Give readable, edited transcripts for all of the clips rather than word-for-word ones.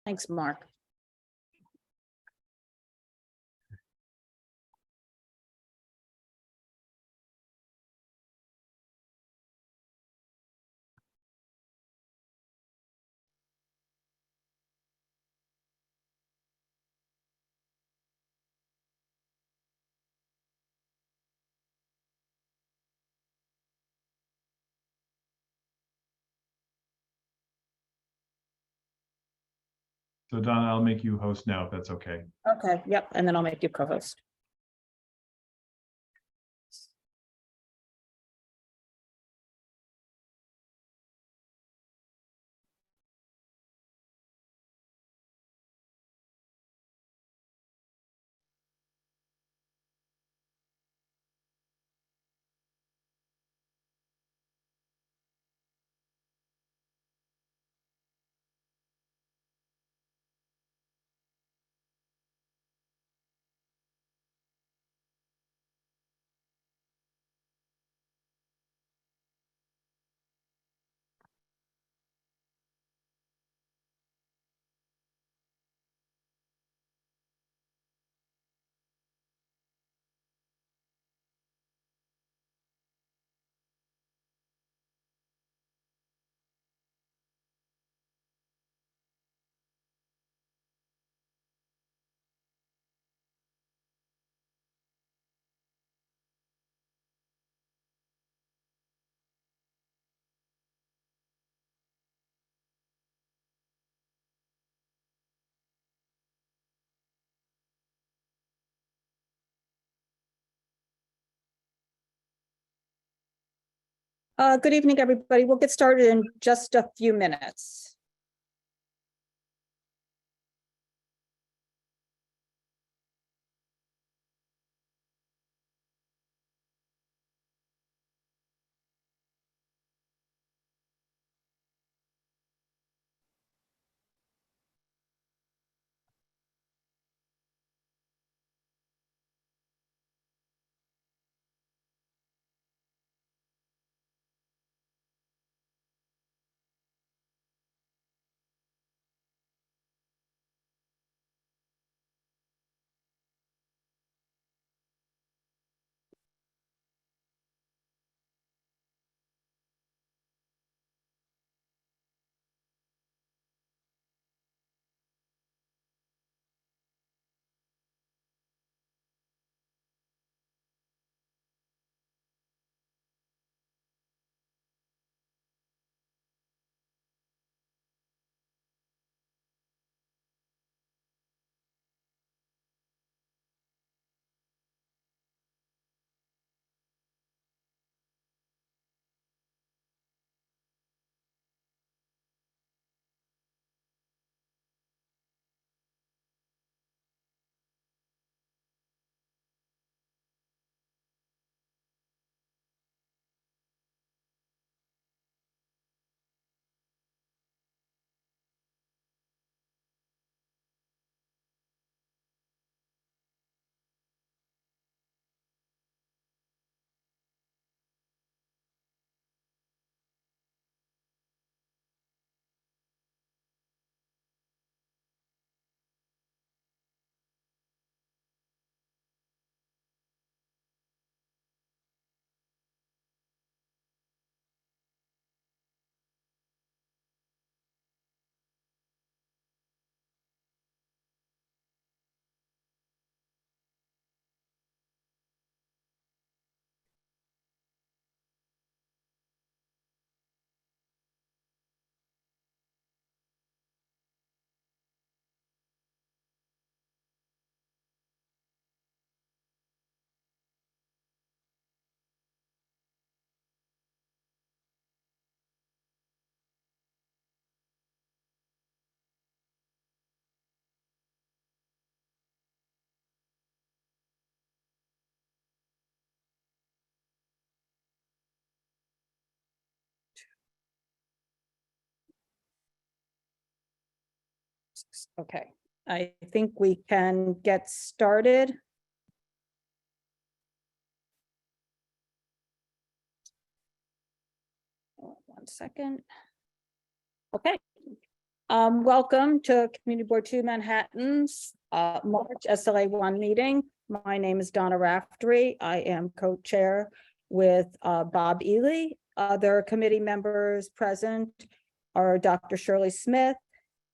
Thanks, Mark. So Donna, I'll make you host now, if that's okay. Okay, yep, and then I'll make you co-host. Good evening, everybody. We'll get started in just a few minutes. Okay, I think we can get started. One second. Okay. Welcome to Community Board 2 Manhattan's March SLA 1 meeting. My name is Donna Raftery. I am co-chair with Bob Ely. Other committee members present are Dr. Shirley Smith,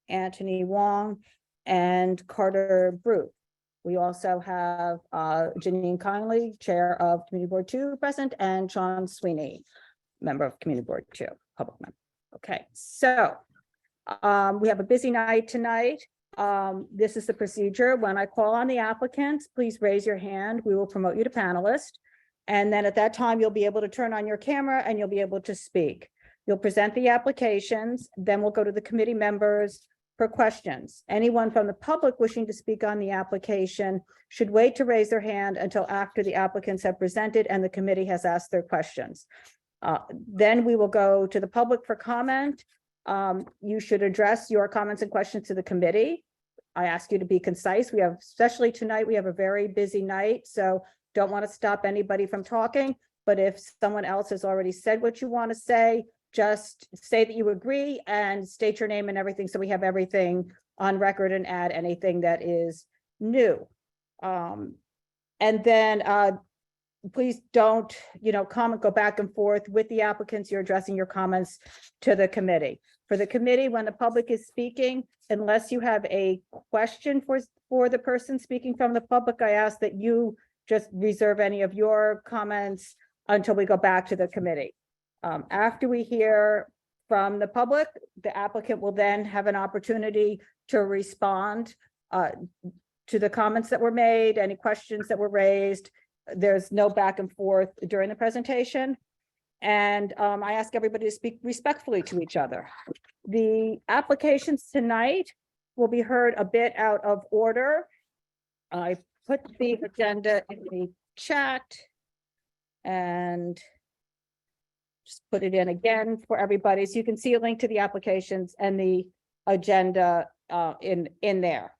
Anthony Wong, and Carter Brew. We also have Janine Conley, chair of Community Board 2 present, and Sean Sweeney, member of Community Board 2, public member. Okay, so we have a busy night tonight. This is the procedure. When I call on the applicants, please raise your hand. We will promote you to panelist. And then at that time, you'll be able to turn on your camera and you'll be able to speak. You'll present the applications, then we'll go to the committee members for questions. Anyone from the public wishing to speak on the application should wait to raise their hand until after the applicants have presented and the committee has asked their questions. Then we will go to the public for comment. You should address your comments and questions to the committee. I ask you to be concise. We have, especially tonight, we have a very busy night, so don't want to stop anybody from talking. But if someone else has already said what you want to say, just say that you agree and state your name and everything, so we have everything on record and add anything that is new. And then please don't, comment, go back and forth with the applicants. You're addressing your comments to the committee. For the committee, when the public is speaking, unless you have a question for the person speaking from the public, I ask that you just reserve any of your comments until we go back to the committee. After we hear from the public, the applicant will then have an opportunity to respond to the comments that were made, any questions that were raised. There's no back and forth during the presentation. And I ask everybody to speak respectfully to each other. The applications tonight will be heard a bit out of order. I put the agenda in the chat and just put it in again for everybody. So you can see a link to the applications and the agenda in there.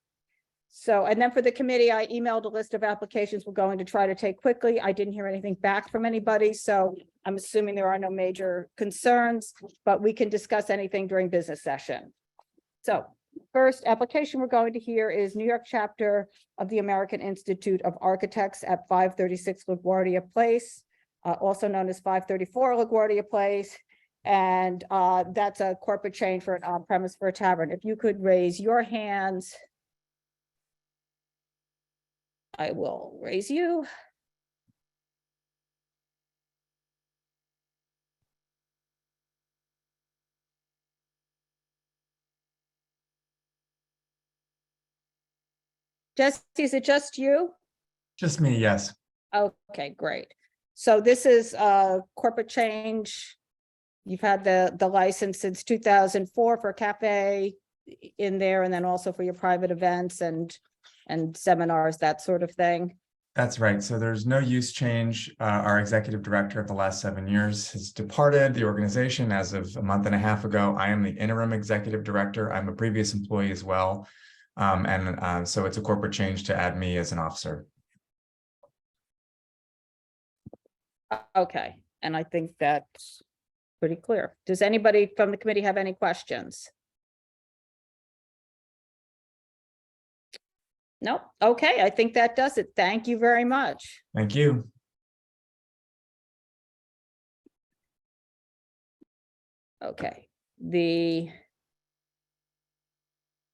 So, and then for the committee, I emailed a list of applications we're going to try to take quickly. I didn't hear anything back from anybody, so I'm assuming there are no major concerns, but we can discuss anything during business session. So first application we're going to hear is New York chapter of the American Institute of Architects at 536 LaGuardia Place, also known as 534 LaGuardia Place. And that's a corporate chain for an on-premise for a tavern. If you could raise your hands, I will raise you. Jesse, is it just you? Just me, yes. Okay, great. So this is a corporate change. You've had the license since 2004 for a cafe in there, and then also for your private events and seminars, that sort of thing. That's right. So there's no use change. Our executive director of the last 7 years has departed the organization as of a month and a half ago. I am the interim executive director. I'm a previous employee as well. So it's a corporate change to add me as an officer. Okay, and I think that's pretty clear. Does anybody from the committee have any questions? Nope. Okay, I think that does it. Thank you very much. Thank you. Okay, the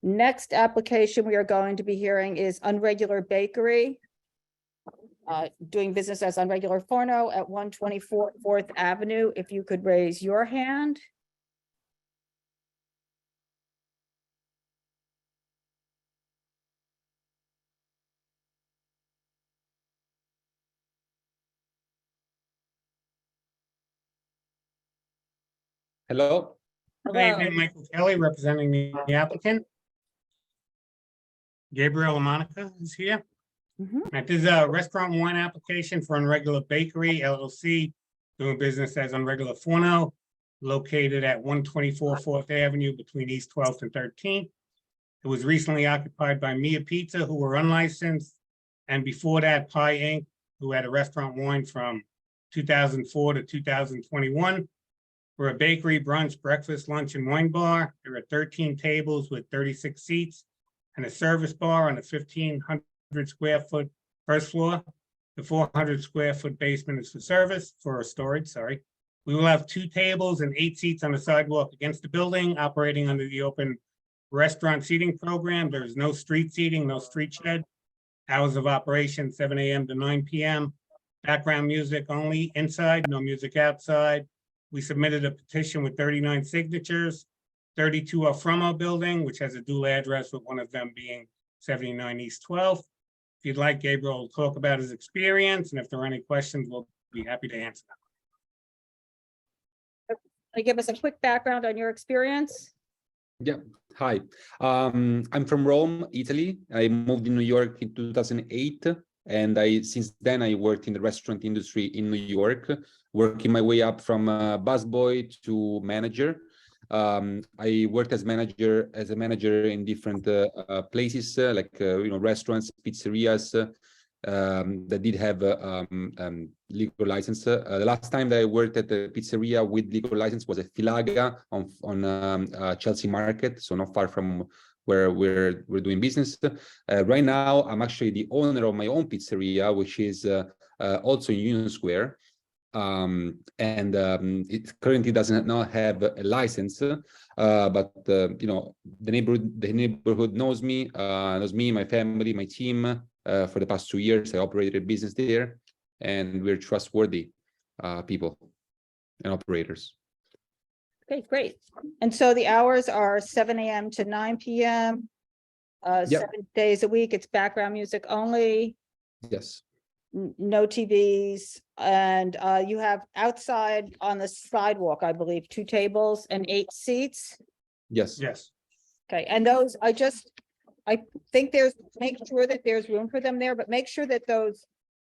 next application we are going to be hearing is Unregular Bakery, doing business as Unregular Forno at 124 4th Avenue. If you could raise your hand. Hello. Good evening, Michael Kelly, representing the applicant. Gabriel Monica is here. This is a restaurant wine application for Unregular Bakery LLC, doing business as Unregular Forno, located at 124 4th Avenue between East 12th and 13th. It was recently occupied by Mia Pizza, who were unlicensed, and before that, Pie Inc., who had a restaurant wine from 2004 to 2021. We're a bakery, brunch, breakfast, lunch, and wine bar. There are 13 tables with 36 seats and a service bar on the 1,500 square foot first floor. The 400 square foot basement is for storage, sorry. We will have 2 tables and 8 seats on the sidewalk against the building, operating under the open restaurant seating program. There is no street seating, no street shed. Hours of operation, 7 a.m. to 9 p.m. Background music only inside, no music outside. We submitted a petition with 39 signatures. 32 are from our building, which has a dual address, with one of them being 79 East 12th. If you'd like, Gabriel will talk about his experience, and if there are any questions, we'll be happy to answer them. Can you give us a quick background on your experience? Yeah. Hi. I'm from Rome, Italy. I moved in New York in 2008, and since then I worked in the restaurant industry in New York, working my way up from busboy to manager. I worked as a manager in different places, like restaurants, pizzerias that did have legal license. The last time that I worked at the pizzeria with legal license was at Filaga on Chelsea Market, so not far from where we're doing business. Right now, I'm actually the owner of my own pizzeria, which is also in Union Square. It currently does not have a license, but the neighborhood knows me, my family, my team. For the past 2 years, I operated a business there, and we're trustworthy people and operators. Okay, great. And so the hours are 7 a.m. to 9 p.m. Yep. 7 days a week. It's background music only. Yes. No TVs, and you have outside on the sidewalk, I believe, 2 tables and 8 seats. Yes. Yes. Okay, and those, I think make sure that there's room for them there, but make sure that those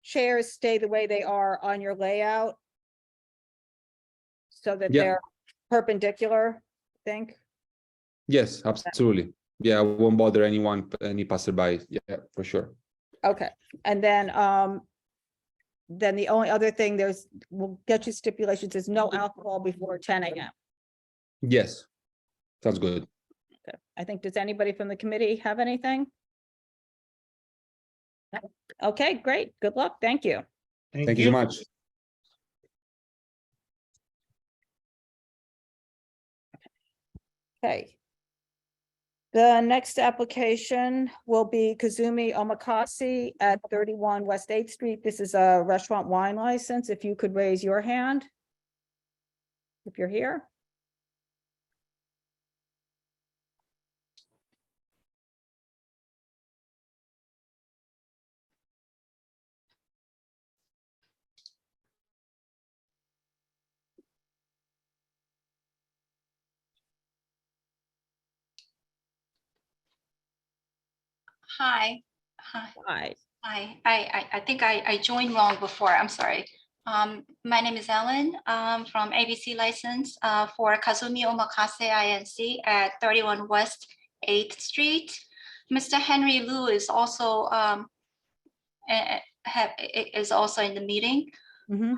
chairs stay the way they are on your layout, so that Yeah. they're perpendicular, I think. Yes, absolutely. Yeah, I won't bother any passerby. Yeah, for sure. Okay, and then the only other thing we'll get you stipulations, is no alcohol before 10 a.m. Yes, sounds good. Okay. I think, does anybody from the committee have anything? No? Okay, great. Good luck. Thank you. Thank you so much. Okay. The next application will be Kazumi Omakase at 31 West 8th Street. This is a restaurant wine license. If you could raise your hand, if you're here. Hi. Hi. I think I joined wrong before. I'm sorry. My name is Ellen from ABC license for Kazumi Omakase Inc. at 31 West 8th Street. Mr. Henry Liu is also in the meeting. Mhm.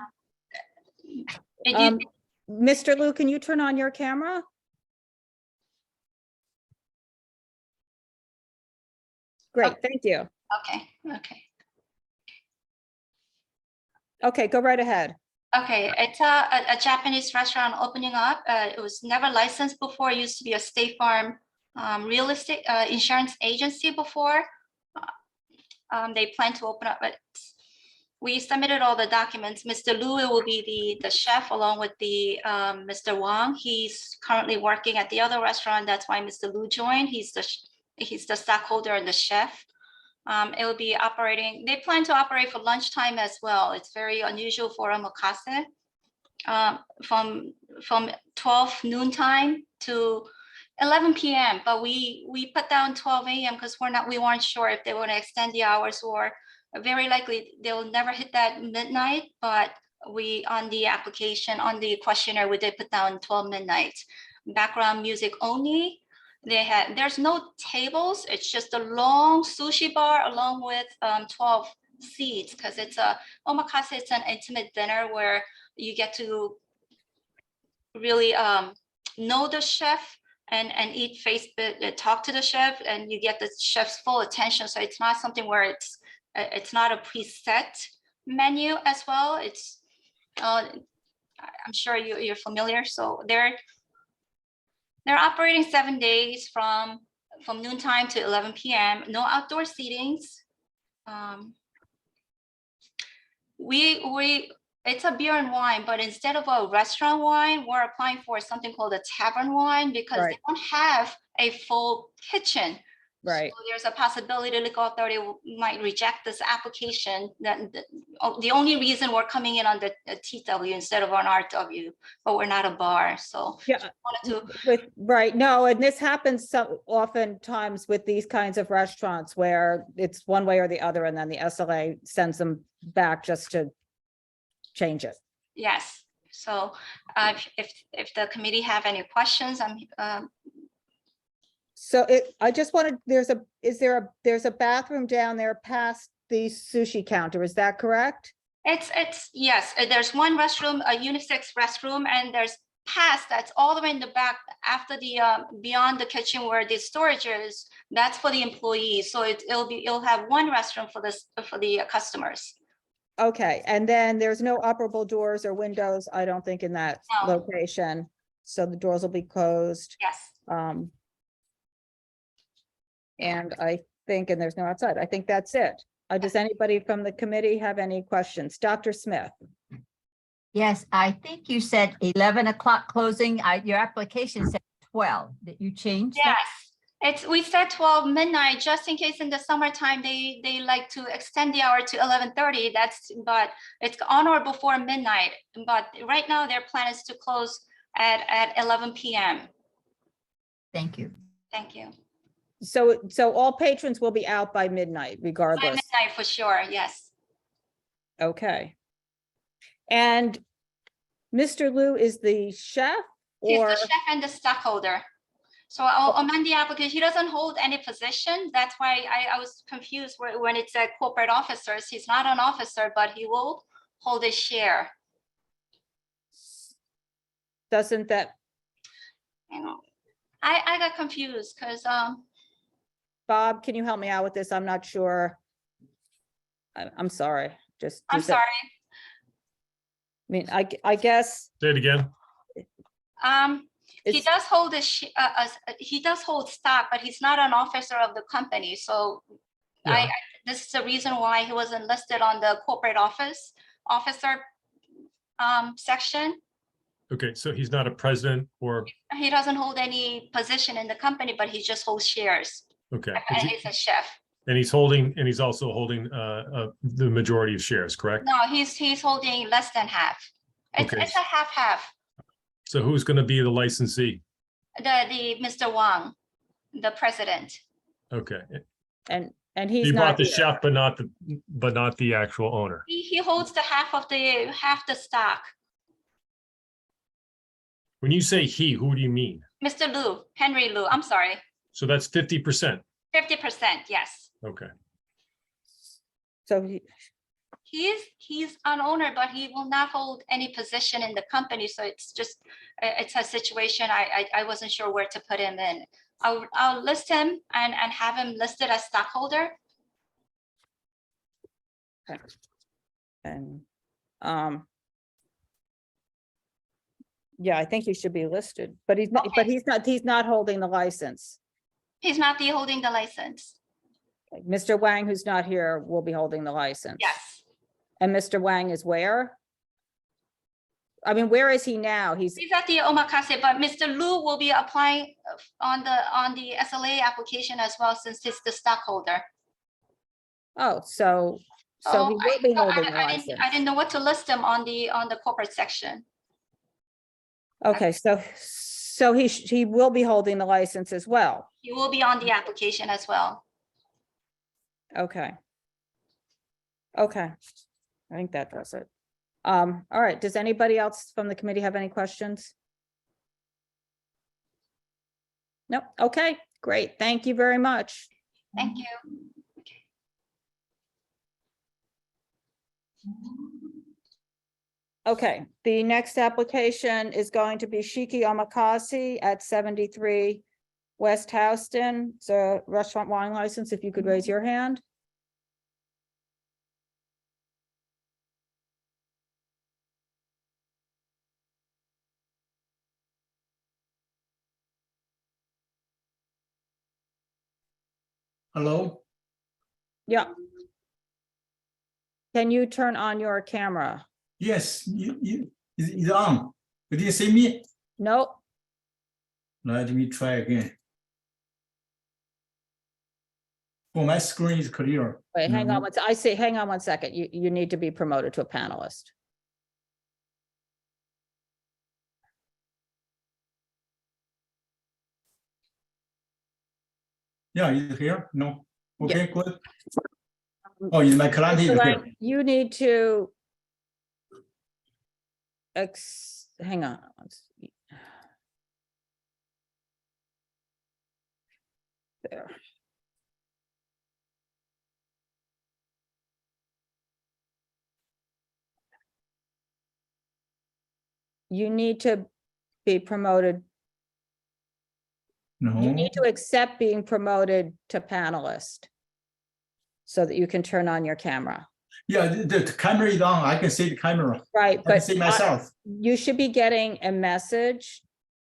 Did you- Mr. Liu, can you turn on your camera? Great, thank you. Okay. Okay, go right ahead. Okay, it's a Japanese restaurant opening up. It was never licensed before. It used to be a State Farm real estate insurance agency before. They plan to open up, but we submitted all the documents. Mr. Liu will be the chef along with the Mr. Wang. He's currently working at the other restaurant. That's why Mr. Liu joined. He's the stockholder and the chef. It will be operating. They plan to operate for lunchtime as well. It's very unusual for omakase. From 12 noon time to 11 p.m. But we put down 12 a.m. because we weren't sure if they want to extend the hours, or very likely they'll never hit that midnight. But we on the application, on the questionnaire, we did put down 12 midnight. Background music only. There's no tables. It's just a long sushi bar along with 12 seats, because it's a omakase. It's an intimate dinner where you get to really know the chef and eat talk to the chef, and you get the chef's full attention. So it's not something where it's not a preset menu as well. It's I'm sure you're familiar. So they're operating 7 days from noontime to 11 p.m. No outdoor seatings. It's a beer and wine, but instead of a restaurant wine, we're applying for something called a tavern wine because they don't have a full kitchen. Right. So there's a possibility the liquor authority might reject this application. The only reason we're coming in on the TW instead of an RW, but we're not a bar. So Yeah. wanted to. Right. No, and this happens so oftentimes with these kinds of restaurants where it's one way or the other, and then the SLA sends them back just to change it. Yes. So if the committee have any questions, So I just wanted, there's a bathroom down there past the sushi counter, is that correct? It's yes, there's one restroom, a unisex restroom, and there's past that's all the way in the back after the beyond the kitchen where the storage is. That's for the employees. So it'll have one restroom for the customers. Okay, and then there's no operable doors or windows, I don't think, in that No. location. So the doors will be closed. Yes. And I think, and there's no outside, I think that's it. Does anybody from the committee have any questions? Dr. Smith? Yes, I think you said 11 o'clock closing. Your application said 12. Did you change that? Yes, we said 12 midnight, just in case in the summertime, they like to extend the hour to 11:30. But it's on or before midnight. But right now their plan is to close at 11 p.m. Thank you. Thank you. So all patrons will be out by midnight By regardless. midnight for sure, yes. Okay. And Mr. Liu is the chef, He's or the chef and the stockholder. So I'll amend the application. He doesn't hold any position. That's why I was confused when it said corporate officers. He's not an officer, but he will hold a share. doesn't that, You know, I got confused because Bob, can you help me out with this? I'm not sure. I'm sorry, I'm sorry. I mean, I guess, Say it again. He It's- does hold he does hold stock, but he's not an officer of the company. So Yeah. this is the reason why he wasn't listed on the corporate officer section. Okay, so he's not a president or, He doesn't hold any position in the company, but he just holds shares. okay. And he's a chef. And he's also holding the majority of shares, correct? No, he's holding less than half. It's Okay. it's a half. So who's going to be the licensee? The Mr. Wang, the president. Okay. and He he's bought not the here. chef, but not the actual owner. He holds the half the stock. When you say he, who do you mean? Mr. Liu, Henry Liu, I'm sorry, So that's 50%. 50%, yes. Okay. So He's an owner, but he will not hold any position in the company. So it's just, it's a situation I wasn't sure where to put him in. I'll list him and have him listed as stockholder. and yeah, I think he should be listed, but he's not, he's not holding the license. He's not holding the license. Mr. Wang, who's not here, will be holding the license. Yes, And Mr. Wang is where? I mean, where is he now? He's, he's at the Omakase, but Mr. Liu will be applying on the SLA application as well, since he's the stockholder. oh, so he Oh, will be holding the I license. didn't know what to list him on the corporate section. Okay, so he will be holding the license as well. He will be on the application as well. Okay. Okay, I think that does it. All right, does anybody else from the committee have any questions? Nope, okay, great, thank you very much. Thank you. Okay, the next application is going to be Shiki Omakase at 73 West Houston. It's a restaurant wine license. If you could raise your hand. Hello? Yeah. Can you turn on your camera? Yes, it's on. Did you see me? Nope. Let me try again. Oh, my screen is clear. Wait, hang on. No. I see, hang on 1 second. You need to be promoted to a panelist. Yeah, is it here? No. Yeah. Okay, good. Oh, is my client is So here? then you need to hang on. There. You need to be promoted. You No. need to accept being promoted to panelist so that you can turn on your camera. Yeah, the camera is on. I can see the camera. Right, I can but see myself. you should be getting a message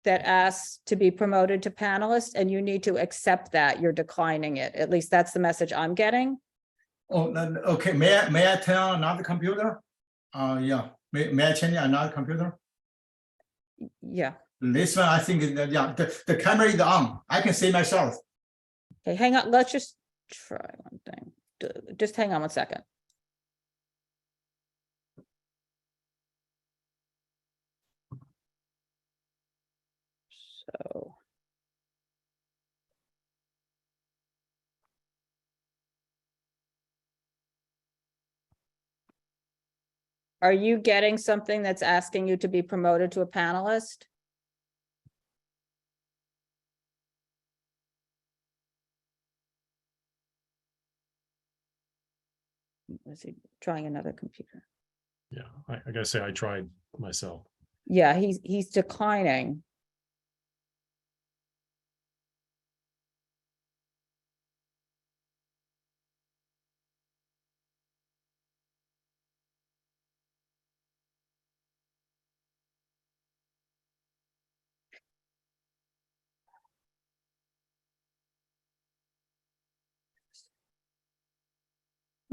that asks to be promoted to panelist, and you need to accept that. You're declining it. At least that's the message I'm getting. Oh, okay. May I turn on another computer? Yeah. May I change another computer? Yeah. This one, I think, yeah, the camera is on. I can see myself. Okay, hang on. Let's just try one thing. Just hang on 1 second. So. Are you getting something that's asking you to be promoted to a panelist? Is he trying another computer? Yeah, I gotta say, I tried myself. Yeah, he's declining.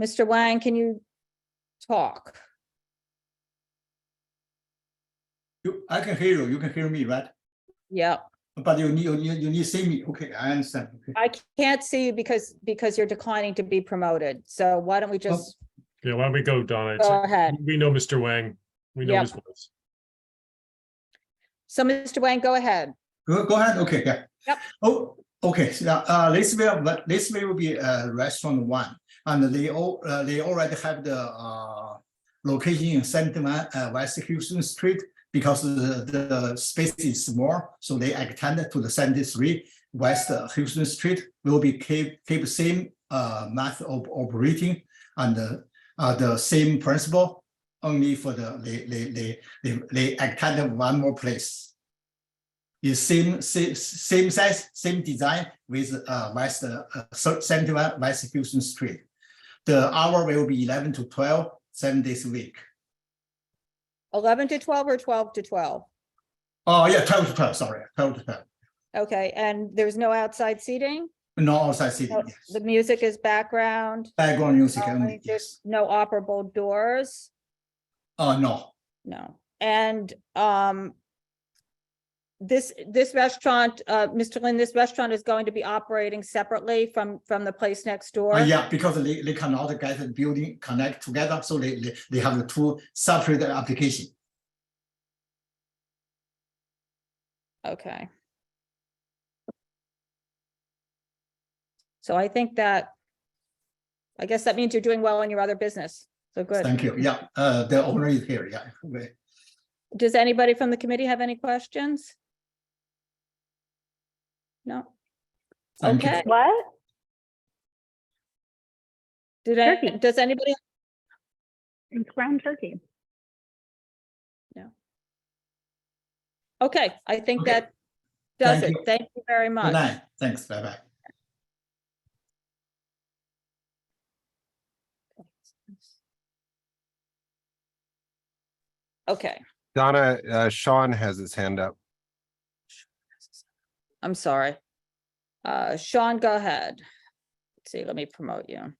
Mr. Wang, can you talk? I can hear you. You can hear me, right? Yeah, But you need to see me. Okay, I understand. Okay. I can't see you because you're declining to be promoted. So why don't we just Yeah, why don't we go, Donna? go ahead? We know Mr. Wang. We know Yep. his voice. So Mr. Wang, go ahead. Go ahead. Okay, yeah. Yep. Oh, okay. So this will be restaurant one, and they already have the location in 71 West Houston Street because the space is small, so they extended to the 73 West Houston Street. Will be keep same method of operating and the same principle. Only for they extended one more place. Is same size, same design with West 71 West Houston Street. The hour will be 11 to 12, 7 days a week. 11 to 12 or 12 to 12? Oh yeah, 12 to 12. Sorry, 12 to 12. Okay, and there's no outside seating? No outside seating. No, Yes. the music is background? Background music Only only. Yes. no operable doors? No. No. And this restaurant, Mr. Lin, this restaurant is going to be operating separately from the place next door? Yeah, because they cannot get the building connect together, so they have the two separate application. Okay. So I think that, I guess that means you're doing well in your other business. So good. Thank you. Yeah, the owner is here. Yeah. Does anybody from the committee have any questions? No? Thank you. Okay. What? Turkey. Does anybody? It's ground turkey. Okay, I think Okay. that does Thank it. you. Thank you very Good much. night. Thanks. Bye-bye. Okay, Donna, Sean has his hand up. I'm sorry. Sean, go ahead. Let's see, let me promote you.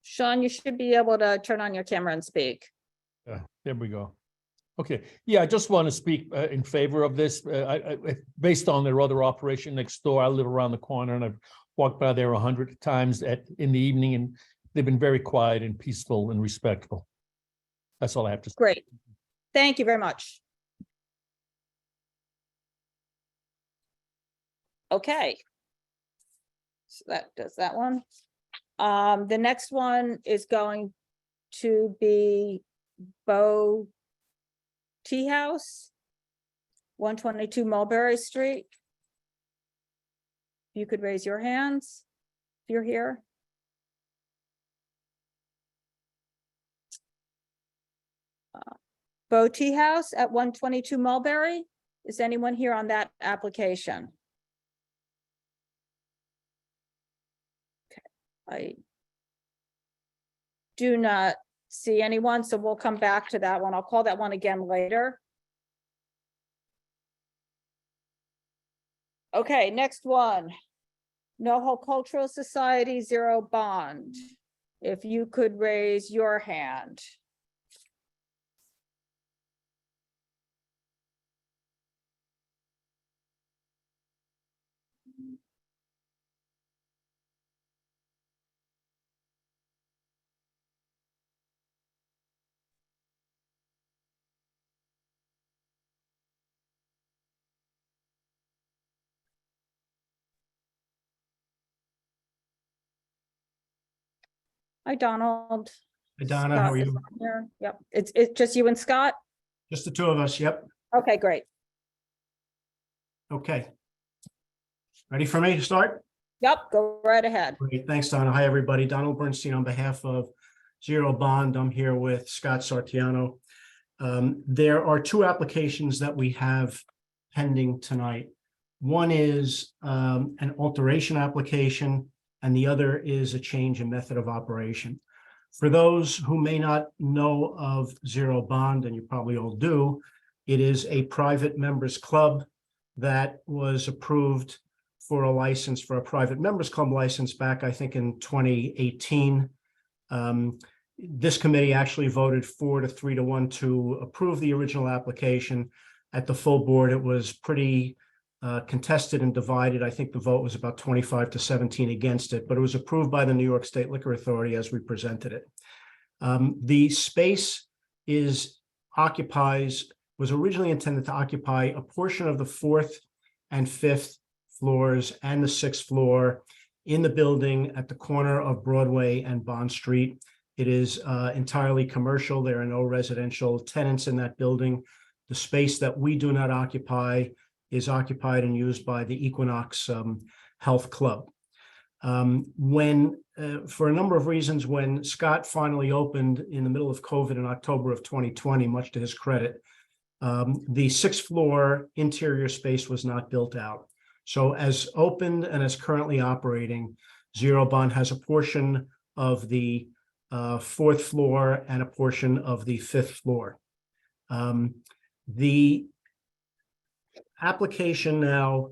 Sean, you should be able to turn on your camera and speak. There we go. Okay, yeah, I just want to speak in favor of this. Based on their other operation next door, I live around the corner and I've walked by there 100 times in the evening, and they've been very quiet and peaceful and respectful. That's all I have to say. Great. Thank you very much. Okay. So that does that one. The next one is going to be Bo Tea House, 122 Mulberry Street. You could raise your hands if you're here. Bo Tea House at 122 Mulberry. Is anyone here on that application? Okay, I do not see anyone, so we'll come back to that one. I'll call that one again later. Okay, next one. NoHo Cultural Society, Zero Bond. If you could raise your hand. Hi, Donald. Hey, Donna, how Scott are is you? on here. Yep, it's just you and Scott? Just the two of us, yep. Okay, great. Okay. Ready for me to start? Yep, go right ahead. Great, thanks, Donna. Hi, everybody. Donald Bernstein on behalf of Zero Bond. I'm here with Scott Sartiano. There are two applications that we have pending tonight. One is an alteration application, and the other is a change in method of operation. For those who may not know of Zero Bond, and you probably all do, it is a private members club that was approved for a license, for a private members club license back, I think, in 2018. This committee actually voted 4-3-1 to approve the original application. At the full board, it was pretty contested and divided. I think the vote was about 25-17 against it, but it was approved by the New York State Liquor Authority as we presented it. The space was originally intended to occupy a portion of the 4th and 5th floors and the 6th floor in the building at the corner of Broadway and Bond Street. It is entirely commercial. There are no residential tenants in that building. The space that we do not occupy is occupied and used by the Equinox Health Club. For a number of reasons, when Scott finally opened in the middle of COVID in October of 2020, much to his credit, the 6th floor interior space was not built out. So as opened and as currently operating, Zero Bond has a portion of the 4th floor and a portion of the 5th floor. The application now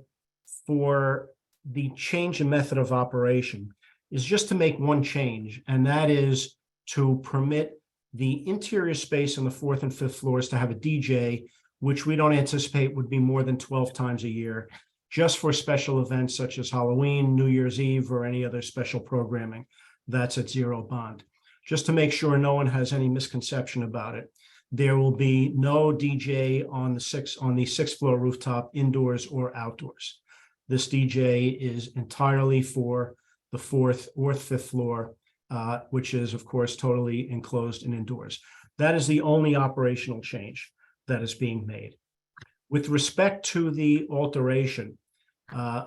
for the change in method of operation is just to make one change, and that is to permit the interior space on the 4th and 5th floors to have a DJ, which we don't anticipate would be more than 12 times a year, just for special events such as Halloween, New Year's Eve, or any other special programming. That's at Zero Bond. Just to make sure no one has any misconception about it, there will be no DJ on the 6th floor rooftop, indoors or outdoors. This DJ is entirely for the 4th or 5th floor, which is, of course, totally enclosed and indoors. That is the only operational change that is being made. With respect to the alteration,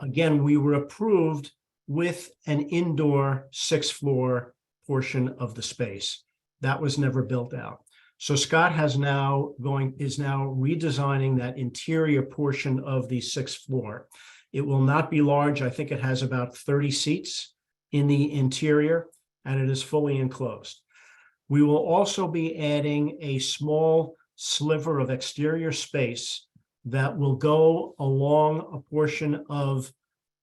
again, we were approved with an indoor 6th floor portion of the space. That was never built out. So Scott is now redesigning that interior portion of the 6th floor. It will not be large. I think it has about 30 seats in the interior, and it is fully enclosed. We will also be adding a small sliver of exterior space that will go along a portion of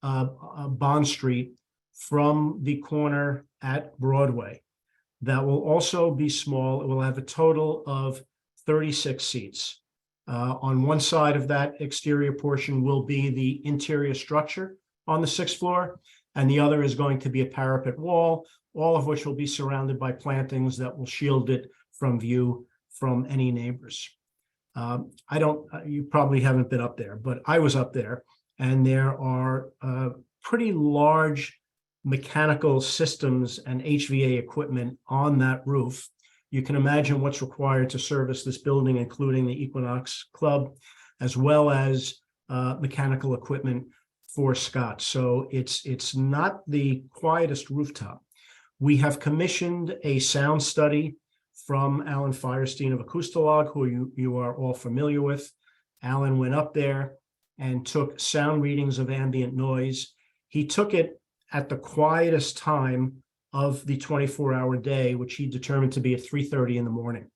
Bond Street from the corner at Broadway. That will also be small. It will have a total of 36 seats. On one side of that exterior portion will be the interior structure on the 6th floor, and the other is going to be a parapet wall, all of which will be surrounded by plantings that will shield it from view from any neighbors. You probably haven't been up there, but I was up there, and there are pretty large mechanical systems and HVA equipment on that roof. You can imagine what's required to service this building, including the Equinox Club, as well as mechanical equipment for Scott. So it's not the quietest rooftop. We have commissioned a sound study from Alan Firestein of Acoustalog, who you are all familiar with. Alan went up there and took sound readings of ambient noise. He took it at the quietest time of the 24-hour day, which he determined to be at 3:30 in the morning.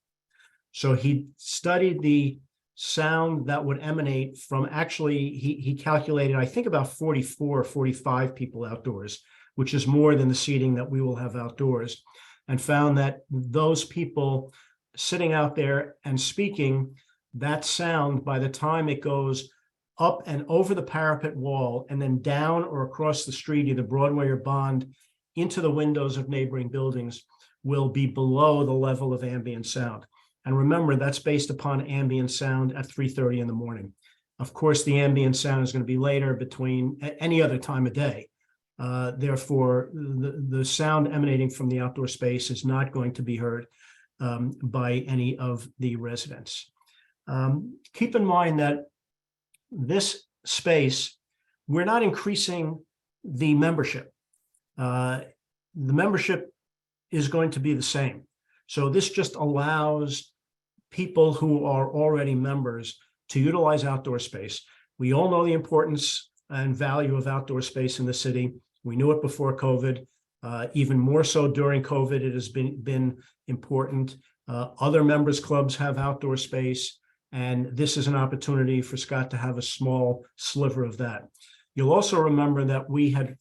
So he studied the sound that would emanate from, actually, he calculated, I think, about 44 or 45 people outdoors, which is more than the seating that we will have outdoors, and found that those people sitting out there and speaking, that sound, by the time it goes up and over the parapet wall and then down or across the street, either Broadway or Bond, into the windows of neighboring buildings, will be below the level of ambient sound. And remember, that's based upon ambient sound at 3:30 in the morning. Of course, the ambient sound is going to be later, between any other time of day. Therefore, the sound emanating from the outdoor space is not going to be heard by any of the residents. Keep in mind that this space, we're not increasing the membership. The membership is going to be the same. So this just allows people who are already members to utilize outdoor space. We all know the importance and value of outdoor space in the city. We knew it before COVID. Even more so during COVID, it has been important. Other members clubs have outdoor space, and this is an opportunity for Scott to have a small sliver of that. You'll also remember that we had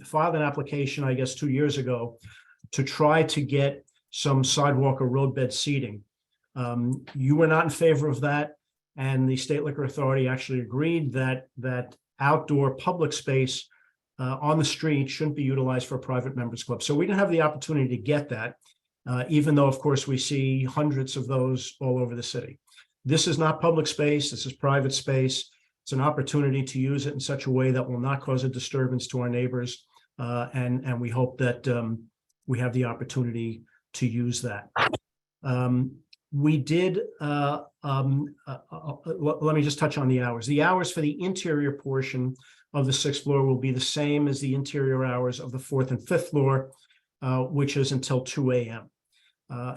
filed an application, I guess, 2 years ago to try to get some sidewalk or roadbed seating. You were not in favor of that, and the State Liquor Authority actually agreed that outdoor public space on the street shouldn't be utilized for a private members club. So we didn't have the opportunity to get that, even though, of course, we see hundreds of those all over the city. This is not public space. This is private space. It's an opportunity to use it in such a way that will not cause a disturbance to our neighbors. And we hope that we have the opportunity to use that. We did, let me just touch on the hours. The hours for the interior portion of the 6th floor will be the same as the interior hours of the 4th and 5th floor, which is until 2 a.m.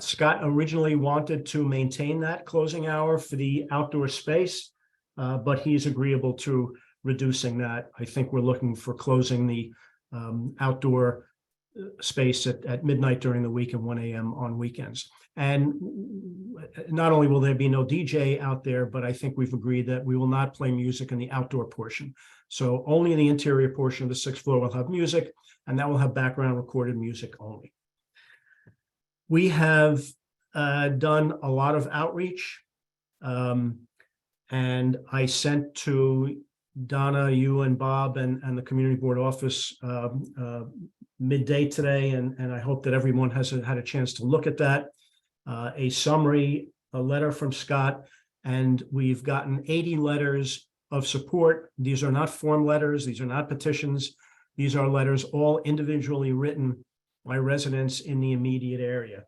Scott originally wanted to maintain that closing hour for the outdoor space, but he's agreeable to reducing that. I think we're looking for closing the outdoor space at midnight during the week and 1 a.m. on weekends. And not only will there be no DJ out there, but I think we've agreed that we will not play music in the outdoor portion. So only in the interior portion of the 6th floor will have music, and that will have background recorded music only. We have done a lot of outreach, and I sent to Donna, you and Bob and the community board office midday today, and I hope that everyone has had a chance to look at that. A summary, a letter from Scott, and we've gotten 80 letters of support. These are not form letters. These are not petitions. These are letters all individually written by residents in the immediate area.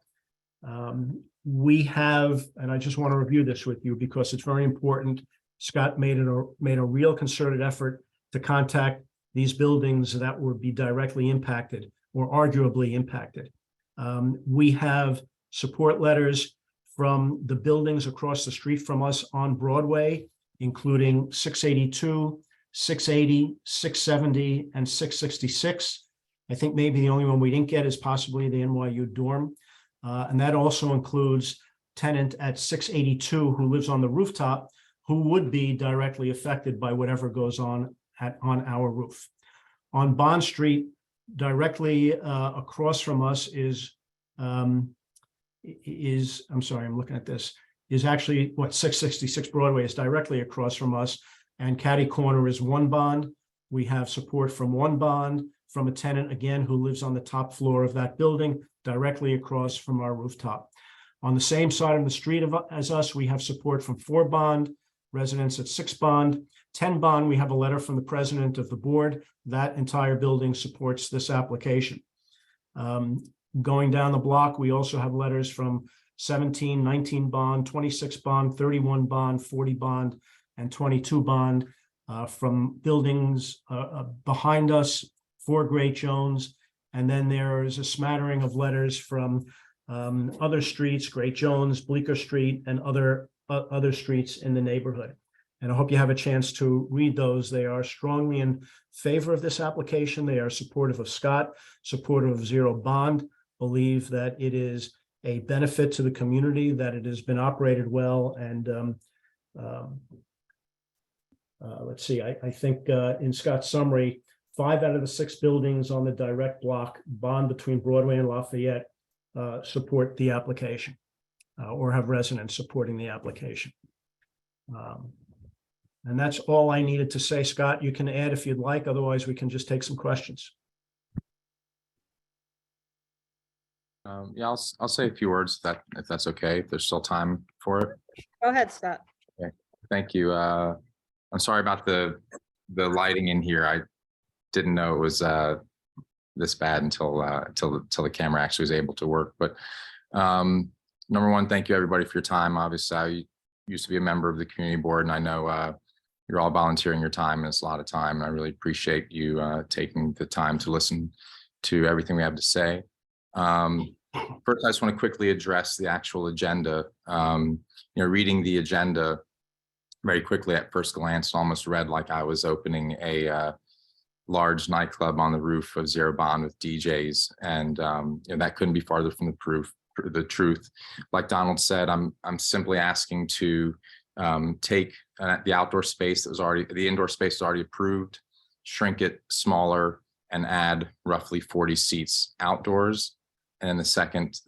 We have, and I just want to review this with you because it's very important. Scott made a real concerted effort to contact these buildings that would be directly impacted or arguably impacted. We have support letters from the buildings across the street from us on Broadway, including 682, 680, 670, and 666. I think maybe the only one we didn't get is possibly the NYU dorm. And that also includes tenant at 682 who lives on the rooftop, who would be directly affected by whatever goes on on our roof. On Bond Street, directly across from us I'm sorry, I'm looking at this, is actually what 666 Broadway is directly across from us, and Catty Corner is one bond. We have support from one bond from a tenant, again, who lives on the top floor of that building, directly across from our rooftop. On the same side of the street as us, we have support from 4 bond, residents at 6 bond, 10 bond. We have a letter from the president of the board. That entire building supports this application. Going down the block, we also have letters from 17, 19 bond, 26 bond, 31 bond, 40 bond, and 22 bond from buildings behind us, 4 Great Jones. And then there is a smattering of letters from other streets, Great Jones, Bleecker Street, and other streets in the neighborhood. And I hope you have a chance to read those. They are strongly in favor of this application. They are supportive of Scott, supportive of zero bond, believe that it is a benefit to the community, that it has been operated well. And let's see, I think in Scott's summary, 5 out of the 6 buildings on the direct block bond between Broadway and Lafayette support the application or have residents supporting the application. And that's all I needed to say. Scott, you can add if you'd like, otherwise we can just take some questions. Yeah, I'll say a few words if that's okay, if there's still time for it. Go ahead, Scott. Okay, thank you. I'm sorry about the lighting in here. I didn't know it was this bad until the camera actually was able to work. But number one, thank you everybody for your time. Obviously, I used to be a member of the community board, and I know you're all volunteering your time, and it's a lot of time. And I really appreciate you taking the time to listen to everything we have to say. First, I just want to quickly address the actual agenda. Reading the agenda very quickly at first glance, almost read like I was opening a large nightclub on the roof of Zero Bond with DJs, and that couldn't be farther from the truth. Like Donald said, I'm simply asking to take the outdoor space that was the indoor space was already approved, shrink it smaller, and add roughly 40 seats outdoors. And then the second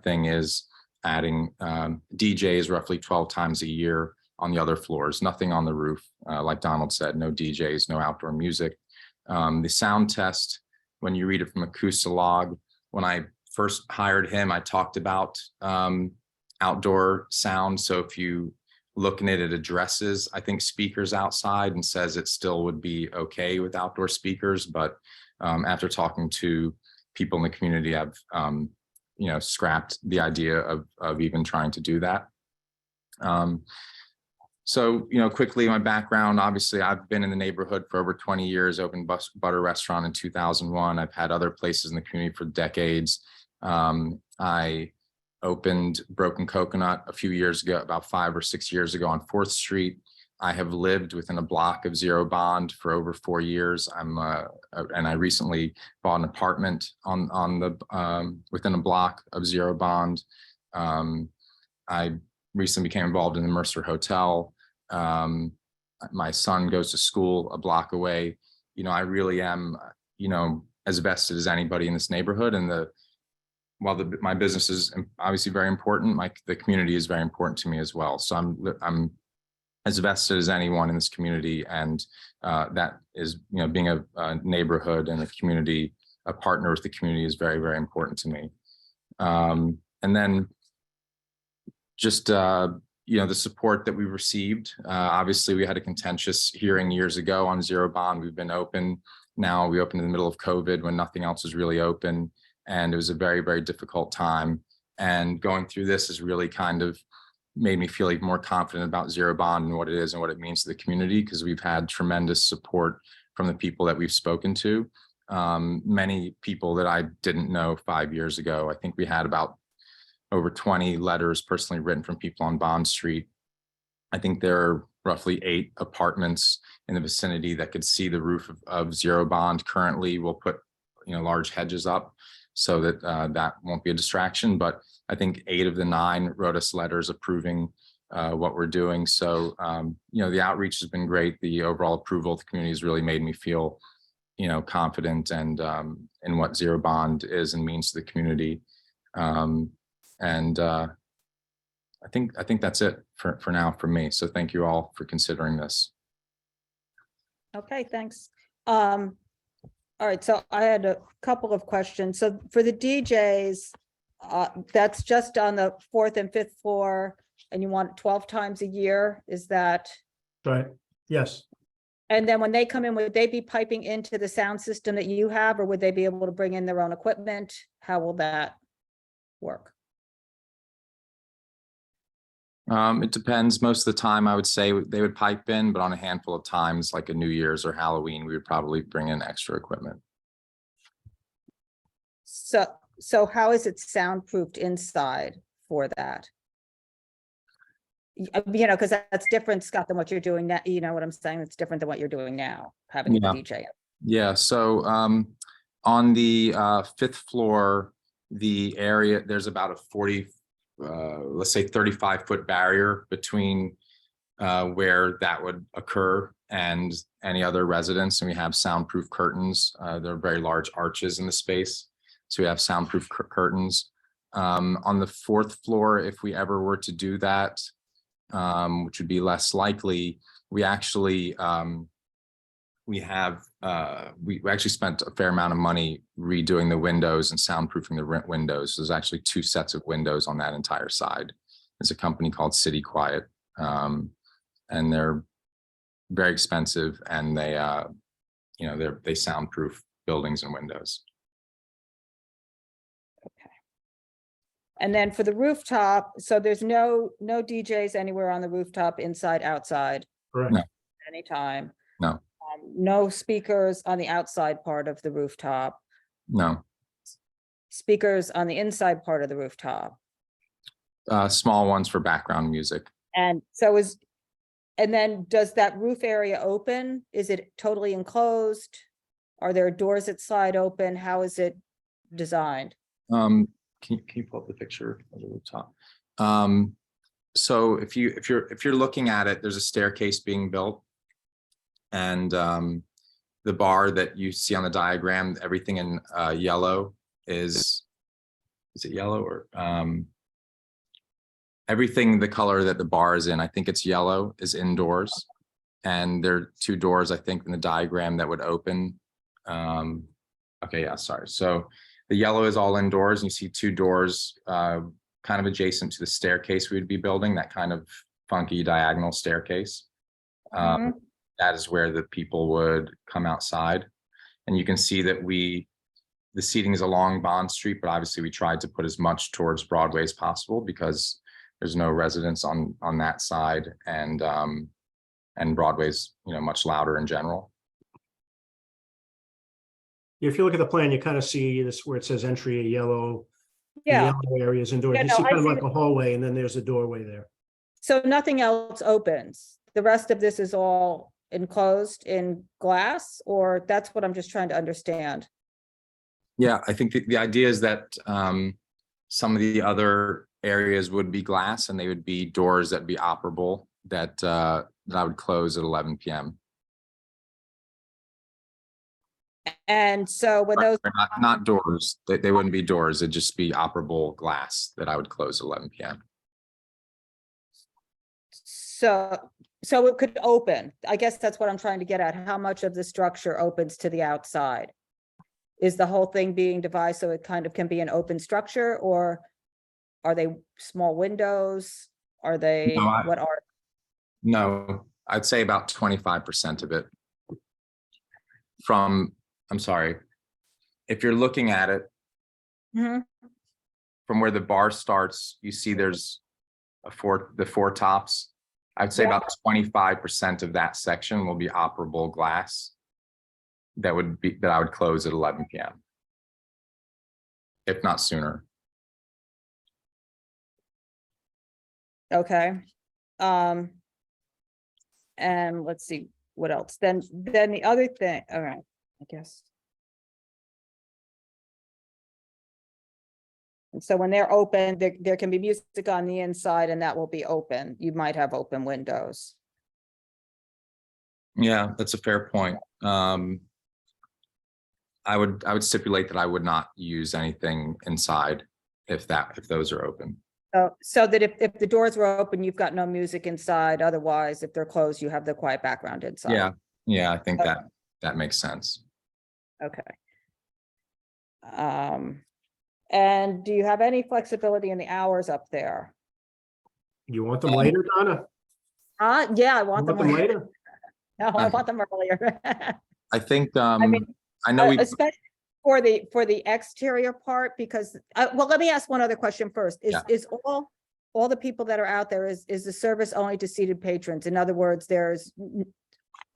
thing is adding DJs roughly 12 times a year on the other floors, nothing on the roof. Like Donald said, no DJs, no outdoor music. The sound test, when you read it from Acoustalog, when I first hired him, I talked about outdoor sound. So if you looking at it addresses, I think, speakers outside and says it still would be okay with outdoor speakers. But after talking to people in the community, I've scrapped the idea of even trying to do that. So quickly, my background, obviously I've been in the neighborhood for over 20 years, opened Butter Restaurant in 2001. I've had other places in the community for decades. I opened Broken Coconut a few years ago, about 5 or 6 years ago on 4th Street. I have lived within a block of Zero Bond for over 4 years. And I recently bought an apartment within a block of Zero Bond. I recently became involved in the Mercer Hotel. My son goes to school a block away. I really am, as vested as anybody in this neighborhood. And while my business is obviously very important, the community is very important to me as well. So I'm as vested as anyone in this community, and that is, being a neighborhood and a community, a partner with the community, is very, very important to me. And then just the support that we received. Obviously, we had a contentious hearing years ago on Zero Bond. We've been open now. We opened in the middle of COVID when nothing else was really open, and it was a very, very difficult time. And going through this has really kind of made me feel even more confident about Zero Bond and what it is and what it means to the community, because we've had tremendous support from the people that we've spoken to. Many people that I didn't know 5 years ago. I think we had about over 20 letters personally written from people on Bond Street. I think there are roughly 8 apartments in the vicinity that could see the roof of Zero Bond. Currently, we'll put large hedges up so that that won't be a distraction. But I think 8 of the 9 wrote us letters approving what we're doing. So the outreach has been great. The overall approval of the community has really made me feel confident and in what Zero Bond is and means to the community. I think that's it for now for me. So thank you all for considering this. Okay, thanks. All right, so I had a couple of questions. So for the DJs, that's just on the 4th and 5th floor, and you want 12 times a year, is that? Right, yes. And then when they come in, would they be piping into the sound system that you have, or would they be able to bring in their own equipment? How will that work? It depends. Most of the time, I would say they would pipe in, but on a handful of times, like a New Year's or Halloween, we would probably bring in extra equipment. So how is it soundproofed inside for that? Because that's different, Scott, than what you're doing now. You know what I'm saying? It's different than what you're doing now, having a DJ. Yeah. So on the 5th floor, the area, there's about a 40, let's say 35-foot barrier between where that would occur and any other residence. And we have soundproof curtains. There are very large arches in the space. So we have soundproof curtains. On the 4th floor, if we ever were to do that, which would be less likely, we actually we actually spent a fair amount of money redoing the windows and soundproofing the windows. There's actually 2 sets of windows on that entire side. There's a company called City Quiet, and they're very expensive, and they soundproof buildings and windows. And then for the rooftop, so there's no DJs anywhere on the rooftop, inside, outside? Correct. No. Anytime? No. No speakers on the outside part of the rooftop? No. Speakers on the inside part of the rooftop? Small ones for background music. And then does that roof area open? Is it totally enclosed? Are there doors that slide open? How is it designed? Can you pull up the picture of the rooftop? So if you're looking at it, there's a staircase being built, and the bar that you see on the diagram, everything in yellow is it yellow or everything the color that the bar is in, I think it's yellow, is indoors, and there are 2 doors I think in the diagram that would open. Okay, yeah, sorry. So the yellow is all indoors, and you see 2 doors kind of adjacent to the staircase we would be building, that kind of funky diagonal staircase. That is where the people would come outside. And you can see that the seating is along Bond Street, but obviously we tried to put as much towards Broadway as possible because there's no residents on that side, and Broadway's much louder in general. If you look at the plan, you kind of see this where it says entry, a yellow. Yeah. The yellow areas indoors. Yeah, You no, see I kind of see like a hallway, and then there's a doorway there. So nothing else opens? The rest of this is all enclosed in glass, or that's what I'm just trying to understand? Yeah, I think the idea is that some of the other areas would be glass, and they would be doors that would be operable that I would close at 11 p.m. And so when those not doors, they wouldn't be doors, it'd just be operable glass that I would close at 11 p.m. So it could open. I guess that's what I'm trying to get at. How much of the structure opens to the outside? Is the whole thing being devised so it kind of can be an open structure, or are they small windows? Are they, what are? No, I'd say about 25% of it. I'm sorry, if you're looking at it, from where the bar starts, you see there's the 4 tops. I'd say about 25% of that section will be operable glass. that I would close at 11 p.m. if not sooner. Okay. And let's see, what else? Then the other thing, all right, I guess. And so when they're open, there can be music on the inside and that will be open. You might have open windows. Yeah, that's a fair point. I would stipulate that I would not use anything inside if those are open. So that if the doors were open, you've got no music inside. Otherwise, if they're closed, you have the quiet background inside. Yeah, I think Okay. that makes sense. Okay. And do you have any flexibility in the hours up there? You want them later, Donna? Yeah, I You want them them later. later? No, I want them earlier. I think I mean, I know we especially for the exterior part, because well, let me ask one other question first. Is all the people that are out there, is the service only to seated patrons? In other words, there's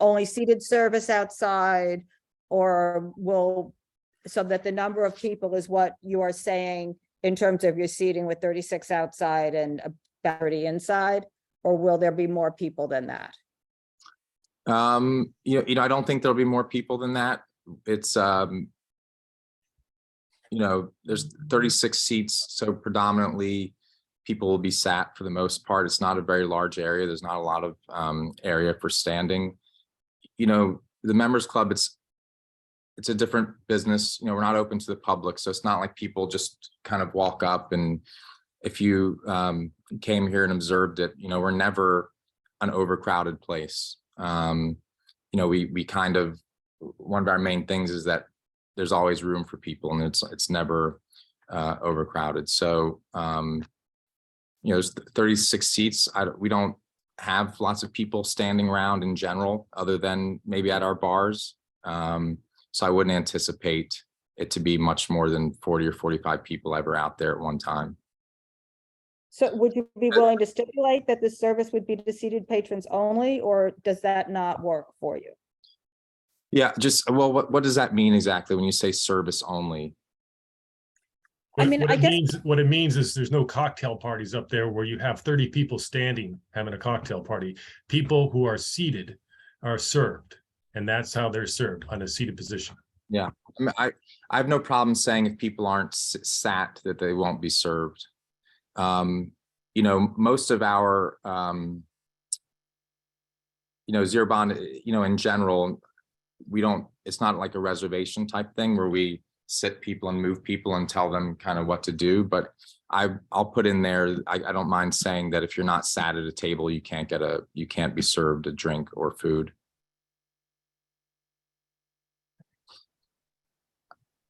only seated service outside, or so that the number of people is what you are saying in terms of your seating with 36 outside and about 30 inside, or will there be more people than that? you know, I don't think there'll be more people than that. It's you know, there's 36 seats, so predominantly people will be sat for the most part. It's not a very large area. There's not a lot of area for standing. You know, the members club, it's a different business. You know, we're not open to the public, so it's not like people just kind of walk up. And if you came here and observed it, you know, we're never an overcrowded place. You know, we kind of, one of our main things is that there's always room for people, and it's never overcrowded. So you know, there's 36 seats. We don't have lots of people standing around in general, other than maybe at our bars. So I wouldn't anticipate it to be much more than 40 or 45 people ever out there at one time. So would you be willing to stipulate that the service would be to seated patrons only, or does that not work for you? Yeah, just, well, what does that mean exactly when you say service only? I mean, I guess What it means is there's no cocktail parties up there where you have 30 people standing having a cocktail party. People who are seated are served, and that's how they're served, on a seated position. Yeah, I mean, I have no problem saying if people aren't sat that they won't be served. You know, most of our you know, Zero Bond, you know, in general, we don't, it's not like a reservation type thing where we sit people and move people and tell them kind of what to do. But I'll put in there, I don't mind saying that if you're not sat at a table, you can't be served a drink or food.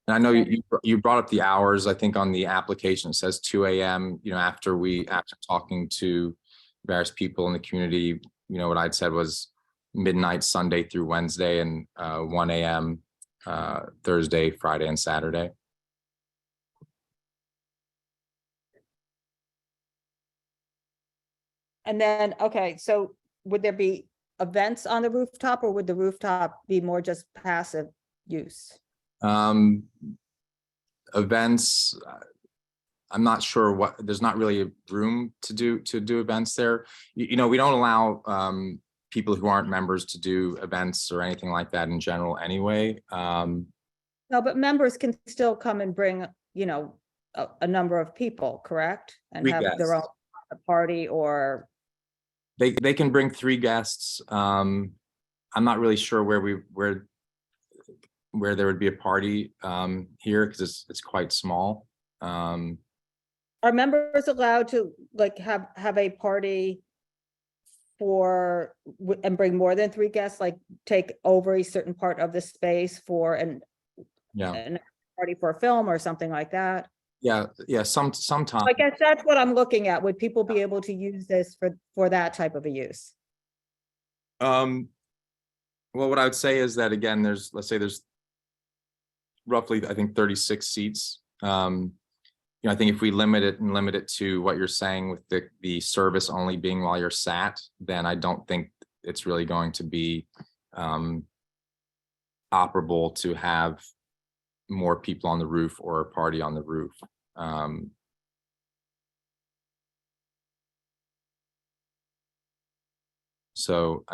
And I know you brought up the hours. I think on the application it says 2 a.m. You know, after talking to various people in the community, you know, what I'd said was midnight Sunday through Wednesday, and 1 a.m. Thursday, Friday, and Saturday. And then, okay, so would there be events on the rooftop, or would the rooftop be more just passive use? Events, I'm not sure there's not really room to do events there. You know, we don't allow people who aren't members to do events or anything like that in general anyway. No, but members can still come and bring, you know, a number of people, correct? And have their own party, or they can bring 3 guests. I'm not really sure where there would be a party here, because it's quite small. are members allowed to like have a party and bring more than 3 guests, like take over a certain part of the space for an party for a film or something like that? Yeah, sometimes. I guess that's what I'm looking at. Would people be able to use this for that type of a use? Well, what I would say is that, again, let's say there's roughly, I think, 36 seats. You know, I think if we limit it to what you're saying with the service only being while you're sat, then I don't think it's really going to be operable to have more people on the roof or a party on the roof. So,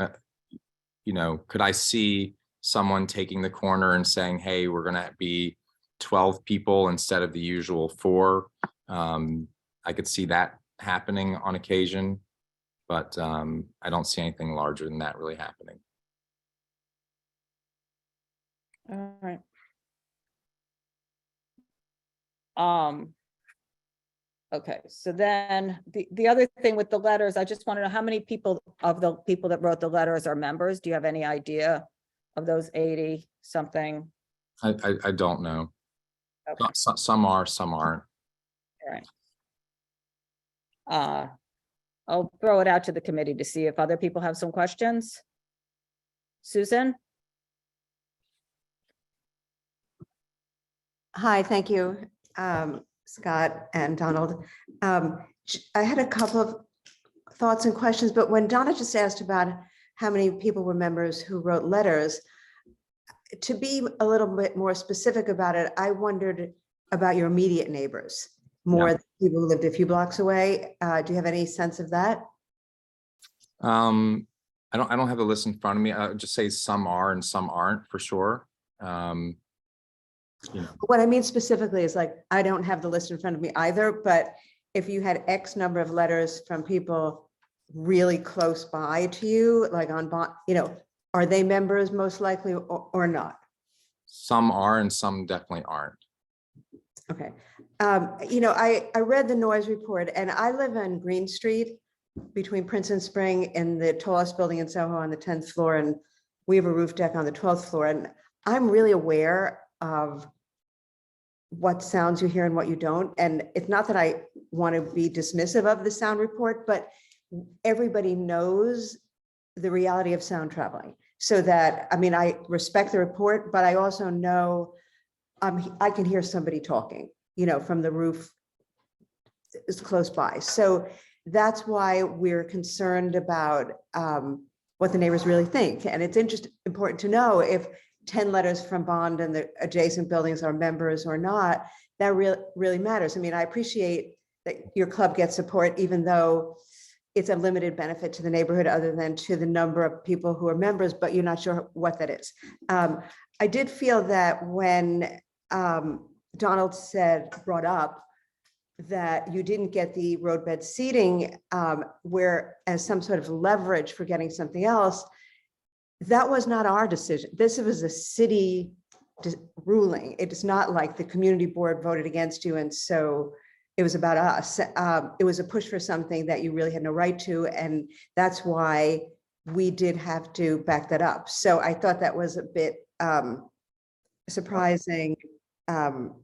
you know, could I see someone taking the corner and saying, hey, we're going to be 12 people instead of the usual 4? I could see that happening on occasion, but I don't see anything larger than that really happening. All right. Okay, so then the other thing with the letters, I just want to know how many people of the people that wrote the letters are members? Do you have any idea of those 80 something? I don't know. Okay. Some are, some aren't. All right. I'll throw it out to the committee to see if other people have some questions. Susan? Hi, thank you, Scott and Donald. I had a couple of thoughts and questions, but when Donna just asked about how many people were members who wrote letters, to be a little bit more specific about it, I wondered about your immediate neighbors, more than people who lived a few blocks away. Do you have any sense of that? I don't have the list in front of me. I would just say some are and some aren't for sure. You know. What I mean specifically is, like, I don't have the list in front of me either, but if you had X number of letters from people really close by to you, like on bond, you know, are they members most likely or not? Some are and some definitely aren't. Okay. You know, I read the noise report, and I live on Green Street between Prince and Spring, and the tallest building in Soho on the 10th floor, and we have a roof deck on the 12th floor, and I'm really aware of what sounds you hear and what you don't. And it's not that I want to be dismissive of the sound report, but everybody knows the reality of sound traveling. So that, I mean, I respect the report, but I also know I can hear somebody talking, you know, from the roof is close by. So that's why we're concerned about what the neighbors really think. And it's important to know if 10 letters from Bond and the adjacent buildings are members or not. That really matters. I mean, I appreciate that your club gets support, even though it's a limited benefit to the neighborhood other than to the number of people who are members, but you're not sure what that is. I did feel that when Donald brought up that you didn't get the roadbed seating where as some sort of leverage for getting something else, that was not our decision. This was a city ruling. It is not like the community board voted against you, and so it was about us. It was a push for something that you really had no right to, and that's why we did have to back that up. So I thought that was a bit surprising from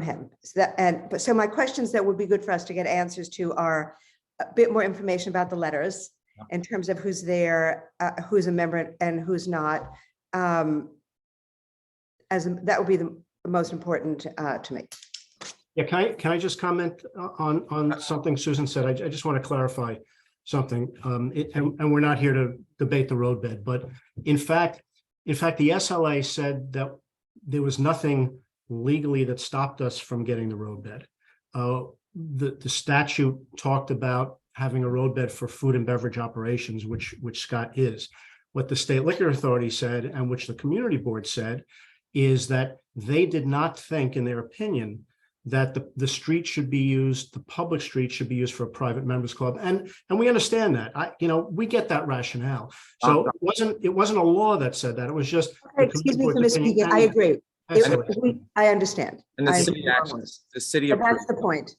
him. So my questions that would be good for us to get answers to are a bit more information about the letters in terms of who's there, who's a member and who's not. That would be the most important to me. Yeah, can I just comment on something Susan said? I just want to clarify something. And we're not here to debate the roadbed, but in fact, the SLA said that there was nothing legally that stopped us from getting the roadbed. The statute talked about having a roadbed for food and beverage operations, which Scott is. What the State Liquor Authority said, and which the community board said, is that they did not think, in their opinion, that the street should be used, the public street should be used for a private members club. And we understand that. We get that rationale. So it wasn't a law that said that. It was just. Excuse me for misspeaking. I agree. I understand. And the city actually, the city approved. That's the point.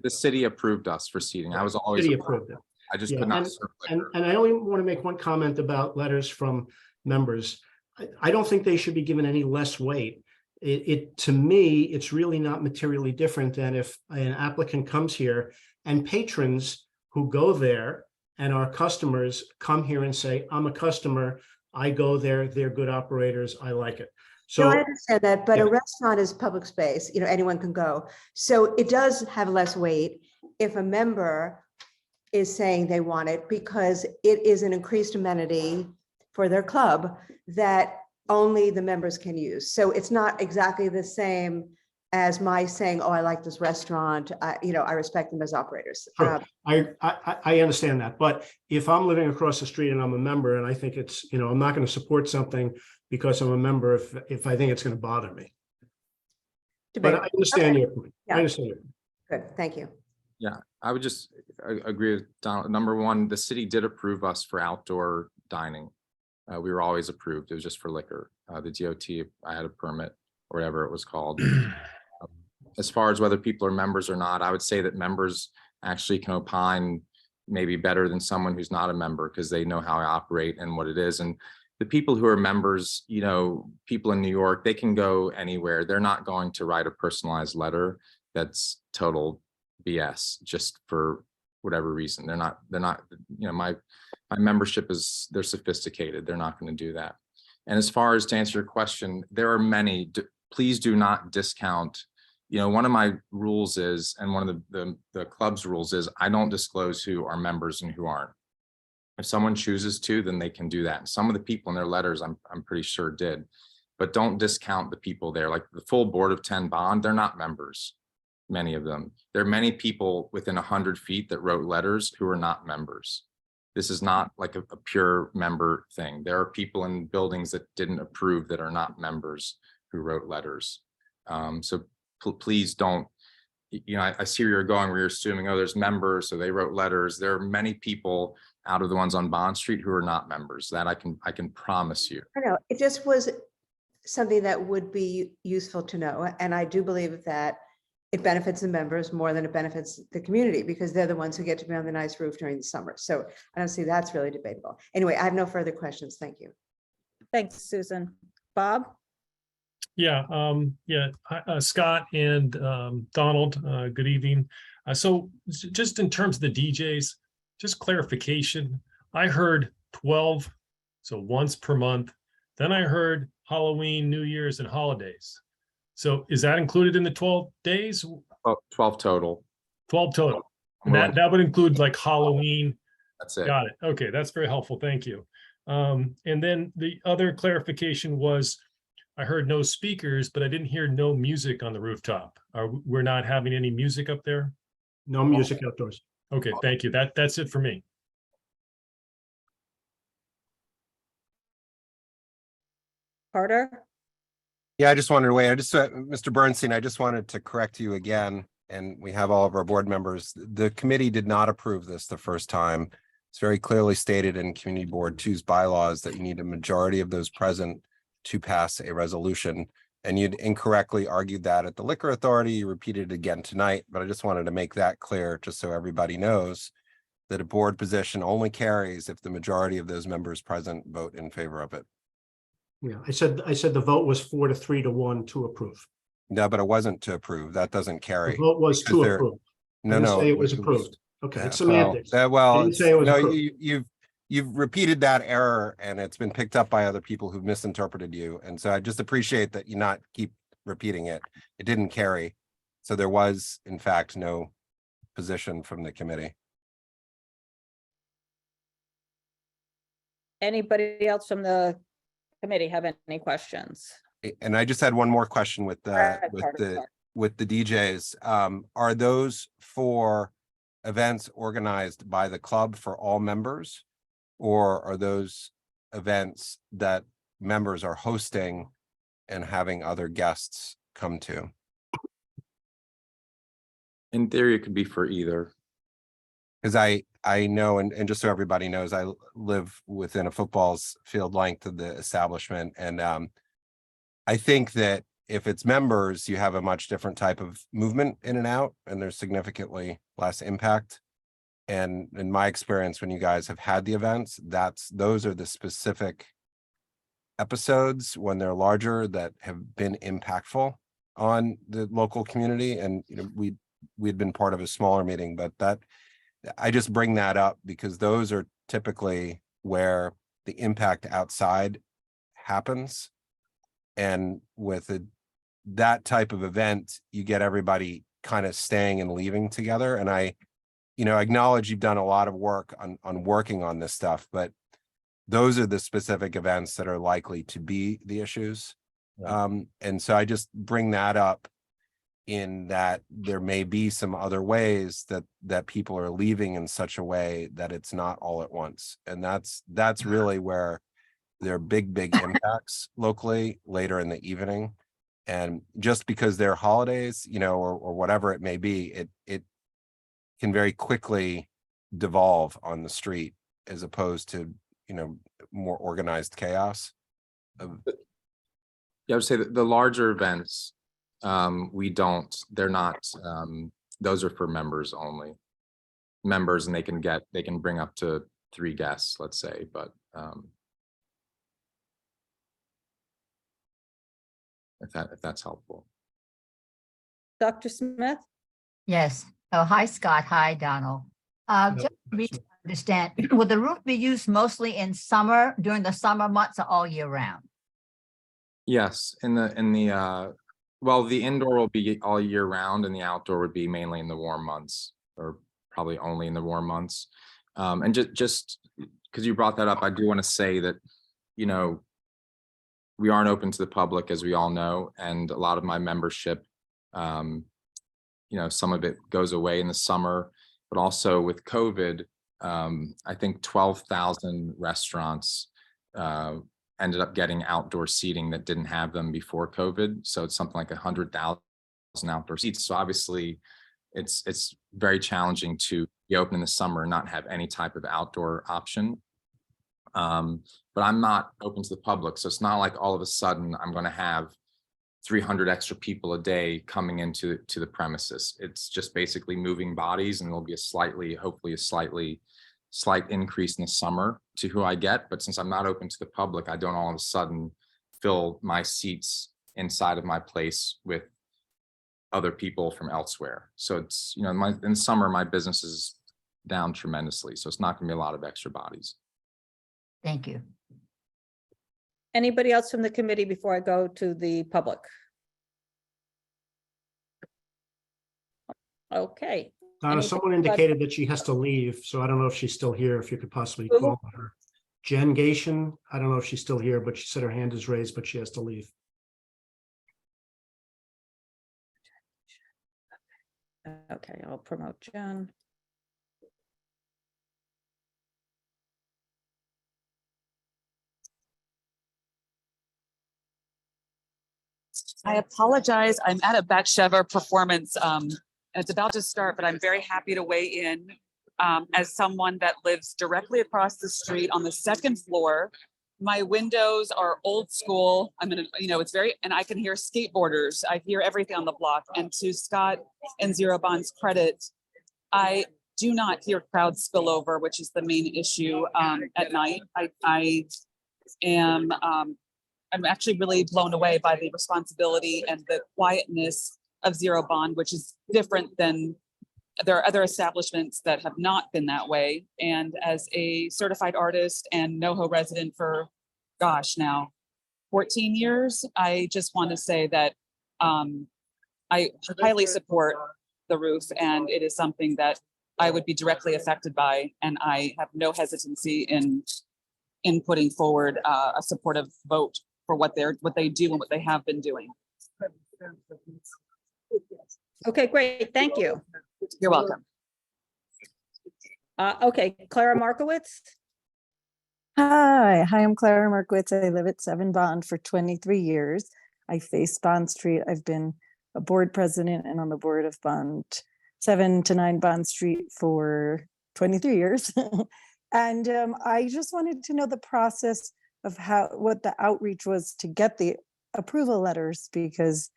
The city approved us for seating. I was always approved it. I just could not. And I only want to make one comment about letters from members. I don't think they should be given any less weight. To me, it's really not materially different than if an applicant comes here and patrons who go there and our customers come here and say, I'm a customer, I go there, they're good operators, I like it. So no, I understand that, but a restaurant is public space, anyone can go. So it does have less weight if a member is saying they want it, because it is an increased amenity for their club that only the members can use. So it's not exactly the same as my saying, oh, I like this restaurant, I respect them as operators. Sure. I understand that, but if I'm living across the street and I'm a member and I think it's, I'm not going to support something because I'm a member if I think it's going to bother me. But I understand your point. Yeah. I understand your point. Good, thank you. Yeah, I would just agree with Donald. Number one, the city did approve us for outdoor dining. We were always approved. It was just for liquor. The DOT, I had a permit or whatever it was called. As far as whether people are members or not, I would say that members actually can opine maybe better than someone who's not a member because they know how I operate and what it is. And the people who are members, people in New York, they can go anywhere. They're not going to write a personalized letter that's total BS just for whatever reason. They're not, my membership they're sophisticated. They're not going to do that. And as far as to answer your question, there are many, please do not discount. One of my rules is, and one of the club's rules is, I don't disclose who are members and who aren't. If someone chooses to, then they can do that. Some of the people in their letters, I'm pretty sure did, but don't discount the people there. Like the full board of 10 bond, they're not members, many of them. There are many people within 100 feet that wrote letters who are not members. This is not like a pure member thing. There are people in buildings that didn't approve that are not members who wrote letters. So please don't, I see where you're going, where you're assuming, oh, there's members, so they wrote letters. There are many people out of the ones on Bond Street who are not members. That I can promise you. I know, it just was something that would be useful to know. And I do believe that it benefits the members more than it benefits the community because they're the ones who get to be on the nice roof during the summer. So I don't see that's really debatable. Anyway, I have no further questions. Thank you. Thanks, Susan. Bob? Yeah, Scott and Donald, good evening. So just in terms of the DJs, just clarification, I heard 12, so once per month. Then I heard Halloween, New Year's, and holidays. So is that included in the 12 days? Oh, 12 total. 12 total. And that would include like Halloween. That's it. Got it. Okay, that's very helpful. Thank you. And then the other clarification was, I heard no speakers, but I didn't hear no music on the rooftop. We're not having any music up there? No music outdoors. Okay, thank you. That's it for me. Carter? Yeah, I just wanted to wait. Mr. Bernstein, I just wanted to correct you again, and we have all of our board members. The committee did not approve this the first time. It's very clearly stated in Community Board 2's bylaws that you need a majority of those present to pass a resolution. And you'd incorrectly argued that at the Liquor Authority. You repeated it again tonight, but I just wanted to make that clear, just so everybody knows that a board position only carries if the majority of those members present vote in favor of it. Yeah, I said the vote was 4 to 3 to 1 to approve. No, but it wasn't to approve. That doesn't carry. The vote was to approve. I didn't say it was approved. Okay, it's semantics. I didn't say it was approved. You've repeated that error and it's been picked up by other people who've misinterpreted you. And so I just appreciate that you not keep repeating it. It didn't carry. So there was, in fact, no position from the committee. Anybody else from the committee have any questions? And I just had one more question with the DJs. Are those for events organized by the club for all members? Or are those events that members are hosting and having other guests come to? In theory, it could be for either. Because I know, and just so everybody knows, I live within a football field length of the establishment. And I think that if it's members, you have a much different type of movement in and out, and there's significantly less impact. And in my experience, when you guys have had the events, those are the specific episodes when they're larger that have been impactful on the local community. And we'd been part of a smaller meeting, but I just bring that up because those are typically where the impact outside happens. And with that type of event, you get everybody kind of staying and leaving together. And I acknowledge you've done a lot of work on working on this stuff, but those are the specific events that are likely to be the issues. And so I just bring that up in that there may be some other ways that people are leaving in such a way that it's not all at once. And that's really where there are big impacts locally later in the evening. And just because they're holidays, you know, or whatever it may be, it can very quickly devolve on the street as opposed to, you know, more organized chaos. Yeah, I would say that the larger events, they're not, those are for members only. Members, and they can bring up to 3 guests, let's say, but if that's helpful. Dr. Smith? Yes. Oh, hi, Scott. Hi, Donald. Just for me to understand, will the roof be used mostly in summer, during the summer months, or all year round? Yes, well, the indoor will be all year round, and the outdoor would be mainly in the warm months, or probably only in the warm months. And just because you brought that up, I do want to say that, you know, we aren't open to the public, as we all know, and a lot of my membership, you know, some of it goes away in the summer, but also with COVID, I think 12,000 restaurants ended up getting outdoor seating that didn't have them before COVID. So it's something like 100,000 outdoor seats. So obviously it's very challenging to be open in the summer and not have any type of outdoor option. But I'm not open to the public. So it's not like all of a sudden I'm going to have 300 extra people a day coming into the premises. It's just basically moving bodies, and there'll be hopefully a slight increase in the summer to who I get. But since I'm not open to the public, I don't all of a sudden fill my seats inside of my place with other people from elsewhere. So it's, you know, in summer, my business is down tremendously. So it's not going to be a lot of extra bodies. Thank you. Anybody else from the committee before I go to the public? Okay. Donna, someone indicated that she has to leave, so I don't know if she's still here, if you could possibly call her. Jen Gation, I don't know if she's still here, but she said her hand is raised, but she has to leave. Okay, I'll promote Jen. I apologize. I'm at a Bathsheba performance. And it's about to start, but I'm very happy to weigh in as someone that lives directly across the street on the 2nd floor. My windows are old school. I'm in, it's very, and I can hear skateboarders. I hear everything on the block. And to Scott and Zero Bond's credit, I do not hear crowd spillover, which is the main issue at night. I'm actually really blown away by the responsibility and the quietness of Zero Bond, which is different than there are other establishments that have not been that way. And as a certified artist and NoHo resident for, now 14 years, I just want to say that I highly support the roof, and it is something that I would be directly affected by, and I have no hesitancy in putting forward a supportive vote for what they do and what they have been doing. Okay, great. Thank you. You're welcome. Okay, Clara Markowitz. Hi, I'm Clara Markowitz. I live at 7 Bond for 23 years. I face Bond Street. I've been a board president and on the board of Bond 7 to 9 Bond Street for 23 years. And I just wanted to know the process of what the outreach was to get the approval letters, because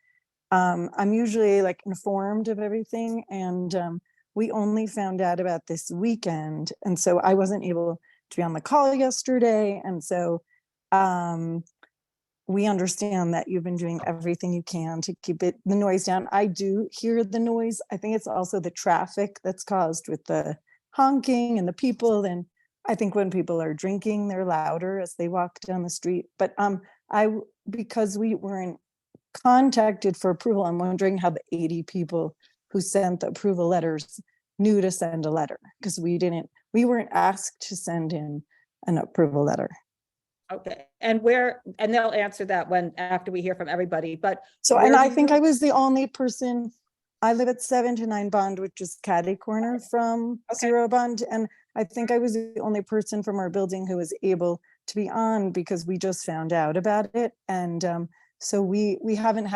I'm usually like informed of everything, and we only found out about this weekend, and so I wasn't able to be on the call yesterday. And so we understand that you've been doing everything you can to keep the noise down. I do hear the noise. I think it's also the traffic that's caused with the honking and the people. And I think when people are drinking, they're louder as they walk down the street. But because we weren't contacted for approval, I'm wondering how the 80 people who sent the approval letters knew to send a letter, because we weren't asked to send in an approval letter. Okay, and they'll answer that after we hear from everybody, but. So, where and do I think you- I was the only person, I live at 7 to 9 Bond, which is catty corner from Okay. 0 Bond. And I think I was the only person from our building who was able to be on because we just found out about it. And so we haven't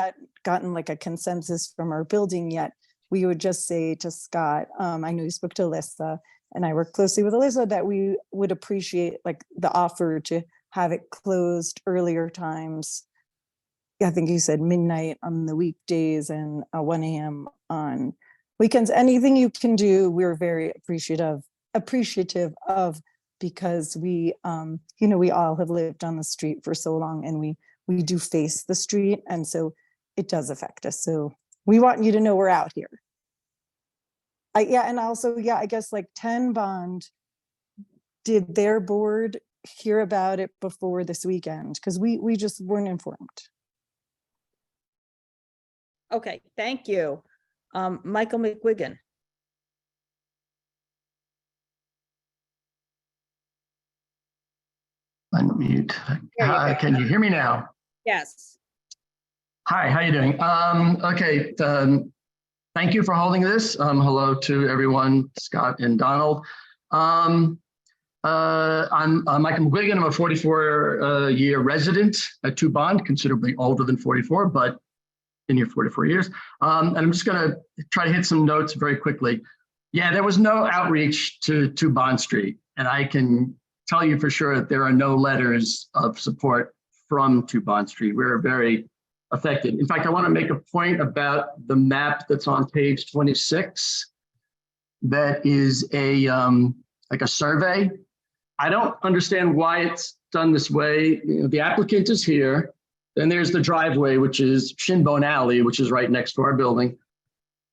gotten like a consensus from our building yet. We would just say to Scott, I know you spoke to Alyssa, and I work closely with Alyssa, that we would appreciate like the offer to have it closed earlier times. I think you said midnight on the weekdays and 1 a.m. on weekends. Anything you can do, we're very appreciative of, because we, we all have lived on the street for so long, and we do face the street, and so it does affect us. So we want you to know we're out here. And also, I guess like 10 Bond, did their board hear about it before this weekend? Because we just weren't informed. Okay, thank you. Michael McGuigan. Unmute. Can you hear me now? Yes. Hi, how you doing? Okay, thank you for holding this. Hello to everyone, Scott and Donald. I'm Michael McGuigan. I'm a 44-year resident at 2 Bond, considerably older than 44, but been here 44 years. And I'm just going to try to hit some notes very quickly. Yeah, there was no outreach to Bond Street, and I can tell you for sure that there are no letters of support from 2 Bond Street. We're very affected. In fact, I want to make a point about the map that's on page 26. That is a like a survey. I don't understand why it's done this way. The applicant is here. Then there's the driveway, which is Shinbone Alley, which is right next to our building.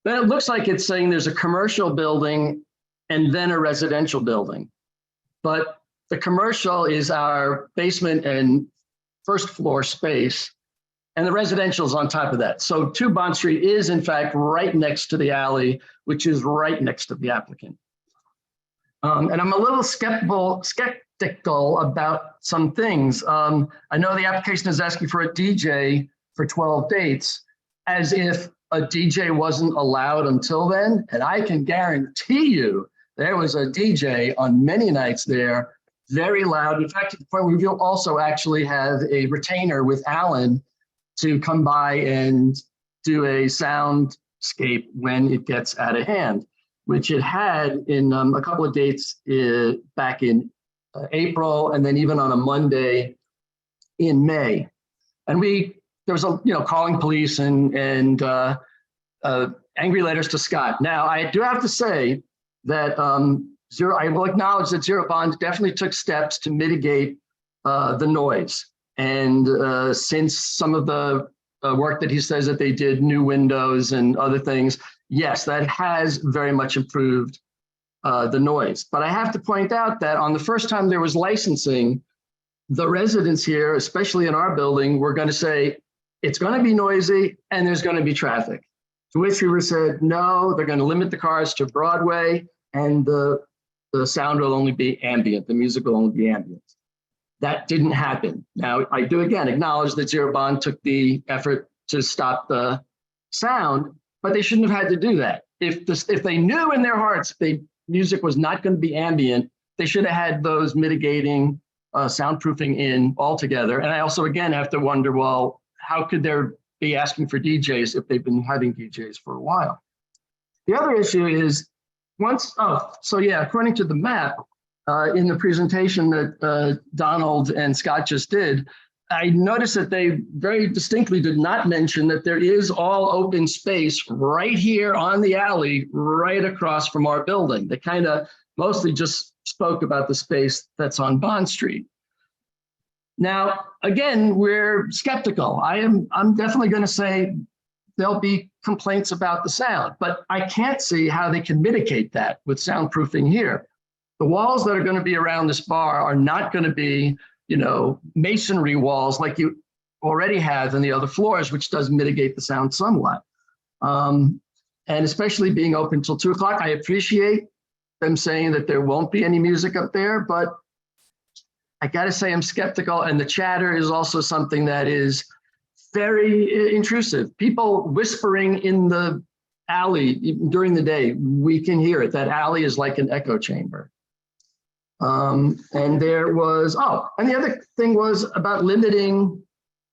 Then it looks like it's saying there's a commercial building and then a residential building. But the commercial is our basement and first floor space, and the residential is on top of that. So 2 Bond Street is in fact right next to the alley, which is right next to the applicant. And I'm a little skeptical about some things. I know the application is asking for a DJ for 12 dates, as if a DJ wasn't allowed until then. And I can guarantee you there was a DJ on many nights there, very loud. In fact, to the point where we'll also actually have a retainer with Alan to come by and do a soundscape when it gets out of hand, which it had in a couple of dates back in April, and then even on a Monday in May. And there was calling police and angry letters to Scott. Now, I do have to say that I will acknowledge that 0 Bond definitely took steps to mitigate the noise. And since some of the work that he says that they did, new windows and other things, yes, that has very much improved the noise. But I have to point out that on the first time there was licensing, the residents here, especially in our building, were going to say, it's going to be noisy and there's going to be traffic. To which we were said, no, they're going to limit the cars to Broadway, and the sound will only be ambient. The music will only be ambient. That didn't happen. Now, I do again acknowledge that 0 Bond took the effort to stop the sound, but they shouldn't have had to do that. If they knew in their hearts the music was not going to be ambient, they should have had those mitigating soundproofing in altogether. And I also, again, have to wonder, well, how could there be asking for DJs if they've been having DJs for a while? The other issue is according to the map in the presentation that Donald and Scott just did, I noticed that they very distinctly did not mention that there is all open space right here on the alley, right across from our building. They kind of mostly just spoke about the space that's on Bond Street. Now, again, we're skeptical. I'm definitely going to say there'll be complaints about the sound, but I can't see how they can mitigate that with soundproofing here. The walls that are going to be around this bar are not going to be, masonry walls like you already have in the other floors, which does mitigate the sound somewhat. And especially being open till 2 o'clock, I appreciate them saying that there won't be any music up there, but I got to say I'm skeptical. And the chatter is also something that is very intrusive. People whispering in the alley during the day, we can hear it. That alley is like an echo chamber. And there was, and the other thing was about limiting,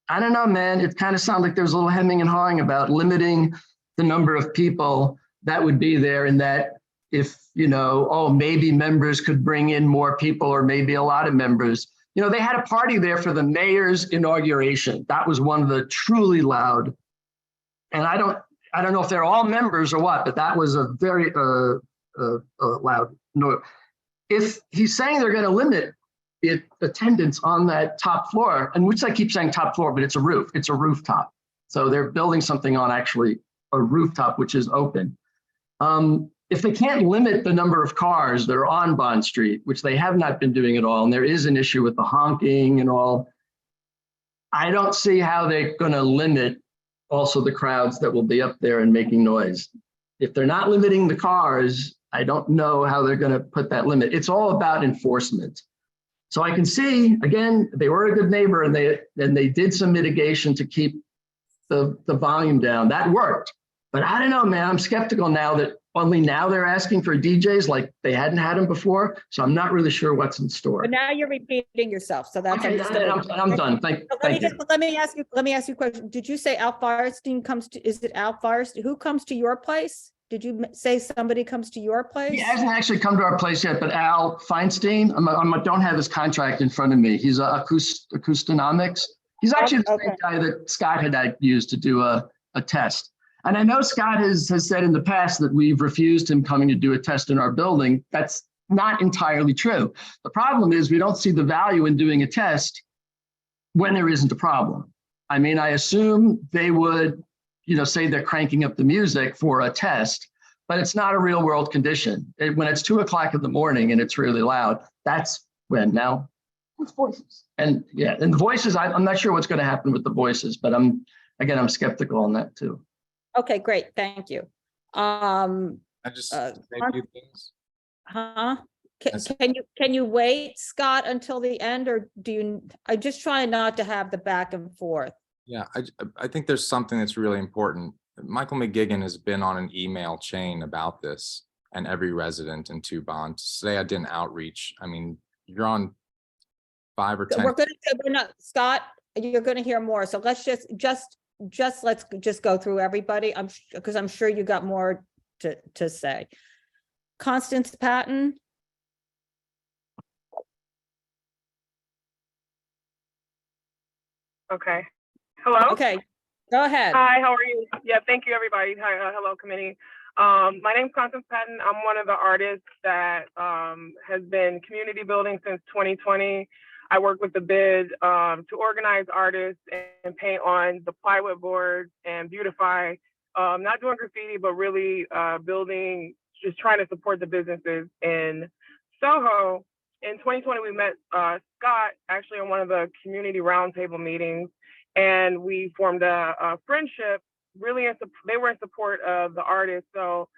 I don't know, man, it kind of sounded like there was a little hemming and hawing about limiting the number of people that would be there, and that if, maybe members could bring in more people, or maybe a lot of members. They had a party there for the mayor's inauguration. That was one of the truly loud, and I don't know if they're all members or what, but that was a very loud noise. If he's saying they're going to limit attendance on that top floor, and which I keep saying top floor, but it's a roof, it's a rooftop. So they're building something on actually a rooftop, which is open. If they can't limit the number of cars that are on Bond Street, which they have not been doing at all, and there is an issue with the honking and all, I don't see how they're going to limit also the crowds that will be up there and making noise. If they're not limiting the cars, I don't know how they're going to put that limit. It's all about enforcement. So I can see, again, they were a good neighbor, and they did some mitigation to keep the volume down. That worked. But I don't know, man, I'm skeptical now that only now they're asking for DJs like they hadn't had them before. So I'm not really sure what's in store. But now you're repeating yourself, so that's Okay, I'm done. Thank you. Let me ask you a question. Did you say Al Firestein comes to, is it Al Firestein? Who comes to your place? Did you say somebody comes to your place? He hasn't actually come to our place yet, but Al Feinstein, I don't have his contract in front of me. He's Acoustonomics. He's actually the same guy that Scott had used to do a test. And I know Scott has said in the past that we've refused him coming to do a test in our building. That's not entirely true. The problem is we don't see the value in doing a test when there isn't a problem. I mean, I assume they would, say they're cranking up the music for a test, but it's not a real world condition. When it's 2 o'clock in the morning and it's really loud, that's when now it's voices. And and the voices, I'm not sure what's going to happen with the voices, but I'm skeptical on that too. Okay, great. Thank you. I just say a few things. Can you wait, Scott, until the end, or do you? I just try not to have the back and forth. Yeah, I think there's something that's really important. Michael McGigan has been on an email chain about this, and every resident in 2 Bond. Today I did an outreach. I mean, you're on 5 or 10. We're not, Scott, you're going to hear more. So let's let's just go through everybody. Because I'm sure you got more to say. Constance Patton. Okay. Hello. Okay. Go ahead. Hi, how are you? Yeah, thank you, everybody. Hi, hello, committee. My name's Constance Patton. I'm one of the artists that has been community building since 2020. I work with the bid to organize artists and paint on the plywood boards and beautify, not doing graffiti, but really building, just trying to support the businesses in Soho. In 2020, we met Scott actually on one of the community roundtable meetings, and we formed a friendship. Really, they were in support of the artists. So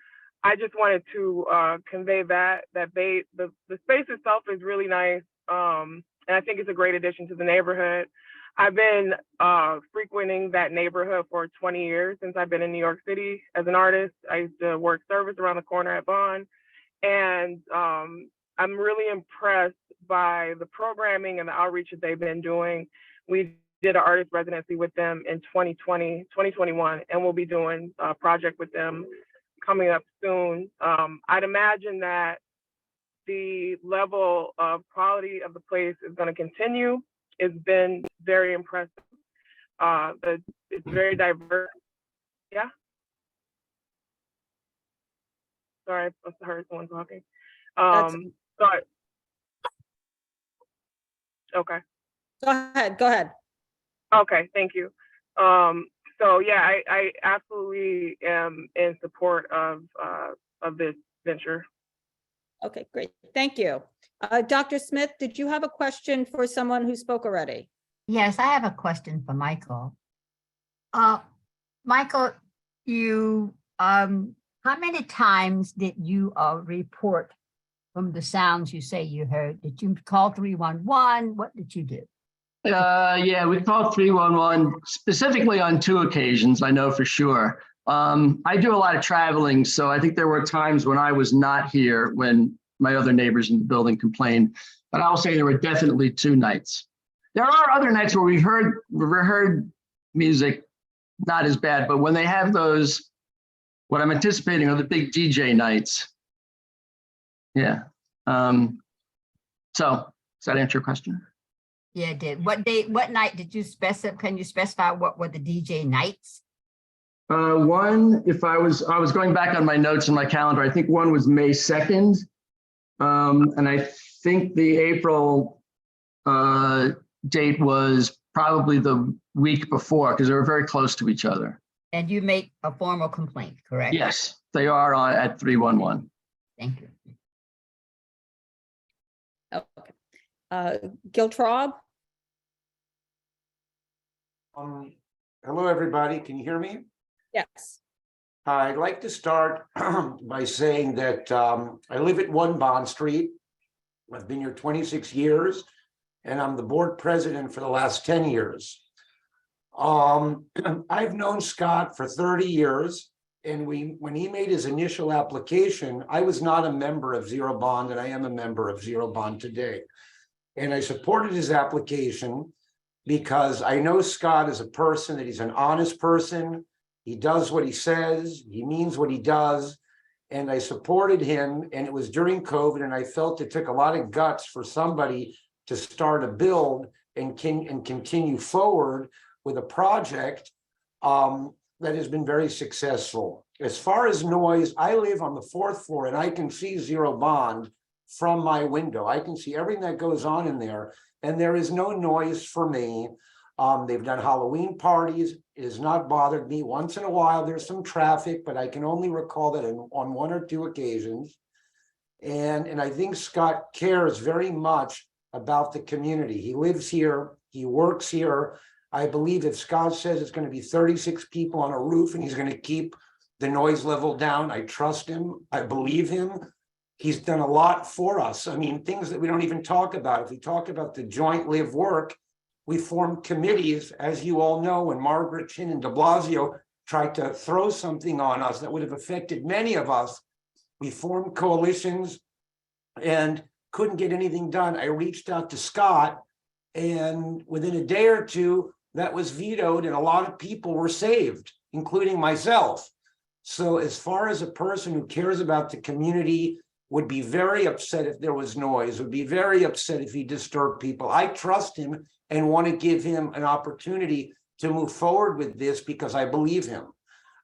I just wanted to convey that the space itself is really nice. And I think it's a great addition to the neighborhood. I've been frequenting that neighborhood for 20 years since I've been in New York City as an artist. I used to work service around the corner at Bond. And I'm really impressed by the programming and the outreach that they've been doing. We did an artist residency with them in 2021, and we'll be doing a project with them coming up soon. I'd imagine that the level of quality of the place is going to continue. It's been very impressive. It's very diverse. Yeah. Sorry, I heard someone talking. Sorry. Okay. Go ahead. Okay, thank you. So yeah, I absolutely am in support of this venture. Okay, great. Thank you. Dr. Smith, did you have a question for someone who spoke already? Yes, I have a question for Michael. Michael, you how many times did you report From the sounds you say you heard, did you call 311? What did you do? Yeah, we called 311 specifically on 2 occasions, I know for sure. I do a lot of traveling, so I think there were times when I was not here when my other neighbors in the building complained, but I'll say there were definitely 2 nights. There are other nights where we heard music, not as bad, but when they have those, what I'm anticipating are the big DJ nights. Yeah. So does that answer your question? Yeah, it did. What night did you specify? Can you specify what were the DJ nights? One, if I was going back on my notes in my calendar, I think one was May 2nd. And I think the April date was probably the week before because they were very close to each other. And you make a formal complaint, correct? Yes, they are on at 311. Thank you. Okay. Giltraub? Hello, everybody. Can you hear me? Yes. I'd like to start by saying that I live at 1 Bond Street. I've been here 26 years, and I'm the board president for the last 10 years. I've known Scott for 30 years, and when he made his initial application, I was not a member of Zero Bond, and I am a member of Zero Bond today. And I supported his application because I know Scott is a person that he's an honest person. He does what he says, he means what he does, and I supported him, and it was during COVID, and I felt it took a lot of guts for somebody to start a build and continue forward with a project that has been very successful. As far as noise, I live on the 4th floor, and I can see Zero Bond from my window. I can see everything that goes on in there, and there is no noise for me. They've done Halloween parties. It has not bothered me. Once in a while, there's some traffic, but I can only recall that on 1 or 2 occasions. And I think Scott cares very much about the community. He lives here, he works here. I believe if Scott says it's going to be 36 people on a roof and he's going to keep the noise level down, I trust him. I believe him. He's done a lot for us. I mean, things that we don't even talk about. If we talk about the joint live work, we formed committees, as you all know, when Margaret Chin and de Blasio tried to throw something on us that would have affected many of us. We formed coalitions and couldn't get anything done. I reached out to Scott, and within a day or 2, that was vetoed, and a lot of people were saved, including myself. So as far as a person who cares about the community, would be very upset if there was noise, would be very upset if he disturbed people. I trust him and want to give him an opportunity to move forward with this because I believe him.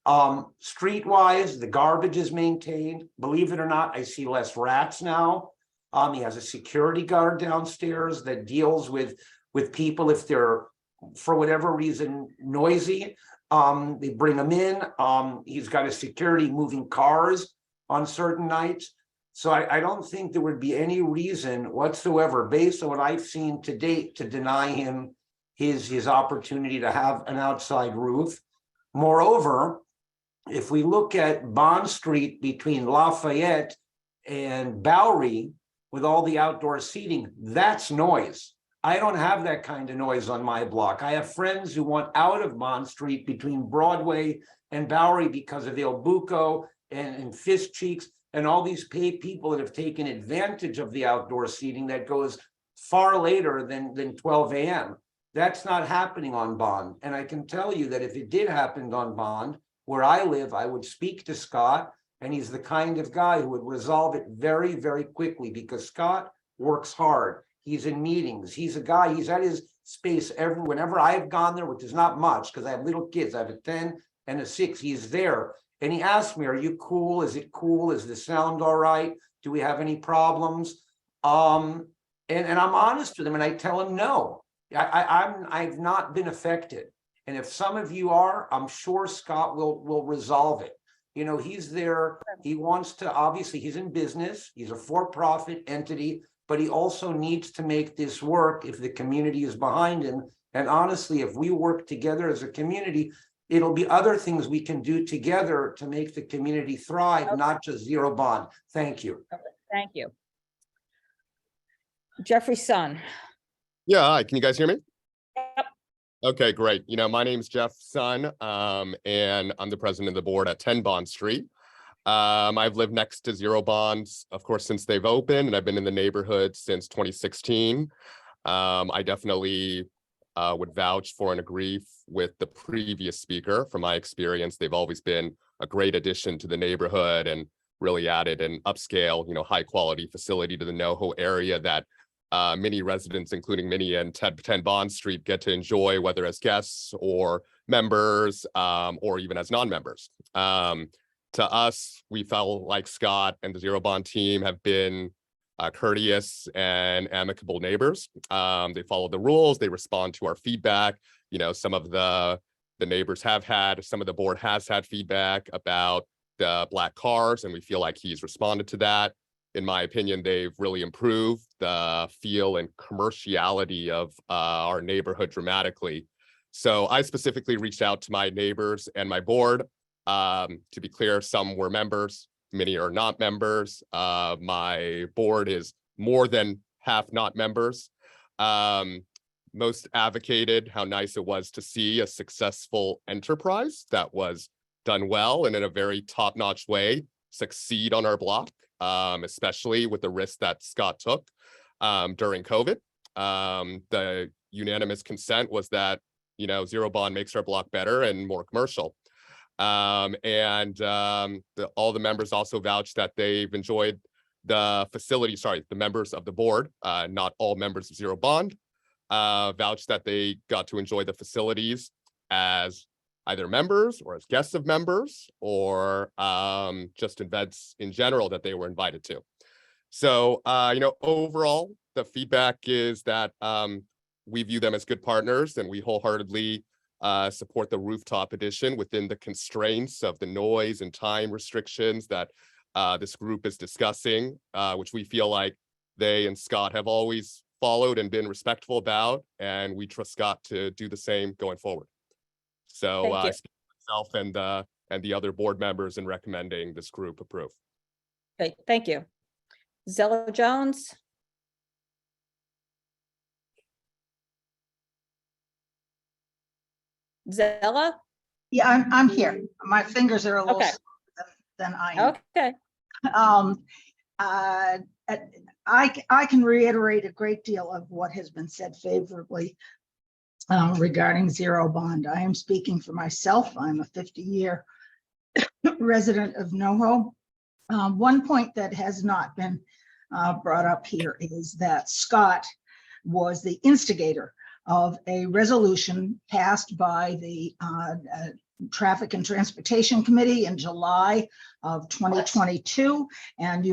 Streetwise, the garbage is maintained. Believe it or not, I see less rats now. He has a security guard downstairs that deals with people if they're, for whatever reason, noisy. They bring them in. He's got a security moving cars on certain nights. So I don't think there would be any reason whatsoever, based on what I've seen to date, to deny him his opportunity to have an outside roof. Moreover, if we look at Bond Street between Lafayette and Bowery, with all the outdoor seating, that's noise. I don't have that kind of noise on my block. I have friends who want out of Bond Street between Broadway and Bowery because of El Buco and Fish Cheeks, and all these paid people that have taken advantage of the outdoor seating that goes far later than 12 a.m. That's not happening on Bond. And I can tell you that if it did happen on Bond, where I live, I would speak to Scott, and he's the kind of guy who would resolve it very, very quickly because Scott works hard. He's in meetings. He's a guy, he's at his space whenever I've gone there, which is not much because I have little kids. I have a 10 and a 6. He's there. And he asked me, are you cool? Is it cool? Is the sound all right? Do we have any problems? And I'm honest with him, and I tell him no. I've not been affected. And if some of you are, I'm sure Scott will resolve it. You know, he's there. He wants to, obviously, he's in business. He's a for-profit entity, but he also needs to make this work if the community is behind him. And honestly, if we work together as a community, it'll be other things we can do together to make the community thrive, not just Zero Bond. Thank you. Okay, thank you. Jeffrey's son. Yeah, hi, can you guys hear me? Yep. Okay, great. My name's Jeff Sun, and I'm the president of the board at 10 Bond Street. I've lived next to Zero Bonds, of course, since they've opened, and I've been in the neighborhood since 2016. I definitely would vouch for and agree with the previous speaker. From my experience, they've always been a great addition to the neighborhood and really added an upscale, high quality facility to the NoHo area that many residents, including many in 10 Bond Street, get to enjoy, whether as guests or members, or even as non-members. To us, we felt like Scott and the Zero Bond team have been courteous and amicable neighbors. They follow the rules, they respond to our feedback. Some of the neighbors have had, some of the board has had feedback about the black cars, and we feel like he's responded to that. In my opinion, they've really improved the feel and commerciality of our neighborhood dramatically. So I specifically reached out to my neighbors and my board. To be clear, some were members, many are not members. My board is more than half not members. Most advocated how nice it was to see a successful enterprise that was done well and in a very top-notch way succeed on our block, especially with the risk that Scott took during COVID. The unanimous consent was that, Zero Bond makes our block better and more commercial. All the members also vouched that they've enjoyed the facility, the members of the board, not all members of Zero Bond, vouched that they got to enjoy the facilities as either members or as guests of members, or just events in general that they were invited to. So, overall, the feedback is that we view them as good partners, and we wholeheartedly support the rooftop addition within the constraints of the noise and time restrictions that this group is discussing, which we feel like they and Scott have always followed and been respectful about, and we trust Scott to do the same going forward. So I speak for myself and the other board members in recommending this group approve. Okay, thank you. Zella Jones. Zella? Yeah, I'm here. My fingers are a little slower than I am. Okay. I can reiterate a great deal of what has been said favorably regarding Zero Bond. I am speaking for myself. I'm a 50-year resident of NoHo. One point that has not been brought up here is that Scott was the instigator of a resolution passed by the Traffic and Transportation Committee in July of 2022 and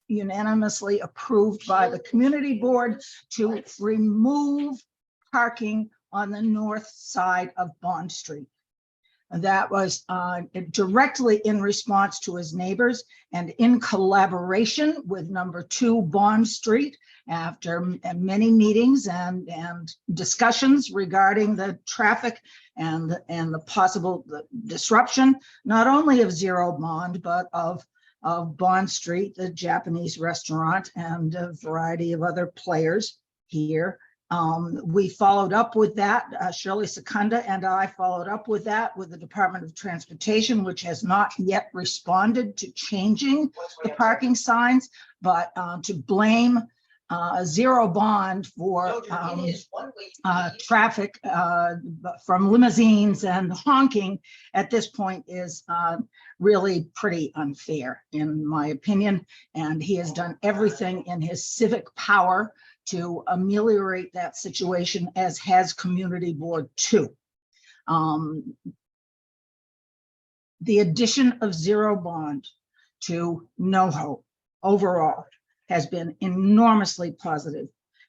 unanimously approved by the community board to remove parking on the north side of Bond Street. That was directly in response to his neighbors and in collaboration with number 2 Bond Street after many meetings and discussions regarding the traffic and the possible disruption, not only of Zero Bond, but of Bond Street, the Japanese restaurant, and a variety of other players here. We followed up with that, Shirley Secunda and I followed up with that with the Department of Transportation, which has not yet responded to changing the parking signs, but to blame Zero Bond for traffic from limousines and honking at this point is really pretty unfair, in my opinion. And he has done everything in his civic power to ameliorate that situation, as has Community Board 2. The addition of Zero Bond to NoHo overall has been enormously positive.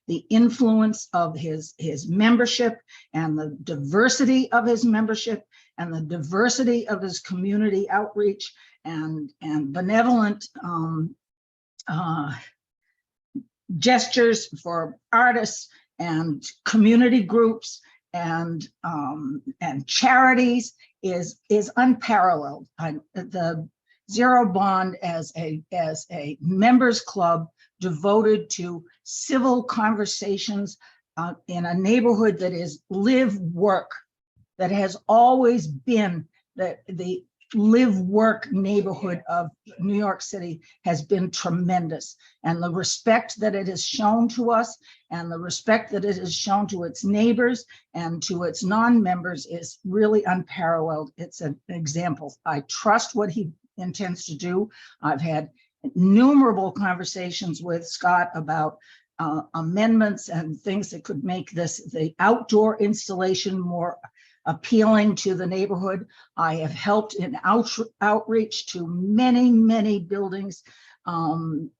The influence of his membership and the diversity of his membership and the diversity of his community outreach and benevolent gestures for artists and community groups and charities is unparalleled. The Zero Bond as a members club devoted to civil conversations in a neighborhood that is live work, that has always been the live work neighborhood of New York City has been tremendous. And the respect that it has shown to us and the respect that it has shown to its neighbors and to its non-members is really unparalleled. It's an example. I trust what he intends to do. I've had innumerable conversations with Scott about amendments and things that could make the outdoor installation more appealing to the neighborhood. I have helped in outreach to many, many buildings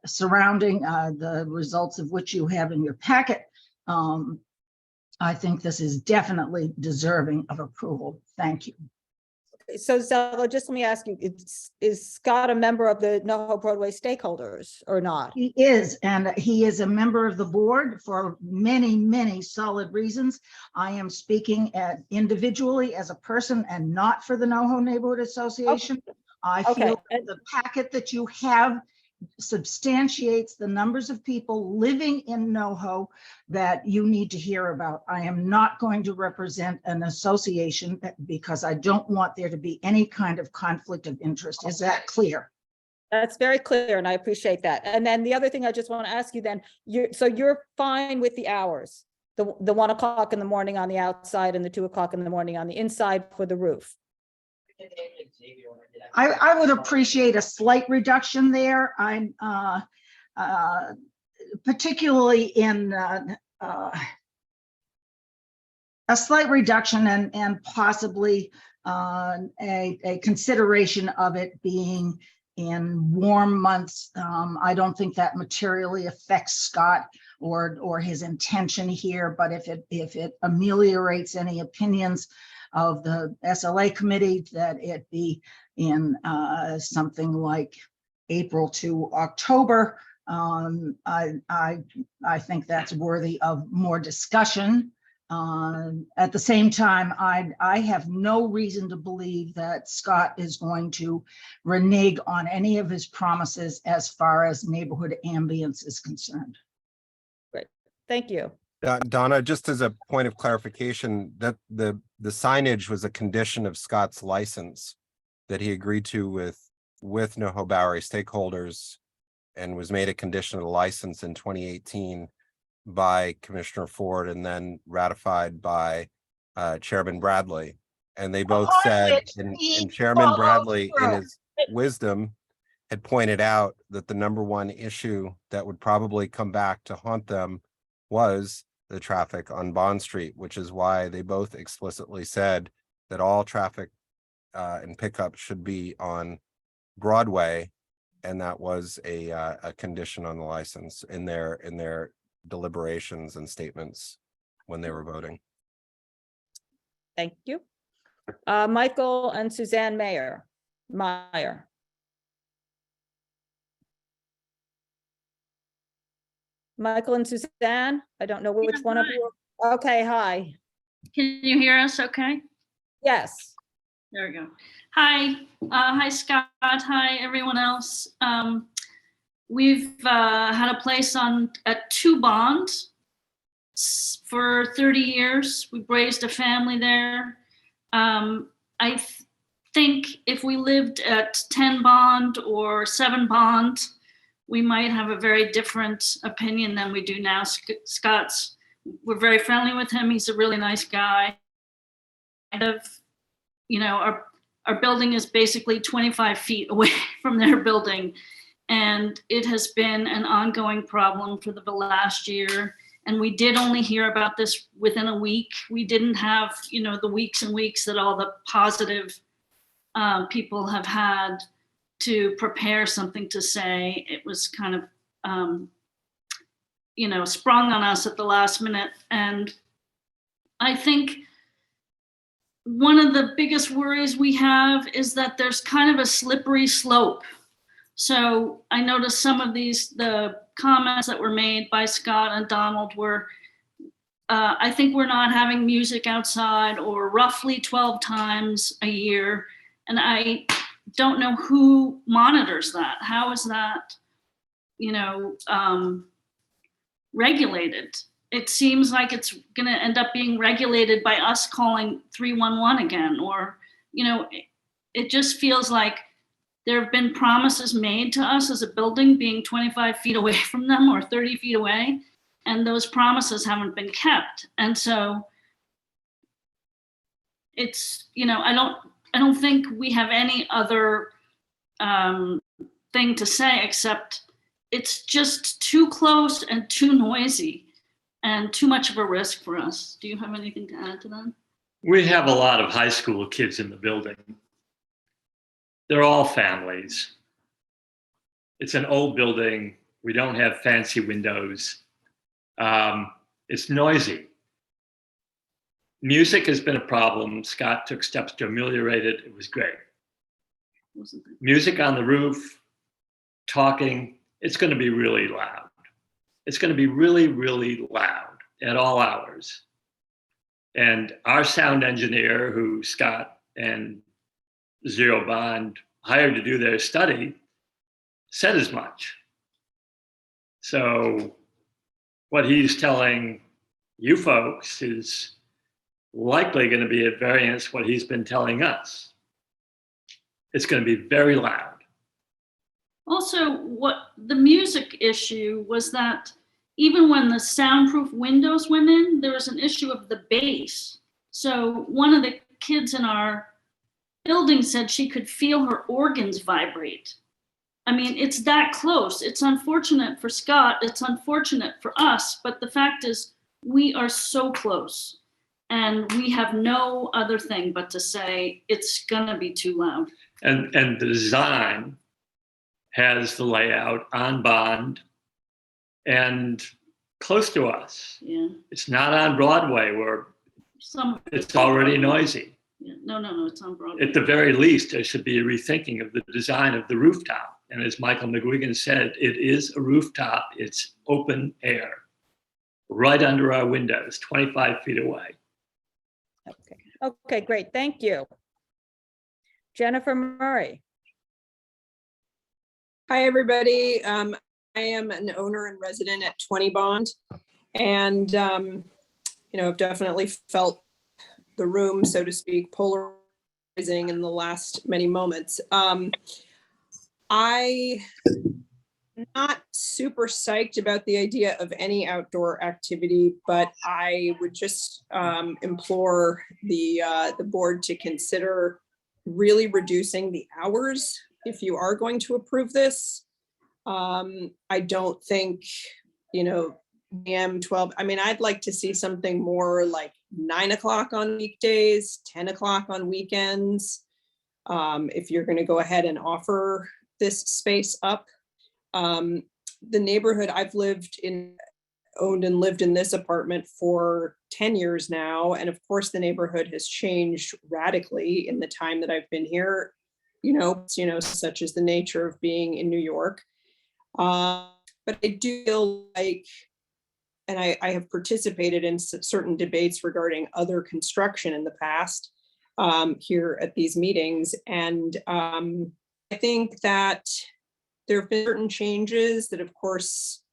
surrounding the results of which you have in your packet. I think this is definitely deserving of approval. Thank you. So Zella, just let me ask you, is Scott a member of the NoHo Broadway stakeholders or not? He is, and he is a member of the board for many, many solid reasons. I am speaking individually as a person and not for the NoHo Neighborhood Association. Okay. I feel that the packet that you have substantiates the numbers of people living in NoHo that you need to hear about. I am not going to represent an association because I don't want there to be any kind of conflict of interest. Is that clear? That's very clear, and I appreciate that. And then the other thing I just want to ask you then, you're fine with the hours, the 1 o'clock in the morning on the outside and the 2 o'clock in the morning on the inside for the roof? I would appreciate a slight reduction there. I'm particularly in a slight reduction and possibly a consideration of it being in warm months. I don't think that materially affects Scott or his intention here, but if it ameliorates any opinions of the SLA committee, that it be in something like April to October. I think that's worthy of more discussion. At the same time, I have no reason to believe that Scott is going to renege on any of his promises as far as neighborhood ambience is concerned. Great, thank you. Donna, just as a point of clarification, that the signage was a condition of Scott's license that he agreed to with NoHo Bowery stakeholders and was made a condition of the license in 2018 by Commissioner Ford and then ratified by Chairman Bradley. And they both said, and Chairman Bradley in his wisdom had pointed out that the number one issue that would probably come back to haunt them was the traffic on Bond Street, which is why they both explicitly said that all traffic and pickup should be on Broadway, and that was a condition on the license in their deliberations and statements when they were voting. Thank you. Michael and Suzanne Meyer. Michael and Suzanne, I don't know which one of you. Okay, hi. Can you hear us okay? Yes. There we go. Hi, hi Scott, hi everyone else. We've had a place at 2 Bond for 30 years. We've raised a family there. I think if we lived at 10 Bond or 7 Bond, we might have a very different opinion than we do now. We're very friendly with him. He's a really nice guy. You know, our building is basically 25 feet away from their building. And it has been an ongoing problem for the last year. And we did only hear about this within a week. We didn't have, you know, the weeks and weeks that all the positive people have had to prepare something to say. It was kind of, you know, sprung on us at the last minute. And I think one of the biggest worries we have is that there's kind of a slippery slope. So I noticed some of the comments that were made by Scott and Donald were, I think we're not having music outside or roughly 12 times a year. And I don't know who monitors that. How is that regulated. It seems like it's going to end up being regulated by us calling 311 again, or, it just feels like there have been promises made to us as a building being 25 feet away from them or 30 feet away, and those promises haven't been kept. And so it's, I don't think we have any other thing to say except it's just too close and too noisy and too much of a risk for us. Do you have anything to add to that? We have a lot of high school kids in the building. They're all families. It's an old building. We don't have fancy windows. It's noisy. Music has been a problem. Scott took steps to ameliorate it. It was great. Music on the roof, talking, it's going to be really loud. It's going to be really, really loud at all hours. And our sound engineer, who Scott and Zero Bond hired to do their study, said as much. So what he's telling you folks is likely going to be at variance what he's been telling us. It's going to be very loud. Also, what the music issue was that even when the soundproof windows went in, there was an issue of the bass. So one of the kids in our building said she could feel her organs vibrate. I mean, it's that close. It's unfortunate for Scott. It's unfortunate for us. But the fact is, we are so close. And we have no other thing but to say it's going to be too loud. And the design has the layout on bond and close to us. Yeah. It's not on Broadway where it's already noisy. Yeah. No, it's on Broadway. At the very least, there should be a rethinking of the design of the rooftop. And as Michael McGuigan said, it is a rooftop. It's open air, right under our windows, 25 feet away. Okay, great. Thank you. Jennifer Murray. Hi, everybody. I am an owner and resident at 20 Bond, and I've definitely felt the room, so to speak, polarizing in the last many moments. I not super psyched about the idea of any outdoor activity, but I would just implore the board to consider really reducing the hours if you are going to approve this. I don't think, AM 12, I mean, I'd like to see something more like 9 o'clock on weekdays, 10 o'clock on weekends. If you're going to go ahead and offer this space up. The neighborhood I've owned and lived in this apartment for 10 years now. And of course, the neighborhood has changed radically in the time that I've been here, such as the nature of being in New York. But I do feel like, and I have participated in certain debates regarding other construction in the past here at these meetings. And I think that there have been certain changes that, of course,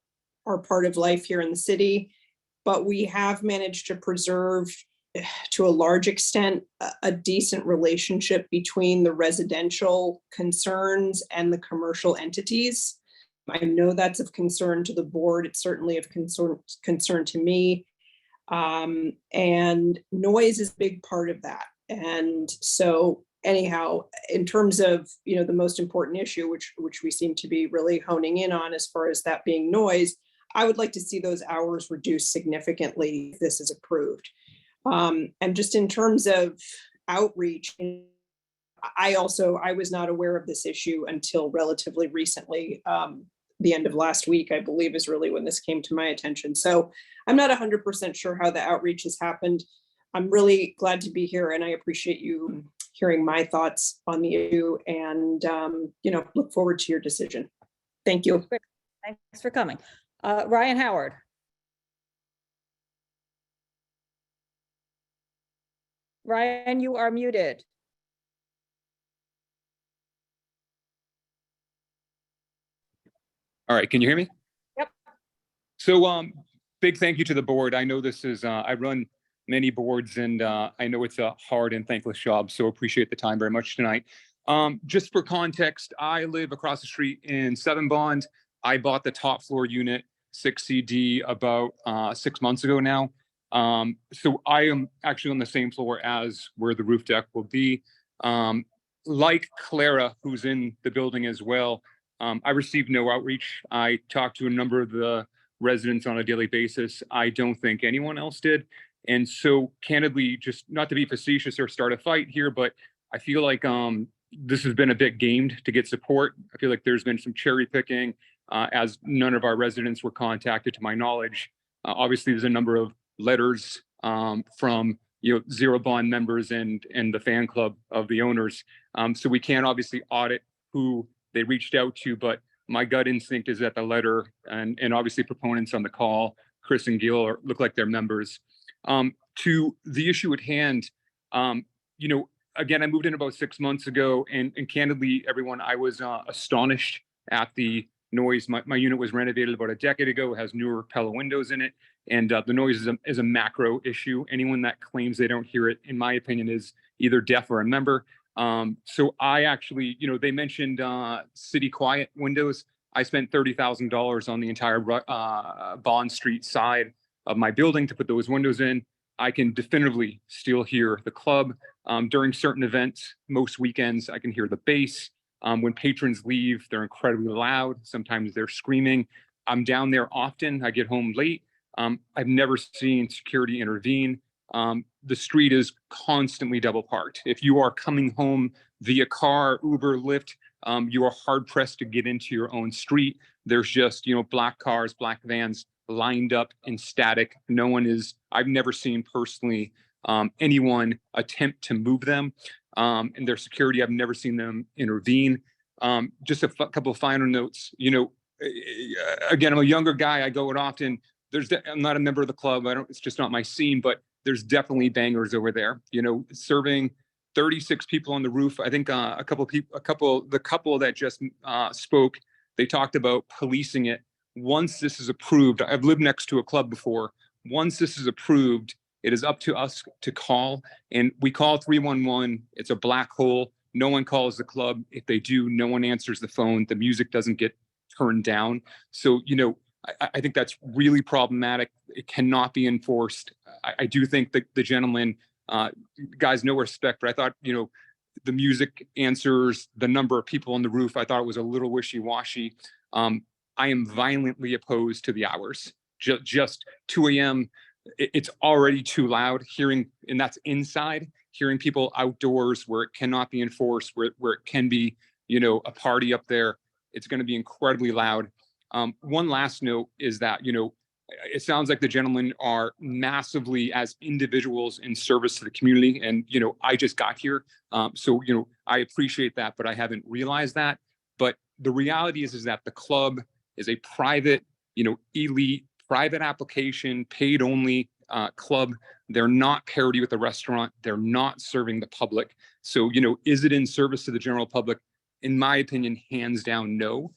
are part of life here in the city, but we have managed to preserve, to a large extent, a decent relationship between the residential concerns and the commercial entities. I know that's of concern to the board. It's certainly of concern to me. And noise is a big part of that. And so anyhow, in terms of, the most important issue, which we seem to be really honing in on as far as that being noise, I would like to see those hours reduced significantly if this is approved. And just in terms of outreach, I was not aware of this issue until relatively recently. The end of last week, I believe, is really when this came to my attention. So I'm not 100% sure how the outreach has happened. I'm really glad to be here, and I appreciate you hearing my thoughts on the issue, and look forward to your decision. Thank you. Thanks for coming. Ryan Howard. Ryan, you are muted. All right, can you hear me? Yep. So, big thank you to the board. I know this is, I run many boards and I know it's a hard and thankless job, so appreciate the time very much tonight. Just for context, I live across the street in 7 Bond. I bought the top floor unit 6CD about 6 months ago now. So I am actually on the same floor as where the roof deck will be. Like Clara, who's in the building as well, I received no outreach. I talked to a number of the residents on a daily basis. I don't think anyone else did. And so candidly, just not to be facetious or start a fight here, but I feel like this has been a bit gamed to get support. I feel like there's been some cherry picking as none of our residents were contacted to my knowledge. Obviously, there's a number of letters from Zero Bond members and the fan club of the owners. So we can't obviously audit who they reached out to, but my gut instinct is that the letter and obviously proponents on the call, Chris and Gil, look like they're members. To the issue at hand, again, I moved in about 6 months ago, and candidly, everyone, I was astonished at the noise. My unit was renovated about a decade ago. It has newer Pella windows in it, and the noise is a macro issue. Anyone that claims they don't hear it, in my opinion, is either deaf or a member. So I actually, they mentioned city quiet windows. I spent $30,000 on the entire Bond Street side of my building to put those windows in. I can definitively still hear the club. During certain events, most weekends, I can hear the bass. When patrons leave, they're incredibly loud. Sometimes they're screaming. I'm down there often. I get home late. I've never seen security intervene. The street is constantly double parked. If you are coming home via car, Uber, Lyft, you are hard pressed to get into your own street. There's just, black cars, black vans lined up and static. No one is, I've never seen personally anyone attempt to move them. And their security, I've never seen them intervene. Just a couple of final notes. Again, I'm a younger guy. I go out often. I'm not a member of the club. It's just not my scene, but there's definitely bangers over there. Serving 36 people on the roof. I think the couple that just spoke, they talked about policing it. Once this is approved, I've lived next to a club before. Once this is approved, it is up to us to call, and we call 311. It's a black hole. No one calls the club. If they do, no one answers the phone. The music doesn't get turned down. So, I think that's really problematic. It cannot be enforced. I do think that the gentleman, guys, no respect, but I thought, the music answers, the number of people on the roof, I thought it was a little wishy-washy. I am violently opposed to the hours. Just 2 a.m., it's already too loud hearing, and that's inside, hearing people outdoors where it cannot be enforced, where it can be, a party up there. It's going to be incredibly loud. One last note is that, it sounds like the gentlemen are massively as individuals in service to the community. And, I just got here. So, I appreciate that, but I haven't realized that. But the reality is that the club is a private, elite, private application, paid only club. They're not parity with the restaurant. They're not serving the public. So, is it in service to the general public? In my opinion, hands down, no.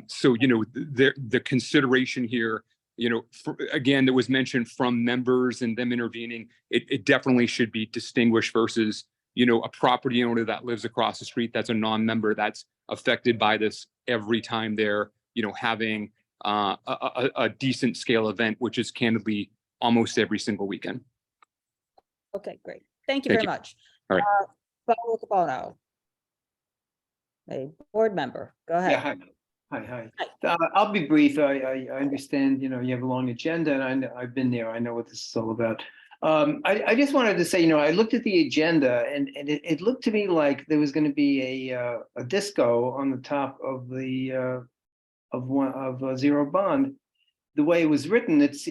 So, the consideration here, again, that was mentioned from members and them intervening, it definitely should be distinguished versus, a property owner that lives across the street that's a non-member that's affected by this every time they're, having a decent scale event, which is candidly almost every single weekend. Okay, great. Thank you very much. All right. Forno, a board member, go ahead. Yeah, hi. I'll be brief. I understand, you have a long agenda, and I've been there. I know what this is all about. I just wanted to say, I looked at the agenda, and it looked to me like there was going to be a disco on the top of the of Zero Bond. The way it was written, that's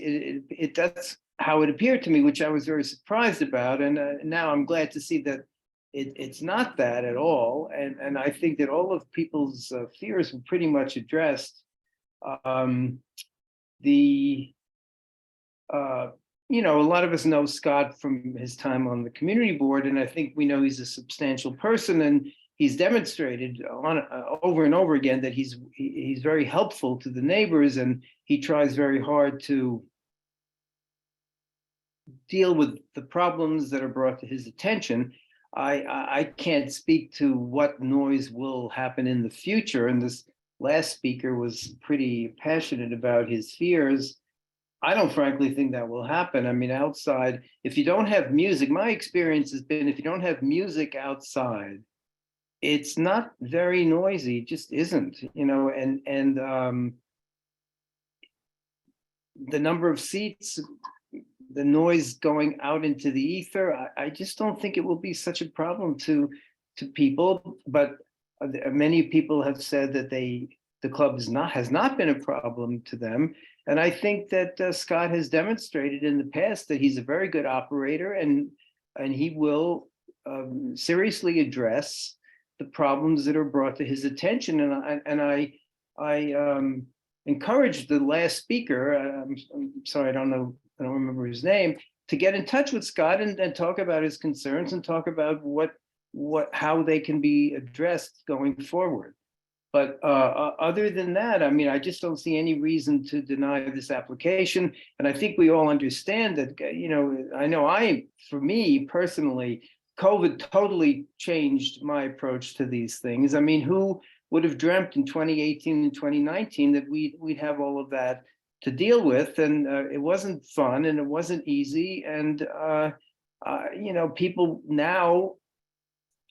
how it appeared to me, which I was very surprised about. And now I'm glad to see that it's not that at all. And I think that all of people's fears were pretty much addressed. A lot of us know Scott from his time on the community board, and I think we know he's a substantial person, and he's demonstrated on over and over again that he's very helpful to the neighbors, and he tries very hard to deal with the problems that are brought to his attention. I can't speak to what noise will happen in the future, and this last speaker was pretty passionate about his fears. I don't frankly think that will happen. I mean, outside, if you don't have music, my experience has been if you don't have music outside, it's not very noisy, it just isn't, you know, and the number of seats, the noise going out into the ether, I just don't think it will be such a problem to people. But many people have said that the club has not been a problem to them. And I think that Scott has demonstrated in the past that he's a very good operator, and he will seriously address the problems that are brought to his attention. And I encouraged the last speaker, I'm sorry, I don't remember his name, to get in touch with Scott and talk about his concerns and talk about how they can be addressed going forward. But other than that, I mean, I just don't see any reason to deny this application. And I think we all understand that, you know, for me personally, COVID totally changed my approach to these things. I mean, who would have dreamt in 2018 and 2019 that we'd have all of that to deal with? And it wasn't fun and it wasn't easy. And, you know, people now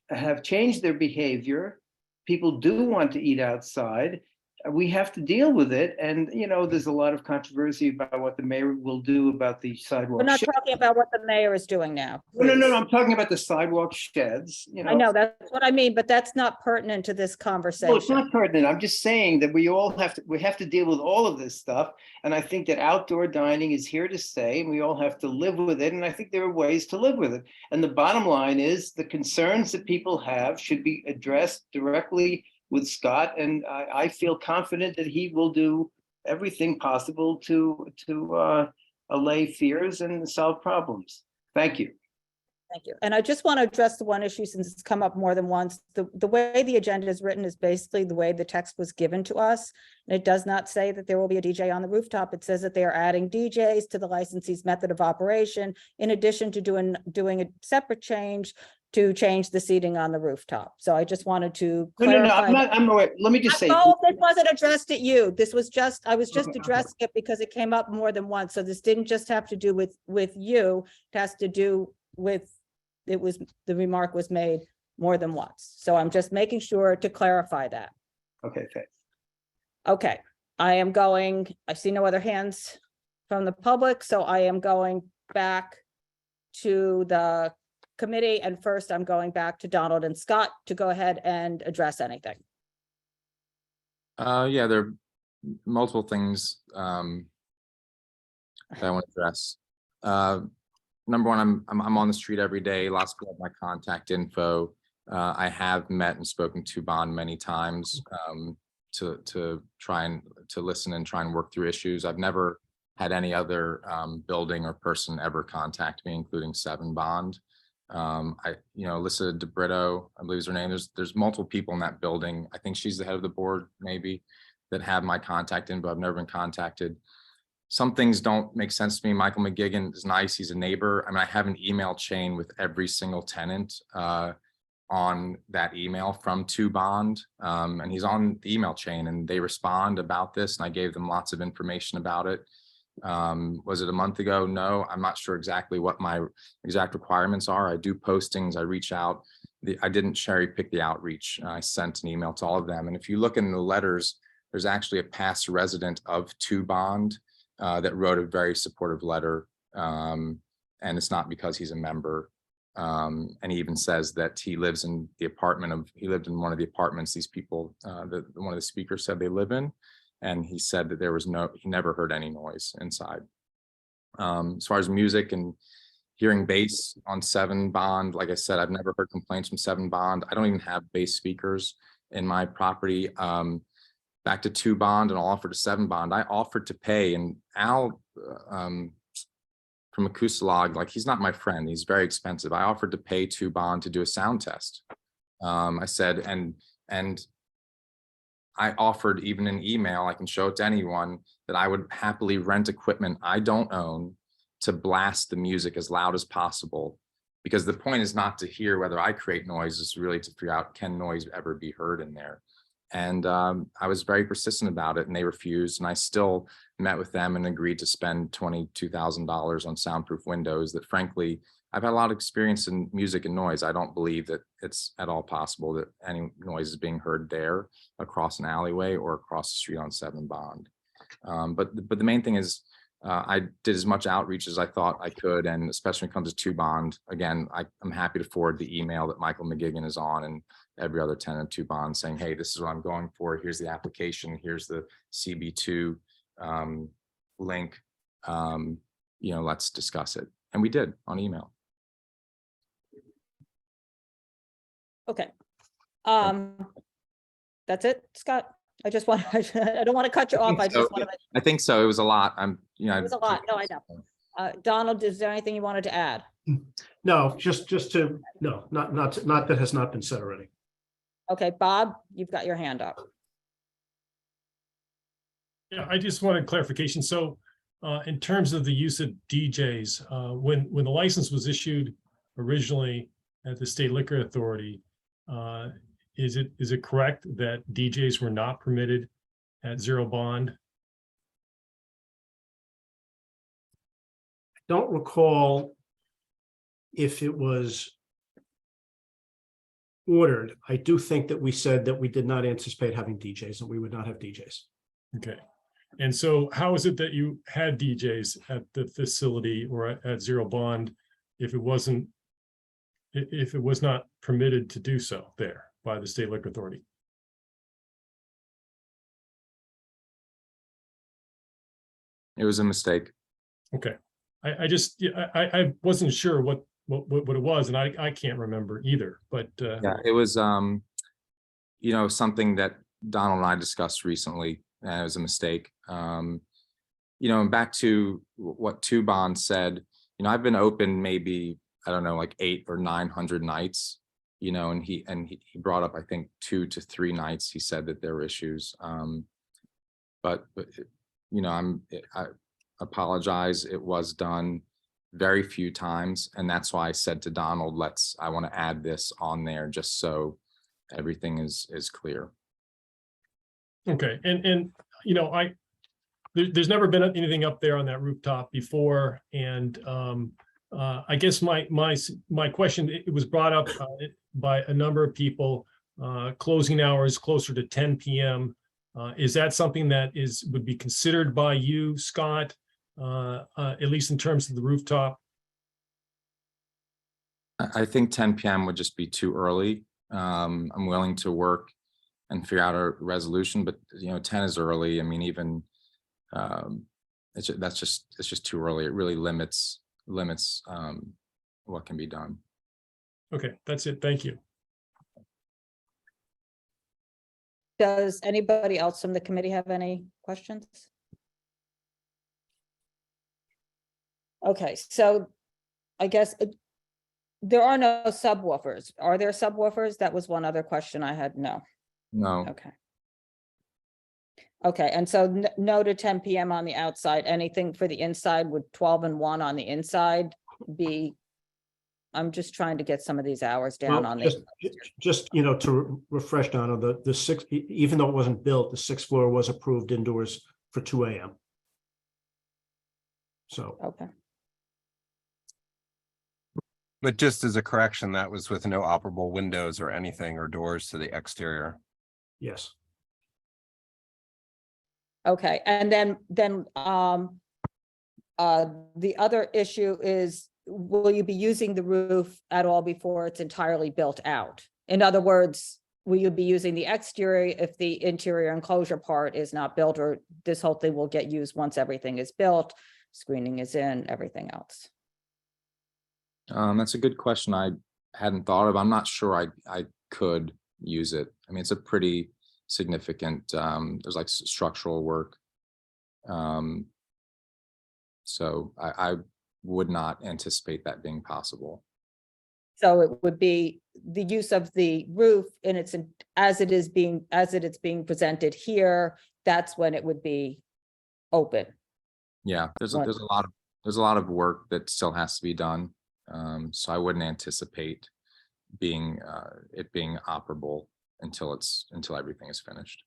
have changed their behavior. People do want to eat outside. We have to deal with it. And, you know, there's a lot of controversy about what the mayor will do about the sidewalk. We're not talking about what the mayor is doing now. No, I'm talking about the sidewalk sheds, you know. I know, that's what I mean, but that's not pertinent to this conversation. Well, it's not pertinent. I'm just saying that we have to deal with all of this stuff. And I think that outdoor dining is here to stay, and we all have to live with it. And I think there are ways to live with it. And the bottom line is the concerns that people have should be addressed directly with Scott. And I feel confident that he will do everything possible to allay fears and solve problems. Thank you. Thank you. And I just want to address the one issue since it's come up more than once. The way the agenda is written is basically the way the text was given to us. And it does not say that there will be a DJ on the rooftop. It says that they are adding DJs to the licensee's method of operation, in addition to doing a separate change to change the seating on the rooftop. So I just wanted to clarify. Let me just say. Oh, this wasn't addressed at you. I was just addressing it because it came up more than once. So this didn't just have to do with you. It has to do with, the remark was made more than once. So I'm just making sure to clarify that. Okay, thanks. Okay, I see no other hands from the public, so I am going back to the committee, and first I'm going back to Donald and Scott to go ahead and address anything. Yeah, there are multiple things that I want to address. Number one, I'm on the street every day. Lots of people have my contact info. I have met and spoken to Bond many times to try and listen and try and work through issues. I've never had any other building or person ever contact me, including 7 Bond. Alyssa DeBrito, I believe is her name. There's multiple people in that building. I think she's the head of the board, maybe, that have my contact info. I've never been contacted. Some things don't make sense to me. Michael McGigan is nice. He's a neighbor. I mean, I have an email chain with every single tenant on that email from 2 Bond, and he's on the email chain, and they respond about this, and I gave them lots of information about it. Was it a month ago? No, I'm not sure exactly what my exact requirements are. I do postings, I reach out. I didn't cherry pick the outreach. I sent an email to all of them. And if you look in the letters, there's actually a past resident of 2 Bond that wrote a very supportive letter. And it's not because he's a member. And he even says that he lives in he lived in one of the apartments these people, one of the speakers said they live in. And he said that he never heard any noise inside. As far as music and hearing bass on 7 Bond, like I said, I've never heard complaints from 7 Bond. I don't even have bass speakers in my property. Back to 2 Bond, and I'll offer to 7 Bond. I offered to pay, and Al from Acoustalog, like, he's not my friend. He's very expensive. I offered to pay 2 Bond to do a sound test. I said, and I offered even an email, I can show it to anyone, that I would happily rent equipment I don't own to blast the music as loud as possible. Because the point is not to hear whether I create noise, it's really to figure out, can noise ever be heard in there? And I was very persistent about it, and they refused. And I still met with them and agreed to spend $22,000 on soundproof windows that, frankly, I've had a lot of experience in music and noise. I don't believe that it's at all possible that any noise is being heard there across an alleyway or across the street on 7 Bond. But the main thing is, I did as much outreach as I thought I could, and especially when it comes to 2 Bond, again, I'm happy to forward the email that Michael McGigan is on and every other tenant of 2 Bond saying, hey, this is what I'm going for. Here's the application. Here's the CB2 link. Let's discuss it. And we did on email. Okay. That's it, Scott? I just want, I don't want to cut you off. I just want to. I think so. It was a lot. It was a lot. No, I know. Donald, is there anything you wanted to add? No, just to, no, not that has not been said already. Okay, Bob, you've got your hand up. Yeah, I just wanted clarification. So in terms of the use of DJs, when the license was issued originally at the State Liquor Authority, is it correct that DJs were not permitted at 0 Bond? Don't recall if it was ordered. I do think that we said that we did not anticipate having DJs and we would not have DJs. Okay. And so how is it that you had DJs at the facility or at 0 Bond if it was not permitted to do so there by the State Liquor Authority? It was a mistake. Okay. I wasn't sure what it was, and I can't remember either, but yeah, it was something that Donald and I discussed recently, and it was a mistake. And back to what 2 Bond said, I've been open maybe, I don't know, like 800 or 900 nights, and he brought up, I think 2 to 3 nights he said that there were issues. But I apologize. It was done very few times, and that's why I said to Donald, I want to add this on there just so everything is clear. Okay, and there's never been anything up there on that rooftop before, and I guess my question, it was brought up by a number of people, closing hours closer to 10 p.m. Is that something that would be considered by you, Scott, at least in terms of the rooftop? I think 10 p.m. would just be too early. I'm willing to work and figure out a resolution, but 10 is early. I mean, even it's just too early. It really limits what can be done. Okay, that's it. Thank you. Does anybody else from the committee have any questions? Okay, so I guess there are no subwoofers. Are there subwoofers? That was one other question I had. No. No. Okay. Okay, and so no to 10 p.m. on the outside. Anything for the inside? Would 12 and 1 on the inside be? I'm just trying to get some of these hours down on the. Just to refresh down on the 6, even though it wasn't built, the 6th floor was approved indoors for 2 a.m. So. Okay. But just as a correction, that was with no operable windows or anything or doors to the exterior. Yes. Okay, and then the other issue is, will you be using the roof at all before it's entirely built out? In other words, will you be using the exterior if the interior enclosure part is not built, or this whole thing will get used once everything is built, screening is in, everything else? That's a good question. I hadn't thought of. I'm not sure I could use it. I mean, it's a pretty significant, there's like structural work. So I would not anticipate that being possible. So it would be the use of the roof in its, as it's being presented here, that's when it would be open. Yeah, there's a lot of work that still has to be done. So I wouldn't anticipate it being operable until everything is finished.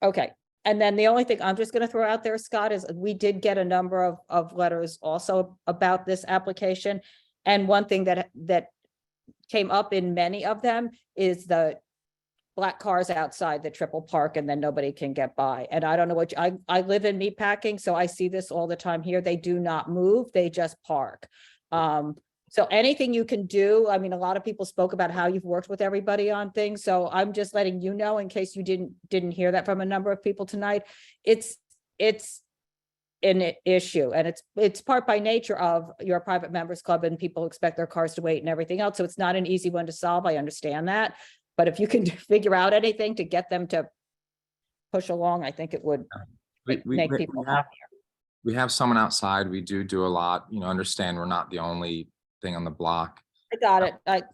Okay, and then the only thing I'm just gonna throw out there, Scott, is we did get a number of letters also about this application. And one thing that came up in many of them is the black cars outside the triple park and then nobody can get by. And I don't know what, I live in meatpacking, so I see this all the time here. They do not move, they just park. So anything you can do, I mean, a lot of people spoke about how you've worked with everybody on things. So I'm just letting you know, in case you didn't hear that from a number of people tonight, it's an issue, and it's part by nature of your private members club, and people expect their cars to wait and everything else. So it's not an easy one to solve. I understand that. But if you can figure out anything to get them to push along, I think it would make people happier. We have someone outside. We do a lot, understand we're not the only thing on the block. I got it.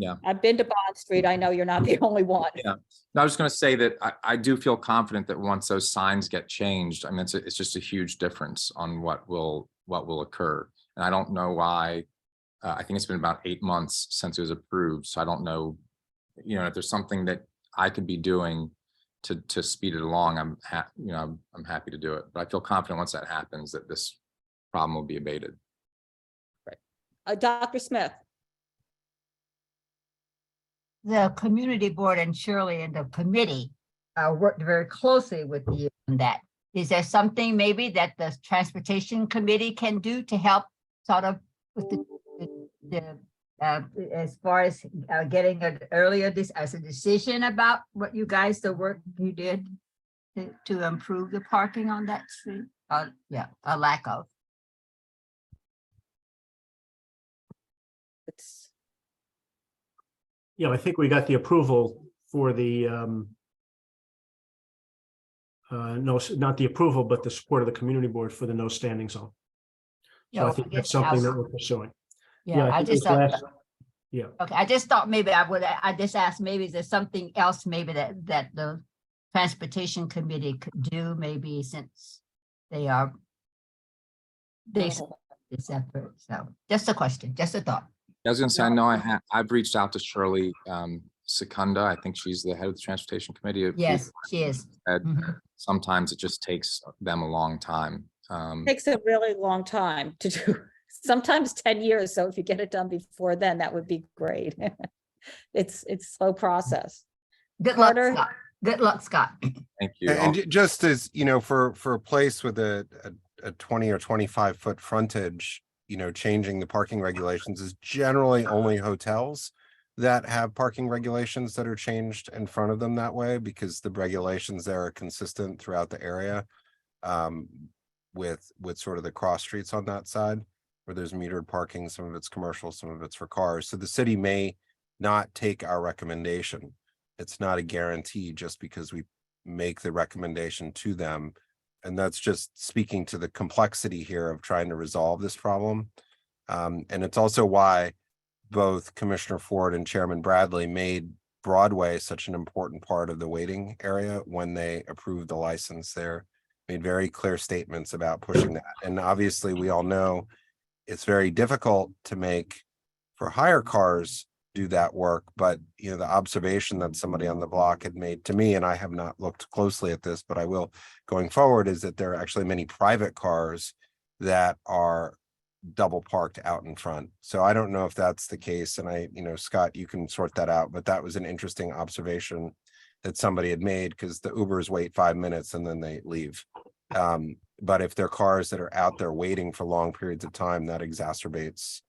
Yeah. I've been to Bond Street. I know you're not the only one. Yeah. I was going to say that I do feel confident that once those signs get changed, I mean, it's just a huge difference on what will occur. And I don't know why, I think it's been about 8 months since it was approved. So I don't know, if there's something that I could be doing to speed it along, I'm happy to do it. But I feel confident once that happens that this problem will be abated. Right. Dr. Smith. The community board and Shirley and the committee worked very closely with you on that. Is there something maybe that the transportation committee can do to help sort of with as far as getting an earlier as a decision about what you guys, the work you did to improve the parking on that street? Yeah, a lack of. I think we got the approval for the no, not the approval, but the support of the community board for the no standing zone. So I think that's something that we're pursuing. Yeah, I just thought. Yeah. Okay, I just thought maybe I just asked, maybe is there something else maybe that the transportation committee could do, maybe since they support this effort. So just a question, just a thought. I was going to say, I know I've reached out to Shirley Secunda. I think she's the head of the transportation committee. Yes, she is. Sometimes it just takes them a long time. Takes a really long time to do, sometimes 10 years. So if you get it done before then, that would be great. It's a slow process. Good luck, Scott. Good luck, Scott. Thank you. And just as, for a place with a 20 or 25 foot frontage, changing the parking regulations is generally only hotels that have parking regulations that are changed in front of them that way, because the regulations there are consistent throughout the area with sort of the cross streets on that side where there's metered parking. Some of it's commercial, some of it's for cars. So the city may not take our recommendation. It's not a guarantee just because we make the recommendation to them. And that's just speaking to the complexity here of trying to resolve this problem. And it's also why both Commissioner Ford and Chairman Bradley made Broadway such an important part of the waiting area when they approved the license there, made very clear statements about pushing that. And obviously we all know it's very difficult to make for hire cars do that work. But, the observation that somebody on the block had made to me, and I have not looked closely at this, but I will going forward, is that there are actually many private cars that are double parked out in front. So I don't know if that's the case. And Scott, you can sort that out, but that was an interesting observation that somebody had made, because the Ubers wait 5 minutes and then they leave. But if they're cars that are out there waiting for long periods of time, that exacerbates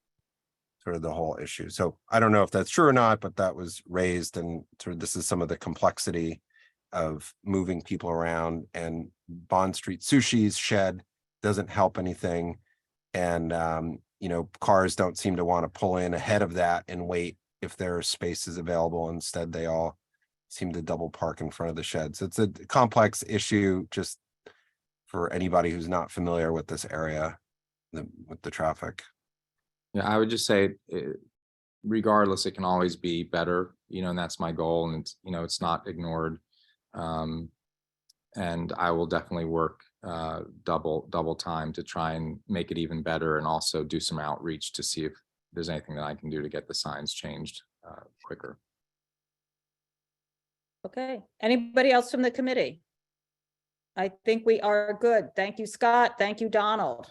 sort of the whole issue. So I don't know if that's true or not, but that was raised, and sort of this is some of the complexity of moving people around. And Bond Street Sushi's shed doesn't help anything. And, cars don't seem to want to pull in ahead of that and wait if there are spaces available. Instead, they all seem to double park in front of the sheds. It's a complex issue just for anybody who's not familiar with this area with the traffic. Yeah, I would just say regardless, it can always be better, and that's my goal, and it's not ignored. And I will definitely work double time to try and make it even better, and also do some outreach to see if there's anything that I can do to get the signs changed quicker. Okay, anybody else from the committee? I think we are good. Thank you, Scott. Thank you, Donald.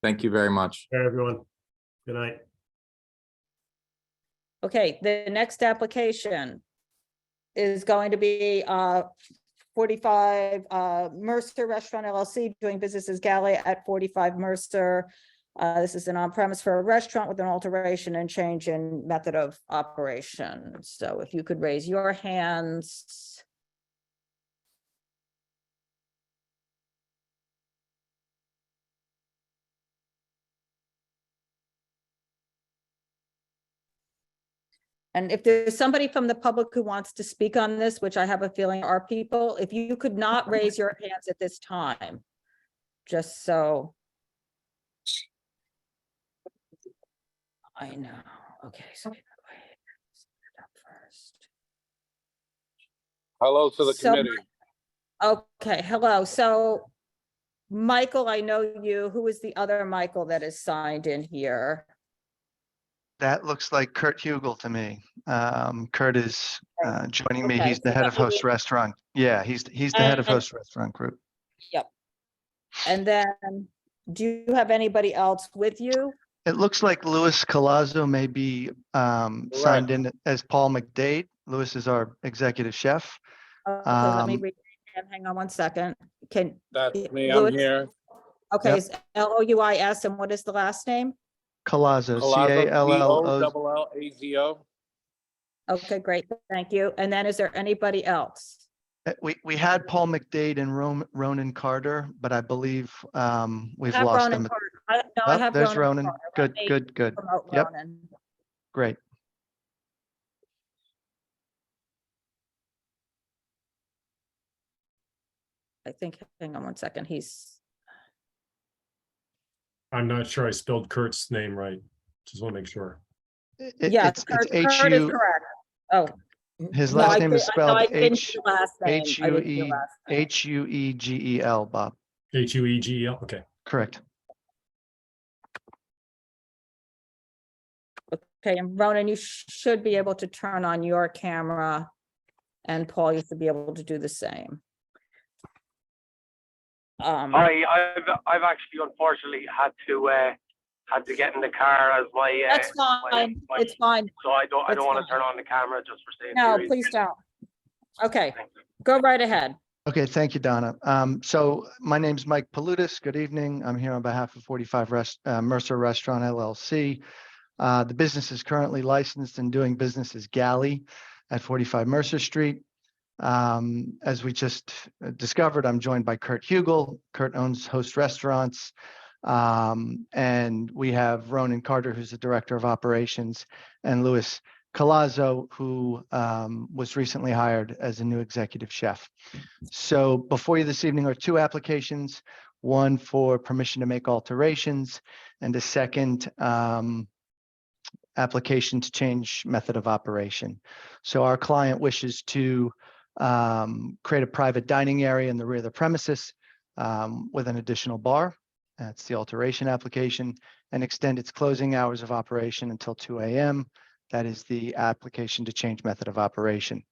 Thank you very much. Hey, everyone. Good night. Okay, the next application is going to be 45 Mercer Restaurant LLC, doing business as Galli at 45 Mercer. This is an on-premise for a restaurant with an alteration and change in method of operation. So if you could raise your hands. And if there's somebody from the public who wants to speak on this, which I have a feeling are people, if you could not raise your hands at this time, just so. I know, okay, so. Hello to the So- committee. Okay, hello, so Michael, I know you, who is the other Michael that is signed in here? That looks like Kurt Hugel to me. Kurt is joining me. Okay, He's the so head that of Host maybe- Restaurant. Yeah, he's the head of And- Host Restaurant Group. Yep. And then, do you have anybody else with you? It looks like Louis Colazzo may be signed in as Paul McDade. Louis is our executive chef. Okay, let me Um, read, hang on one second. Can. That's me, I'm Louis- here. Okay, Yep. it's Louis, and what is the last name? Colazzo, Colazzo, Callo. Collazzo. Okay, great, thank you. And then is there anybody else? We had Paul McDade and Ronan Carter, but I believe we've I have lost Ronan them. Carter. No, I Oh, have there's Ronan. Carter. Let Good, me good. promote Yep, Ronan. great. I think, hang on one second, I'm not sure I spelled Kurt's name right. Just want to make sure. Yeah, It's Kurt is HU. correct. Oh. His No, last I name is did- no, spelled I didn't do the last name. I didn't do the H-U-E, last name. H-U-E-G-E-L, Bob. Huegel, okay. Correct. Okay, and Ronan, you should be able to turn on your camera, and Paul, you should be able to do the same. I've actually unfortunately had to get in the car as my. That's fine, it's fine. So I don't It's want to fine. turn on the camera just for safety. No, reasons. please don't. Okay, go right ahead. Okay, thank you, Donna. So my name's Mike Palutis. Good evening. I'm here on behalf of 45 Mercer Restaurant LLC. The business is currently licensed and doing business as Galli at 45 Mercer Street. As we just discovered, I'm joined by Kurt Hugel. Kurt owns Host Restaurants. And we have Ronan Carter, who's the director of operations, and Louis Colazzo, who was recently hired as a new executive chef. So before you this evening are two applications, one for permission to make alterations and a second application to change method of operation. So our client wishes to create a private dining area in the rear of the premises with an additional bar. That's the alteration application, and extend its closing hours of operation until 2 a.m. That is the application to change method of operation.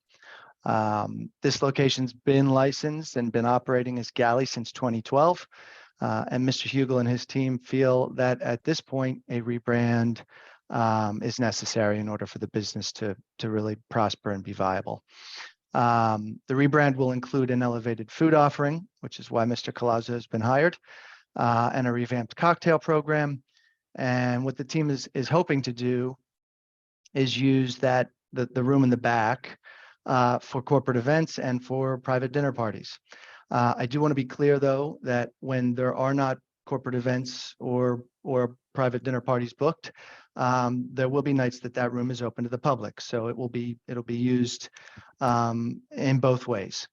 This location's been licensed and been operating as Galli since 2012. And Mr. Hugel and his team feel that at this point, a rebrand is necessary in order for the business to really prosper and be viable. The rebrand will include an elevated food offering, which is why Mr. Colazzo has been hired, and a revamped cocktail program. And what the team is hoping to do is use the room in the back for corporate events and for private dinner parties. I do want to be clear, though, that when there are not corporate events or private dinner parties booked, there will be nights that room is open to the public. So it'll be used in both ways.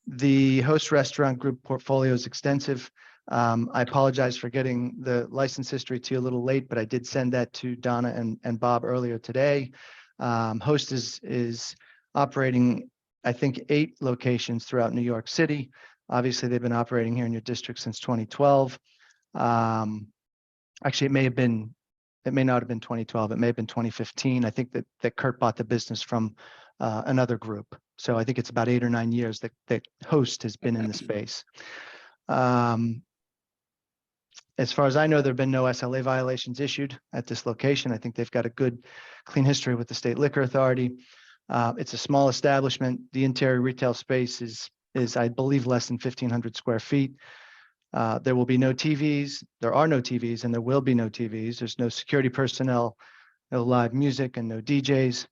The Host Restaurant Group portfolio is extensive. I apologize for getting the license history to you a little late, but I did send that to Donna and Bob earlier today. Host is operating, I think, 8 locations throughout New York City. Obviously, they've been operating here in your district since 2012. Actually, it may not have been 2012. It may have been 2015. I think that Kurt bought the business from another group. So I think it's about 8 or 9 years that Host has been in the space. As far as I know, there have been no SLA violations issued at this location. I think they've got a good, clean history with the State Liquor Authority. It's a small establishment. The interior retail space is I believe, less than 1,500 square feet. There will be no TVs. There are no TVs, and there will be no TVs. There's no security personnel, no live music, and no DJs.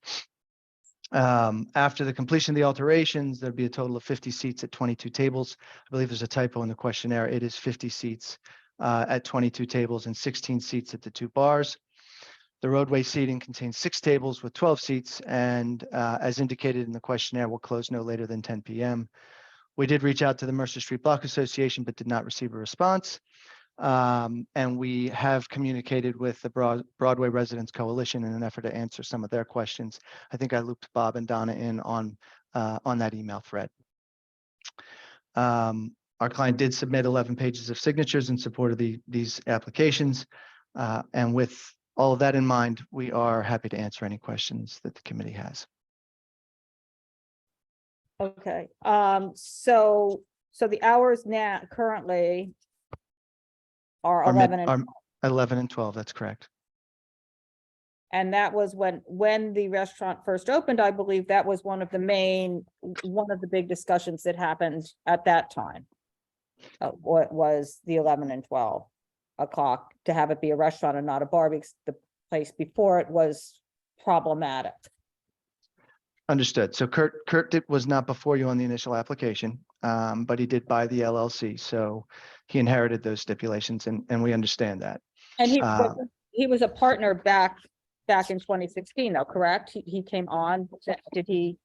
After the completion of the alterations, there'll be a total of 50 seats at 22 tables. I believe there's a typo in the questionnaire. It is 50 seats at 22 tables and 16 seats at the 2 bars. The roadway seating contains 6 tables with 12 seats, and as indicated in the questionnaire, will close no later than 10 p.m. We did reach out to the Mercer Street Block Association, but did not receive a response. And we have communicated with the Broadway Residents Coalition in an effort to answer some of their questions. I think I looped Bob and Donna in on that email thread. Our client did submit 11 pages of signatures in support of these applications. And with all of that in mind, we are happy to answer any questions that the committee has. Okay, so the hours now currently are 11 and 11 and 12, that's correct. and that was when the restaurant first opened. I believe that was one of the big discussions that happened at that time. What was the 11 and 12 o'clock to have it be a restaurant and not a bar, because the place before it was problematic. Understood. So Kurt was not before you on the initial application, but he did buy the LLC. So he inherited those stipulations, and we understand that. And he was a partner back in 2016, though, correct? He came on. Did he?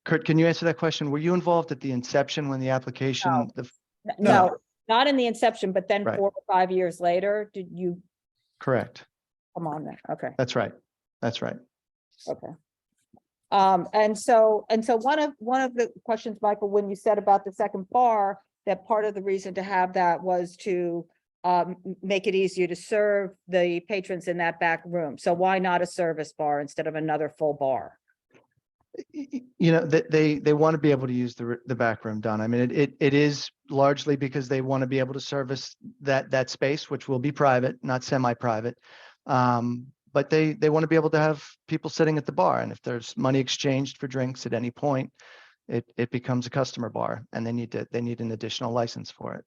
Kurt, can you answer that question? Were you involved at the inception when the application? No, not in the inception, but then Right. 4 or 5 years later, did you Correct. come on there? Okay. That's right. That's right. Okay. And so one of the questions, Michael, when you said about the second bar, that part of the reason to have that was to make it easier to serve the patrons in that back room. So why not a service bar instead of another full bar? You know, they want to be able to use the back room, Don. I mean, it is largely because they want to be able to service that space, which will be private, not semi-private. But they want to be able to have people sitting at the bar, and if there's money exchanged for drinks at any point, it becomes a customer bar, and they need an additional license for it.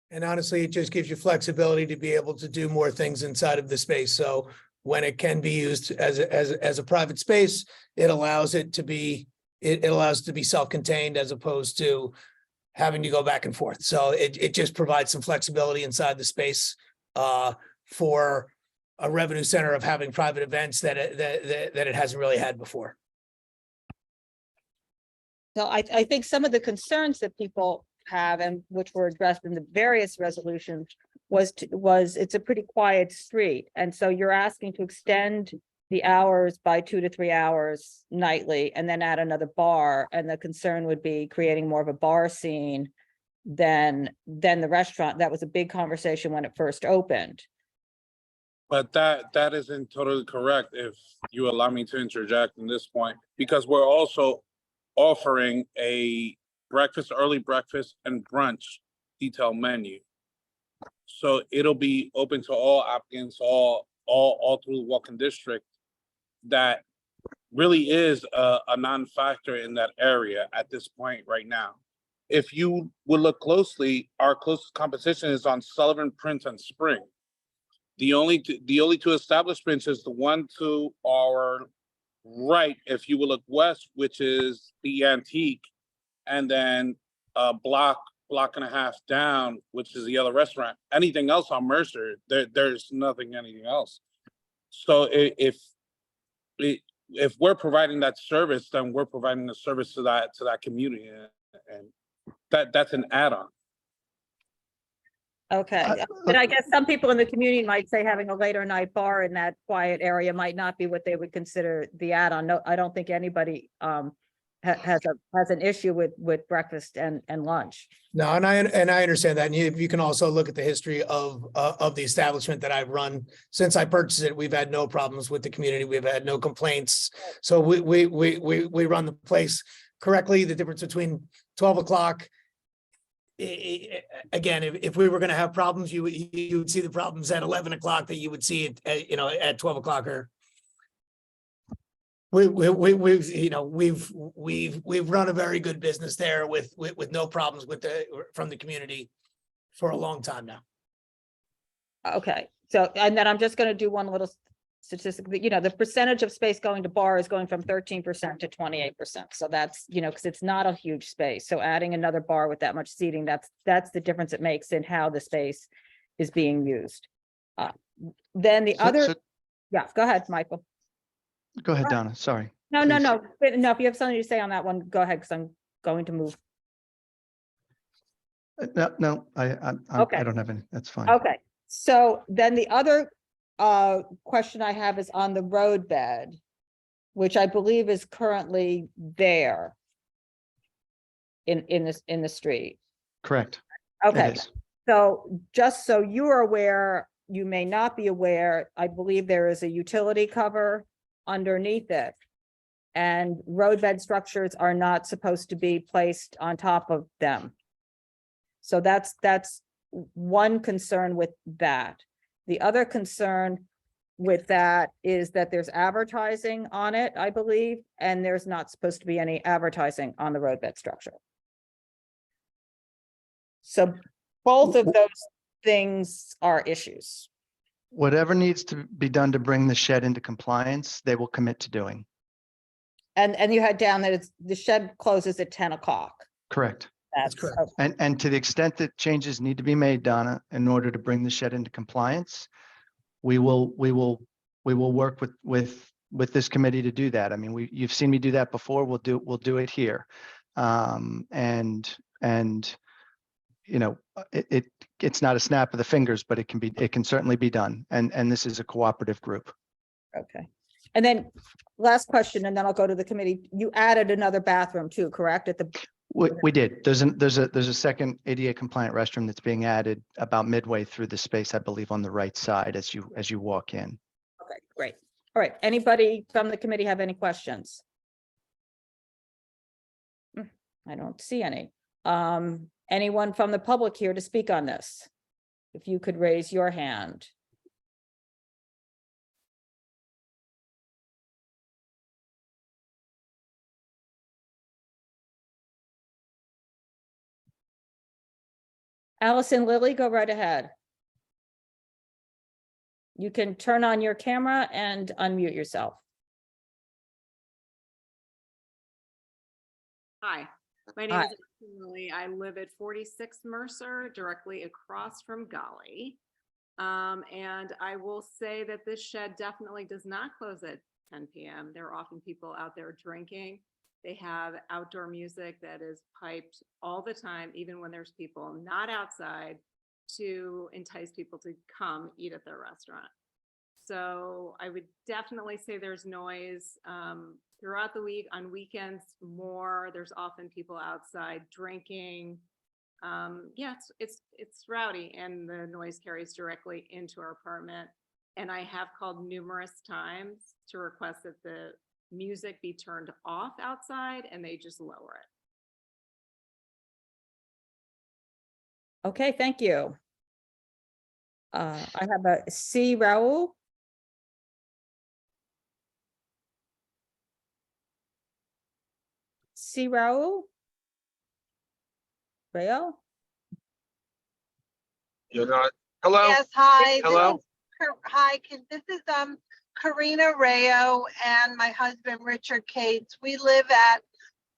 And honestly, it just gives you flexibility to be able to do more things inside of the space. So when it can be used as a private space, it allows it to be self-contained as opposed to having to go back and forth. So it just provides some flexibility inside the space for a revenue center of having private events that it hasn't really had before. So I think some of the concerns that people have, and which were addressed in the various resolutions, was it's a pretty quiet street. And so you're asking to extend the hours by 2 to 3 hours nightly and then add another bar. And the concern would be creating more of a bar scene than the restaurant. That was a big conversation when it first opened. But that isn't totally correct, if you allow me to interject in this point, because we're also offering a early breakfast and brunch detail menu. So it'll be open to all applicants, all through the Walking District. That really is a non-factor in that area at this point right now. If you would look closely, our closest competition is on Sullivan, Prince, and Spring. The only two establishments is the one to our right, if you will look west, which is the Antique, and then a block and a half down, which is the other restaurant. Anything else on Mercer, there's anything else. So if we're providing that service, then we're providing the service to that community, and that's an add-on. Okay, but I guess some people in the community might say having a later night bar in that quiet area might not be what they would consider the add-on. No, I don't think anybody has an issue with breakfast and lunch. No, and I understand that. And you can also look at the history of the establishment that I've run. Since I purchased it, we've had no problems with the community. We've had no complaints. So we run the place correctly. The difference between 12 o'clock. Again, if we were going to have problems, you would see the problems at 11 o'clock that you would see it at 12 o'clock. Or we've run a very good business there with no problems from the community for a long time now. Okay, so, and then I'm just going to do one little statistic, the percentage of space going to bar is going from 13% to 28%. So that's, because it's not a huge space. So adding another bar with that much seating, that's the difference it makes in how the space is being used. Then the other, yeah, go ahead, Michael. Go ahead, Donna, sorry. No, if you have something to say on that one, go ahead, because I'm going to move. No, I don't have any, that's fine. Okay, so then the other question I have is on the roadbed, which I believe is currently there in the street. Correct. Okay, It is. so just so you're aware, you may not be aware, I believe there is a utility cover underneath it, and roadbed structures are not supposed to be placed on top of them. So that's one concern with that. The other concern with that is that there's advertising on it, I believe, and there's not supposed to be any advertising on the roadbed structure. So both of those things are issues. Whatever needs to be done to bring the shed into compliance, they will commit to doing. And you had down that the shed closes at 10 o'clock. Correct. That's correct. And to the extent that changes need to be made, Donna, in order to bring the shed into compliance, we will work with this committee to do that. I mean, you've seen me do that before. We'll do it here. It's not a snap of the fingers, but it can certainly be done. And this is a cooperative group. Okay. And then last question, and then I'll go to the committee. You added another bathroom too, correct? We did. There's a second ADA compliant restroom that's being added about midway through the space, I believe, on the right side as you walk in. Okay, great. All right. Anybody from the committee have any questions? I don't see any. Anyone from the public here to speak on this? If you could raise your hand. Allison, Lily, go right ahead. You can turn on your camera and unmute yourself. Hi, my name is Lily. I live at 46 Mercer, directly across from Galli. And I will say that this shed definitely does not close at 10 p.m. There are often people out there drinking. They have outdoor music that is piped all the time, even when there's people not outside, to entice people to come eat at their restaurant. So I would definitely say there's noise throughout the week. On weekends, more. There's often people outside drinking. Yeah, it's rowdy, and the noise carries directly into our apartment. And I have called numerous times to request that the music be turned off outside, and they just lower it. Okay, thank you. I have a C. Raul. C. Raul? Raul? You're not. Hello? Yes, hi. Hello? This is Karina Rayo and my husband, Richard Cates. We live at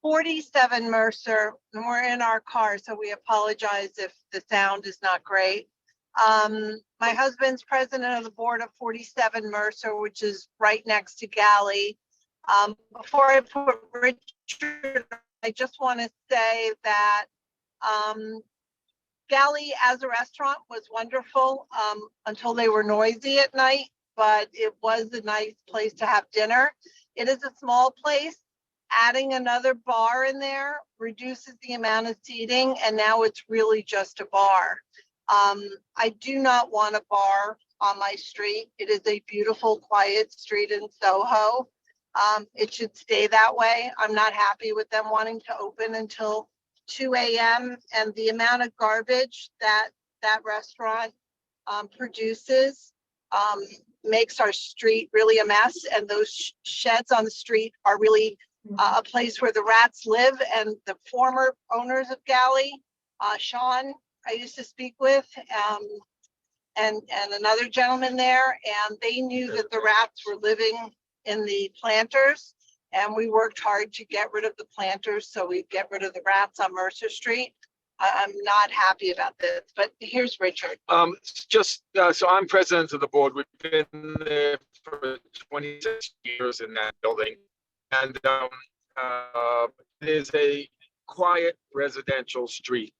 47 Mercer, and we're in our car, so we apologize if the sound is not great. My husband's president of the board of 47 Mercer, which is right next to Galli. Before I put Richard, I just want to say that Galli as a restaurant was wonderful until they were noisy at night, but it was a nice place to have dinner. It is a small place. Adding another bar in there reduces the amount of seating, and now it's really just a bar. I do not want a bar on my street. It is a beautiful, quiet street in Soho. It should stay that way. I'm not happy with them wanting to open until 2 a.m. and the amount of garbage that that restaurant produces makes our street really a mess. And those sheds on the street are really a place where the rats live. And the former owners of Galli, Sean, I used to speak with, and another gentleman there, and they knew that the rats were living in the planters. And we worked hard to get rid of the planters so we get rid of the rats on Mercer Street. I'm not happy about this, but here's Richard. So I'm president of the board. We've been there for 26 years in that building. And it is a quiet residential street.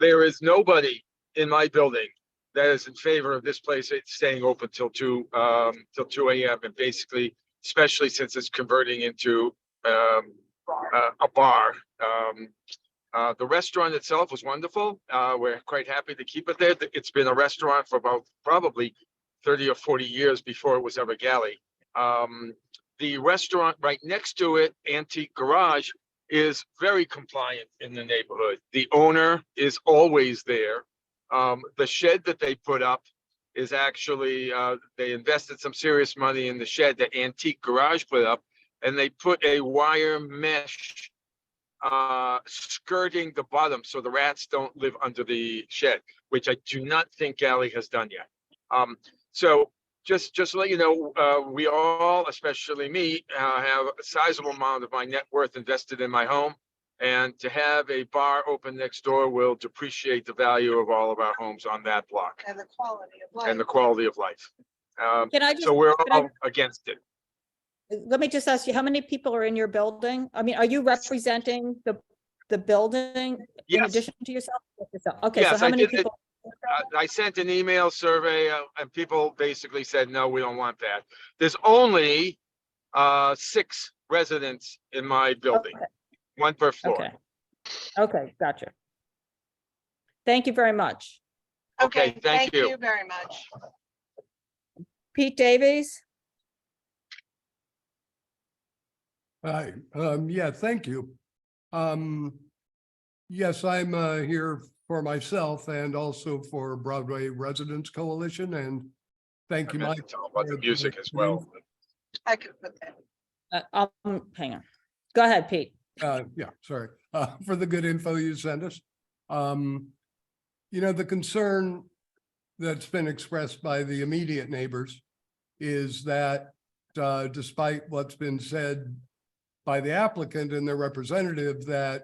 There is nobody in my building that is in favor of this place staying open till 2 a.m. and basically, especially since it's converting into a bar. The restaurant itself was wonderful. We're quite happy to keep it there. It's been a restaurant for about probably 30 or 40 years before it was ever Galli. The restaurant right next to it, Antique Garage, is very compliant in the neighborhood. The owner is always there. The shed that they put up is actually, they invested some serious money in the shed that Antique Garage put up, and they put a wire mesh skirting the bottom so the rats don't live under the shed, which I do not think Galli has done yet. So just to let you know, we all, especially me, have a sizable amount of my net worth invested in my home, and to have a bar open next door will depreciate the value of all of our homes on that block And the quality of life. and the quality of life. So we're all against it. Let me just ask you, how many people are in your building? I mean, are you representing the building in Yes. addition to yourself? Okay, so Yes, how I many did. people? I sent an email survey and people basically said, no, we don't want that. There's only 6 residents in my building, Okay. 1 per floor. Okay, gotcha. Thank you very much. Okay, thank you. very much. Pete Davies? Hi, yeah, thank you. Yes, I'm here for myself and also for Broadway Residents Coalition, and thank you, I meant Mike. to tell about the music as well. I could put that. Hang on. Go ahead, Pete. Yeah, sorry, for the good info you sent us. You know, the concern that's been expressed by the immediate neighbors is that despite what's been said by the applicant and their representative, that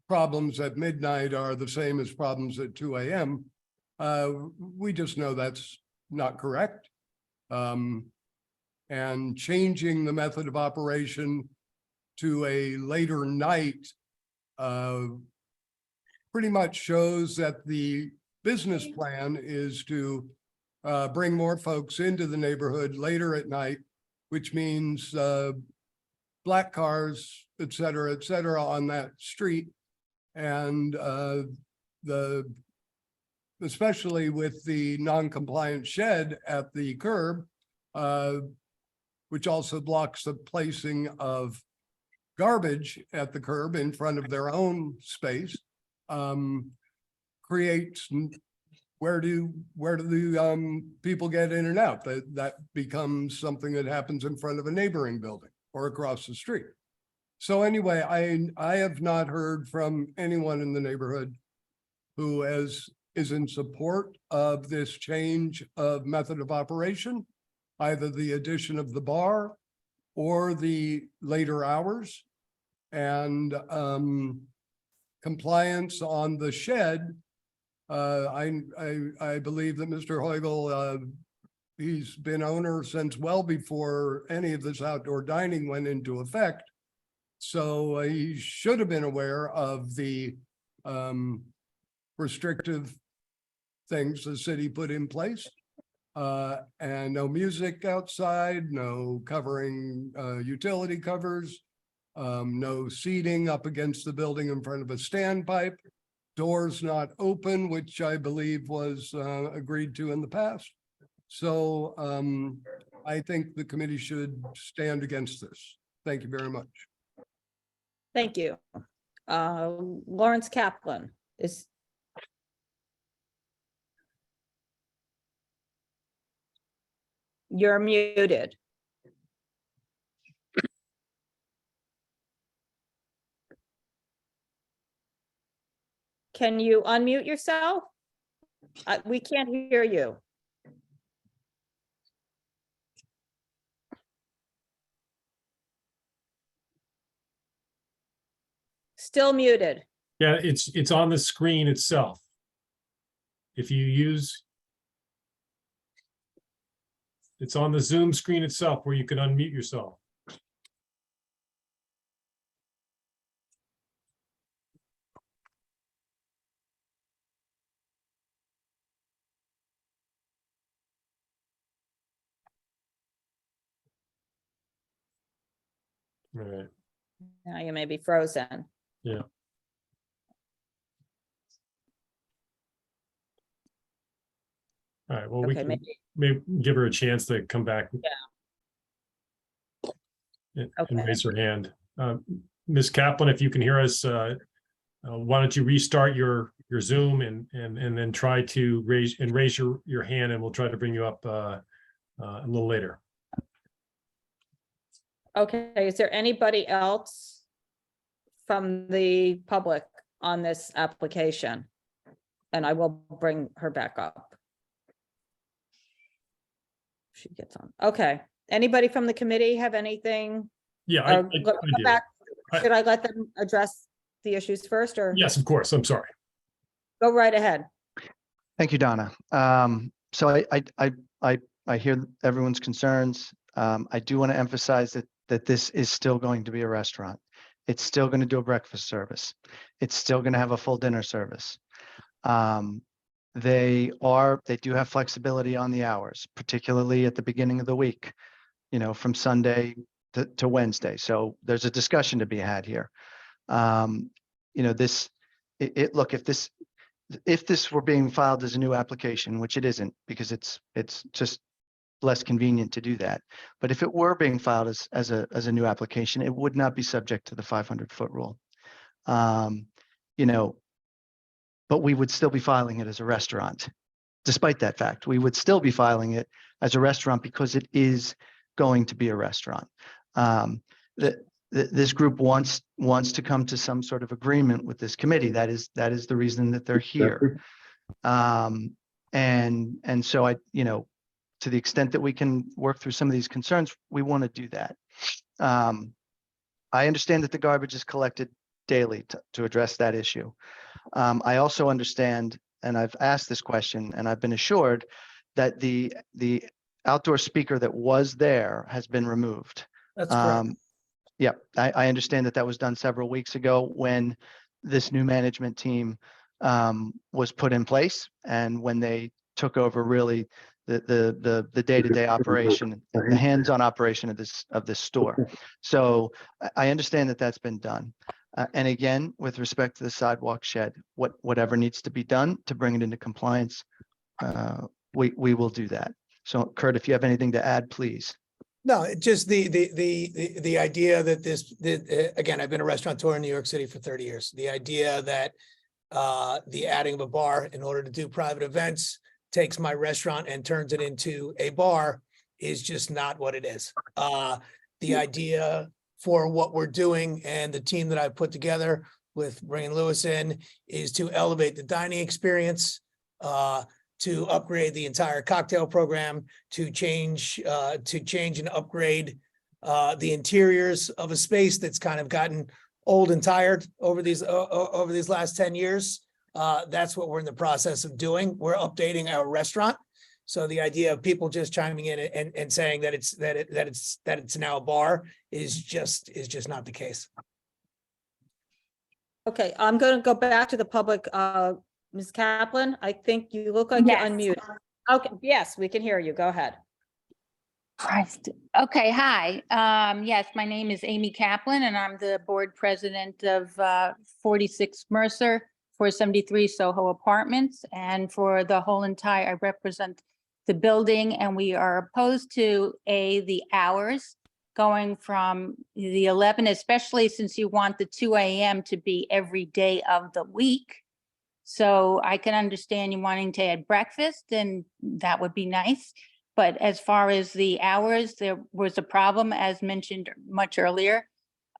problems at midnight are the same as problems at 2 a.m. We just know that's not correct. And changing the method of operation to a later night pretty much shows that the business plan is to bring more folks into the neighborhood later at night, which means black cars, et cetera, on that street. And especially with the non-compliant shed at the curb, which also blocks the placing of garbage at the curb in front of their own space, creates where do the people get in and out? That becomes something that happens in front of a neighboring building or across the street. So anyway, I have not heard from anyone in the neighborhood who is in support of this change of method of operation, either the addition of the bar or the later hours, and compliance on the shed. I believe that Mr. Heugel, he's been owner since well before any of this outdoor dining went into effect. So he should have been aware of the restrictive things the city put in place. And no music outside, no covering, utility covers, no seating up against the building in front of a standpipe, doors not open, which I believe was agreed to in the past. So I think the committee should stand against this. Thank you very much. Thank you. Lawrence Kaplan is. You're muted. Can you unmute yourself? We can't hear you. Still muted. Yeah, it's on the screen itself. If you use, it's on the Zoom screen itself where you can unmute yourself. All right. Now you may be frozen. Yeah. All right, well, we Okay, can maybe give her a chance to come back. Yeah. And raise her hand. Ms. Kaplan, if you can hear us, why don't you restart your Zoom and then try to raise your hand, and we'll try to bring you up a little later. Okay, is there anybody else from the public on this application? And I will bring her back up. She gets on. Okay, anybody from the committee have anything? Yeah, I Go do. back. Should I let them address the issues first, or? Yes, of course. I'm sorry. Go right ahead. Thank you, Donna. So I hear everyone's concerns. I do want to emphasize that this is still going to be a restaurant. It's still going to do a breakfast service. It's still going to have a full dinner service. They do have flexibility on the hours, particularly at the beginning of the week, from Sunday to Wednesday. So there's a discussion to be had here. Look, if this were being filed as a new application, which it isn't, because it's just less convenient to do that. But if it were being filed as a new application, it would not be subject to the 500-foot rule. But we would still be filing it as a restaurant. Despite that fact, we would still be filing it as a restaurant because it is going to be a restaurant. This group wants to come to some sort of agreement with this committee. That is the reason that they're here. And so to the extent that we can work through some of these concerns, we want to do that. I understand that the garbage is collected daily to address that issue. I also understand, and I've asked this question, and I've been assured that the outdoor speaker that was there has been removed. That's correct. Yeah, I understand that was done several weeks ago when this new management team was put in place, and when they took over really the day-to-day operation, the hands-on operation of this store. So I understand that that's been done. And again, with respect to the sidewalk shed, whatever needs to be done to bring it into compliance, we will do that. So Kurt, if you have anything to add, please. No, just the idea that again, I've been a restaurateur in New York City for 30 years. The idea that the adding of a bar in order to do private events takes my restaurant and turns it into a bar is just not what it is. The idea for what we're doing and the team that I put together with bringing Lewis in is to elevate the dining experience, to upgrade the entire cocktail program, to change and upgrade the interiors of a space that's kind of gotten old and tired over these last 10 years. That's what we're in the process of doing. We're updating our restaurant. So the idea of people just chiming in and saying that it's now a bar is just not the case. Okay, I'm going to go back to the public Ms. Kaplan, I think you look like you're Yes. unmuted. Okay, yes, we can hear you. Go ahead. Christ. Okay, hi. Yes, my name is Amy Kaplan and I'm the board president of 46 Mercer, 473 Soho Apartments. And for the whole entire, I represent the building, and we are opposed to the hours going from the 11, especially since you want the 2 a.m. to be every day of the week. So I can understand you wanting to add breakfast, and that would be nice. But as far as the hours, there was a problem, as mentioned much earlier,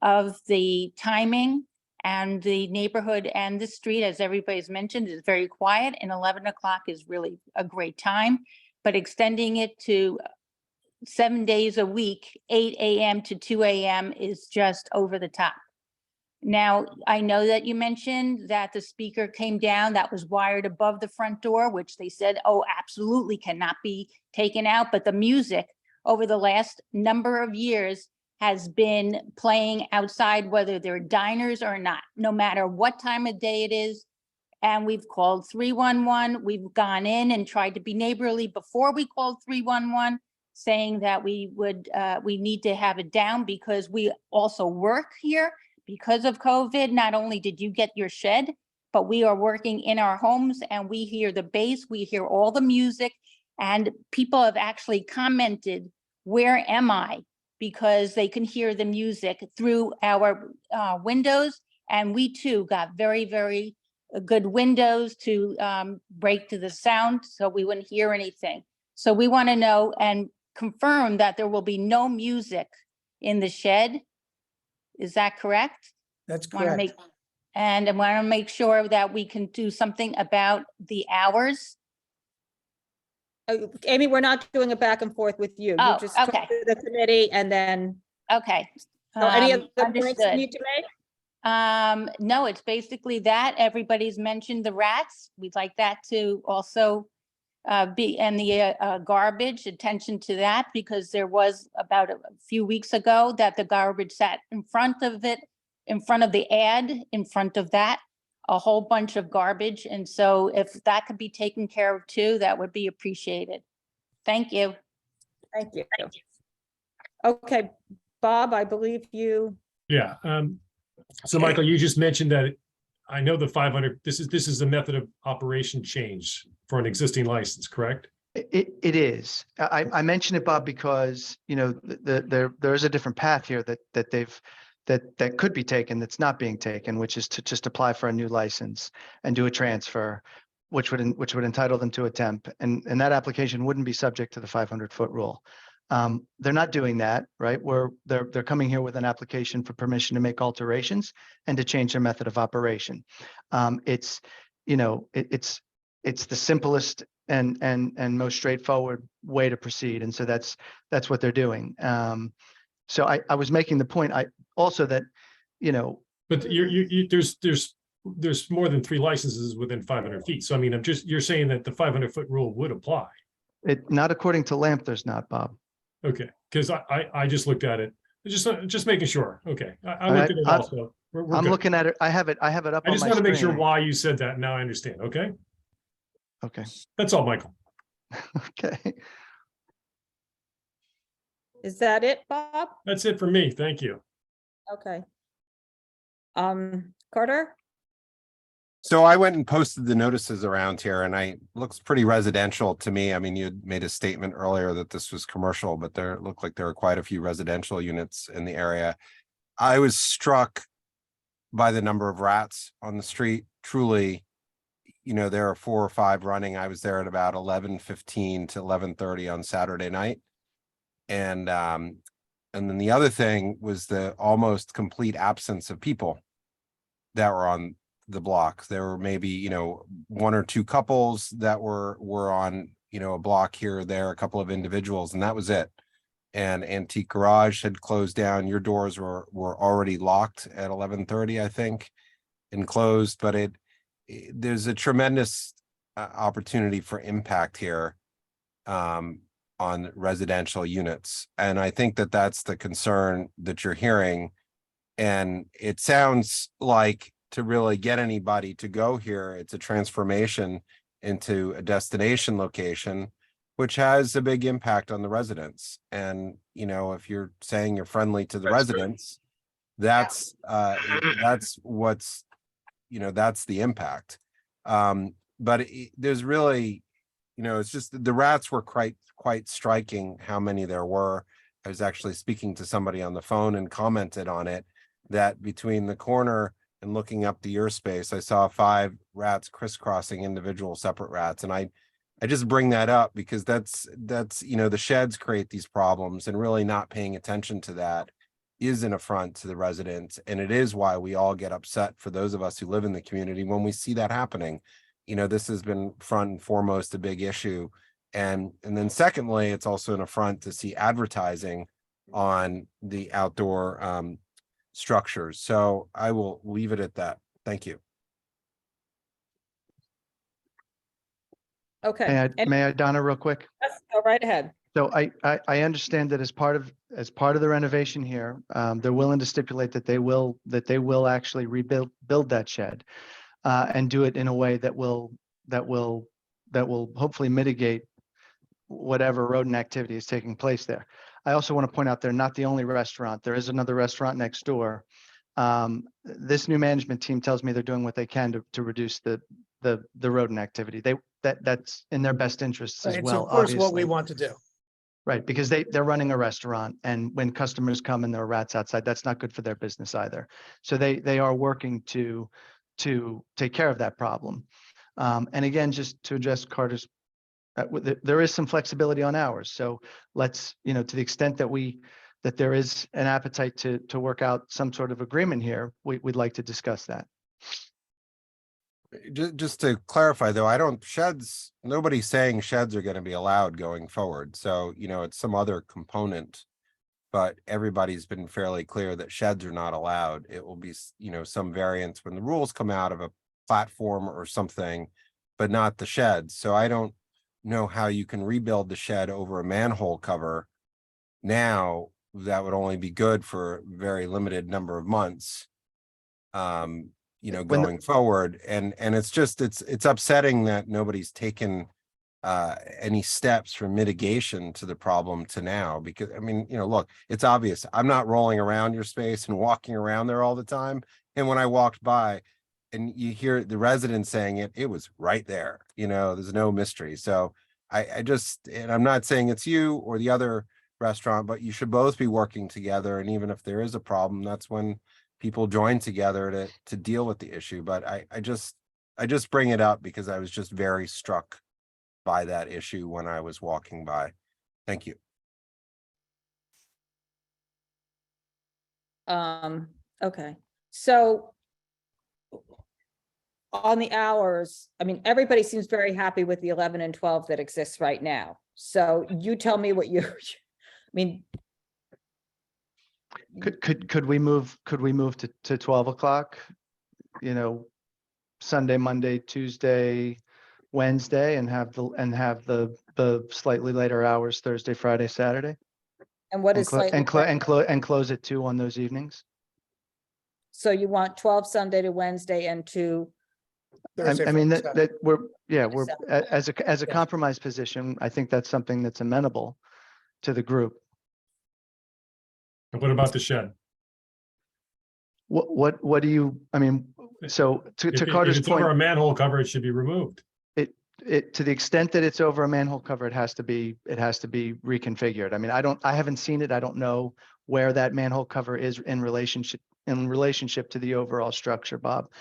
of the timing, and the neighborhood and the street, as everybody's mentioned, is very quiet, and 11 o'clock is really a great time. But extending it to 7 days a week, 8 a.m. to 2 a.m. is just over the top. Now, I know that you mentioned that the speaker came down that was wired above the front door, which they said, oh, absolutely cannot be taken out. But the music over the last number of years has been playing outside, whether they're diners or not, no matter what time of day it is. And we've called 311. We've gone in and tried to be neighborly before we called 311, saying that we need to have it down because we also work here. Because of COVID, not only did you get your shed, but we are working in our homes and we hear the bass, we hear all the music, and people have actually commented, where am I? Because they can hear the music through our windows. And we too got very, very good windows to break to the sound so we wouldn't hear anything. So we want to know and confirm that there will be no music in the shed. Is that correct? That's Want to correct. make, and I want to make sure that we can do something about the hours. Amy, we're not doing a back and forth with you. You Oh, just talk okay. to the committee and then. Okay. So any of the points you Understood. need to make? No, it's basically that. Everybody's mentioned the rats. We'd like that to also be, and the garbage, attention to that, because there was about a few weeks ago that the garbage sat in front of it, in front of the ad, in front of that, a whole bunch of garbage. And so if that could be taken care of too, that would be appreciated. Thank you. Thank you. Okay, Bob, I believe you. Yeah. So Michael, you just mentioned that I know the 500, this is a method of operation change for an existing license, correct? It is. I mention it, Bob, because, you know, there is a different path here that could be taken that's not being taken, which is to just apply for a new license and do a transfer, which would entitle them to a temp, and that application wouldn't be subject to the 500-foot rule. They're not doing that, right? They're coming here with an application for permission to make alterations and to change their method of operation. It's, you know, it's the simplest and most straightforward way to proceed, and so that's what they're doing. So I was making the point also that, you know, but there's more than 3 licenses within 500 feet. So I mean, you're saying that the 500-foot rule would apply. Not according to LAMP, there's not, Bob. Okay, because I just looked at it. Just making sure. Okay, I looked at it also. We're I'm good. looking at it. I have it up on my screen. I just want to make sure why you said that. Now I understand. Okay. Okay. That's all, Michael. Okay. Is that it, Bob? That's it for me. Thank you. Okay. Carter? So I went and posted the notices around here, and it looks pretty residential to me. I mean, you had made a statement earlier that this was commercial, but there looked like there were quite a few residential units in the area. I was struck by the number of rats on the street. Truly, you know, there are 4 or 5 running. I was there at about 11:15 to 11:30 on Saturday night. And then the other thing was the almost complete absence of people that were on the block. There were maybe, you know, 1 or 2 couples that were on, you know, a block here or there, a couple of individuals, and that was it. And Antique Garage had closed down. Your doors were already locked at 11:30, I think, and closed. But there's a tremendous opportunity for impact here on residential units, and I think that's the concern that you're hearing. And it sounds like, to really get anybody to go here. It's a transformation into a destination location, which has a big impact on the residents. And, you know, if you're saying you're friendly to the residents, that's what's, you know, that's the impact. But there's really, you know, it's just the rats were quite striking how many there were. I was actually speaking to somebody on the phone and commented on it, that between the corner and looking up the ear space, I saw 5 rats crisscrossing individual separate rats. And I just bring that up because that's, you know, the sheds create these problems, and really not paying attention to that is an affront to the residents. And it is why we all get upset, for those of us who live in the community, when we see that happening. You know, this has been front and foremost a big issue. And then secondly, it's also an affront to see advertising on the outdoor structures. So I will leave it at that. Thank you. Okay. May I, Donna, real quick? Yes, go right ahead. So I understand that as part of the renovation here, they're willing to stipulate that they will actually build that shed and do it in a way that will hopefully mitigate whatever rodent activity is taking place there. I also want to point out they're not the only restaurant. There is another restaurant next door. This new management team tells me they're doing what they can to reduce the rodent activity. That's in their best interests as It's well. of course what obviously. we want to do. Right, because they're running a restaurant, and when customers come and there are rats outside, that's not good for their business either. So they are working to take care of that problem. And again, just to address Carter's, there is some flexibility on hours. So let's, you know, to the extent that there is an appetite to work out some sort of agreement here, we'd like to discuss that. Just to clarify though, nobody's saying sheds are going to be allowed going forward. So, you know, it's some other component, but everybody's been fairly clear that sheds are not allowed. It will be, you know, some variance when the rules come out of a platform or something, but not the sheds. So I don't know how you can rebuild the shed over a manhole cover now. That would only be good for a very limited number of months. You know, going forward, and it's upsetting that nobody's taken any steps for mitigation to the problem to now, because I mean, you know, look, it's obvious. I'm not rolling around your space and walking around there all the time. And when I walked by and you hear the residents saying it was right there, you know, there's no mystery. So and I'm not saying it's you or the other restaurant, but you should both be working together. And even if there is a problem, that's when people join together to deal with the issue. But I just bring it up because I was just very struck by that issue when I was walking by. Thank you. Okay. So on the hours, I mean, everybody seems very happy with the 11 and 12 that exists right now. So you tell me what I mean, Could we move to 12 o'clock, you know, Sunday, Monday, Tuesday, Wednesday, and have the slightly later hours Thursday, Friday, Saturday? and what is slightly and close at 2 on those evenings? So you want 12 Sunday to Wednesday and 2 Thursday, I mean, Friday, that we're Saturday. as a compromise position, I think that's something that's amenable to the group. And what about the shed? What do you, I mean, so to If Carter's it's over a point, manhole cover, it should be removed. it to the extent that it's over a manhole cover, it has to be reconfigured. I mean, I haven't seen it. I don't know where that manhole cover is in relationship to the overall structure, Bob.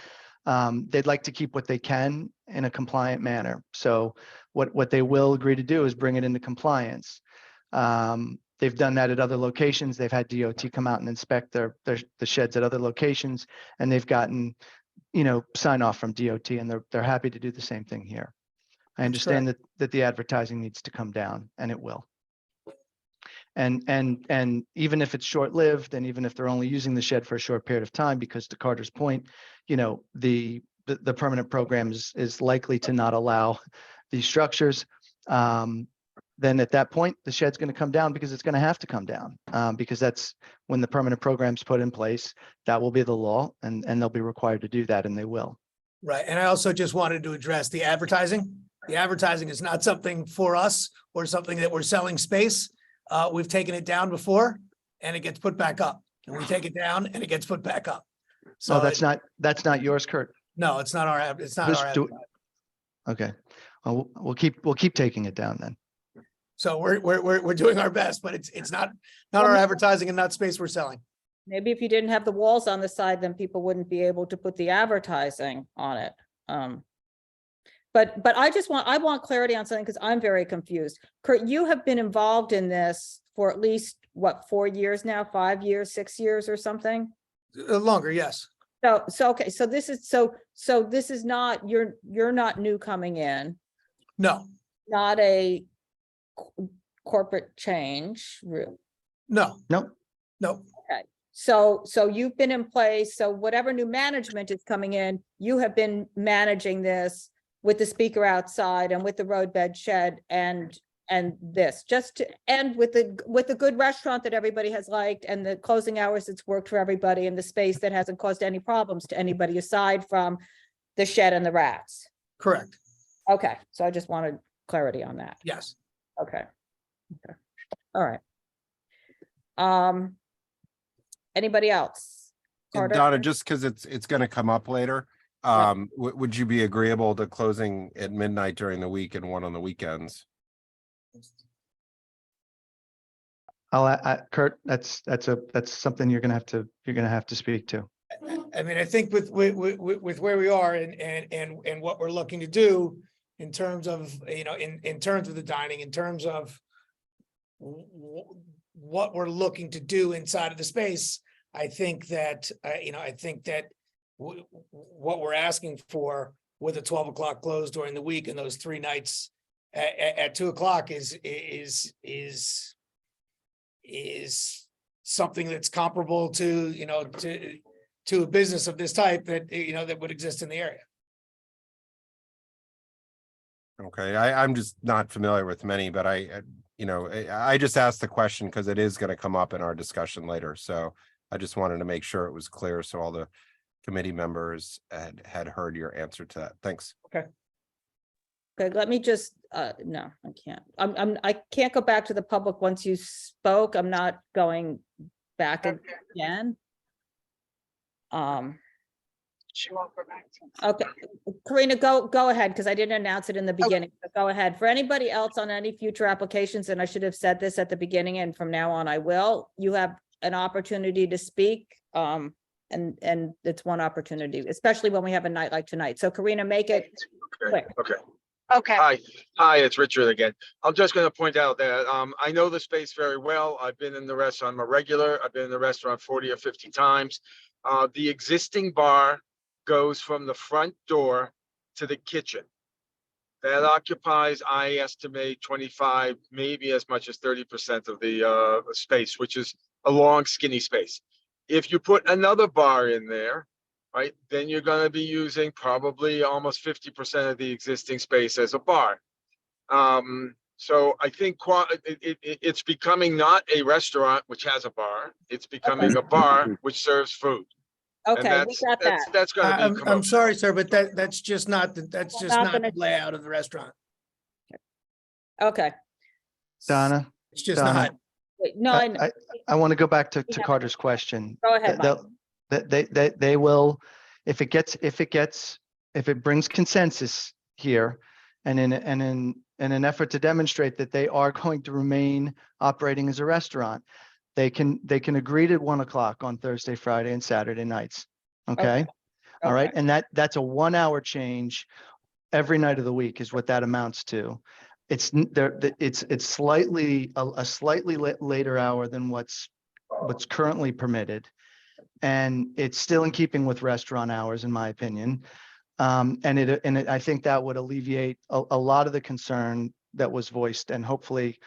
They'd like to keep what they can in a compliant manner. So what they will agree to do is bring it into compliance. They've done that at other locations. They've had DOT come out and inspect the sheds at other locations, and they've gotten, you know, sign off from DOT, and they're happy to do the same thing here. I understand that the advertising needs to come down, and it will. And even if it's short-lived, and even if they're only using the shed for a short period of time, because to Carter's point, you know, the permanent program is likely to not allow these structures. then at that point, the shed's going to come down because it's going to have to come down. Because that's when the permanent program's put in place, that will be the law, and they'll be required to do that, and they will. Right. And I also just wanted to address the advertising. The advertising is not something for us or something that we're selling space. We've taken it down before and it gets put back up. And we take it down and it gets put back up. So So that's not yours, Kurt. no, it's not our, it's not Who's our. do- Okay. Well, we'll keep taking it down then. So we're doing our best, but it's not our advertising and not space we're selling. Maybe if you didn't have the walls on the side, then people wouldn't be able to put the advertising on it. But I want clarity on something because I'm very confused. Kurt, you have been involved in this for at least, what, 4 years now, 5 years, 6 years or something? Longer, yes. Okay, so this is not, you're not new coming in, No, not a corporate change, really. no, No. Okay, so you've been in place, so whatever new management is coming in, you have been managing this with the speaker outside and with the roadbed shed and this, just to end with the good restaurant that everybody has liked and the closing hours that's worked for everybody and the space that hasn't caused any problems to anybody aside from the shed and the rats. correct. Okay, so I just wanted clarity on that. Yes. Okay. All right. Anybody else? And Carter? Donna, just because it's going to come up later, would you be agreeable to closing at midnight during the week and one on the weekends? Kurt, that's something you're gonna have to speak to. I mean, I think with where we are and what we're looking to do in terms of, in terms of the dining, in terms of what we're looking to do inside of the space, I think that, what we're asking for with a 12 o'clock close during the week and those 3 nights at 2 o'clock is something that's comparable to, to a business of this type that, that would exist in the area. Okay, I'm just not familiar with many, but I just asked the question because it is going to come up in our discussion later. So I just wanted to make sure it was clear so all the committee members had heard your answer to that. Thanks. Okay. Okay, let me just, no, I can't. I can't go back to the public once you spoke. I'm not going back again. She won't go back. Okay, Karina, go ahead, because I didn't announce it in the beginning. So go ahead. For anybody else on any future applications, and I should have said this at the beginning, and from now on I will, you have an opportunity to speak. And it's one opportunity, especially when we have a night like tonight. So Karina, make it quick. Okay. Hi, it's Richard again. I'm just going to point out that I know the space very well. I've been in the restaurant. I'm a regular. I've been in the restaurant 40 or 50 times. The existing bar goes from the front door to the kitchen. That occupies, I estimate, 25, maybe as much as 30% of the space, which is a long, skinny space. If you put another bar in there, right, then you're going to be using probably almost 50% of the existing space as a bar. So I think it's becoming not a restaurant which has a bar. It's becoming a bar which serves food. Okay, we got that. That's going to be. I'm sorry, sir, but that's just not the layout of the restaurant. Okay. Donna? It's just Donna, not. Wait, no, I want to go back to Carter's question. Go ahead, Mike. They will, if it brings consensus here and in an effort to demonstrate that they are going to remain operating as a restaurant, they can agree to 1 o'clock on Thursday, Friday, and Saturday nights. Okay. All right. And that's a 1 hour change every night of the week is what that amounts to. It's slightly a slightly later hour than what's currently permitted. And it's still in keeping with restaurant hours, in my opinion. I think that would alleviate a lot of the concern that was voiced. And hopefully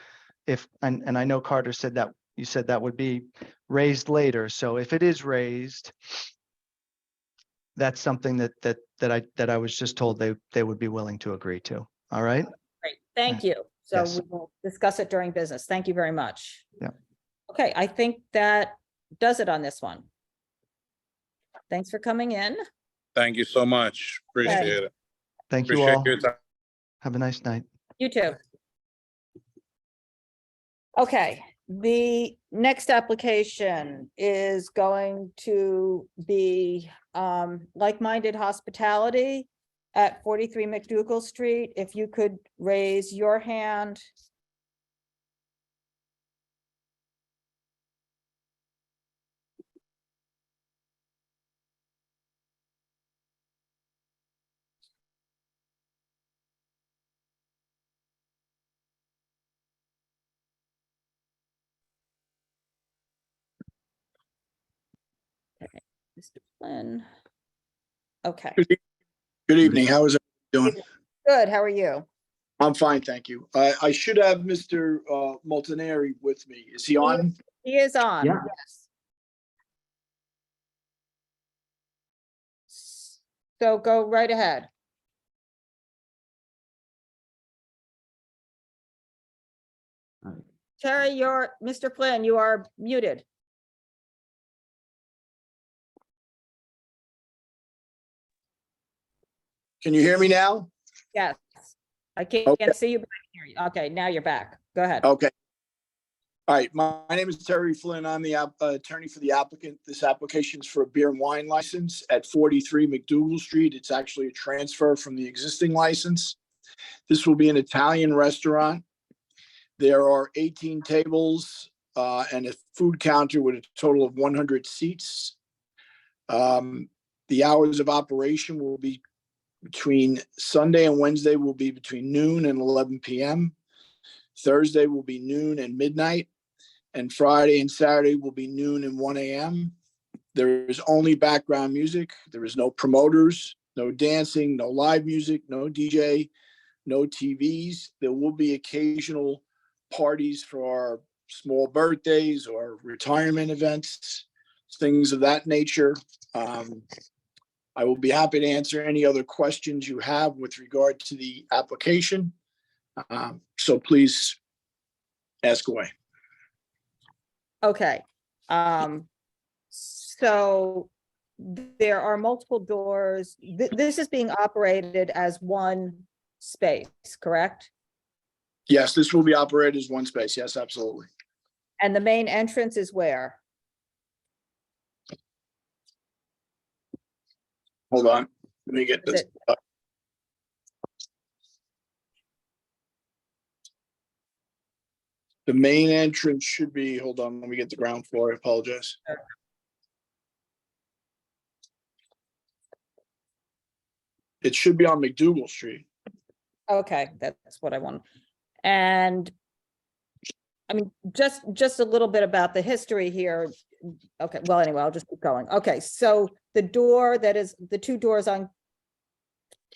and I know Carter said that you said that would be raised later. So if it is raised, that's something that I was just told they would be willing to agree to. All right. Great, thank you. So Yes. we will discuss it during business. Thank you very much. Yeah. Okay, I think that does it on this one. Thanks for coming in. Thank you so much. Appreciate it. Thank you Appreciate all. your time. Have a nice night. You too. Okay, the next application is going to be Likeminded Hospitality at 43 MacDougal Street. If you could raise your hand. Okay, Mr. Flynn. Okay, Good evening. How is it doing? good. How are you? I'm fine, thank you. I should have Mr. Montanari with me. Is he on? He is on, Yeah. yes. So go right ahead. Terry, Mr. Flynn, you are muted. Can you hear me now? Yes, I can't Okay. see you, but I can hear you. Okay, now you're back. Go ahead. Okay. All right, my name is Terry Flynn. I'm the attorney for the applicant. This application is for a beer and wine license at 43 MacDougal Street. It's actually a transfer from the existing license. This will be an Italian restaurant. There are 18 tables and a food counter with a total of 100 seats. The hours of operation will be between Sunday and Wednesday will be between noon and 11 p.m. Thursday will be noon and midnight. And Friday and Saturday will be noon and 1 a.m. There is only background music. There is no promoters, no dancing, no live music, no DJ, no TVs. There will be occasional parties for small birthdays or retirement events, things of that nature. I will be happy to answer any other questions you have with regard to the application. So please ask away. Okay. So there are multiple doors. This is being operated as one space, correct? Yes, this will be operated as one space. Yes, absolutely. And the main entrance is where? Hold on. Let me get this. The main entrance should be, hold on, let me get the ground floor. I apologize. It should be on MacDougal Street. Okay, that's what I want. And I mean, just a little bit about the history here. Okay, well, anyway, I'll just keep going. Okay, so the door that is, the two doors on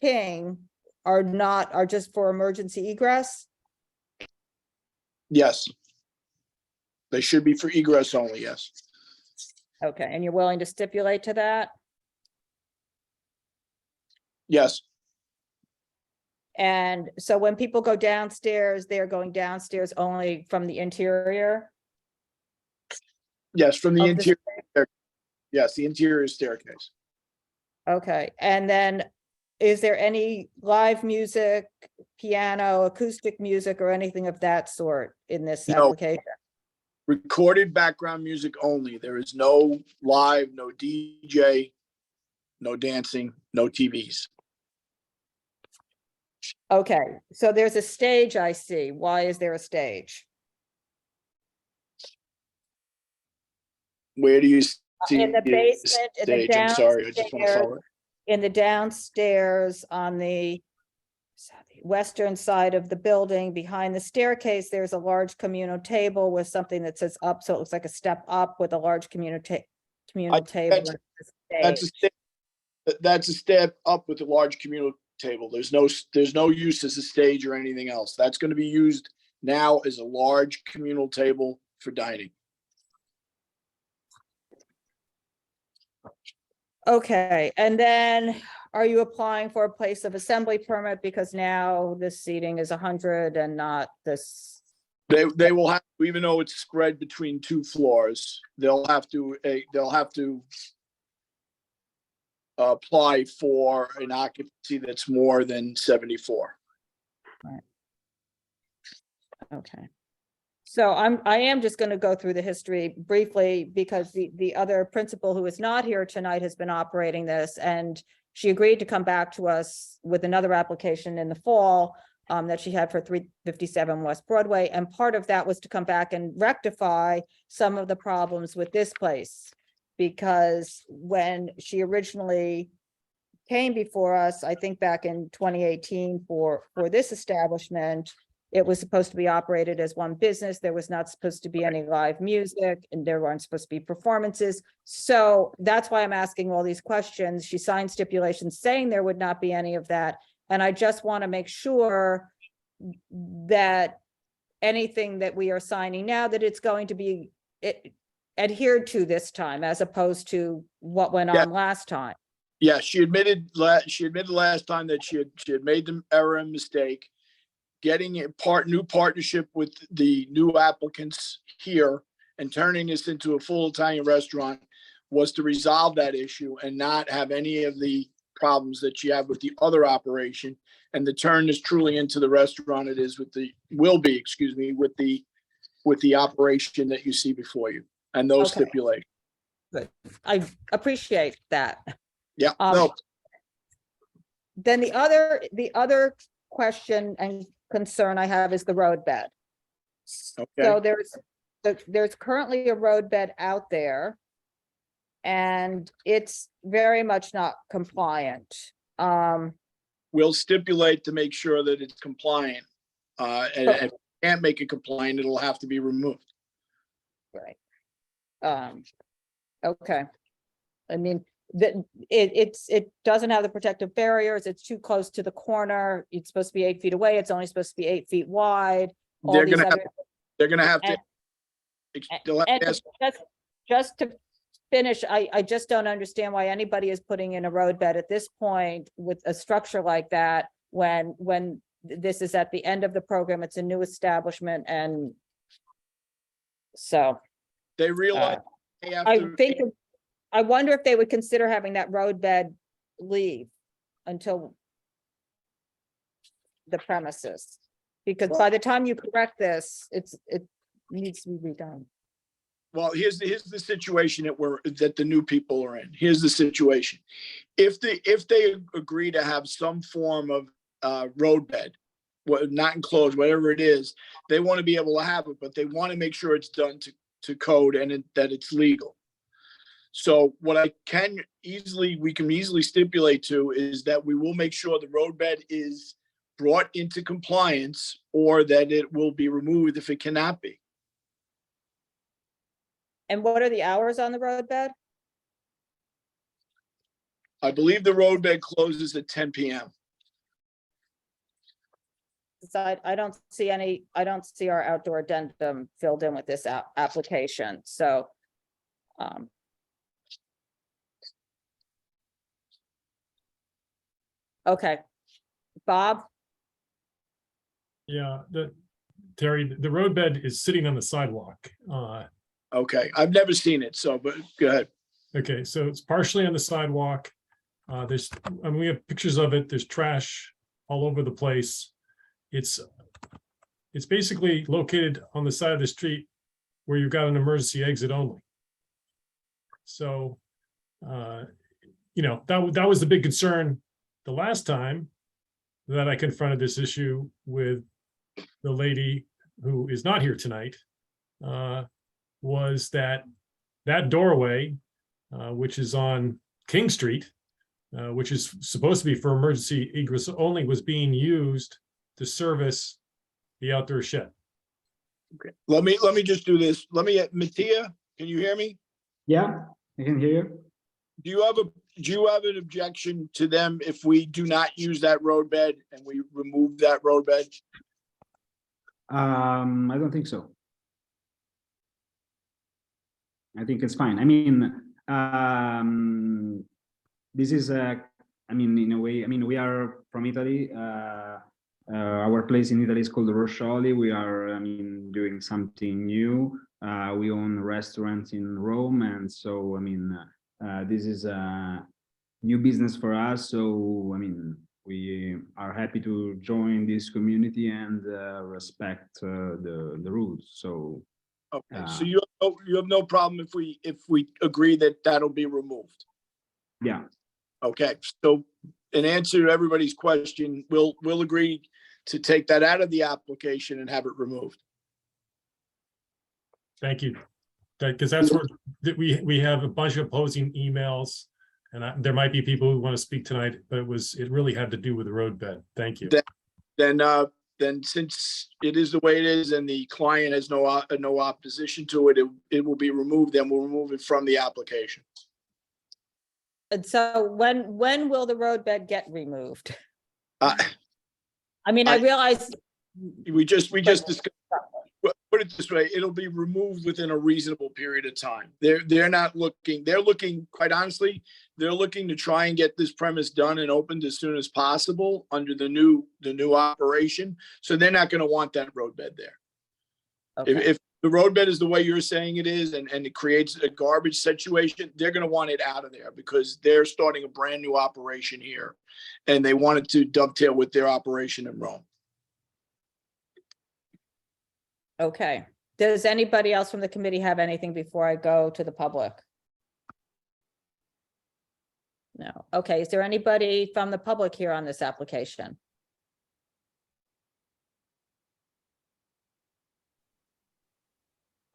King are just for emergency egress? Yes. They should be for egress only, yes. Okay, and you're willing to stipulate to that? Yes, And so when people go downstairs, they're going downstairs only from the interior? yes, from the Of the interior. Yes, the interior staircase. Okay, and then is there any live music, piano, acoustic music, or anything of that sort in this No. application? Recorded background music only. There is no live, no DJ, no dancing, no TVs. Okay, so there's a stage I see. Why is there a stage? Where do you see? In the basement, in the stage? I'm sorry, I just want to downstairs, follow it. in the downstairs on the western side of the building, behind the staircase, there's a large communal table with something that says up, so it looks like a step up with a large communal table. That's a step up with a large communal table. There's no use as a stage or anything else. That's going to be used now as a large communal table for dining. Okay, and then are you applying for a place of assembly permit because now this seating is 100 and not this? They will have, even though it's spread between 2 floors, they'll have to apply for an occupancy that's more than 74. Okay. So I am just going to go through the history briefly because the other principal who is not here tonight has been operating this, and she agreed to come back to us with another application in the fall that she had for 357 West Broadway. And part of that was to come back and rectify some of the problems with this place. Because when she originally came before us, I think back in 2018 for this establishment, it was supposed to be operated as one business. There was not supposed to be any live music and there weren't supposed to be performances. So that's why I'm asking all these questions. She signed stipulations saying there would not be any of that. And I just want to make sure that anything that we are signing now, that it's going to be adhered to this time, as opposed to what went on last time. Yeah, she admitted last time that she had made the error and mistake. Getting a new partnership with the new applicants here and turning this into a full Italian restaurant was to resolve that issue and not have any of the problems that you have with the other operation, and to turn this truly into the restaurant it is with the operation that you see before you and those stipulations. Good. I appreciate that. Yeah. No. Then the other question and concern I have is the roadbed. Okay. So there's currently a roadbed out there, and it's very much not compliant. We'll stipulate to make sure that it's compliant. And if you can't make it compliant, it'll have to be removed. Right. Okay. I mean, it doesn't have the protective barriers. It's too close to the corner. It's supposed to be 8 feet away. It's only supposed to be 8 feet wide. They're gonna have to. Just to finish, I just don't understand why anybody is putting in a roadbed at this point with a structure like that when this is at the end of the program. It's a new establishment, and so they realize they have to. I wonder if they would consider having that roadbed leave until the premises, because by the time you correct this, it needs to be redone. Well, here's the situation that the new people are in. Here's the situation. If they agree to have some form of roadbed, not enclosed, whatever it is, they want to be able to have it, but they want to make sure it's done to code and that it's legal. So what we can easily stipulate to is that we will make sure the roadbed is brought into compliance, or that it will be removed if it cannot be. And what are the hours on the roadbed? I believe the roadbed closes at 10 p.m. I don't see our outdoor addendum filled in with this application. So, okay, Bob. Yeah, Terry, the roadbed is sitting on the sidewalk. Okay, I've never seen it, but go ahead. Okay, so it's partially on the sidewalk. We have pictures of it. There's trash all over the place. It's basically located on the side of the street where you've got an emergency exit only. So, that was the big concern the last time that I confronted this issue with the lady who is not here tonight, was that doorway, which is on King Street, which is supposed to be for emergency egress only, was being used to service the outdoor shed. Okay. Let me just do this. Mattia, can you hear me? Yeah, I can hear you. Do you have an objection to them if we do not use that roadbed and we remove that roadbed? I don't think so. I think it's fine. I mean, this is a I mean, in a way, I mean, we are from Italy. Our place in Italy is called Roscioli. We are, I mean, doing something new. We own restaurants in Rome, and so, I mean, this is a new business for us. So, I mean, we are happy to join this community and respect the rules. So, Okay, so you have no problem if we agree that that'll be removed. yeah. Okay, so in answer to everybody's question, we'll agree to take that out of the application and have it removed. Thank you. Because that's where we have a bunch of opposing emails, and there might be people who want to speak tonight, but it really had to do with the roadbed. Thank you. Then since it is the way it is and the client has no opposition to it, it will be removed. Then we'll remove it from the application. And so when will the roadbed get removed? I mean, I realize. We just discussed. Put it this way, it'll be removed within a reasonable period of time. They're not looking, they're looking, quite honestly, they're looking to try and get this premise done and opened as soon as possible under the new operation. So they're not going to want that roadbed there. Okay. If the roadbed is the way you're saying it is, and it creates a garbage situation, they're going to want it out of there because they're starting a brand new operation here and they want it to dovetail with their operation in Rome. Okay. Does anybody else from the committee have anything before I go to the public? No. Okay. Is there anybody from the public here on this application?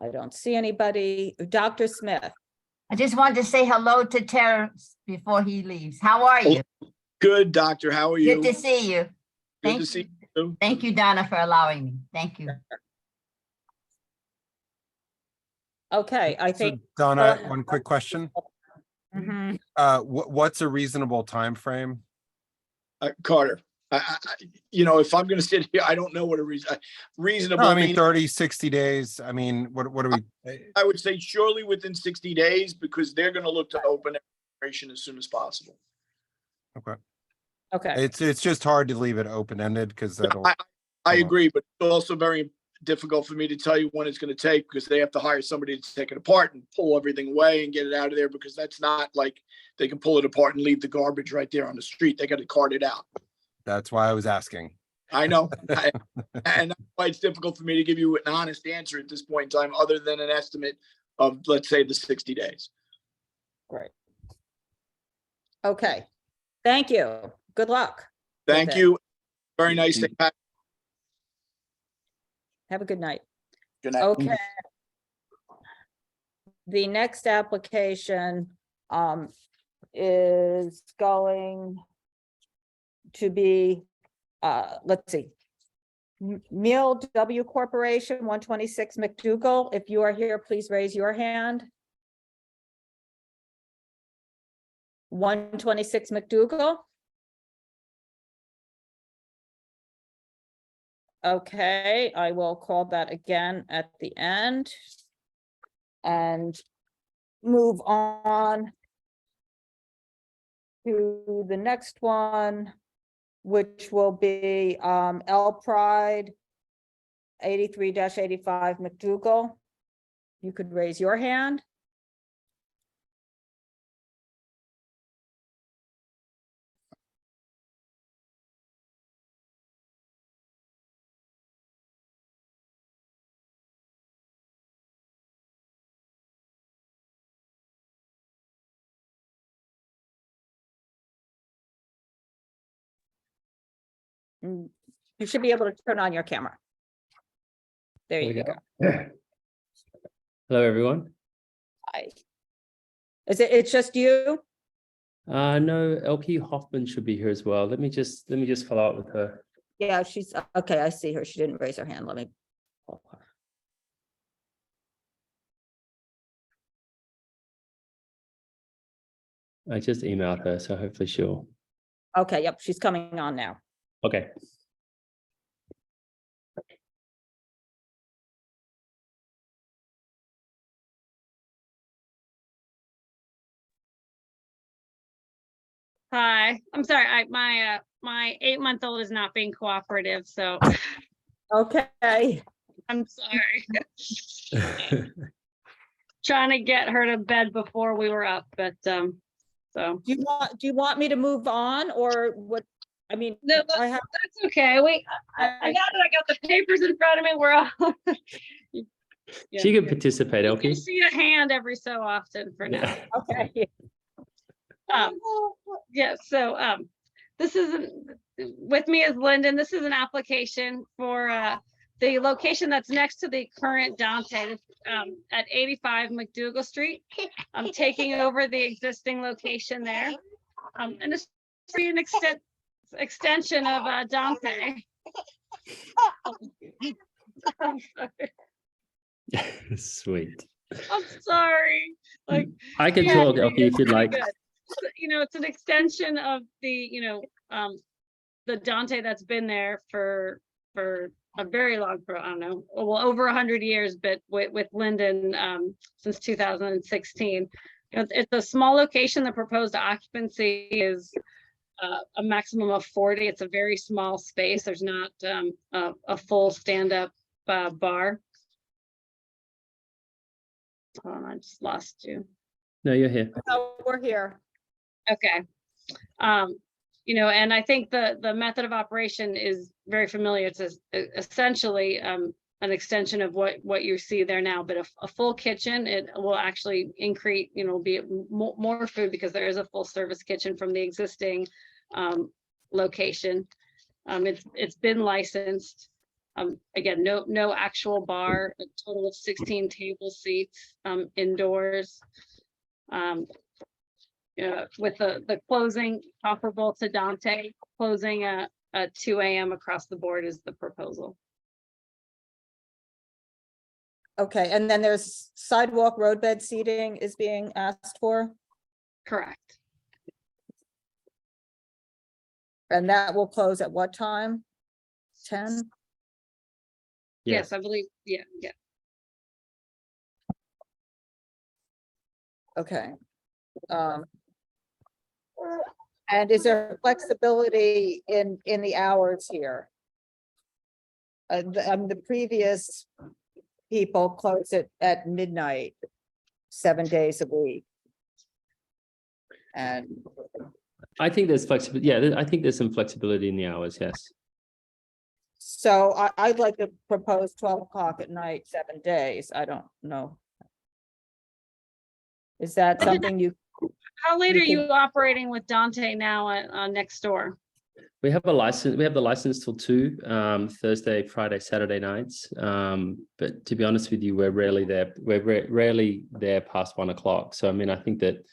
I don't see anybody. Dr. Smith. I just wanted to say hello to Terrence before he leaves. How are you? Good, doctor. How are you? Good to see you. Good to see you. Thank you, Donna, for allowing me. Thank you. Okay, I think. Donna, one quick question. Mhm. What's a reasonable time frame? Carter, if I'm going to sit here, I don't know what a reasonable. No, I mean, 30, 60 days. I mean, what do we? I would say surely within 60 days because they're going to look to open operation as soon as possible. Okay. Okay. It's just hard to leave it open-ended because that'll. I agree, but it's also very difficult for me to tell you when it's going to take because they have to hire somebody to take it apart and pull everything away and get it out of there because that's not like they can pull it apart and leave the garbage right there on the street. They got to cart it out. That's why I was asking. I know. And that's why it's difficult for me to give you an honest answer at this point in time, other than an estimate of, let's say, the 60 days. Great. Okay. Thank you. Good luck. Thank you. Very nice. Have a good night. Good night. Okay. The next application is going to be, let's see, Meal W Corporation, 126 MacDougal. If you are here, please raise your hand. 126 MacDougal. Okay, I will call that again at the end. And move on to the next one, which will be L Pride 83-85 MacDougal. You could raise your hand. You should be able to turn on your camera. There you go. Hello, everyone. Hi. It's just you? No, LP Hoffman should be here as well. Let me just follow up with her. Yeah, she's okay. I see her. She didn't raise her hand. Let me pull her. I just emailed her, so hopefully she'll. Okay, yep, she's coming on now. Okay. Hi, I'm sorry, my 8-month-old is not being cooperative, so Okay. I'm sorry. Trying to get her to bed before we were up, but so. Do you want me to move on or what? I mean, No, I have. that's okay. Now that I got the papers in front of me, we're all. Yeah. She can participate, You LP. can see a hand every so often for now. Okay. Yeah, so this is with me is Lyndon. This is an application for the location that's next to the current Dante at 85 MacDougal Street. I'm taking over the existing location there. And this is an extension of Dante. I'm sorry. Sweet. I'm sorry. Like I can yeah, talk, LP, if you'd pretty like. good. You know, it's an extension of the Dante that's been there for a very long, I don't know, well, over 100 years, but with Lyndon since 2016. It's a small location. The proposed occupancy is a maximum of 40. It's a very small space. There's not a full stand-up bar. Hold on, I just lost you. No, you're here. Oh, we're here. Okay. And I think the method of operation is very familiar. It's essentially an extension of what you see there now, but a full kitchen. It will actually increase, be more food because there is a full service kitchen from the existing location. It's been licensed. Again, no actual bar, a total of 16 table seats indoors. With the closing comparable to Dante, closing at 2 a.m. across the board is the proposal. Okay, and then there's sidewalk roadbed seating is being asked for? Correct. And that will close at what time? 10? Yes, I believe, yeah. Okay. And is there flexibility in the hours here? The previous people close it at midnight, 7 days a week. And I think there's flexibility. Yeah, I think there's some flexibility in the hours. Yes. so I'd like to propose 12 o'clock at night, 7 days. I don't know. Is that something you? How late you are you could- operating with Dante now on next door? We have a license. We have the license till 2 Thursday, Friday, Saturday nights. But to be honest with you, we're rarely there. We're rarely there past 1 o'clock. So I mean, I think that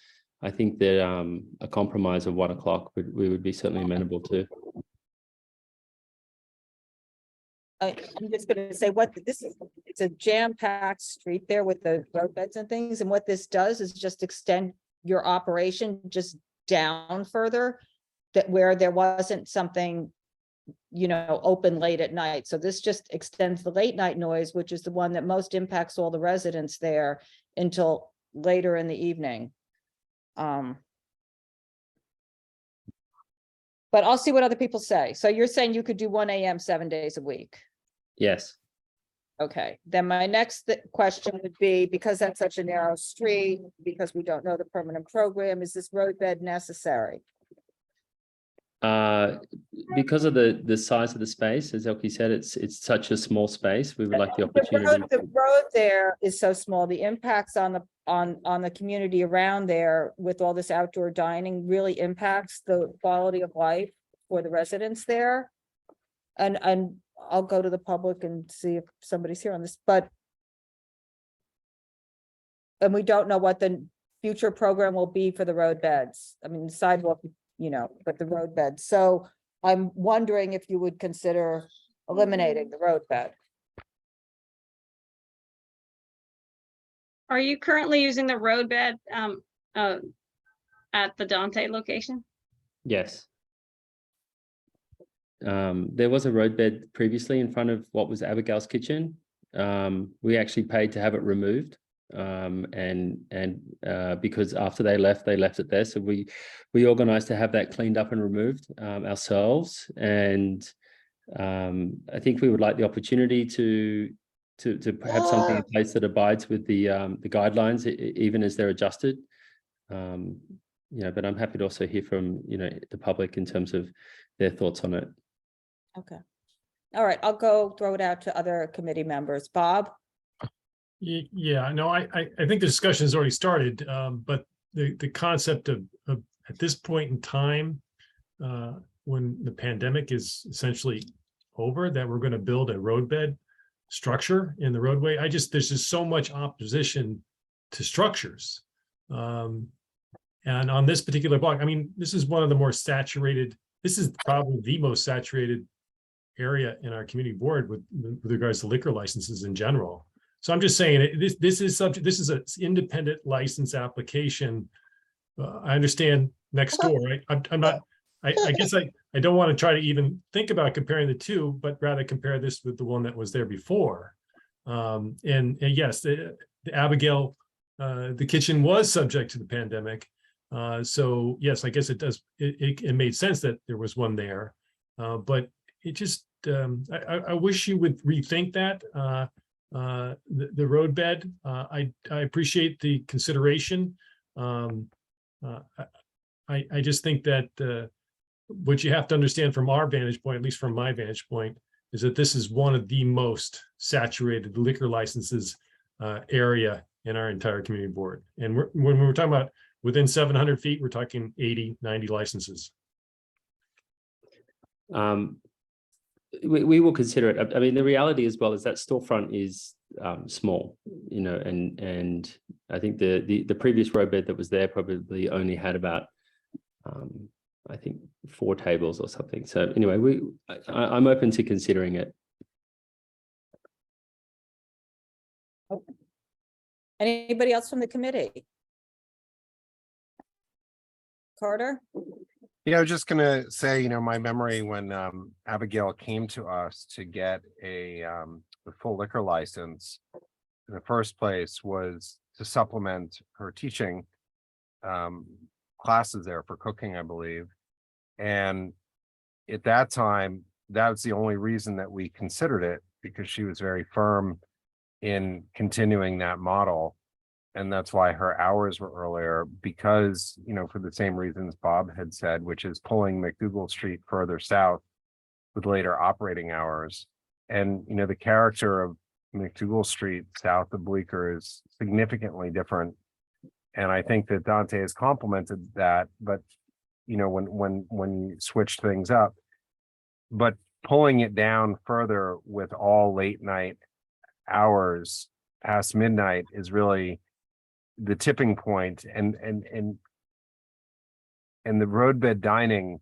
a compromise of 1 o'clock we would be certainly amenable to. I'm just gonna say it's a jam-packed street there with the roadbeds and things, and what this does is just extend your operation just down further, that where there wasn't something, open late at night. So this just extends the late night noise, which is the one that most impacts all the residents there until later in the evening. But I'll see what other people say. So you're saying you could do 1 a.m. 7 days a week? Yes. Okay, then my next question would be, because that's such a narrow street, because we don't know the permanent program, is this roadbed necessary? Because of the size of the space, as Elke said, it's such a small space. We would like the opportunity. The road there is so small. The impacts on the community around there with all this outdoor dining really impacts the quality of life for the residents there. And I'll go to the public and see if somebody's here on this, and we don't know what the future program will be for the road beds. I mean, sidewalk, but the road beds. So I'm wondering if you would consider eliminating the road bed. Are you currently using the roadbed at the Dante location? Yes. There was a roadbed previously in front of what was Abigail's kitchen. We actually paid to have it removed. Because after they left it there. So we organized to have that cleaned up and removed ourselves. And I think we would like the opportunity to have something in place that abides with the guidelines, even as they're adjusted. But I'm happy to also hear from the public in terms of their thoughts on it. Okay. All right, I'll go throw it out to other committee members. Bob? Yeah, no, I think the discussion has already started, but the concept of at this point in time, when the pandemic is essentially over, that we're going to build a roadbed structure in the roadway. There's just so much opposition to structures. And on this particular block, I mean, this is one of the more saturated, this is probably the most saturated area in our community board with regards to liquor licenses in general. So I'm just saying this is an independent license application. I understand next door, right? I guess I don't want to try to even think about comparing the two, but rather compare this with the one that was there before. And yes, the Abigail, the kitchen was subject to the pandemic. So yes, I guess it made sense that there was one there. But it just, I wish you would rethink that. The roadbed, I appreciate the consideration. I just think that what you have to understand from our vantage point, at least from my vantage point, is that this is one of the most saturated liquor licenses area in our entire community board. And when we're talking about within 700 feet, we're talking 80, 90 licenses. We will consider it. I mean, the reality as well is that storefront is small, and I think the previous roadbed that was there probably only had about, I think 4 tables or something. So anyway, I'm open to considering it. Anybody else from the committee? Carter? Yeah, I was just gonna say, my memory when Abigail came to us to get the full liquor license in the first place was to supplement her teaching classes there for cooking, I believe. And at that time, that was the only reason that we considered it, because she was very firm in continuing that model. And that's why her hours were earlier, because, for the same reasons Bob had said, which is pulling MacDougal Street further south with later operating hours. And, the character of MacDougal Street south of Bleecker is significantly different. And I think that Dante has complemented that, but, when you switch things up, but pulling it down further with all late night hours past midnight is really the tipping point. And the roadbed dining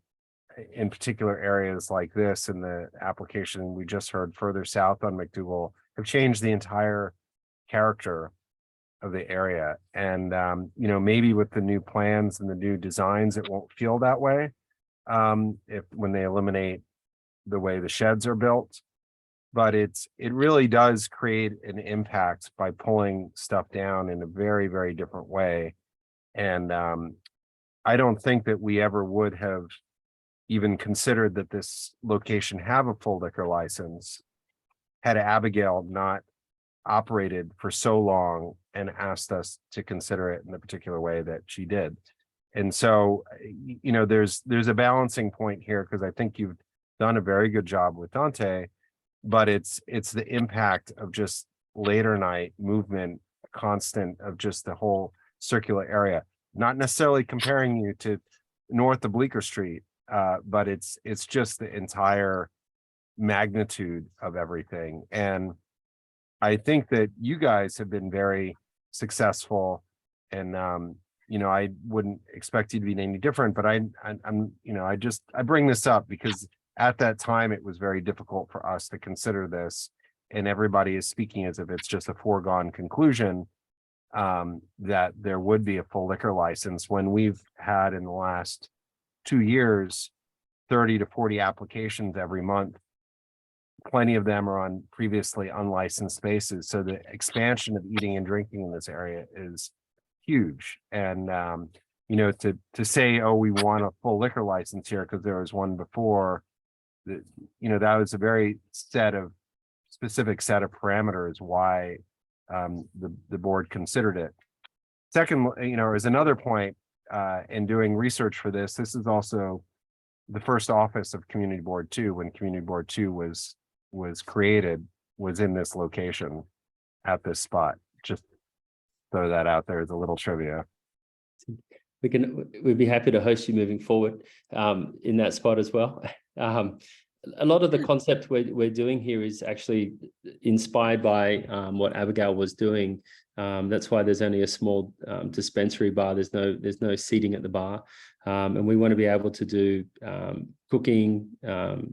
in particular areas like this in the application we just heard further south on MacDougal have changed the entire character of the area. And maybe with the new plans and the new designs it won't feel that way when they eliminate the way the sheds are built. But it really does create an impact by pulling stuff down in a very, very different way. And I don't think that we ever would have even considered that this location have a full liquor license had Abigail not operated for so long and asked us to consider it in the particular way that she did. And so, there's a balancing point here, because I think you've done a very good job with Dante. But it's the impact of just later night movement, constant of just the whole circular area, not necessarily comparing you to north of Bleecker Street, but it's just the entire magnitude of everything. And I think that you guys have been very successful, and I wouldn't expect you to be any different, but I bring this up because at that time, it was very difficult for us to consider this, and everybody is speaking as if it's just a foregone conclusion that there would be a full liquor license, when we've had in the last 2 years 30 to 40 applications every month plenty of them are on previously unlicensed spaces. So the expansion of eating and drinking in this area is huge. And, you know, to say, oh, we want a full liquor license here because there was one before, you know, that was a very specific set of parameters why the board considered it. Second, you know, is another point in doing research for this. This is also the first office of Community Board 2 when Community Board 2 was created, was in this location at this spot. Just throw that out there as a little trivia. We'd be happy to host you moving forward in that spot as well. A lot of the concept we're doing here is actually inspired by what Abigail was doing. That's why there's only a small dispensary bar. There's no seating at the bar, and we want to be able to do cooking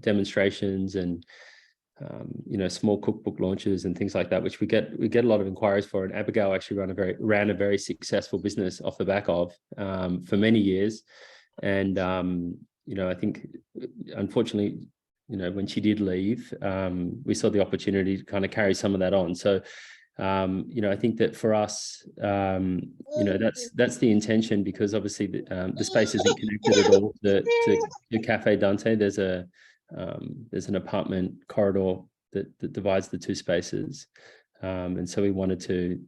demonstrations and you know, small cookbook launches and things like that, which we get a lot of inquiries for. And Abigail actually ran a very successful business off the back of for many years. And you know, I think unfortunately, you know, when she did leave, we saw the opportunity to kind of carry some of that on. So you know, I think that for us, you know, that's the intention, because obviously the space isn't connected at all to Cafe Dante. There's an apartment corridor that divides the two spaces, and so we wanted to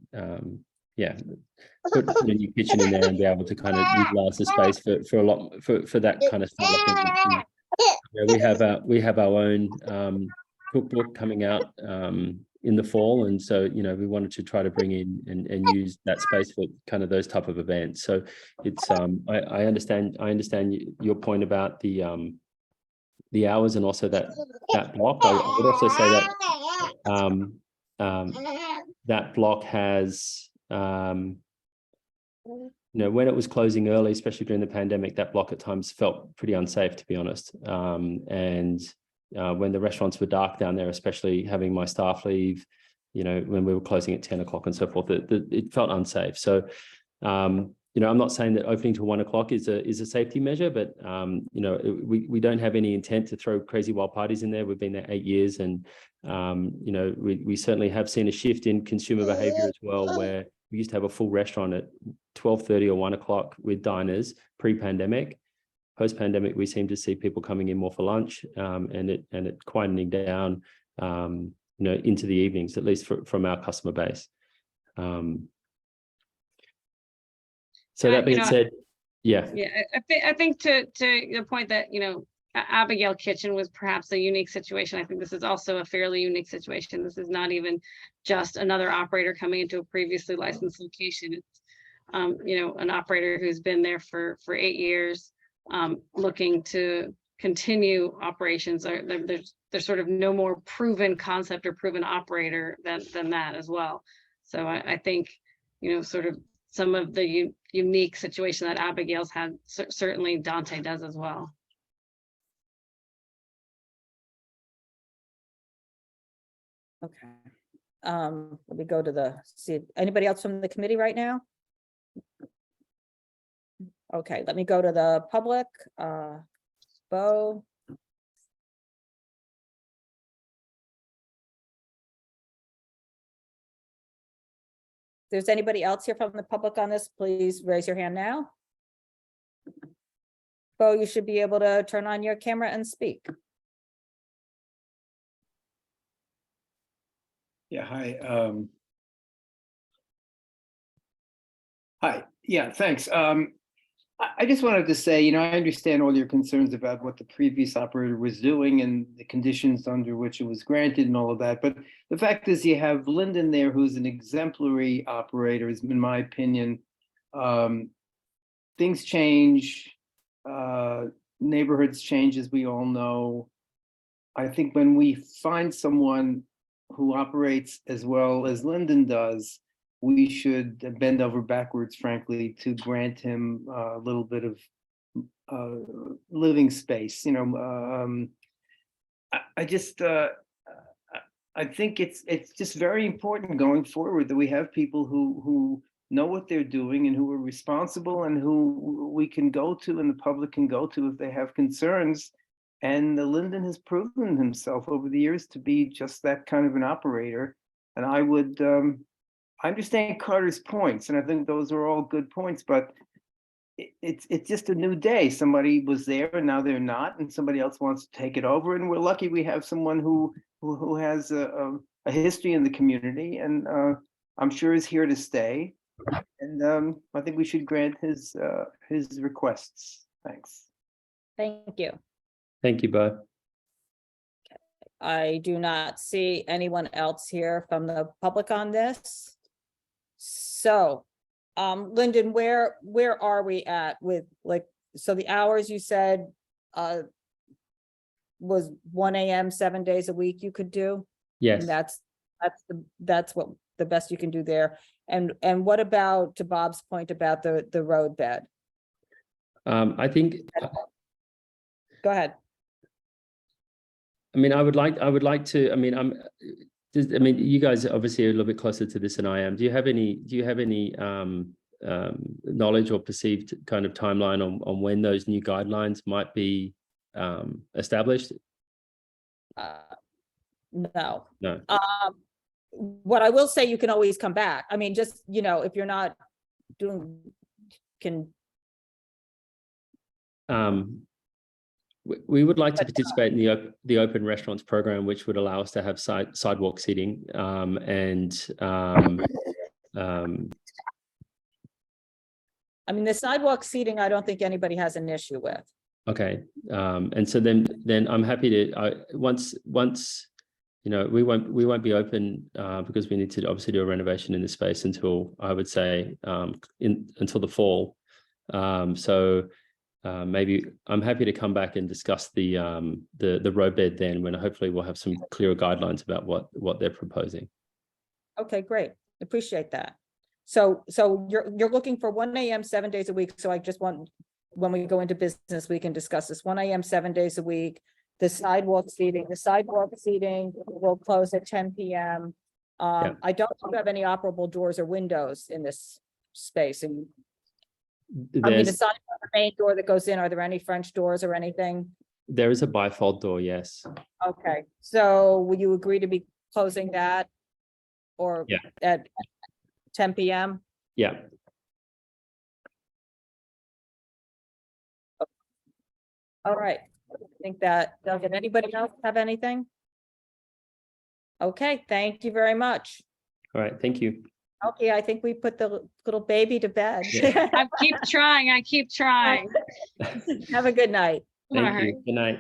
put a new kitchen in there and be able to kind of utilize the space for that kind of style of thing. You know, we have our own cookbook coming out in the fall, and so, you know, we wanted to try to bring in and use that space for kind of those type of events. So it's I understand your point about the hours and also that block. I would also say that that block has you know, when it was closing early, especially during the pandemic, that block at times felt pretty unsafe, to be honest. And when the restaurants were dark down there, especially having my staff leave, you know, when we were closing at 10 o'clock and so forth, it felt unsafe. So, you know, I'm not saying that opening to 1 o'clock is a safety measure, but, you know, we don't have any intent to throw crazy wild parties in there. We've been there 8 years, and, you know, we certainly have seen a shift in consumer behavior as well, where we used to have a full restaurant at 12:30 or 1 o'clock with diners pre-pandemic. Post-pandemic, we seem to see people coming in more for lunch, and it quietening down, you know, into the evenings, at least from our customer base. So that being said, I think to the point that, you know, Abigail Kitchen was perhaps a unique situation. I think this is also a fairly unique situation. This is not even just another operator coming into a previously licensed location. It's you know, an operator who's been there for 8 years, looking to continue operations. There's sort of no more proven concept or proven operator than that as well. So I think, you know, sort of some of the unique situation that Abigail's had, certainly Dante does as well. Okay. Let me go to see anybody else from the committee right now. Okay, let me go to the public. Bo. If there's anybody else here from the public on this, please raise your hand now. Bo, you should be able to turn on your camera and speak. Yeah, hi. Hi, yeah, thanks. I just wanted to say, you know, I understand all your concerns about what the previous operator was doing and the conditions under which it was granted and all of that. But the fact is, you have Lyndon there, who's an exemplary operator, in my opinion. Things change, neighborhoods change, as we all know. I think when we find someone who operates as well as Lyndon does, we should bend over backwards, frankly, to grant him a little bit of living space. You know, I think it's just very important going forward that we have people who know what they're doing and who are responsible and who we can go to and the public can go to if they have concerns. And the Linden has proven himself over the years to be just that kind of an operator. And I would, I understand Carter's points, and I think those are all good points, but it's just a new day. Somebody was there and now they're not, and somebody else wants to take it over. And we're lucky we have someone who has a history in the community, and I'm sure is here to stay. And I think we should grant his requests. Thanks. Thank you. Thank you both. I do not see anyone else here from the public on this. So, Lyndon, where are we at with, like, so the hours you said was 1 a.m. 7 days a week you could do? Yes. And that's what the best you can do there. And what about, to Bob's point about the road bed? I think. Go ahead. I mean, I would like to. I mean, you guys are obviously a little bit closer to this than I am. Do you have any knowledge or perceived kind of timeline on when those new guidelines might be established? No. No. What I will say, you can always come back. I mean, just, if you're not doing, we would like to participate in the open restaurants program, which would allow us to have sidewalk seating I mean, the sidewalk seating, I don't think anybody has an issue with. Okay, and so then I'm happy to once we won't be open because we need to obviously do a renovation in the space until, I would say, until the fall. Maybe I'm happy to come back and discuss the road bed then, when hopefully we'll have some clearer guidelines about what they're proposing. Okay, great. Appreciate that. So you're looking for 1 a.m. 7 days a week. So I just want, when we go into business, we can discuss this. 1 a.m. 7 days a week. The sidewalk seating will close at 10 p.m. I don't have any operable doors or windows in this space. And I mean, aside from the main door that goes in, are there any French doors or anything? There is a bifold door, yes. Okay, so will you agree to be closing that? Or at 10 p.m.? Yeah. All right, I think that, did anybody else have anything? Okay, thank you very much. All right, thank you. Okay, I think we put the little baby to bed. I keep trying. Have a good night. Thank you. Good night.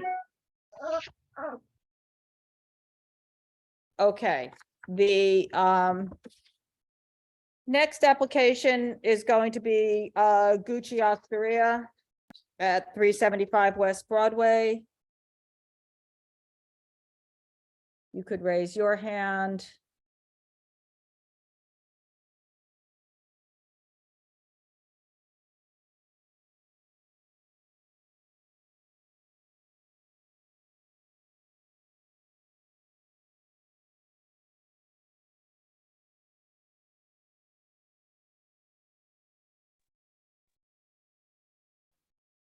Okay, the next application is going to be Gucci Osteria at 375 West Broadway. You could raise your hand.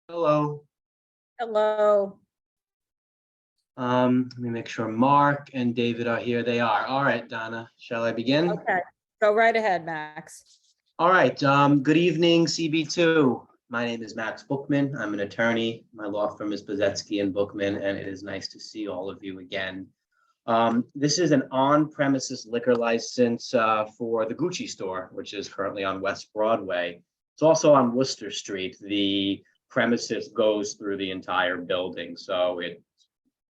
Hello. Hello. Let me make sure Mark and David are here. They are. All right, Donna, shall I begin? Okay, go right ahead, Max. All right, good evening, CB2. My name is Max Bookman. I'm an attorney. My law firm is Bazetsky and Bookman, and it is nice to see all of you again. This is an on-premises liquor license for the Gucci store, which is currently on West Broadway. It's also on Worcester Street. The premises goes through the entire building, so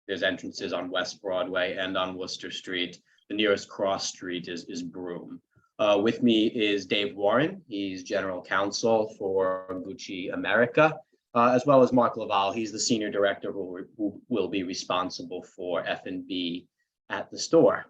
there's entrances on West Broadway and on Worcester Street. The nearest cross street is Broome. With me is Dave Warren. He's general counsel for Gucci America, as well as Mark Laval. He's the senior director who will be responsible for F&B at the store.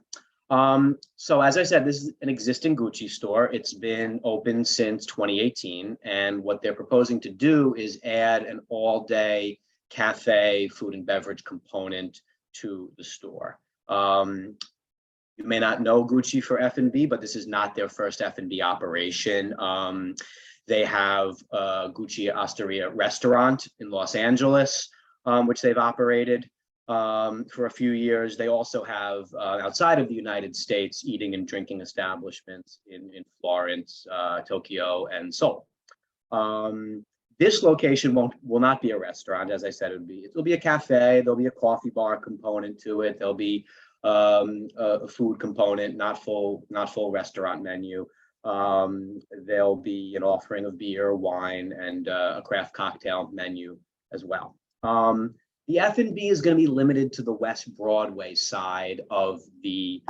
So as I said, this is an existing Gucci store. It's been open since 2018. And what they're proposing to do is add an all-day cafe, food and beverage component to the store. You may not know Gucci for F&B, but this is not their first F&B operation. They have a Gucci Osteria restaurant in Los Angeles. which they've operated for a few years. They also have outside of the United States eating and drinking establishments in Florence, Tokyo, and Seoul. This location will not be a restaurant, as I said. It'll be a cafe. There'll be a coffee bar component to it. There'll be a food component, not full restaurant menu. There'll be an offering of beer, wine, and a craft cocktail menu as well. The F&B is going to be limited to the West Broadway side of the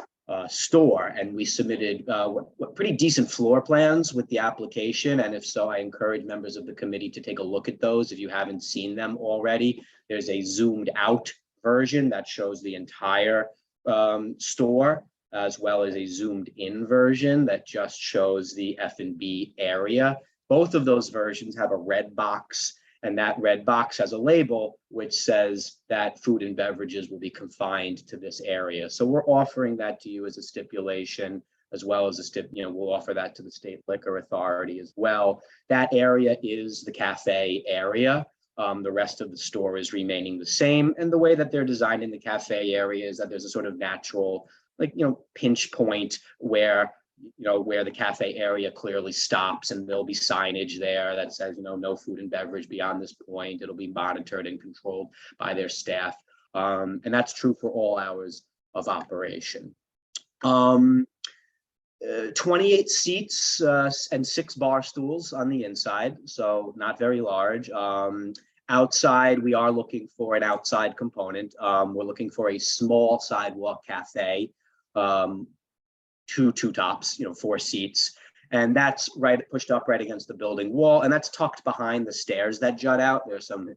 store, and we submitted what pretty decent floor plans with the application. And if so, I encourage members of the committee to take a look at those if you haven't seen them already. There's a zoomed out version that shows the entire store, as well as a zoomed in version that just shows the F&B area. Both of those versions have a red box, and that red box has a label which says that food and beverages will be confined to this area. So we're offering that to you as a stipulation, as well as we'll offer that to the State Liquor Authority as well. That area is the cafe area. The rest of the store is remaining the same. And the way that they're designed in the cafe area is that there's a sort of natural, pinch point where the cafe area clearly stops, and there'll be signage there that says, no food and beverage beyond this point. It'll be monitored and controlled by their staff. And that's true for all hours of operation. 28 seats and 6 bar stools on the inside, so not very large. Outside, we are looking for an outside component. We're looking for a small sidewalk cafe, 2 tops, 4 seats. And that's pushed up right against the building wall. And that's tucked behind the stairs that jut out. There's some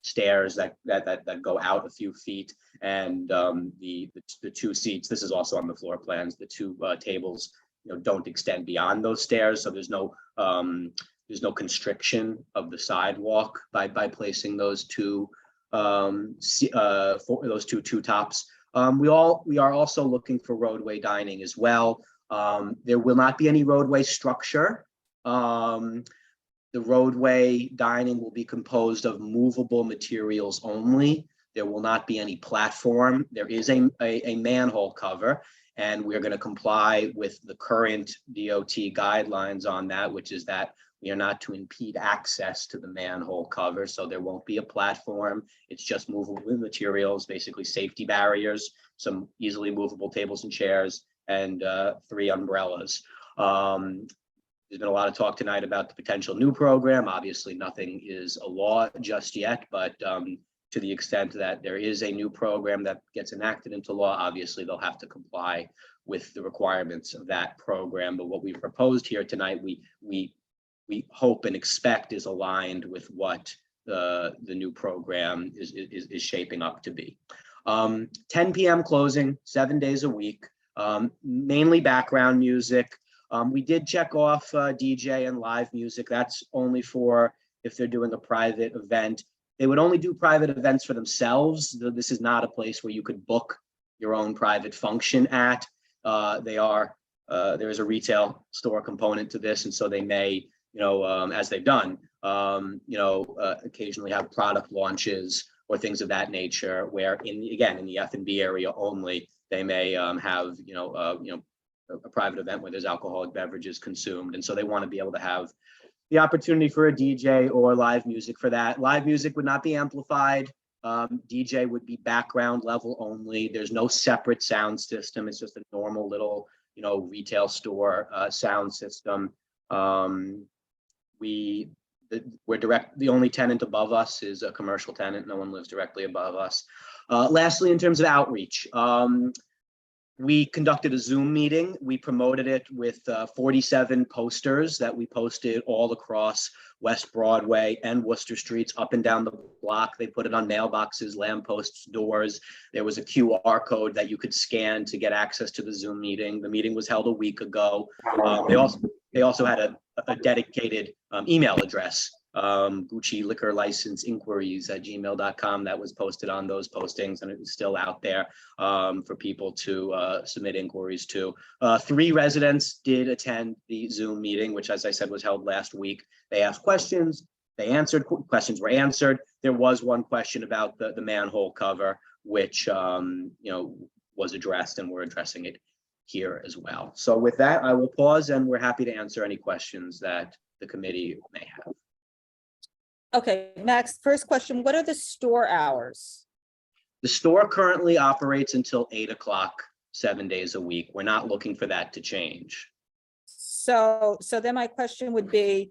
stairs that go out a few feet. And the 2 seats, this is also on the floor plans, the 2 tables, don't extend beyond those stairs. So there's no constriction of the sidewalk by placing those 2 two tops. We are also looking for roadway dining as well. There will not be any roadway structure. The roadway dining will be composed of movable materials only. There will not be any platform. There is a manhole cover, and we're going to comply with the current DOT guidelines on that, which is that we are not to impede access to the manhole cover. So there won't be a platform. It's just movable materials, basically safety barriers, some easily movable tables and chairs, and 3 umbrellas. There's been a lot of talk tonight about the potential new program. Obviously, nothing is a law just yet, but to the extent that there is a new program that gets enacted into law, obviously they'll have to comply with the requirements of that program. But what we've proposed here tonight, we hope and expect is aligned with what the new program is shaping up to be. 10 p.m. closing, 7 days a week, mainly background music. We did check off DJ and live music. That's only for if they're doing a private event. They would only do private events for themselves. This is not a place where you could book your own private function at. There is a retail store component to this, and so they may, as they've done, occasionally have product launches or things of that nature, where in the F&B area only, they may have a private event where there's alcoholic beverages consumed, and so they want to be able to have the opportunity for a DJ or live music for that. Live music would not be amplified. DJ would be background level only. There's no separate sound system. It's just a normal little, retail store sound system. The only tenant above us is a commercial tenant. No one lives directly above us. Lastly, in terms of outreach, we conducted a Zoom meeting. We promoted it with 47 posters that we posted all across West Broadway and Worcester Streets, up and down the block. They put it on mailboxes, lampposts, doors. There was a QR code that you could scan to get access to the Zoom meeting. The meeting was held a week ago. They also had a dedicated email address, Gucci liquor license inquiries at gmail.com, that was posted on those postings, and it was still out there for people to submit inquiries to. 3 residents did attend the Zoom meeting, which, as I said, was held last week. They asked questions. questions were answered. There was one question about the manhole cover, which was addressed, and we're addressing it here as well. So with that, I will pause, and we're happy to answer any questions that the committee may have. Okay, Max, first question, what are the store hours? The store currently operates until 8 o'clock, 7 days a week. We're not looking for that to change. So then my question would be,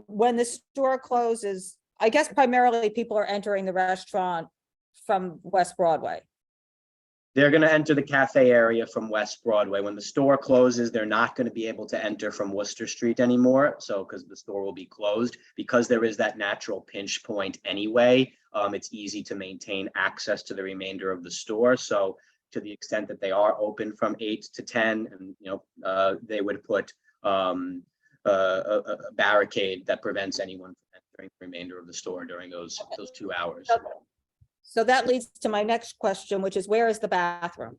when the store closes, I guess primarily people are entering the restaurant from West Broadway. They're going to enter the cafe area from West Broadway. When the store closes, they're not going to be able to enter from Worcester Street anymore. So because the store will be closed, because there is that natural pinch point anyway, it's easy to maintain access to the remainder of the store. So to the extent that they are open from 8 to 10, and they would put a barricade that prevents anyone from entering the remainder of the store during those 2 hours. So that leads to my next question, which is, where is the bathroom?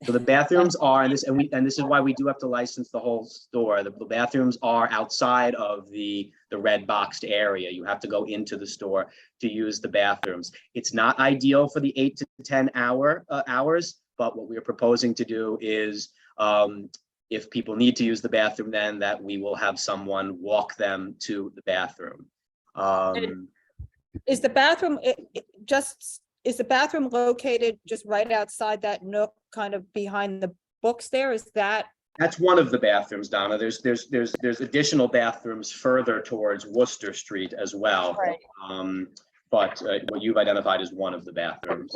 So the bathrooms are, and this is why we do have to license the whole store. The bathrooms are outside of the red boxed area. You have to go into the store to use the bathrooms. It's not ideal for the 8 to 10 hours, but what we are proposing to do is, if people need to use the bathroom, then that we will have someone walk them to the bathroom. Is the bathroom is the bathroom located just right outside that nook, kind of behind the books there? Is that? That's one of the bathrooms, Donna. There's additional bathrooms further towards Worcester Street as well. Right. But what you've identified is one of the bathrooms.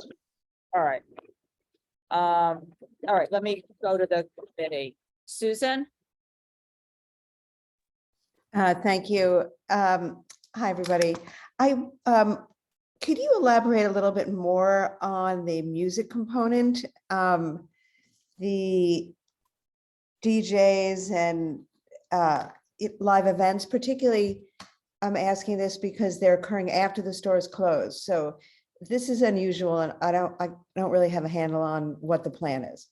All right. All right, let me go to the committee. Susan? Thank you. Hi, everybody. Could you elaborate a little bit more on the music component? The DJs and live events, particularly, I'm asking this because they're occurring after the store is closed. So this is unusual, and I don't really have a handle on what the plan is.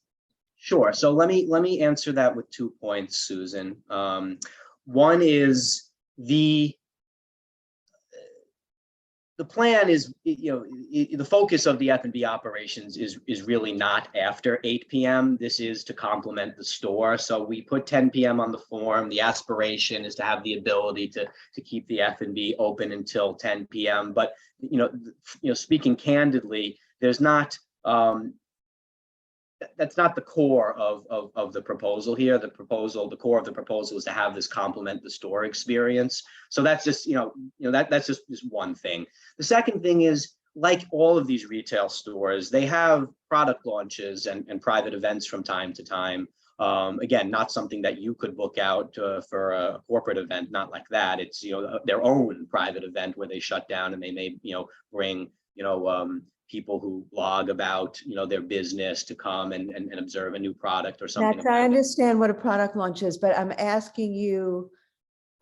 Sure. So let me answer that with 2 points, Susan. One is the plan is, the focus of the F&B operations is really not after 8 p.m. This is to complement the store. So we put 10 p.m. on the form. The aspiration is to have the ability to keep the F&B open until 10 p.m. But, speaking candidly, there's not, that's not the core of the proposal here. The core of the proposal is to have this complement the store experience. So that's just, that's just one thing. The second thing is, like all of these retail stores, they have product launches and private events from time to time. Again, not something that you could book out for a corporate event, not like that. It's, their own private event where they shut down and they may, bring, people who blog about, their business to come and observe a new product or something. I understand what a product launch is, but I'm asking you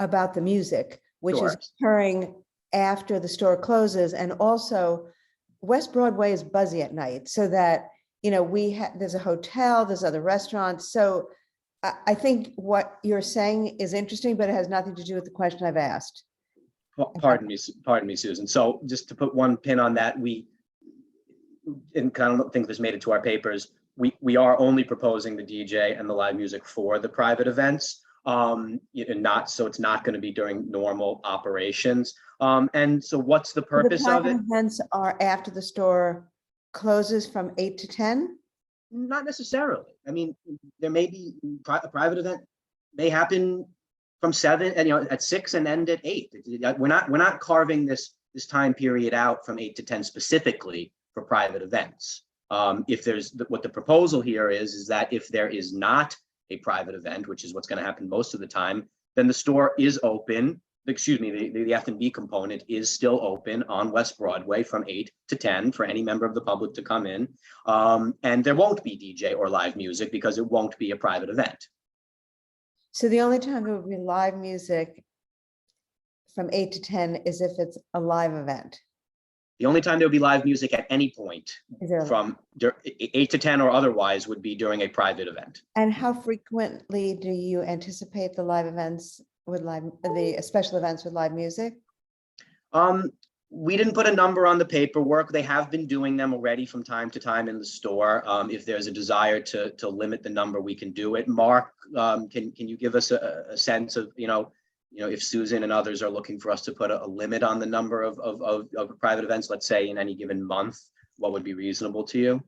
about the music, which is occurring after the store closes. And also West Broadway is busy at night, so that, there's a hotel, there's other restaurants. So I think what you're saying is interesting, but it has nothing to do with the question I've asked. Pardon me, Susan. So just to put one pin on that, and kind of don't think this made it to our papers, we are only proposing the DJ and the live music for the private events, and so it's not going to be during normal operations. And so what's the purpose of it? The private events are after the store closes from 8 to 10? Not necessarily. I mean, there may be a private event may happen from 7 and at 6 and end at 8. We're not carving this time period out from 8 to 10 specifically for private events. If there's what the proposal here is that if there is not a private event, which is what's going to happen most of the time, then the store is open. Excuse me, the F&B component is still open on West Broadway from 8 to 10 for any member of the public to come in. And there won't be DJ or live music because it won't be a private event. So the only time there will be live music from 8 to 10 is if it's a live event. The only time there'll be live music at any point from 8 to 10 or otherwise would be during a private event. And how frequently do you anticipate the live events with the special events with live music? We didn't put a number on the paperwork. They have been doing them already from time to time in the store. If there's a desire to limit the number, we can do it. Mark, can you give us a sense of, if Susan and others are looking for us to put a limit on the number of private events, let's say in any given month, what would be reasonable to you?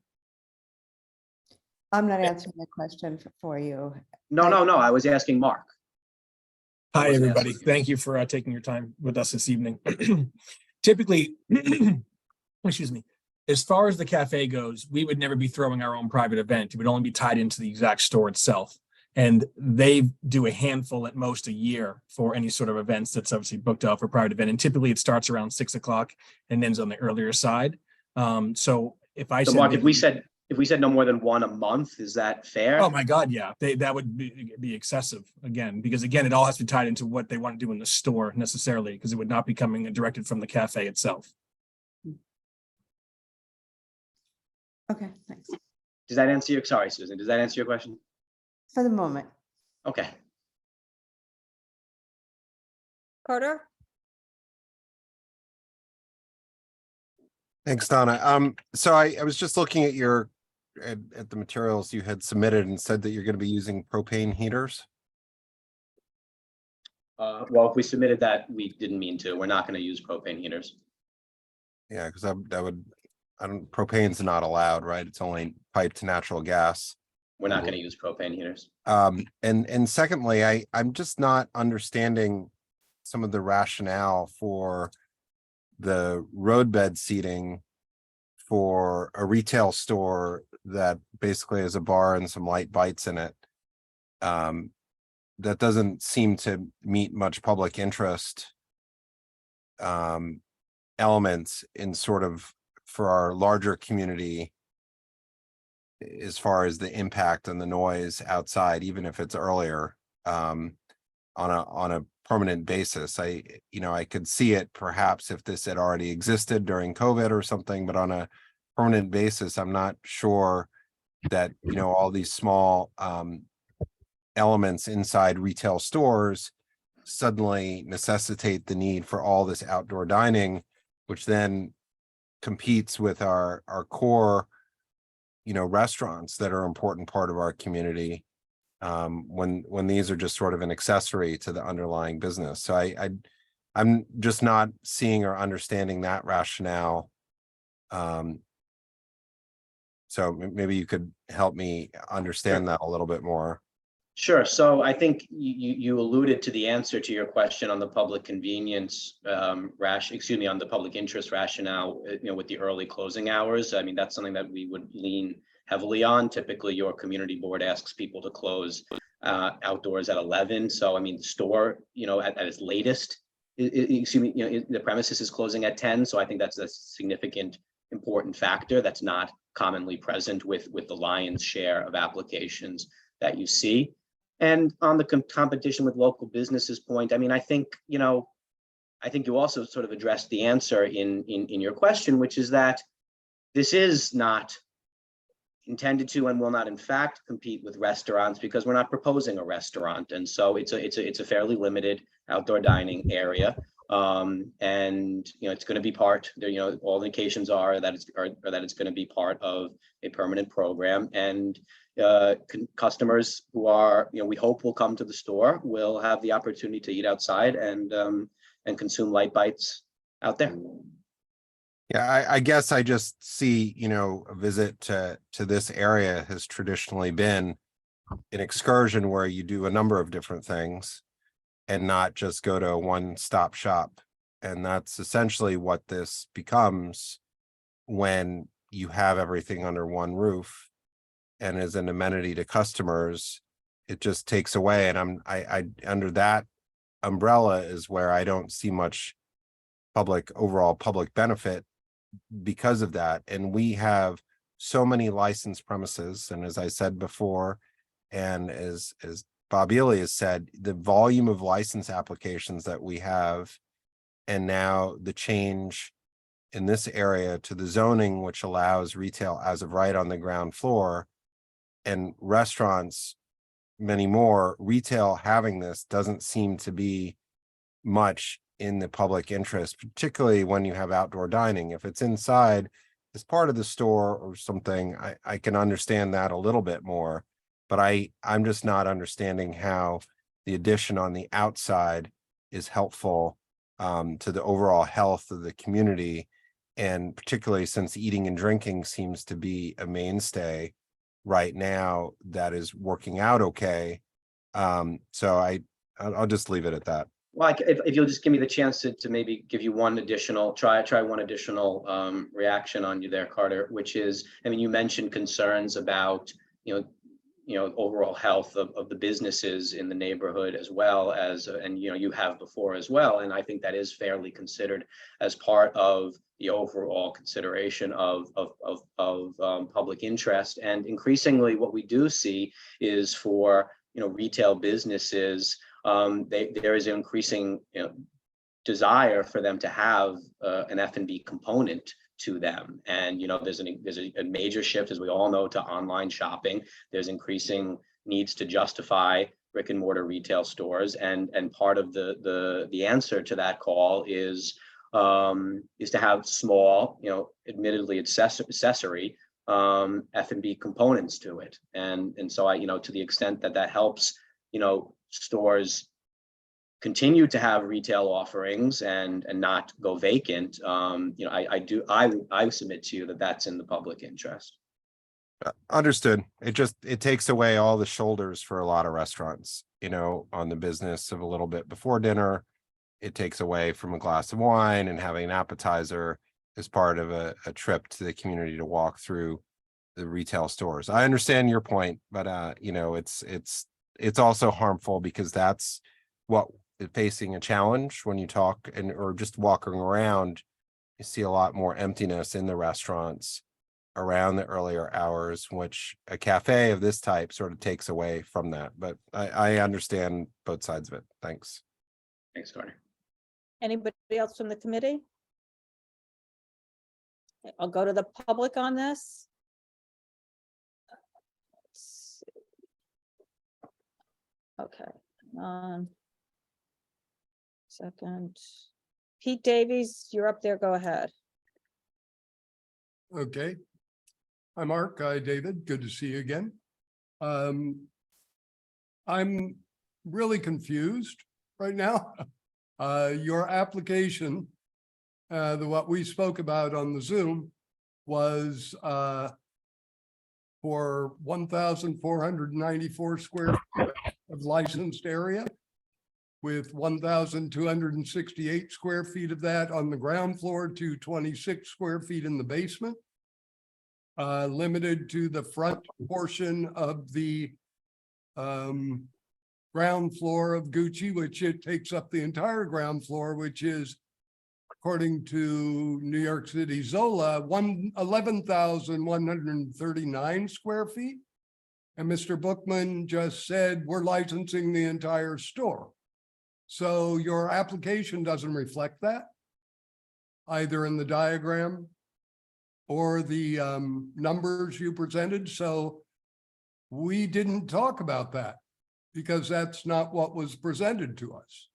I'm not answering the question for you. No, I was asking Mark. Hi, everybody. Thank you for taking your time with us this evening. Typically, excuse me, as far as the cafe goes, we would never be throwing our own private event. It would only be tied into the exact store itself. And they do a handful at most a year for any sort of events that's obviously booked out for private event. And typically it starts around 6 o'clock and ends on the earlier side. So if I So said, Mark, if we said no more than one a month, is that fair? oh my God, yeah, that would be excessive again, because again, it all has to be tied into what they want to do in the store necessarily, because it would not be coming directed from the cafe itself. Okay, thanks. Does that answer your, sorry, Susan, does that answer your question? For the moment. Okay. Carter? Thanks, Donna. So I was just looking at your at the materials you had submitted and said that you're going to be using propane heaters. Well, if we submitted that, we didn't mean to. We're not going to use propane heaters. Yeah, because propane's not allowed, right? It's only piped to natural gas. We're not going to use propane heaters. And secondly, I'm just not understanding some of the rationale for the roadbed seating for a retail store that basically has a bar and some light bites in it. That doesn't seem to meet much public interest elements in sort of for our larger community as far as the impact and the noise outside, even if it's earlier on a permanent basis. I could see it perhaps if this had already existed during COVID or something, but on a permanent basis, I'm not sure that, all these small elements inside retail stores suddenly necessitate the need for all this outdoor dining, which then competes with our core, restaurants that are an important part of our community. When these are just sort of an accessory to the underlying business. So I'm just not seeing or understanding that rationale. So maybe you could help me understand that a little bit more. Sure. So I think you alluded to the answer to your question on the public convenience on the public interest rationale, with the early closing hours. I mean, that's something that we would lean heavily on. Typically, your community board asks people to close outdoors at 11. So, I mean, the store, at its latest, the premises is closing at 10. So I think that's a significant, important factor that's not commonly present with the lion's share of applications that you see. And on the competition with local businesses point, I mean, I think you also sort of addressed the answer in your question, which is that this is not intended to and will not in fact compete with restaurants, because we're not proposing a restaurant. And so it's a fairly limited outdoor dining area. And it's going to be part, all indications are that it's going to be part of a permanent program, and customers who are, we hope will come to the store will have the opportunity to eat outside and consume light bites out there. Yeah, I guess I just see, a visit to this area has traditionally been an excursion where you do a number of different things and not just go to a one-stop shop. And that's essentially what this becomes when you have everything under one roof. And as an amenity to customers, it just takes away. And I under that umbrella is where I don't see much overall public benefit because of that. And we have so many licensed premises. And as I said before, and as Bob Ely has said, the volume of license applications that we have, and now the change in this area to the zoning, which allows retail as of right on the ground floor, and restaurants, many more, retail having this doesn't seem to be much in the public interest, particularly when you have outdoor dining. If it's inside as part of the store or something, I can understand that a little bit more, but I'm just not understanding how the addition on the outside is helpful to the overall health of the community. And particularly since eating and drinking seems to be a mainstay right now that is working out okay. So I'll just leave it at that. Well, if you'll just give me the chance to maybe give you one additional, try one additional reaction on you there, Carter, which is, I mean, you mentioned concerns about, overall health of the businesses in the neighborhood as well as, and, you have before as well. And I think that is fairly considered as part of the overall consideration of public interest. And increasingly what we do see is for, retail businesses, there is an increasing desire for them to have an F&B component to them. And there's a major shift, as we all know, to online shopping. There's increasing needs to justify brick and mortar retail stores, and part of the answer to that call is to have small, admittedly accessory F&B components to it. And so to the extent that helps, stores continue to have retail offerings and not go vacant, I submit to you that that's in the public interest. Understood. It takes away all the shoulders for a lot of restaurants, on the business of a little bit before dinner. It takes away from a glass of wine and having an appetizer as part of a trip to the community to walk through the retail stores. I understand your point, but it's also harmful because that's what facing a challenge when you talk or just walking around. You see a lot more emptiness in the restaurants around the earlier hours, which a cafe of this type sort of takes away from that. But I understand both sides of it. Thanks. Thanks, Carter. Anybody else from the committee? I'll go to the public on this. Let's see. Okay. Second. Pete Davies, you're up there. Go ahead. Okay. Hi, Mark. Hi, David. Good to see you again. I'm really confused right now. Your application, what we spoke about on the Zoom, was for 1,494 square feet of licensed area, with 1,268 square feet of that on the ground floor to 26 square feet in the basement. Limited to the front portion of the ground floor of Gucci, which it takes up the entire ground floor, which is, according to New York City Zola, 11,139 square feet. And Mr. Bookman just said, we're licensing the entire store. So your application doesn't reflect that, either in the diagram or the numbers you presented. So we didn't talk about that because that's not what was presented to us.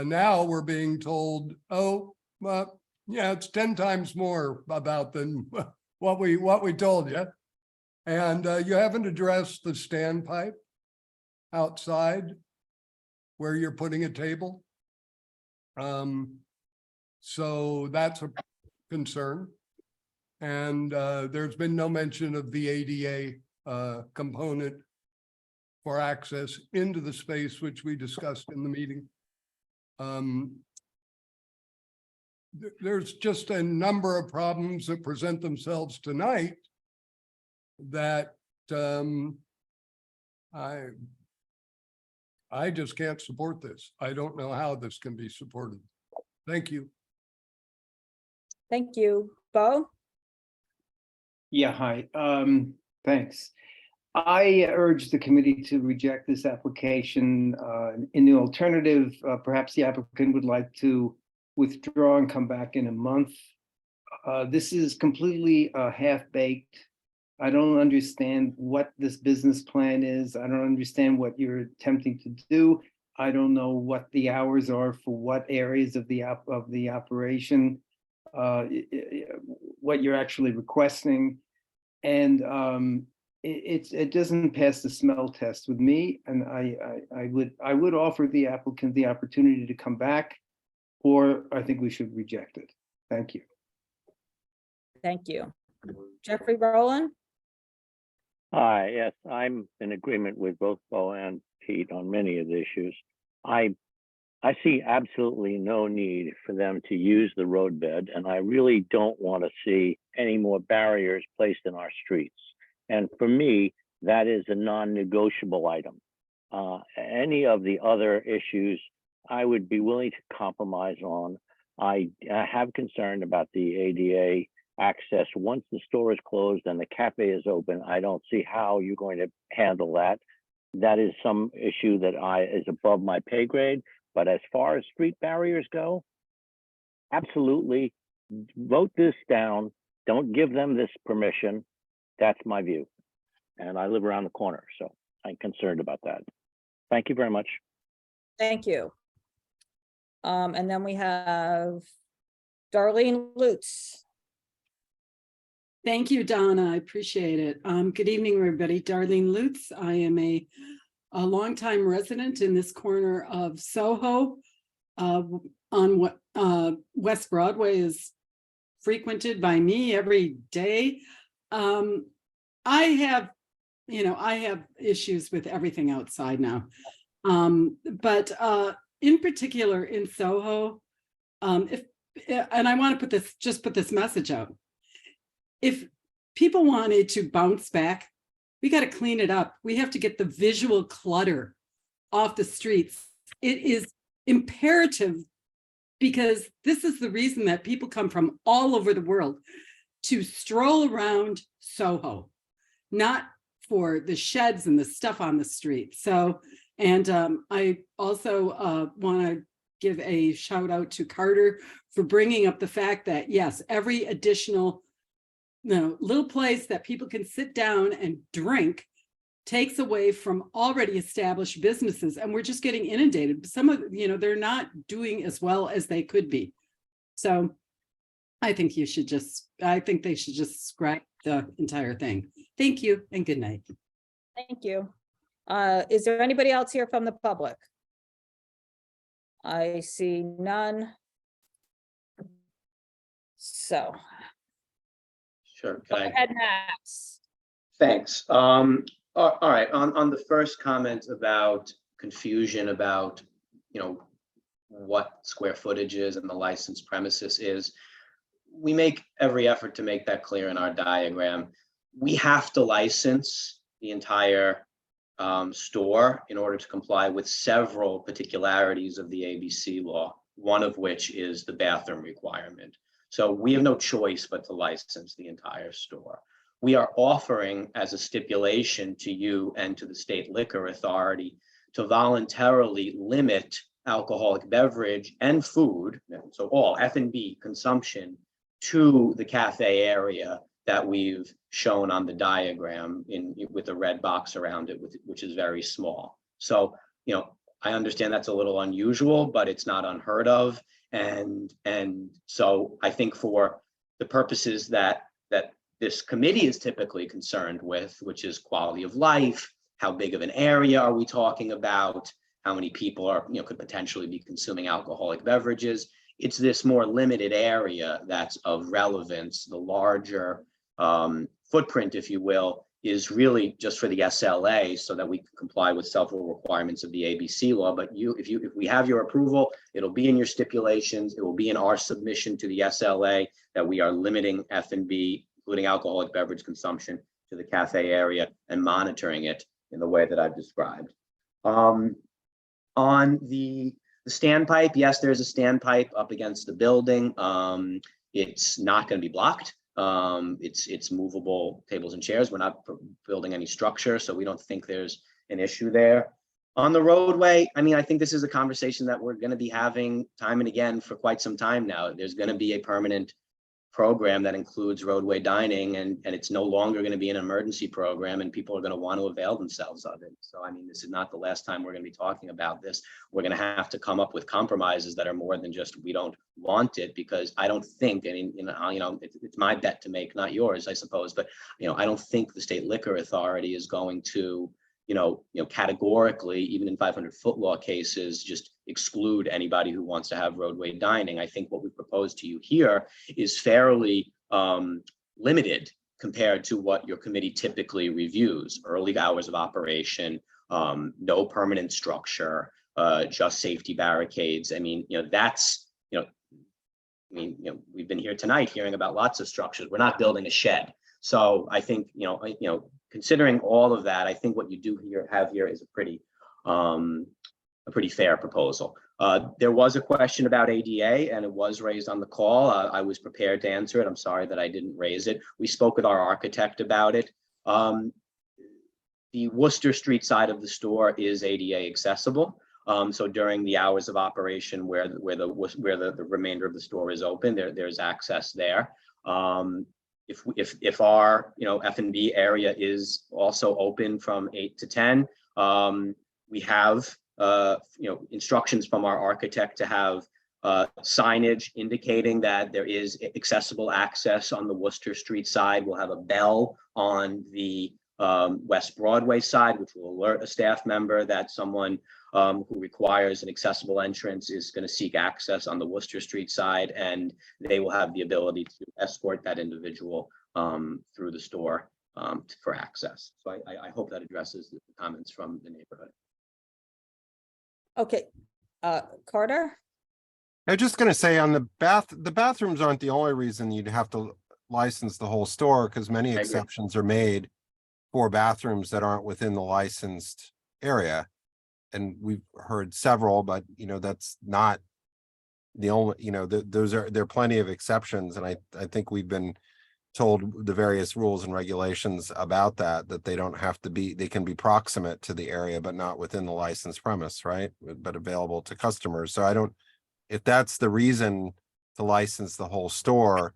Now we're being told, oh, well, yeah, it's 10 times more about than what we told you. And you haven't addressed the standpipe outside where you're putting a table. So that's a concern. And there's been no mention of the ADA component for access into the space, which we discussed in the meeting. There's just a number of problems that present themselves tonight that I just can't support this. I don't know how this can be supported. Thank you. Thank you. Bo? Yeah, hi. Thanks. I urge the committee to reject this application. In the alternative, perhaps the applicant would like to withdraw and come back in a month. This is completely half-baked. I don't understand what this business plan is. I don't understand what you're attempting to do. I don't know what the hours are for what areas of the operation, what you're actually requesting. And it doesn't pass the smell test with me. And I would offer the applicant the opportunity to come back, or I think we should reject it. Thank you. Thank you. Jeffrey Rowland? Hi, yes, I'm in agreement with both Bo and Pete on many of the issues. I see absolutely no need for them to use the roadbed, and I really don't want to see any more barriers placed in our streets. And for me, that is a non-negotiable item. Any of the other issues, I would be willing to compromise on. I have concern about the ADA access. Once the store is closed and the cafe is open, I don't see how you're going to handle that. That is some issue that is above my pay grade. But as far as street barriers go, absolutely vote this down. Don't give them this permission. That's my view. And I live around the corner, so I'm concerned about that. Thank you very much. Thank you. And then we have Darlene Lutz. Thank you, Donna. I appreciate it. Good evening, everybody. Darlene Lutz. I am a longtime resident in this corner of Soho. On what West Broadway is frequented by me every day. I have issues with everything outside now. But in particular in Soho, and I want to put this message out. If people wanted to bounce back, we got to clean it up. We have to get the visual clutter off the streets. It is imperative, because this is the reason that people come from all over the world to stroll around Soho, not for the sheds and the stuff on the street. So, and I also want to give a shout out to Carter for bringing up the fact that, yes, every additional little place that people can sit down and drink takes away from already established businesses, and we're just getting inundated. Some of they're not doing as well as they could be. So I think they should just scrap the entire thing. Thank you and good night. Thank you. Is there anybody else here from the public? I see none. So. Sure. Go ahead, Max. Thanks. All right. On the first comment about confusion about, what square footage is and the licensed premises is, we make every effort to make that clear in our diagram. We have to license the entire store in order to comply with several particularities of the ABC law, one of which is the bathroom requirement. So we have no choice but to license the entire store. We are offering as a stipulation to you and to the state liquor authority to voluntarily limit alcoholic beverage and food, so all F&B consumption, to the cafe area that we've shown on the diagram with the red box around it, which is very small. So, I understand that's a little unusual, but it's not unheard of. And so I think for the purposes that this committee is typically concerned with, which is quality of life, how big of an area are we talking about, how many people are, could potentially be consuming alcoholic beverages, it's this more limited area that's of relevance. The larger footprint, if you will, is really just for the SLA so that we can comply with several requirements of the ABC law. But if we have your approval, it'll be in your stipulations. It will be in our submission to the SLA that we are limiting F&B, including alcoholic beverage consumption, to the cafe area and monitoring it in the way that I've described. On the standpipe, yes, there's a standpipe up against the building. It's not going to be blocked. It's movable tables and chairs. We're not building any structure, so we don't think there's an issue there. On the roadway, I think this is a conversation that we're going to be having time and again for quite some time now. There's going to be a permanent program that includes roadway dining, and it's no longer going to be an emergency program, and people are going to want to avail themselves of it. So, I mean, this is not the last time we're going to be talking about this. We're going to have to come up with compromises that are more than just, we don't want it, because I don't think, and it's my bet to make, not yours, I suppose, but, I don't think the state liquor authority is going to, categorically, even in 500-foot law cases, just exclude anybody who wants to have roadway dining. I think what we propose to you here is fairly limited compared to what your committee typically reviews: early hours of operation, no permanent structure, just safety barricades. I mean, that's, we've been here tonight hearing about lots of structures. We're not building a shed. So I think, considering all of that, I think what you do have here is a pretty fair proposal. There was a question about ADA, and it was raised on the call. I was prepared to answer it. I'm sorry that I didn't raise it. We spoke with our architect about it. The Worcester Street side of the store is ADA accessible. So during the hours of operation where the remainder of the store is open, there's access there. If our F&B area is also open from 8 to 10, we have instructions from our architect to have signage indicating that there is accessible access on the Worcester Street side. We'll have a bell on the West Broadway side, which will alert a staff member that someone who requires an accessible entrance is going to seek access on the Worcester Street side, and they will have the ability to escort that individual through the store for access. So I hope that addresses the comments from the neighborhood. Okay, Carter? I'm just going to say on the bathrooms aren't the only reason you'd have to license the whole store, because many exceptions are made for bathrooms that aren't within the licensed area. And we've heard several, but that's not the only, there are plenty of exceptions. And I think we've been told the various rules and regulations about that they don't have to be, they can be proximate to the area, but not within the licensed premise, right? But available to customers. So if that's the reason to license the whole store,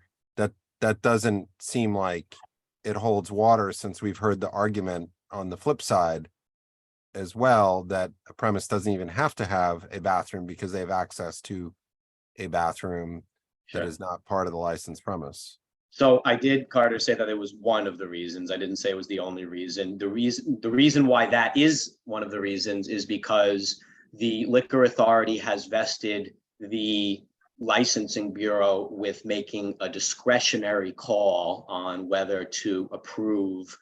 that doesn't seem like it holds water, since we've heard the argument on the flip side as well, that a premise doesn't even have to have a bathroom because they have access to a bathroom that is not part of the licensed premise. So I did, Carter, say that it was one of the reasons. I didn't say it was the only reason. The reason why that is one of the reasons is because the liquor authority has vested the licensing bureau with making a discretionary call on whether to approve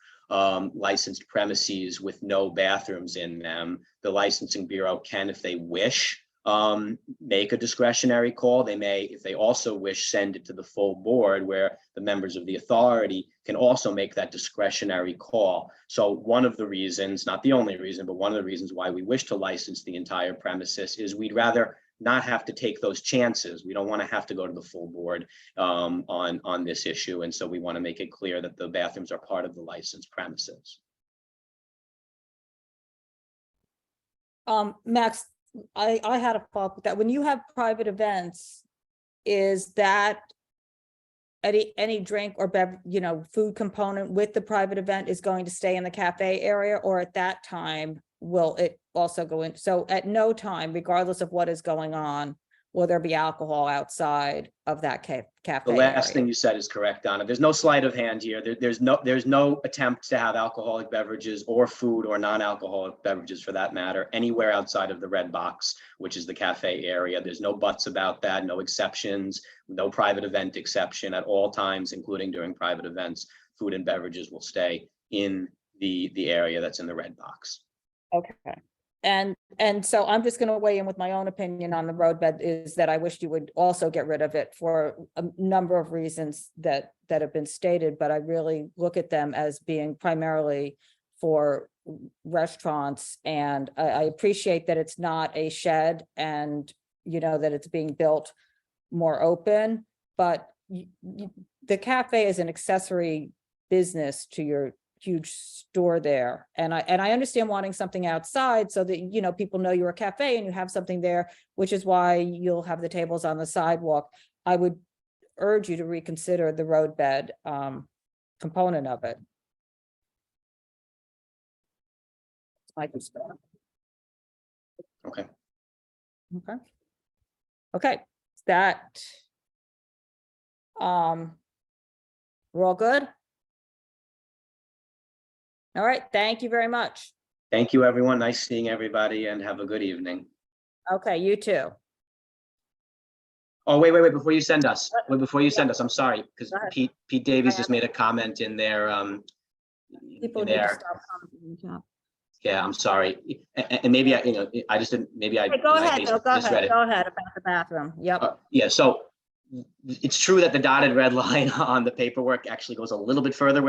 licensed premises with no bathrooms in them. The licensing bureau can, if they wish, make a discretionary call. They may, if they also wish, send it to the full board, where the members of the authority can also make that discretionary call. So one of the reasons, not the only reason, but one of the reasons why we wish to license the entire premises is we'd rather not have to take those chances. We don't want to have to go to the full board on this issue. And so we want to make it clear that the bathrooms are part of the licensed premises. Max, I had a follow-up with that. When you have private events, is that any drink or food component with the private event is going to stay in the cafe area, or at that time will it also go in? So at no time, regardless of what is going on, will there be alcohol outside of that cafe? The last thing you said is correct, Donna. There's no sleight of hand here. There's no attempt to have alcoholic beverages or food or non-alcoholic beverages, for that matter, anywhere outside of the red box, which is the cafe area. There's no buts about that, no exceptions, no private event exception. At all times, including during private events, food and beverages will stay in the area that's in the red box. Okay. And so I'm just going to weigh in with my own opinion on the roadbed, is that I wish you would also get rid of it for a number of reasons that have been stated, but I really look at them as being primarily for restaurants. And I appreciate that it's not a shed, and that it's being built more open, but the cafe is an accessory business to your huge store there. And I understand wanting something outside so that, people know you're a cafe and you have something there, which is why you'll have the tables on the sidewalk. I would urge you to reconsider the roadbed component of it. I can spell. Okay. Okay. Okay, that. We're all good? All right, thank you very much. Thank you, everyone. Nice seeing everybody and have a good evening. Okay, you too. Oh, wait, before you send us, I'm sorry, because Pete Davies just made a comment in there. People need to stop commenting in the chat. Yeah, I'm sorry. And maybe I just didn't, maybe I. Okay, go I ahead, Bill, go misread ahead it. about the bathroom. Yep. Yeah, so it's true that the dotted red line on the paperwork actually goes a little bit further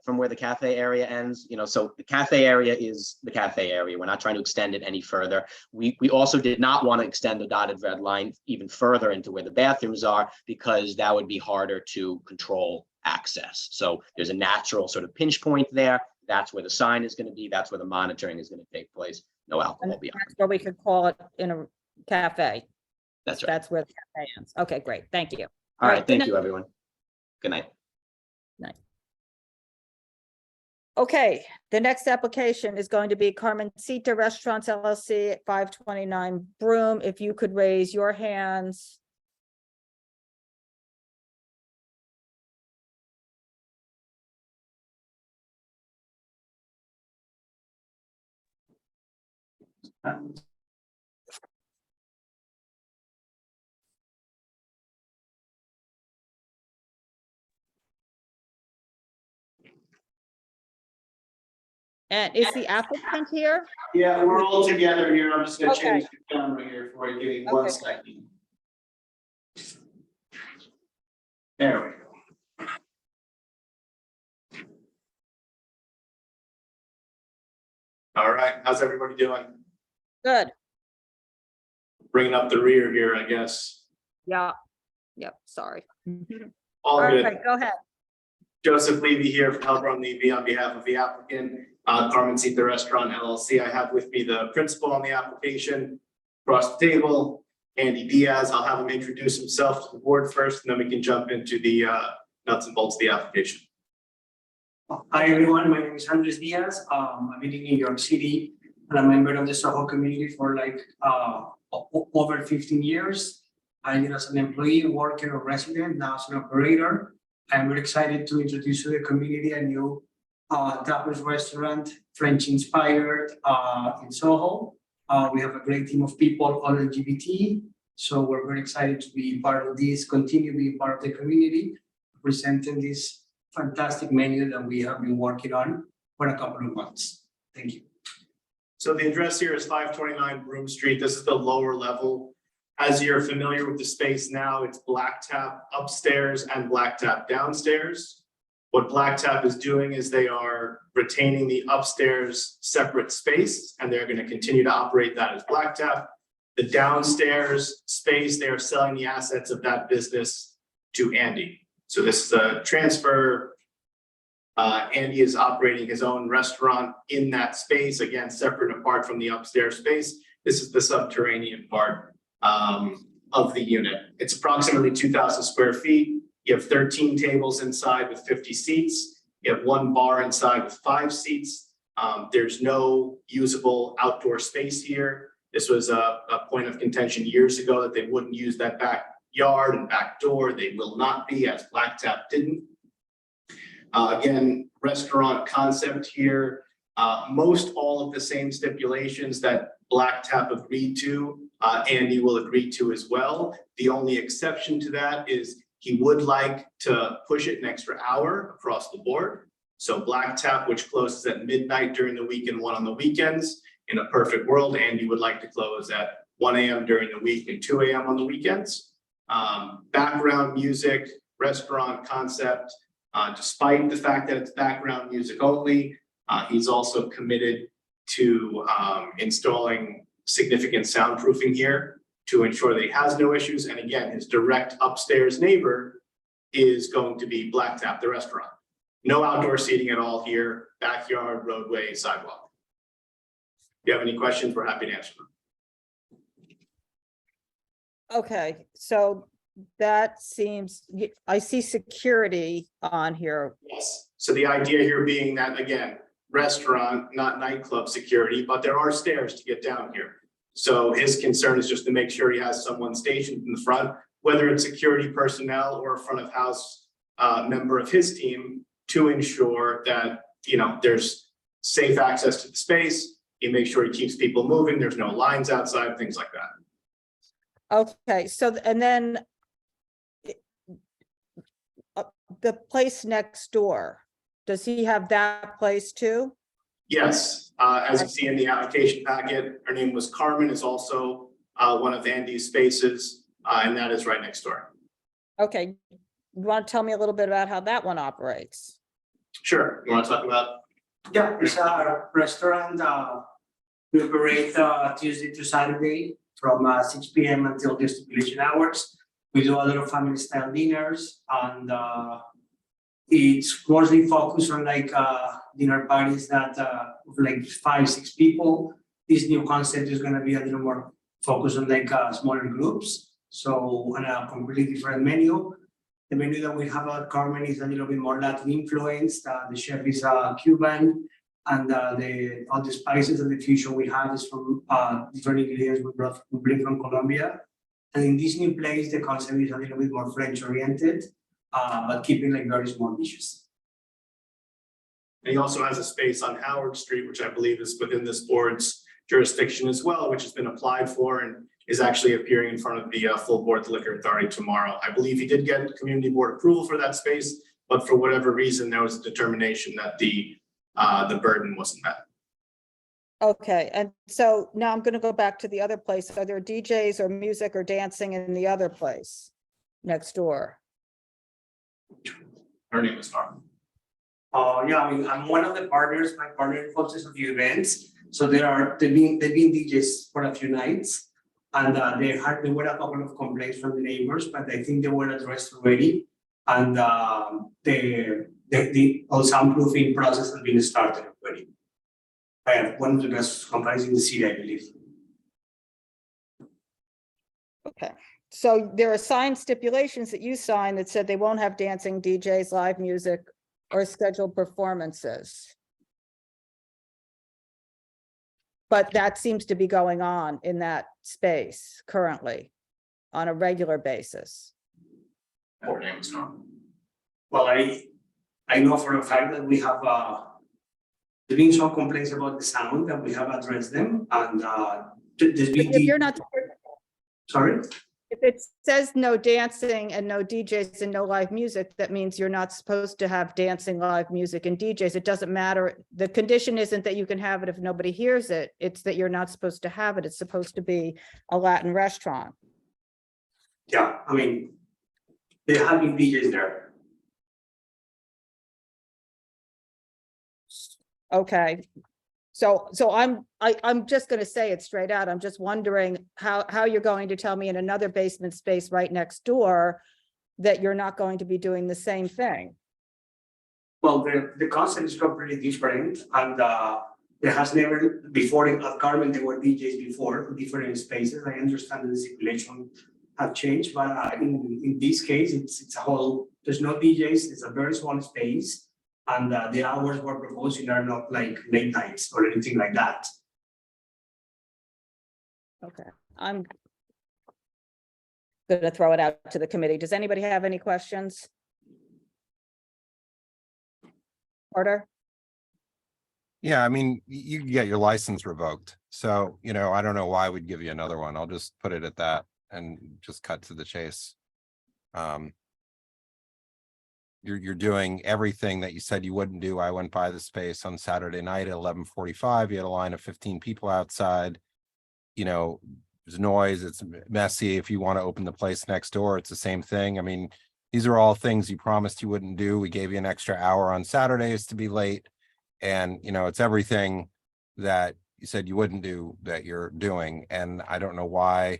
from where the cafe area ends. So the cafe area is the cafe area. We're not trying to extend it any further. We also did not want to extend the dotted red line even further into where the bathrooms are, because that would be harder to control access. So there's a natural sort of pinch point there. That's where the sign is going to be. That's where the monitoring is going to take place. No alcohol beyond. That's where we could call it in a cafe. That's right. That's where the cafe ends. Okay, great. Thank you. All right. good Thank night. you, everyone. Good night. Night. Okay, the next application is going to be Mercer Restaurant LLC at 529 Broome. If you could raise your hands. And is the applicant here? Yeah, we're all together here. I'm just gonna Okay. change the camera here for you. Give me one Okay. second. There we go. All right, how's everybody doing? Good. Bringing up the rear here, I guess. Yeah. Yep, sorry. All good. right, go ahead. Joseph Levy here from Helbron Levy on behalf of the applicant, Mercer Restaurant LLC. I have with me the principal on the application, across the table, Andy Diaz. I'll have him introduce himself to the board first, and then we can jump into the nuts and bolts of the application. Hi, everyone. My name is Andres Diaz. I've been in New York City, and I'm a member of the Soho community for over 15 years. I did as an employee, worker, or resident, now as an operator. I'm very excited to introduce to the community a new tapas restaurant, French inspired in Soho. We have a great team of people, all LGBT. So we're very excited to be part of this, continue being part of the community, presenting this fantastic menu that we have been working on for a couple of months. Thank you. So the address here is 529 Broome Street. This is the lower level. As you're familiar with the space now, it's Black Tap upstairs and Black Tap downstairs. What Black Tap is doing is they are retaining the upstairs separate space, and they're going to continue to operate that as Black Tap. The downstairs space, they are selling the assets of that business to Andy. So this is a transfer. Andy is operating his own restaurant in that space, again, separate and apart from the upstairs space. This is the subterranean part of the unit. It's approximately 2,000 square feet. You have 13 tables inside with 50 seats. You have one bar inside with 5 seats. There's no usable outdoor space here. This was a point of contention years ago that they wouldn't use that backyard and back door. They will not be, as Black Tap didn't. Again, restaurant concept here. Most all of the same stipulations that Black Tap agreed to, Andy will agree to as well. The only exception to that is he would like to push it an extra hour across the board. So Black Tap, which closes at midnight during the week and 1 on the weekends, in a perfect world, Andy would like to close at 1 a.m. during the week and 2 a.m. on the weekends. Background music, restaurant concept, despite the fact that it's background music only, he's also committed to installing significant soundproofing here to ensure that he has no issues. And again, his direct upstairs neighbor is going to be Black Tap, the restaurant. No outdoor seating at all here, backyard, roadway, sidewalk. If you have any questions, we're happy to answer them. Okay, so that seems, I see security on here. Yes. So the idea here being that, again, restaurant, not nightclub security, but there are stairs to get down here. So his concern is just to make sure he has someone stationed in the front, whether it's security personnel or a front of house member of his team, to ensure that, you know, there's safe access to the space. He makes sure he keeps people moving. There's no lines outside, things like that. Okay, so, and then the place next door, does he have that place too? Yes, as you see in the application packet, her name was Carmen, is also one of Andy's spaces, and that is right next door. Okay, you want to tell me a little bit about how that one operates? Sure, you want to talk about? Yeah, it's a restaurant. We operate Tuesday to Saturday from 6 p.m. until the stipulation hours. We do a lot of family style dinners, and it's mostly focused on like dinner parties that of like 5-6 people. This new concept is going to be a little more focused on like smaller groups. So on a completely different menu. The menu that we have at Carmen is a little bit more Latin influenced. The chef is Cuban, and all the spices and the fusion we have is from different ingredients we bring from Colombia. And in this new place, the concept is a little bit more French oriented, but keeping like very small dishes. And he also has a space on Howard Street, which I believe is within this board's jurisdiction as well, which has been applied for and is actually appearing in front of the full board, the Liquor Authority, tomorrow. I believe he did get community board approval for that space, but for whatever reason, there was a determination that the burden wasn't met. Okay, and so now I'm going to go back to the other place. Are there DJs or music or dancing in the other place next door? Her name is Carmen. Yeah, I mean, I'm one of the partners. My partner hosts a few events, so they've been DJs for a few nights, and there were a couple of complaints from the neighbors, but I think they were addressed already, and the whole soundproofing process has been started already. I have one of the best companies in the city, I believe. Okay, so there are signed stipulations that you signed that said they won't have dancing, DJs, live music, or scheduled performances. But that seems to be going on in that space currently on a regular basis. Her name is Carmen. Well, I know for a fact that we have there's been some complaints about the sound, and we have addressed them, and there's been If you're not, sorry. if it says no dancing and no DJs and no live music, that means you're not supposed to have dancing, live music and DJs. It doesn't matter. The condition isn't that you can have it if nobody hears it. It's that you're not supposed to have it. It's supposed to be a Latin restaurant. Yeah, I mean, there have been DJs there. Okay. So I'm just going to say it straight out. I'm just wondering how you're going to tell me in another basement space right next door that you're not going to be doing the same thing. Well, the concept is completely different, and there has never before at Carmen there were DJs before in different spaces. I understand that the stipulation have changed, but in this case, it's a whole. There's no DJs. It's a very small space. And the hours we're proposing are not like late nights or anything like that. Okay, I'm going to throw it out to the committee. Does anybody have any questions? Porter? Yeah, I mean, you can get your license revoked. So, you know, I don't know why we'd give you another one. I'll just put it at that and just cut to the chase. You're doing everything that you said you wouldn't do. I went by the space on Saturday night at 11:45. You had a line of 15 people outside. You know, there's noise, it's messy. If you want to open the place next door, it's the same thing. I mean, these are all things you promised you wouldn't do. We gave you an extra hour on Saturdays to be late. And, you know, it's everything that you said you wouldn't do that you're doing. And I don't know why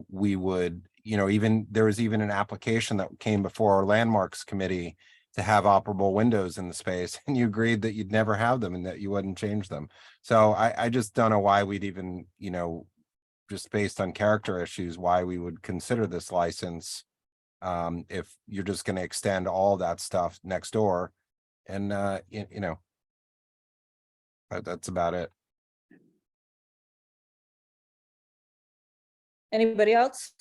we would, you know, even there was even an application that came before our landmarks committee to have operable windows in the space, and you agreed that you'd never have them and that you wouldn't change them. So I just don't know why we'd even, you know, just based on character issues, why we would consider this license if you're just going to extend all that stuff next door. And, you know, that's about it. Anybody else?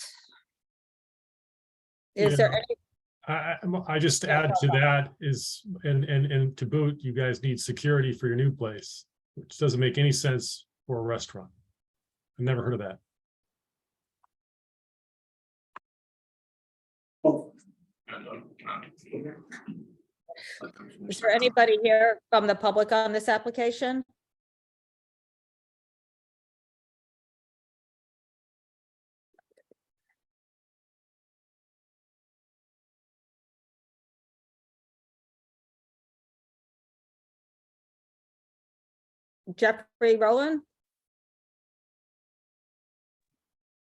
Is there any? I just add to that is, and to boot, you guys need security for your new place, which doesn't make any sense for a restaurant. I've never heard of that. Is there anybody here from the public on this application? Jeffrey Rowland?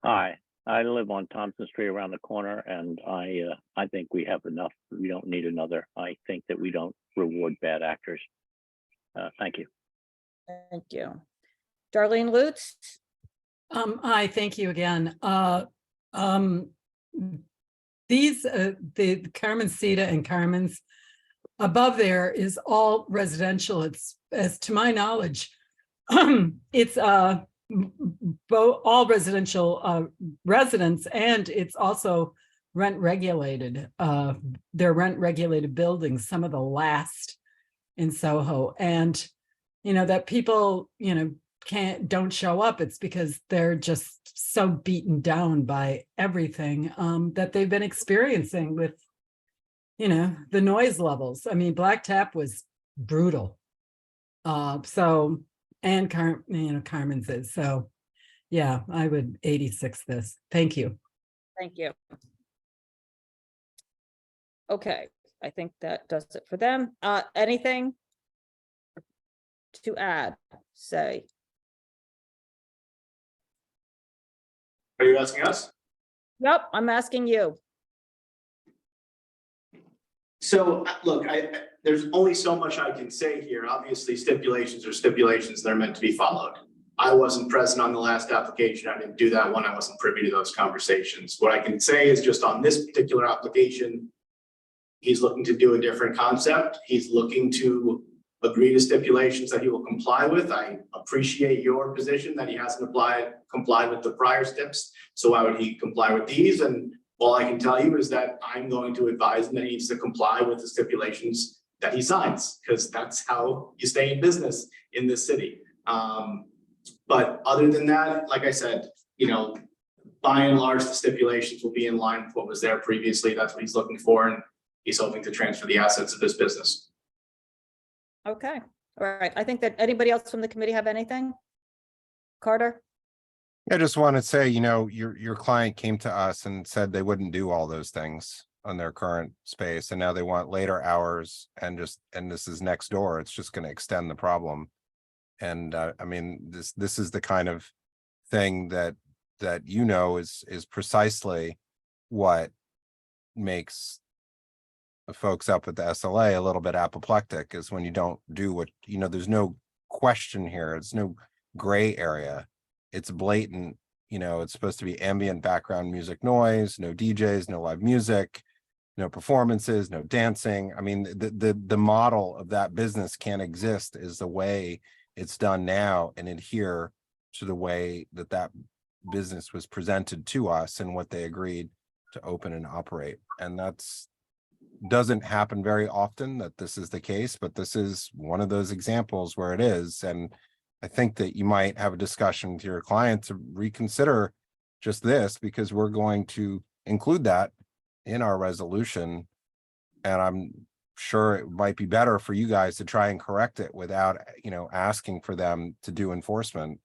Hi, I live on Thompson Street around the corner, and I think we have enough. We don't need another. I think that we don't reward bad actors. Thank you. Thank you. Darlene Lutz? Hi, thank you again. These, the Carmen Cita and Carmen's above there is all residential. It's, as to my knowledge, it's all residential residents, and it's also rent regulated. They're rent regulated buildings, some of the last in Soho. And, you know, that people, you know, don't show up, it's because they're just so beaten down by everything that they've been experiencing with, you know, the noise levels. I mean, Black Tap was brutal. So, and Carmen's is. So yeah, I would 86 this. Thank you. Thank you. Okay, I think that does it for them. Anything to add, say? Are you asking us? Yep, I'm asking you. So look, there's only so much I can say here. Obviously, stipulations are stipulations that are meant to be followed. I wasn't present on the last application. I didn't do that one. I wasn't privy to those conversations. What I can say is just on this particular application, he's looking to do a different concept. He's looking to agree to stipulations that he will comply with. I appreciate your position that he hasn't complied with the prior steps. So why would he comply with these? And all I can tell you is that I'm going to advise him that he needs to comply with the stipulations that he signs, because that's how you stay in business in this city. But other than that, like I said, you know, by and large, the stipulations will be in line with what was there previously. That's what he's looking for, and he's hoping to transfer the assets of this business. Okay, all right. I think that anybody else from the committee have anything? Carter? I just want to say, you know, your client came to us and said they wouldn't do all those things on their current space, and now they want later hours, and this is next door. It's just going to extend the problem. And I mean, this is the kind of thing that you know is precisely what makes the folks up at the SLA a little bit apoplectic, is when you don't do what, you know, there's no question here. It's no gray area. It's blatant, you know, it's supposed to be ambient background music noise, no DJs, no live music, no performances, no dancing. I mean, the model of that business can't exist is the way it's done now, and adhere to the way that business was presented to us and what they agreed to open and operate. And that's doesn't happen very often that this is the case, but this is one of those examples where it is. And I think that you might have a discussion with your client to reconsider just this, because we're going to include that in our resolution. And I'm sure it might be better for you guys to try and correct it without, you know, asking for them to do enforcement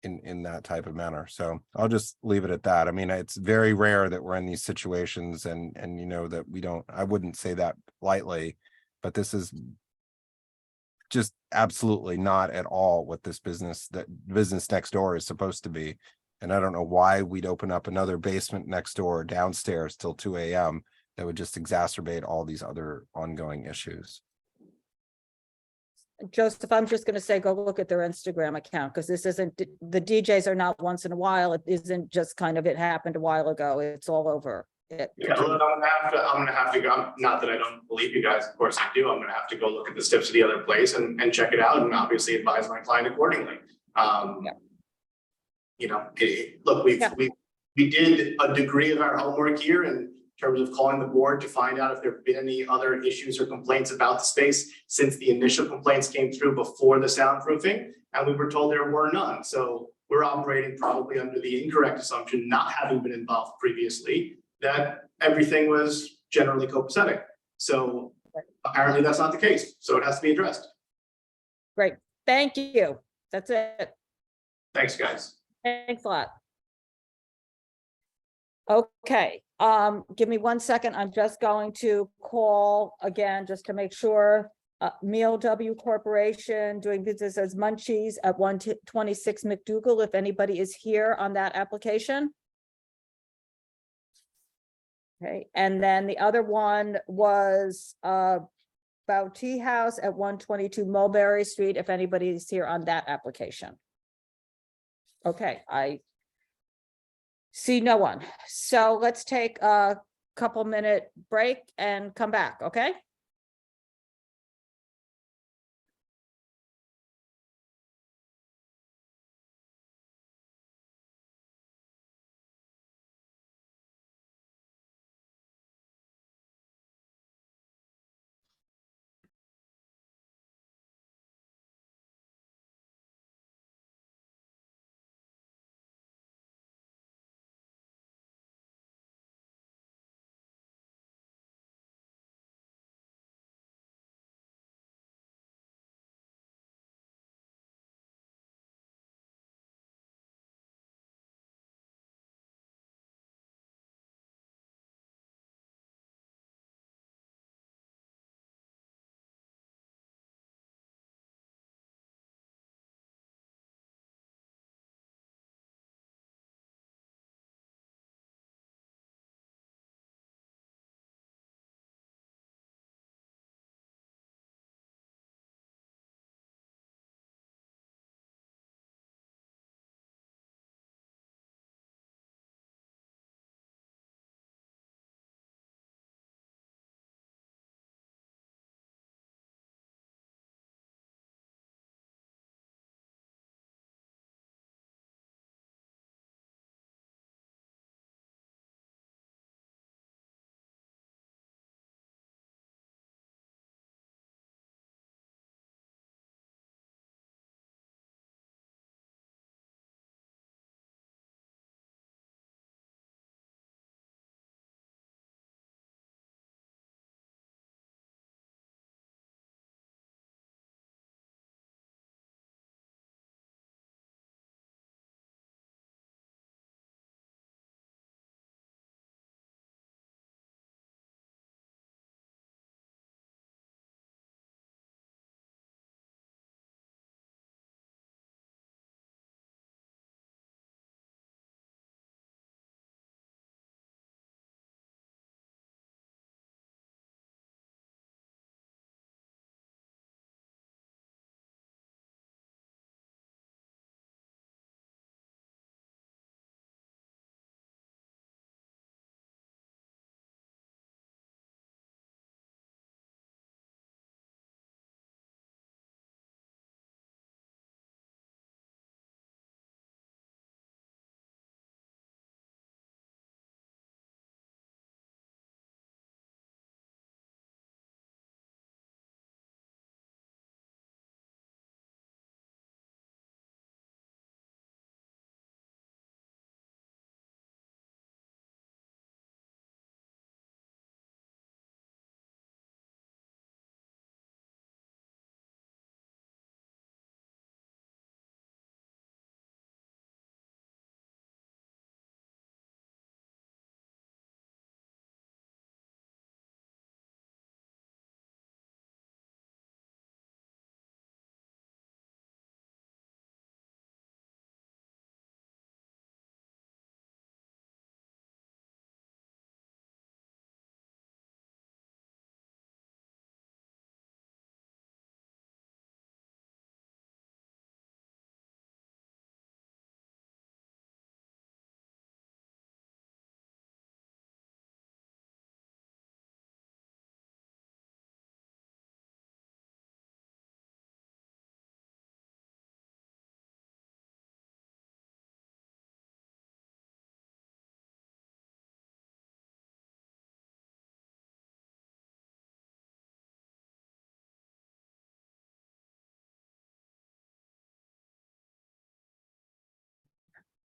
in that type of manner. So I'll just leave it at that. I mean, it's very rare that we're in these situations, and you know that I wouldn't say that lightly, but this is just absolutely not at all what this business next door is supposed to be. And I don't know why we'd open up another basement next door or downstairs till 2 a.m. that would just exacerbate all these other ongoing issues. Joseph, I'm just going to say, go look at their Instagram account, because this isn't, the DJs are not once in a while. It isn't just kind of, it happened a while ago. It's all over Yeah, look, I'm gonna have to go, not that I don't believe you guys, of course I do, I'm gonna have to go look at the steps of the other place and check it out and obviously advise my client accordingly. You know, look, we did a degree of our homework here in terms of calling the board to find out if there have been any other issues or complaints about the space since the initial complaints came through before the soundproofing, and we were told there were none. So we're operating probably under the incorrect assumption, not having been involved previously, that everything was generally copacetic. So apparently that's not the case. So it has to be addressed. Great, thank you. That's it. Thanks, guys. Thanks a lot. Okay, give me 1 second. I'm just going to call again, just to make sure. Meal W Corporation doing business as Munchies at 126 MacDougal, if anybody is here on that application. Okay, and then the other one was Tea House at 122 Mulberry Street, if anybody is here on that application. Okay, I see no one. So let's take a couple-minute break and come back, okay?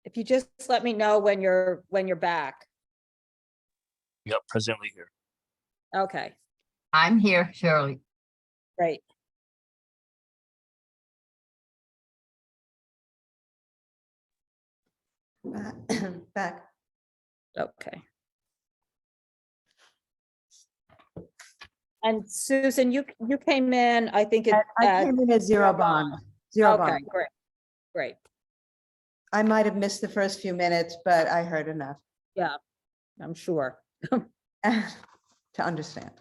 If you just let me know when you're back. Yep, presently here. Okay, I'm here, Shirley. great. Back. Okay. And Susan, you came in, I think. I came in at zero bond. Zero Okay, bond. great, great. I might have missed the first few minutes, but I heard enough Yeah, I'm sure. to understand.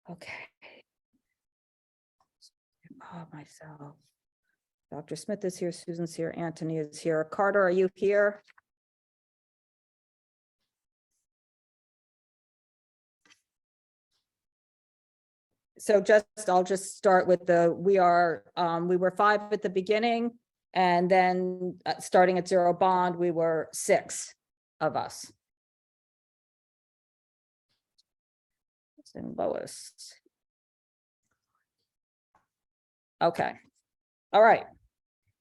Okay. Oh, myself. Dr. Smith is here, Susan's here, Anthony is here. Carter, are you here? So I'll just start with we were 5 at the beginning, and then starting at zero bond, we were 6 of us. And Lois. Okay, all right.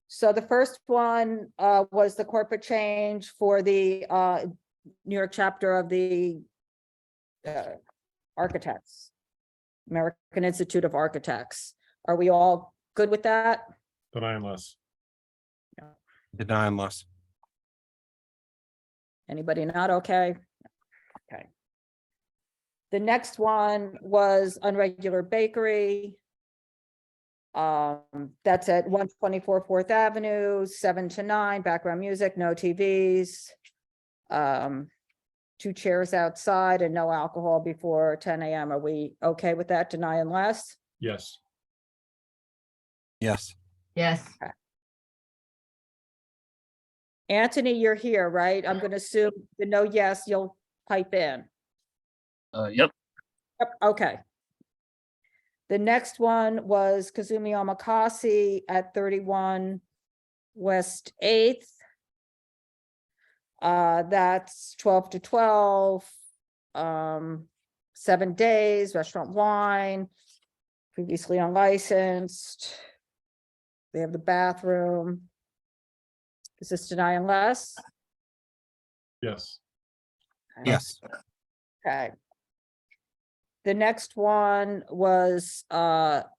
So the first one was the corporate change for the New York chapter of the architects, American Institute of Architects. Are we all good with that? Deny unless. Deny unless. Anybody not okay? Okay. The next one was Unregular Bakery. That's at 124 4th Avenue, 7 to 9, background music, no TVs. 2 chairs outside and no alcohol before 10 a.m. Are we okay with that? Deny unless? Yes. Yes. Yes. Anthony, you're here, right? I'm gonna assume the no yes, you'll pipe in. Yep. Yep, okay. The next one was Kazumi Omakase at 31 West 8th. That's 12 to 12, 7 days, restaurant wine, previously unlicensed. They have the bathroom. Is this deny unless? Yes. Yes. Okay. The next one was Shiki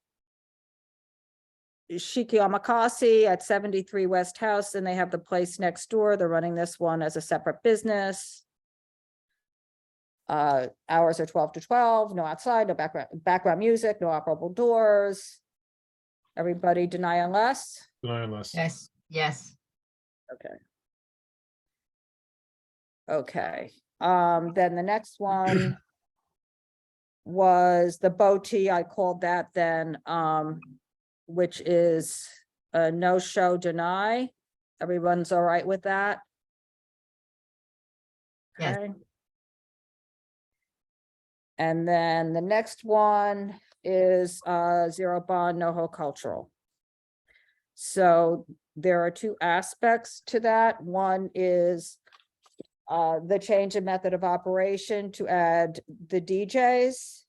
Omakase at 73 West House, and they have the place next door. They're running this one as a separate business. Hours are 12 to 12, no outside, no background music, no operable doors. Everybody deny unless? Deny unless. Yes. Yes. Okay. Okay, then the next one was the Boti, I called that then, which is a no-show deny. Everyone's all right with that? Yes. Okay. And then the next one is zero bond, NoHo cultural. So there are 2 aspects to that. One is the change in method of operation to add the DJs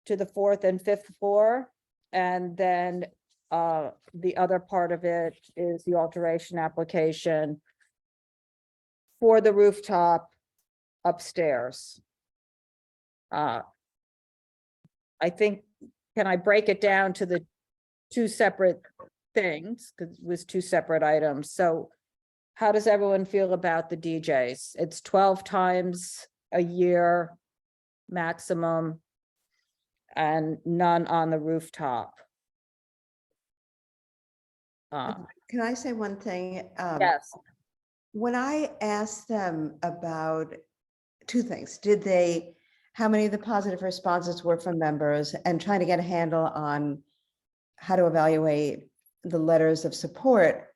to the 4th and 5th floor. And then the other part of it is the alteration application for the rooftop upstairs. I think, can I break it down to the 2 separate things? Because it was 2 separate items. So how does everyone feel about the DJs? It's 12 times a year maximum and none on the rooftop. Can I say one thing? Yes. When I asked them about 2 things, how many of the positive responses were from members, and trying to get a handle on how to evaluate the letters of support.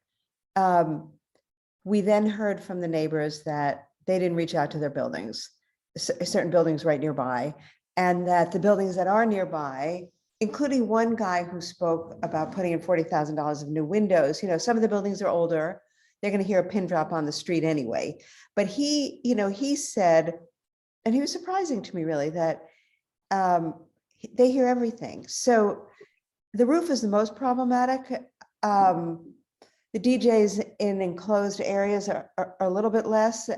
We then heard from the neighbors that they didn't reach out to their buildings, certain buildings right nearby, And that the buildings that are nearby, including one guy who spoke about putting in $40,000 of new windows, some of the buildings are older. They're going to hear a pin drop on the street anyway. But he said, and he was surprising to me really, that they hear everything. So the roof is the most problematic. The DJs in enclosed areas are a little bit less.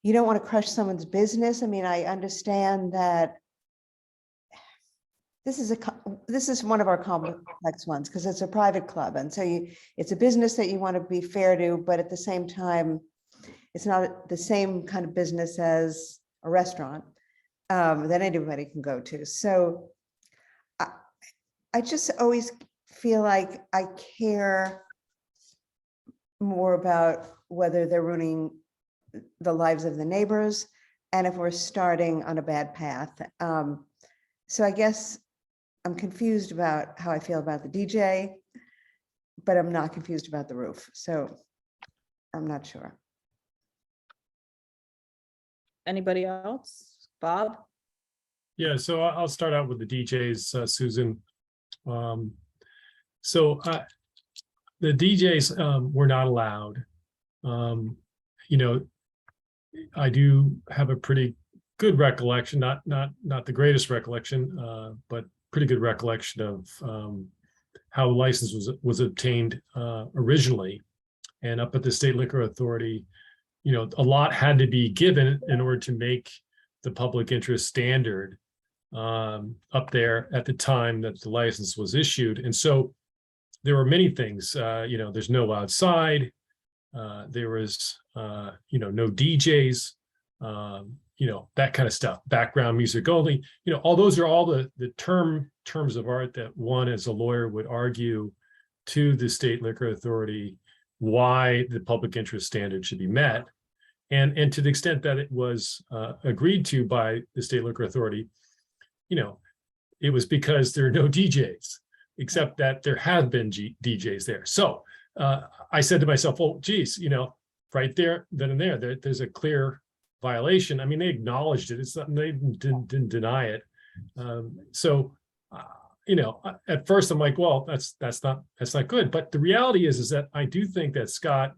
You don't want to crush someone's business. I mean, I understand that this is one of our complex ones because it's a private club. And so it's a business that you want to be fair to, but at the same time, it's not the same kind of business as a restaurant that anybody can go to. So I just always feel like I care more about whether they're ruining the lives of the neighbors and if we're starting on a bad path. So I guess I'm confused about how I feel about the DJ, but I'm not confused about the roof. So I'm not sure. Anybody else? Bob? Yeah, so I'll start out with the DJs, Susan. So the DJs were not allowed. I do have a pretty good recollection, not the greatest recollection, but pretty good recollection of how the license was obtained originally. And up at the State Liquor Authority, a lot had to be given in order to make the public interest standard up there at the time that the license was issued. And so there were many things, there's no outside, there was, no DJs, that kind of stuff, background music only, all those are all the terms of art that one as a lawyer would argue to the State Liquor Authority why the public interest standard should be met. And to the extent that it was agreed to by the State Liquor Authority, it was because there are no DJs, except that there have been DJs there. So I said to myself, well, geez, right there, then and there's a clear violation. I mean, they acknowledged it. It's not, they didn't deny it. At first I'm like, well, that's not good. But the reality is that I do think that Scott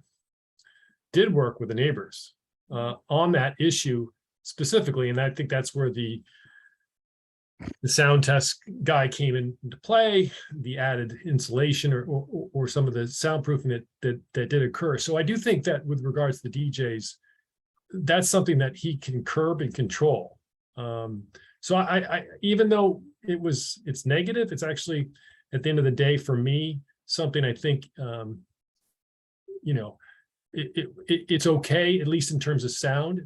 did work with the neighbors on that issue specifically. And I think that's where the sound test guy came into play, the added insulation or some of the soundproofing that did occur. So I do think that with regards to the DJs, that's something that he can curb and control. So I even though it's negative, it's actually at the end of the day for me something I think it's okay, at least in terms of sound.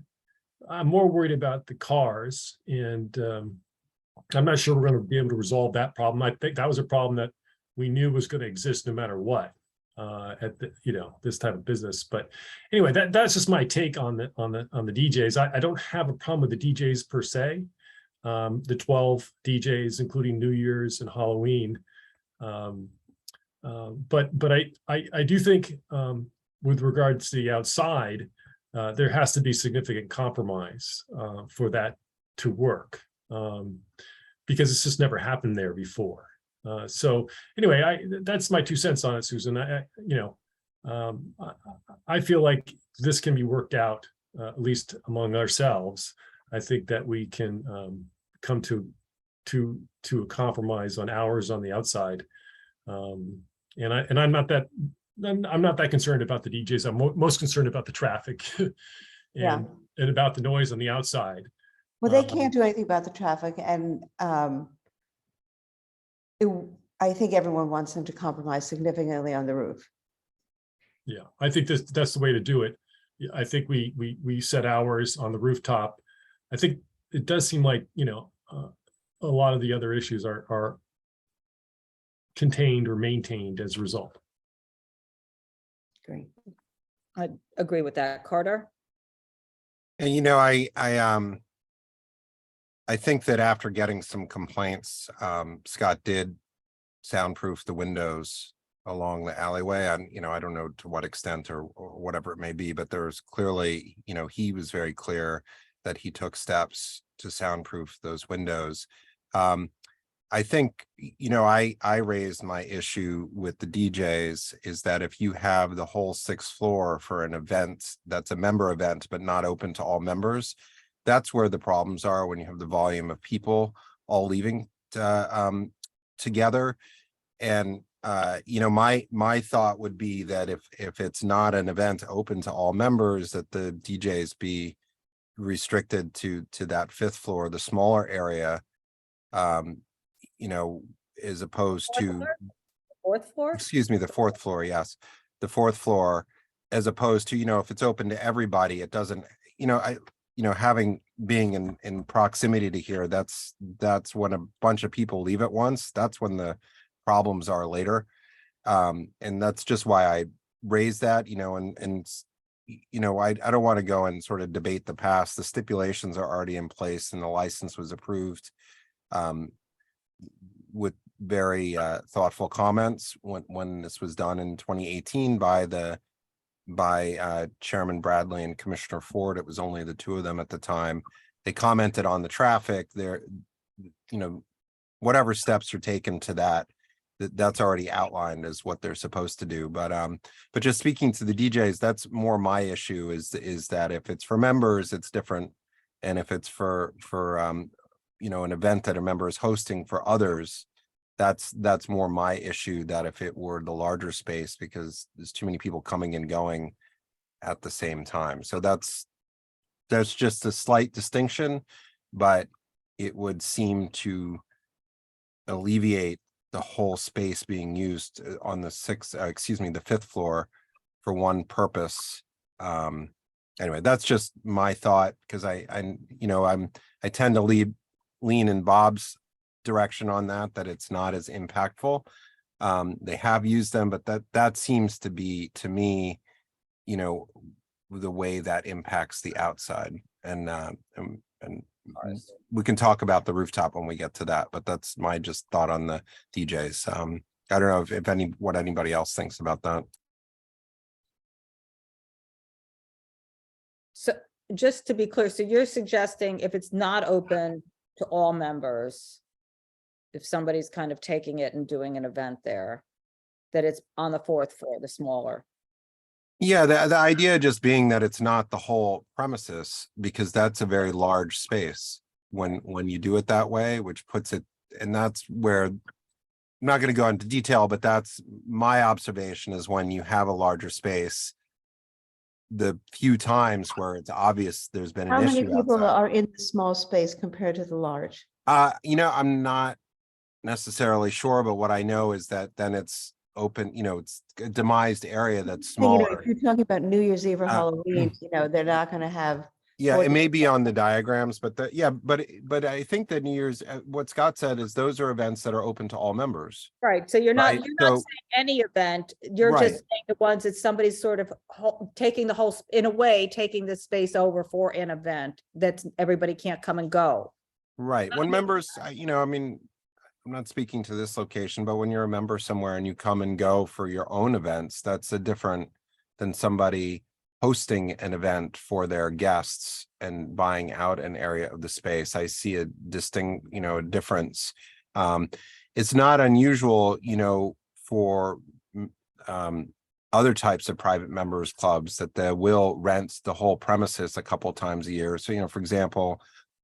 I'm more worried about the cars, and I'm not sure we're going to be able to resolve that problem. I think that was a problem that we knew was going to exist no matter what at this type of business. But anyway, that's just my take on the DJs. I don't have a problem with the DJs per se. The 12 DJs, including New Year's and Halloween. But I do think with regards to the outside, there has to be significant compromise for that to work. Because it's just never happened there before. So anyway, that's my 2 cents on it, Susan. I feel like this can be worked out, at least among ourselves. I think that we can come to a compromise on hours on the outside. And I'm not that concerned about the DJs. I'm most concerned about the traffic and about the noise on the outside. Well, they can't do anything about the traffic, and I think everyone wants them to compromise significantly on the roof. Yeah, I think that's the way to do it. I think we set hours on the rooftop. I think it does seem like a lot of the other issues are contained or maintained as a result. Great. I agree with that. Carter? And I think that after getting some complaints, Scott did soundproof the windows along the alleyway. I don't know to what extent or whatever it may be, but there's clearly, he was very clear that he took steps to soundproof those windows. I think, you know, I raised my issue with the DJs is that if you have the whole 6th floor for an event that's a member event, but not open to all members, that's where the problems are when you have the volume of people all leaving together. And, you know, my thought would be that if it's not an event open to all members, that the DJs be restricted to that 5th floor, the smaller area, you know, as opposed to, 4th floor? excuse me, the 4th floor, yes, the 4th floor, as opposed to, you know, if it's open to everybody, it doesn't, you know, being in proximity to here, that's when a bunch of people leave at once. That's when the problems are later. And that's just why I raised that, you know, and you know, I don't want to go and sort of debate the past. The stipulations are already in place and the license was approved with very thoughtful comments when this was done in 2018 by Chairman Bradley and Commissioner Ford. It was only the two of them at the time. They commented on the traffic there, you know, whatever steps are taken to that's already outlined as what they're supposed to do. But just speaking to the DJs, that's more my issue is that if it's for members, it's different. And if it's for you know, an event that a member is hosting for others, that's more my issue, that if it were the larger space, because there's too many people coming and going at the same time. So that's just a slight distinction, but it would seem to alleviate the whole space being used on the 5th floor for one purpose. Anyway, that's just my thought, because I tend to lean in Bob's direction on that it's not as impactful. They have used them, but that seems to be, to me, you know, the way that impacts the outside. And we can talk about the rooftop when we get to that, but that's my just thought on the DJs. I don't know what anybody else thinks about that. So just to be clear, so you're suggesting if it's not open to all members, if somebody's kind of taking it and doing an event there, that it's on the 4th floor, the smaller. Yeah, the idea just being that it's not the whole premises, because that's a very large space when you do it that way, which puts it, and that's where, I'm not going to go into detail, but that's my observation, is when you have a larger space, the few times where it's obvious there's been How an many issue people outside. are in the small space compared to the large? You know, I'm not necessarily sure, but what I know is that then it's open, you know, it's a demised area that's And, you know, smaller. if you're talking about New Year's Eve or Halloween, you know, they're not going to have. Yeah, 40 it may be on the diagrams, but but I think that New Year's, what Scott said is those are events that are open to all members. Right, so you're not Right, saying so- any event, you're Right. just saying the ones that somebody's sort of taking the whole, in a way, taking the space over for an event that's everybody can't come and go. Right, when members, you know, I mean, I'm not speaking to this location, but when you're a member somewhere and you come and go for your own events, that's a different than somebody hosting an event for their guests and buying out an area of the space. I see a distinct, you know, difference. It's not unusual, you know, for other types of private members clubs that they will rent the whole premises a couple times a year. So, you know, for example,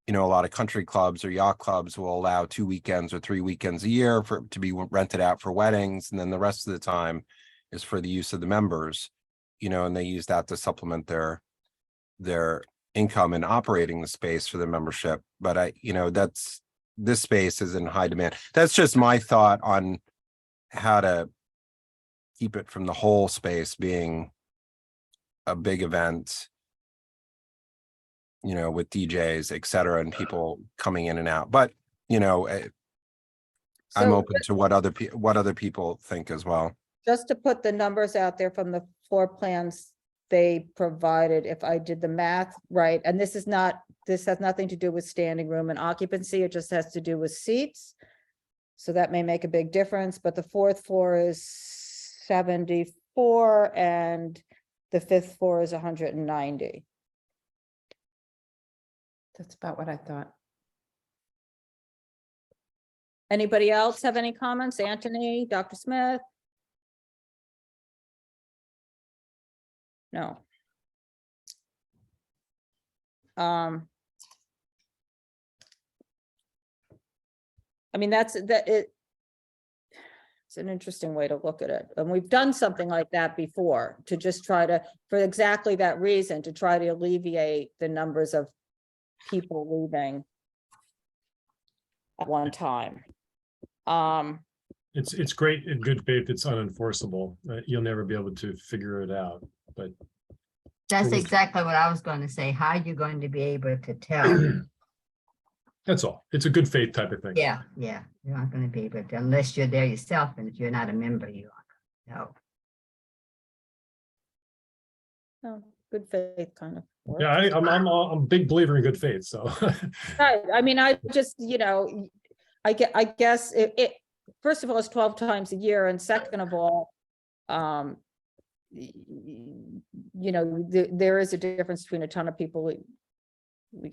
you know, a lot of country clubs or yacht clubs will allow 2 weekends or 3 weekends a year to be rented out for weddings. And then the rest of the time is for the use of the members, you know, and they use that to supplement their income in operating the space for the membership. But this space is in high demand. That's just my thought on how to keep it from the whole space being a big event, you know, with DJs, et cetera, and people coming in and out. But, you know, I'm open to what other people think as well. Just to put the numbers out there from the floor plans they provided, if I did the math right, and this has nothing to do with standing room and occupancy, it just has to do with seats. So that may make a big difference, but the 4th floor is 74 and the 5th floor is 190. That's about what I thought. Anybody else have any comments? Anthony, Dr. Smith? No. I mean, it's an interesting way to look at it. And we've done something like that before to just try to, for exactly that reason, to try to alleviate the numbers of people leaving at one time. It's great in good faith. It's unenforceable. You'll never be able to figure it out, but. That's exactly what I was going to say. How are you going to be able to tell? That's all. It's a good faith type of thing. Yeah, you're not going to be able to unless you're there yourself, and if you're not a member, you are. No. Oh, good faith kind of works. Yeah, I'm a big believer in good faith. So. Right. I mean, I just, I guess it first of all, it's 12 times a year, and second of all, there is a difference between a ton of people. You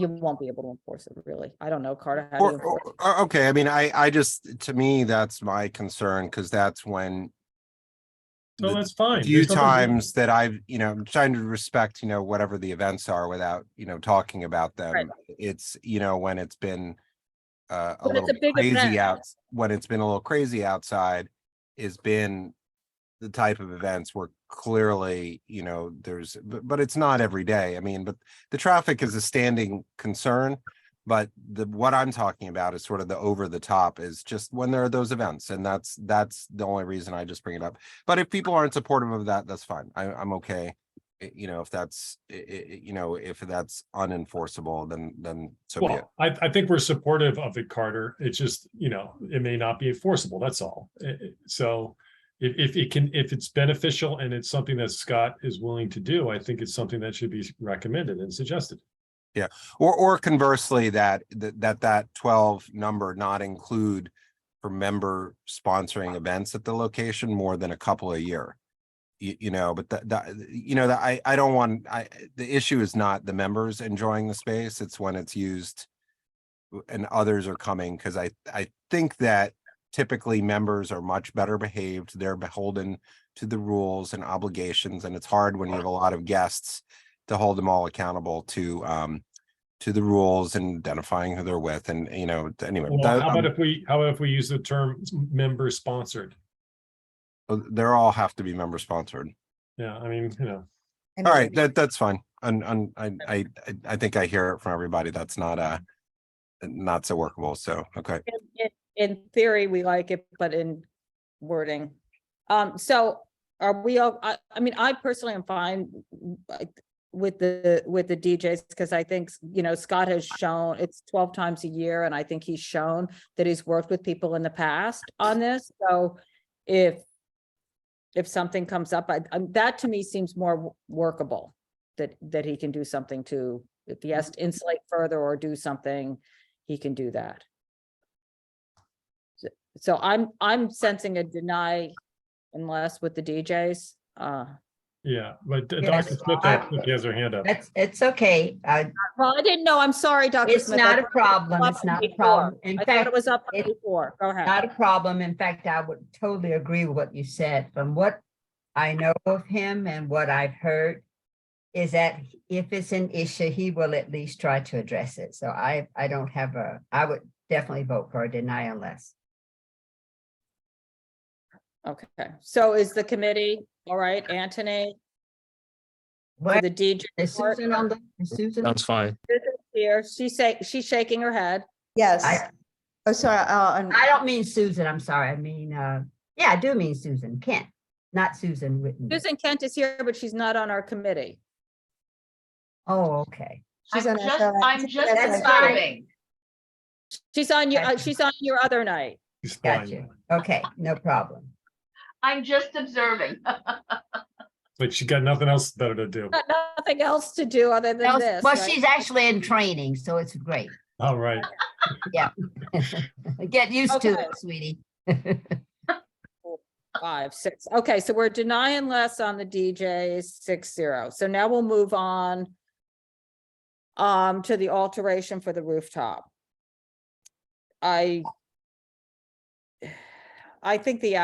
won't be able to enforce it, really. I don't know, Carter. How do you enforce it? Okay, I mean, I just, to me, that's my concern, because that's when. No, that's fine. Few times that I've, I'm trying to respect, whatever the events are without, talking about them. Right. It's, when it's been a But little it's a big crazy event. out, when it's been a little crazy outside, has been the type of events where clearly, but it's not every day. I mean, but the traffic is a standing concern. But what I'm talking about is sort of the over the top, is just when there are those events, and that's the only reason I just bring it up. But if people aren't supportive of that, that's fine. I'm okay. If that's if that's unenforceable, then so be it. Well, I think we're supportive of it, Carter. It's just, it may not be enforceable. That's all. So if it's beneficial and it's something that Scott is willing to do, I think it's something that should be recommended and suggested. Yeah, or conversely, that 12 number not include for member sponsoring events at the location more than a couple a year. But I don't want. The issue is not the members enjoying the space; it's when it's used and others are coming. Because I think that typically members are much better behaved. They're beholden to the rules and obligations, and it's hard when you have a lot of guests to hold them all accountable to the rules and identifying who they're with. And anyway, Well, how about if we use the term member sponsored? They're all have to be member sponsored. Yeah, I mean, all right, that's fine. And I think I hear it from everybody. That's not so workable. So okay. In theory, we like it, but in wording. So are we all, I mean, I personally am fine with the DJs, because I think, Scott has shown it's 12 times a year, and I think he's shown that he's worked with people in the past on this. So if something comes up, that to me seems more workable, that he can do something to, if he has to insulate further or do something, he can do that. So I'm sensing a deny unless with the DJs. yeah, but Yes, Dr. Smith, I think he has her hand up. It's okay. Well, I didn't know. I'm sorry, Dr. It's Smith. not I a thought problem. it was It's up not a before. problem. In I fact, thought it was up it's before. Go ahead. not a problem. In fact, I would totally agree with what you said. From what I know of him and what I've heard, is that if it's an issue, he will at least try to address it. So I would definitely vote for a deny unless. Okay, so is the committee, all right, Anthony? For the DJ. Is Susan on the, Susan? Sounds fine. Susan's here, she's shaking her head. Yes. Oh, sorry. I don't mean Susan, I'm sorry. I mean, yeah, I do mean Susan Kent, not Susan Whitney. Susan Kent is here, but she's not on our committee. Oh, okay. She's I'm on just SLA. That's fine. She's on your other night. Got you. Okay, no problem. I'm just observing. But she got nothing else better to do. Got nothing else to do other than this. Well, right? she's actually in training, so it's great. All right. Yeah. Get used to Okay. it, sweetie. 5, 6. Okay, so we're denying less on the DJs 6-0. So now we'll move on to the alteration for the rooftop. I think the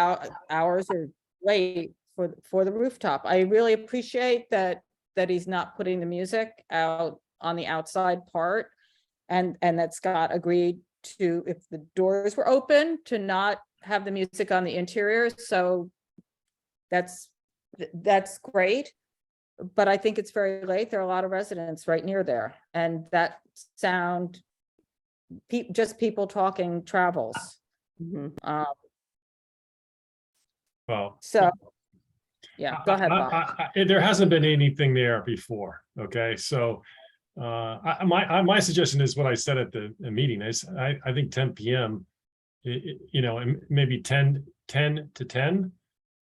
hours are late for the rooftop. I really appreciate that he's not putting the music out on the outside part, and that Scott agreed to, if the doors were open, to not have the music on the interior. So that's great. But I think it's very late. There are a lot of residents right near there, and that sound, just people talking travels. Well, So, yeah, go ahead, Bob. there hasn't been anything there before. Okay, so my suggestion is what I said at the meeting is I think 10 p.m. You know, and maybe 10 to 10.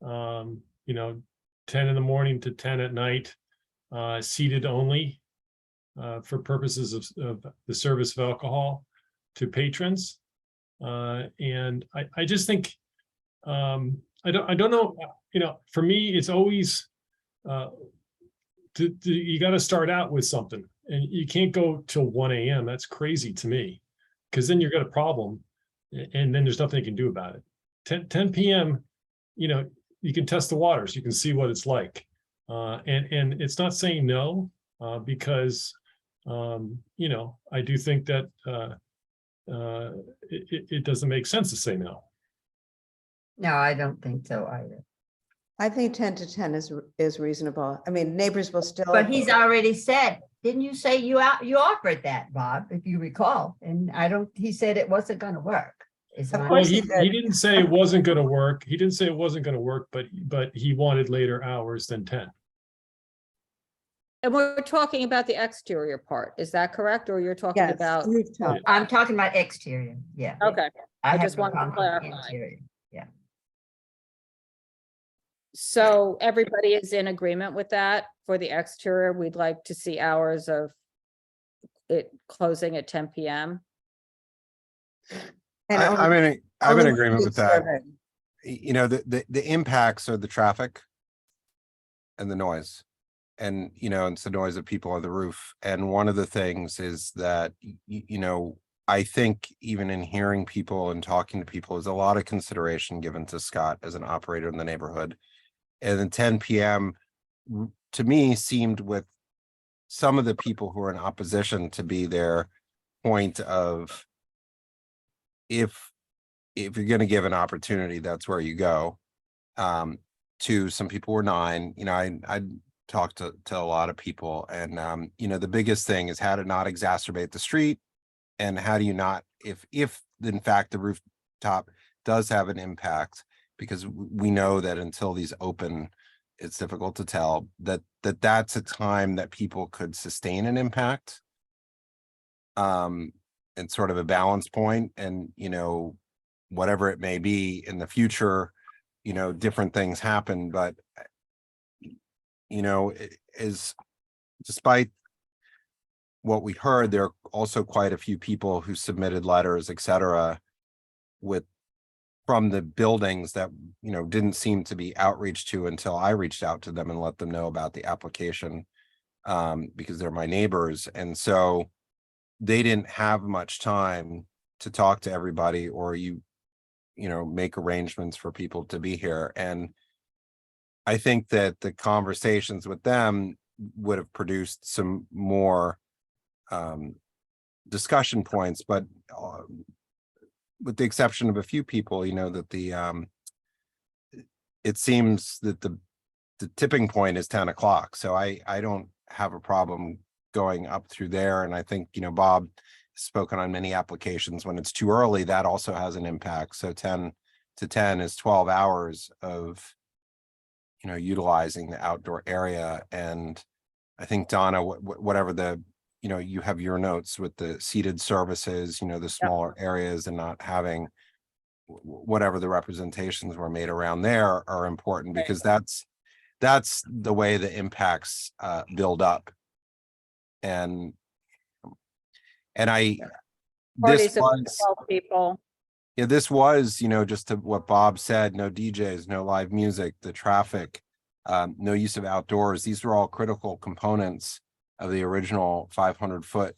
You know, 10 in the morning to 10 at night, seated only for purposes of the service of alcohol to patrons. And I just think, I don't know, you know, for me, it's always, you got to start out with something, and you can't go till 1 a.m. That's crazy to me, because then you've got a problem, and then there's nothing you can do about it. 10 p.m., you know, you can test the waters, you can see what it's like. And it's not saying no, because, you know, I do think that it doesn't make sense to say no. No, I don't think so either. I think 10 to 10 is reasonable. I mean, neighbors will still. But he's already said, didn't you say you offered that, Bob, if you recall? And he said it wasn't going to work. Well, he didn't say it wasn't going to work. He didn't say it wasn't going to work, but he wanted later hours than 10. And we're talking about the exterior part. Is that correct? Or you're talking Yes, about? rooftop. I'm talking about exterior. Yeah. Okay. I have just no wanted to problem with clarify. interior. Yeah. So everybody is in agreement with that. For the exterior, we'd like to see hours of it closing at 10 p.m. I'm in agreement with that. You know, the impacts are the traffic and the noise, and, you know, it's the noise of people on the roof. And one of the things is that, you know, I think even in hearing people and talking to people, is a lot of consideration given to Scott as an operator in the neighborhood. And then 10 p.m. to me seemed, with some of the people who are in opposition, to be their point of, if you're going to give an opportunity, that's where you go. To some people were 9. You know, I talked to a lot of people, and you know, the biggest thing is how to not exacerbate the street, and how do you not, if in fact the rooftop does have an impact, because we know that until these open, it's difficult to tell that's a time that people could sustain an impact. And sort of a balance point, and, you know, whatever it may be in the future, you know, different things happen, but, you know, despite what we heard, there are also quite a few people who submitted letters, etc., from the buildings that, you know, didn't seem to be outreached to until I reached out to them and let them know about the application, because they're my neighbors. And so they didn't have much time to talk to everybody, or you know, make arrangements for people to be here. And I think that the conversations with them would have produced some more discussion points, but with the exception of a few people, you know, that it seems that the tipping point is 10 o'clock. So I don't have a problem going up through there. And I think, you know, Bob has spoken on many applications, when it's too early, that also has an impact. So 10 to 10 is 12 hours of, you know, utilizing the outdoor area. And I think, Donna, whatever the, you know, you have your notes with the seated services, you know, the smaller areas, and not having whatever the representations were made around there are important, because that's the way the impacts build up. And Parties of 12 people. Yeah, this was, you know, just to what Bob said, no DJs, no live music, the traffic, no use of outdoors. These were all critical components of the original 500-foot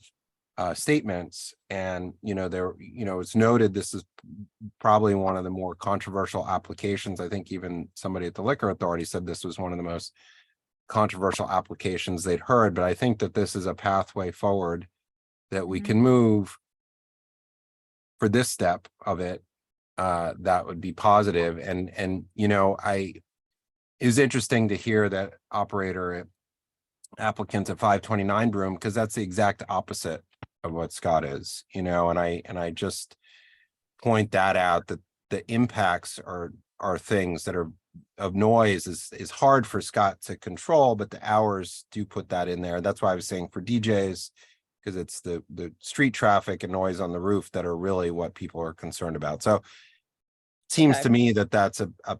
statements. And, it's noted this is probably one of the more controversial applications. I think even somebody at the Liquor Authority said this was one of the most controversial applications they'd heard. But I think that this is a pathway forward that we can move for this step of it. That would be positive. And it was interesting to hear that operator applicants at 529 Broome, because that's the exact opposite of what Scott is, and I just point that out, that the impacts are things that are of noise is hard for Scott to control, but the hours do put that in there. That's why I was saying for DJs, because it's the street traffic and noise on the roof that are really what people are concerned about. So it seems to me that that's a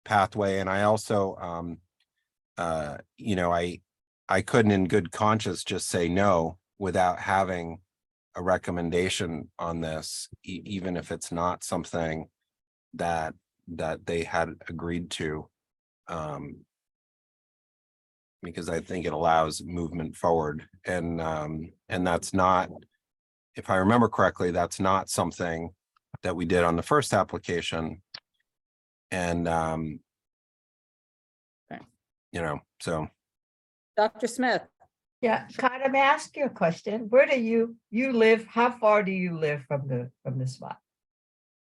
pathway. And I also, I couldn't in good conscience just say no without having a recommendation on this, even if it's not something that they had agreed to, because I think it allows movement forward. And that's not, if I remember correctly, that's not something that we did on the first application. And, so. Dr. Smith. Yeah, kind of ask you a question. Where do you live? How far do you live from the spot?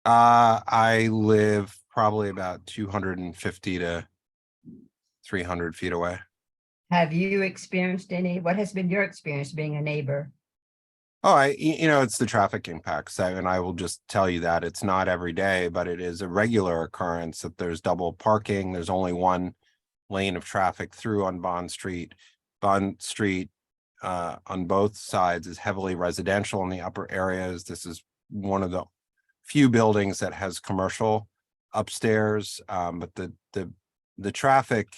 I live probably about 250 to 300 feet away. Have you experienced what has been your experience being a neighbor? Oh, it's the traffic impacts. And I will just tell you that it's not every day, but it is a regular occurrence that there's double parking. There's only one lane of traffic through on Bond Street. Bond Street on both sides is heavily residential in the upper areas. This is one of the few buildings that has commercial upstairs. But the traffic,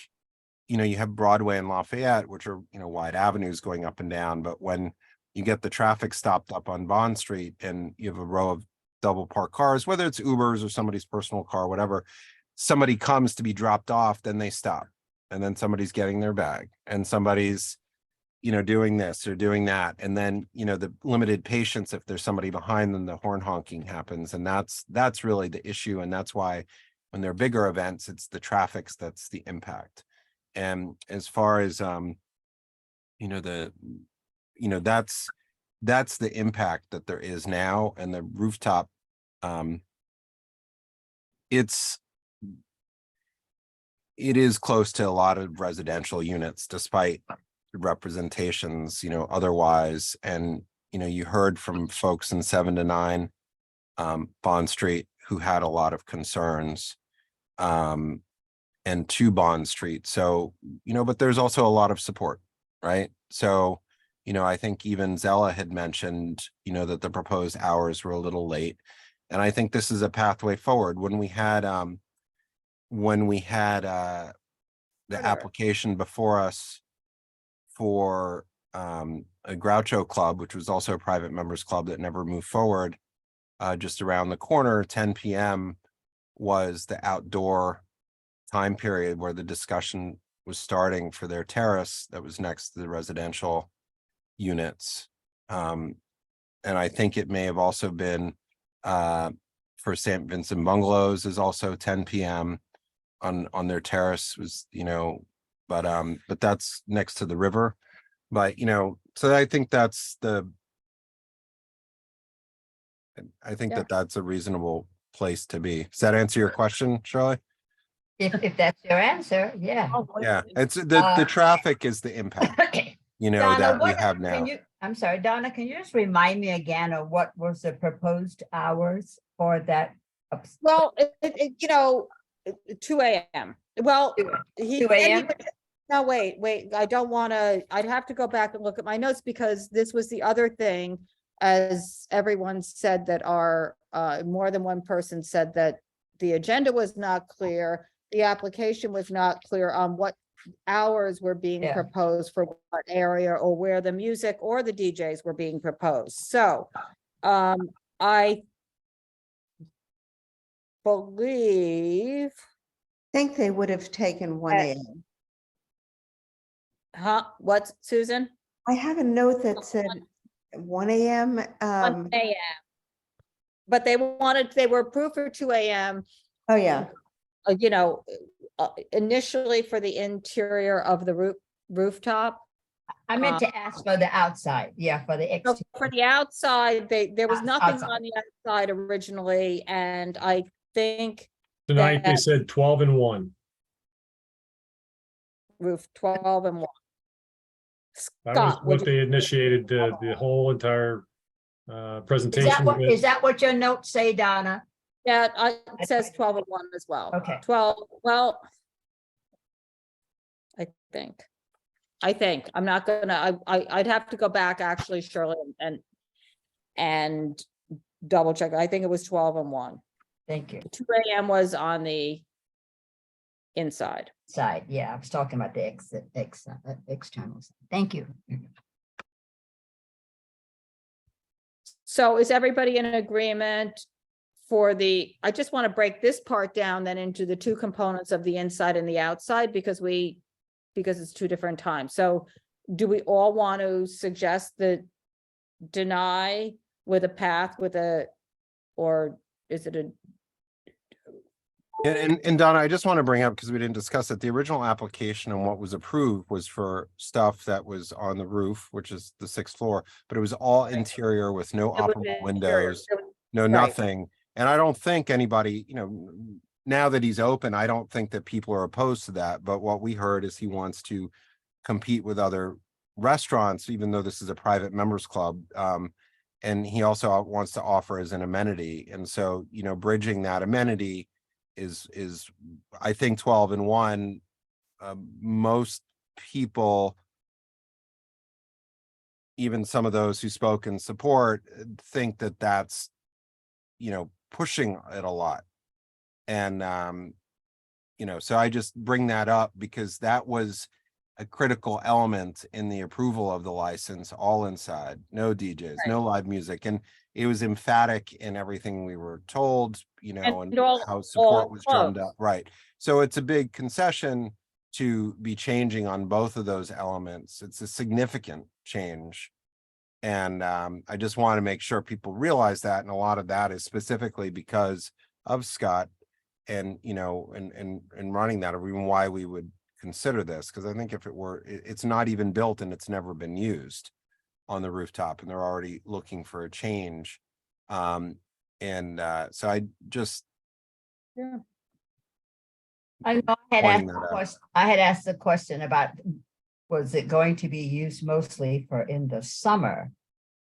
you have Broadway and Lafayette, which are, wide avenues going up and down. But when you get the traffic stopped up on Bond Street and you have a row of double parked cars, whether it's Uber's or somebody's personal car, whatever, somebody comes to be dropped off, then they stop. And then somebody's getting their bag and somebody's, doing this or doing that. And then, the limited patience, if there's somebody behind them, the horn honking happens. And that's really the issue. And that's why when they're bigger events, it's the traffic's that's the impact. And as far as, that's the impact that there is now. And the rooftop, it is close to a lot of residential units, despite representations, otherwise. And, you heard from folks in 7 to 9 Bond Street who had a lot of concerns, and 2 Bond Street. So, but there's also a lot of support, right? So, I think even Zella had mentioned, that the proposed hours were a little late. And I think this is a pathway forward. When we had the application before us for a Groucho Club, which was also a private members club that never moved forward, just around the corner, 10 p.m. was the outdoor time period where the discussion was starting for their terrace that was next to the residential units. And I think it may have also been for St. Vincent Bungalows is also 10 p.m. on their terrace was, but that's next to the river. But, so I think that's that's a reasonable place to be. Does that answer your question, Shirley? If that's your answer, yeah. Yeah, it's the traffic is the impact, Donna, that we have now. I'm sorry, Donna, can you just remind me again of what was the proposed hours for that? Well, 2 a.m. Well, 2 a.m. No, wait, I don't want to, I'd have to go back and look at my notes because this was the other thing, as everyone said that more than one person said that the agenda was not clear. The application was not clear on what hours were being proposed for what area or where the music or the DJs were being proposed. So I think they would have taken 1 a.m. What's Susan? I have a note that said 1 AM. 1 AM. But they were approved for 2 AM. Oh, yeah. You know, initially for the interior of the rooftop. I meant to ask for the outside, yeah, for the So exterior. for the outside, there was nothing Outside. on the outside originally, and I think Tonight, they that said 12 and 1. roof 12 and 1. That was Scott, would what they initiated the whole entire presentation with. Is that what your notes say, Donna? Yeah, it says 12 and 1 as well. Okay. 12, well, I think, I'm not gonna, I'd have to go back actually, Shirley, and double check. I think it was 12 and 1. Thank you. 2 AM was on the inside. Side, yeah, I was talking about the external side. Thank you. So is everybody in agreement for I just want to break this part down then into the two components of the inside and the outside because it's 2 different times. So do we all want to suggest the deny with a path or is it a? And Donna, I just want to bring up, because we didn't discuss it, the original application and what was approved was for stuff that was on the roof, which is the 6th floor, but it was all interior with no It was operable interior. windows, no Right. nothing. And I don't think anybody, now that he's open, I don't think that people are opposed to that. But what we heard is he wants to compete with other restaurants, even though this is a private members club. And he also wants to offer as an amenity. And so, bridging that amenity is I think 12 and 1. Most people, even some of those who spoke in support, think that that's pushing it a lot. And so I just bring that up because that was a critical element in the approval of the license, all inside, no DJs, no live music. And it was emphatic in everything we were told, and how support was drummed up. Right. So it's a big concession to be changing on both of those elements. It's a significant change. And I just want to make sure people realize that. And a lot of that is specifically because of Scott and, and running that, or even why we would consider this. Because I think if it's not even built and it's never been used on the rooftop and they're already looking for a change. So I just. Yeah. I know I had asked the question about, was it going to be used mostly for in the summer?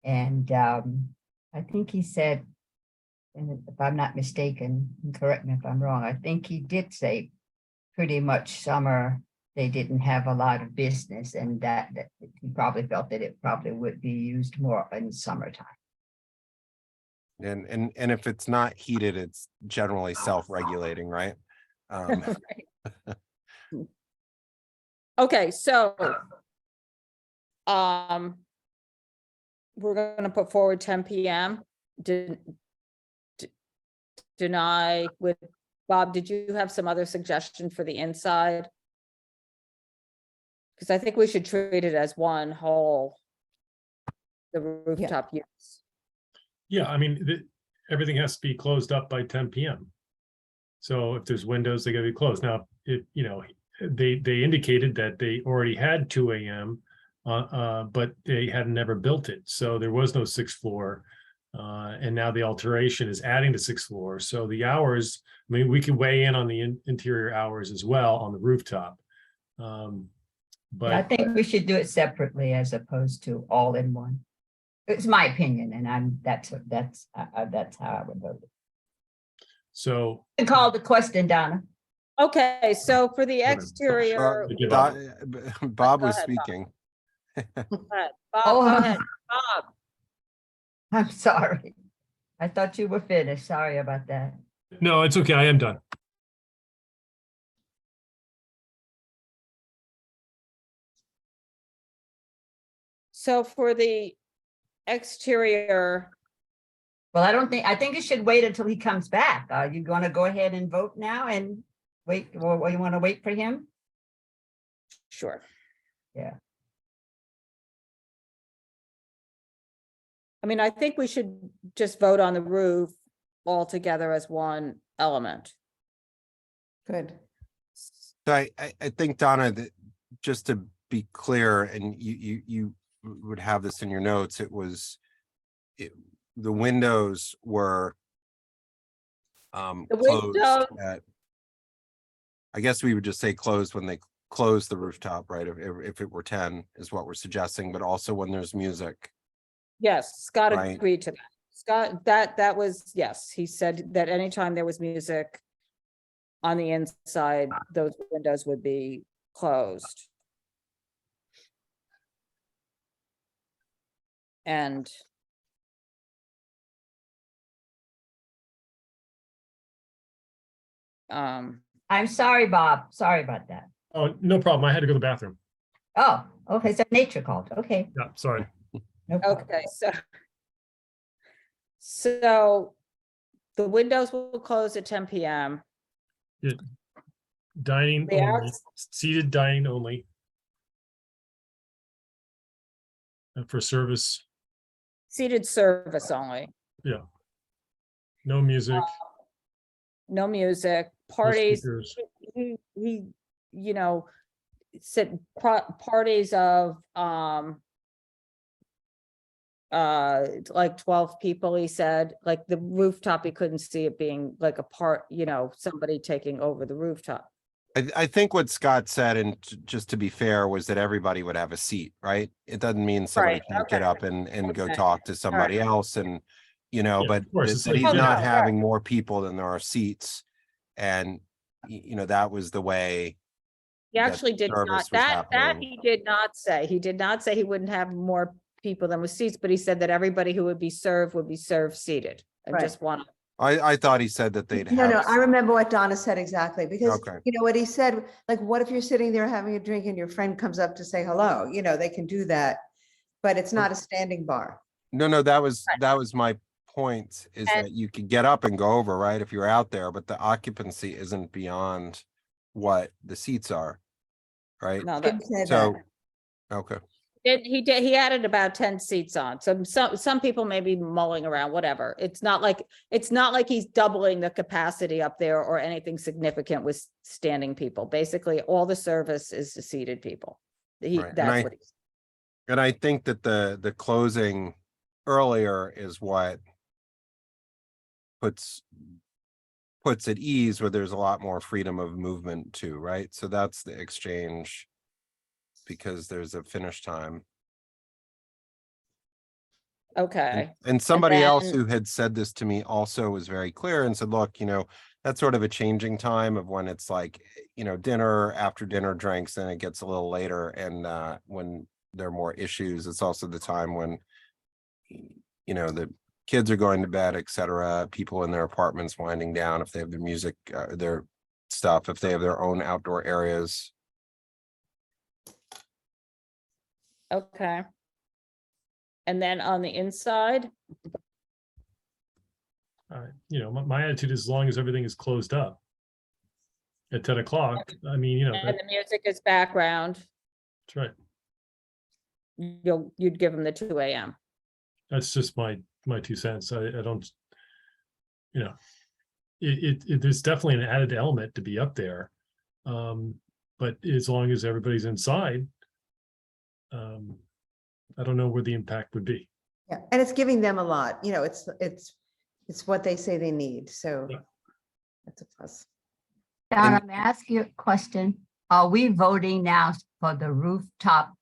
And I think he said, and if I'm not mistaken, and correct me if I'm wrong, I think he did say pretty much summer, they didn't have a lot of business, and that he probably felt that it probably would be used more in summertime. And if it's not heated, it's generally self-regulating, right? Okay, so we're gonna put forward 10 PM. Deny with Bob. Did you have some other suggestion for the inside? Because I think we should treat it as one whole, the rooftop use. Yeah, I mean, everything has to be closed up by 10 PM. So if there's windows, they gotta be closed. Now, they indicated that they already had 2 AM, but they had never built it. So there was no 6th floor. And now the alteration is adding the 6th floor. So the hours, I mean, we can weigh in on the interior hours as well on the rooftop. But I think we should do it separately as opposed to all in one. It's my opinion, and that's how I would vote. So you can call the question, Donna. Okay, so for the exterior. Bob was speaking. Go ahead. Bob, go ahead. Bob. I'm sorry. I thought you were finished. Sorry about that. no, it's okay. I am done. So for the exterior. Well, I think it should wait until he comes back. Are you going to go ahead and vote now and wait, or you want to wait for him? Sure. Yeah. I mean, I think we should just vote on the roof all together as one element. Good. So I think, Donna, that just to be clear, and you would have this in your notes, the windows were The closed window- at, I guess we would just say closed when they close the rooftop, right? If it were 10 is what we're suggesting, but also when there's music. Yes, Scott Right. agreed to that. Scott, that was, yes, he said that anytime there was music on the inside, those windows would be closed. And I'm sorry, Bob. Sorry about that. Oh, no problem. I had to go to the bathroom. Oh, okay, so nature called. Okay. Yeah, sorry. No problem. okay, so the windows will close at 10 p.m. Yeah. Dining The only, outs- seated dining only. And for service, Seated service only. yeah. No music, No music, no parties. speakers. He you know, said parties of like 12 people, he said, like the rooftop, he couldn't see it being like a part, somebody taking over the rooftop. I think what Scott said, and just to be fair, was that everybody would have a seat, right? It doesn't mean somebody Right, can't get okay. up and go Okay. talk to somebody else, and Yeah, but of course, it's that like- he's Oh, not no, having more people than there are seats, and that was the way. He that actually did service not, was that happening. he did not say. He did not say he wouldn't have more people than with seats, but he said that everybody who would be served seated. I Right. just want, I thought he said that they'd No, have. I remember what Donna said exactly, because Okay. you know what he said, like, what if you're sitting there having a drink and your friend comes up to say hello? They can do that, but it's not a standing bar. No, that was my point, is And- that you could get up and go over, right, if you're out there, but the occupancy isn't beyond what the seats are, right? no, Didn't say So, that. okay. he added about 10 seats on. Some people may be mulling around, whatever. It's not like he's doubling the capacity up there or anything significant with standing people. Basically, all the service is to seated people. Right, and That's what he's. And I think that the closing earlier is what puts at ease, where there's a lot more freedom of movement too, right? So that's the exchange, because there's a finish time. Okay. And somebody else then- who had said this to me also was very clear and said, look, that's sort of a changing time of when it's like, dinner, after dinner drinks, and it gets a little later. And when there are more issues, it's also the time when, the kids are going to bed, et cetera, people in their apartments winding down, if they have their music, their stuff, if they have their own outdoor areas. Okay. And then on the inside, My attitude is, as long as everything is closed up at 10 o'clock, I mean, and the music is background, that's right. you'd give them the 2 a.m. That's just my 2 cents. I don't, there's definitely an added element to be up there. But as long as everybody's inside, I don't know where the impact would be. Yeah, and it's giving them a lot, it's what they say they need, so Yeah. that's a plus. Donna, may I ask you a question? Are we voting now for the rooftop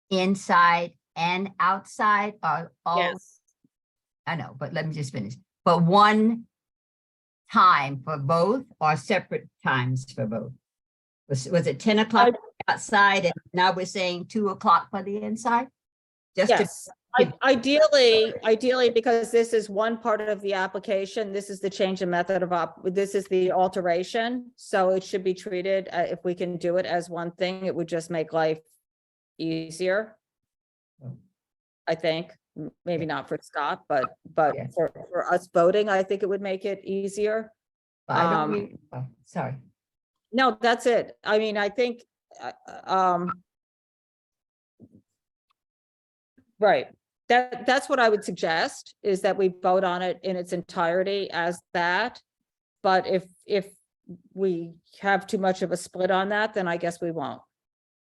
inside and outside, or all? Yes. I know, but let me just finish. But one time for both, or separate times for both? Was it 10 o'clock outside, and now we're saying 2 o'clock for the inside? Just to- Yes, ideally, because this is one part of the application, this is the change in method of this is the alteration. So it should be treated, if we can do it as one thing, it would just make life easier. I think, maybe not for Scott, but Yeah. for us voting, I think it would make it easier. I don't, sorry. No, that's it. I mean, I think, right. That's what I would suggest, is that we vote on it in its entirety as that. But if we have too much of a split on that, then I guess we won't.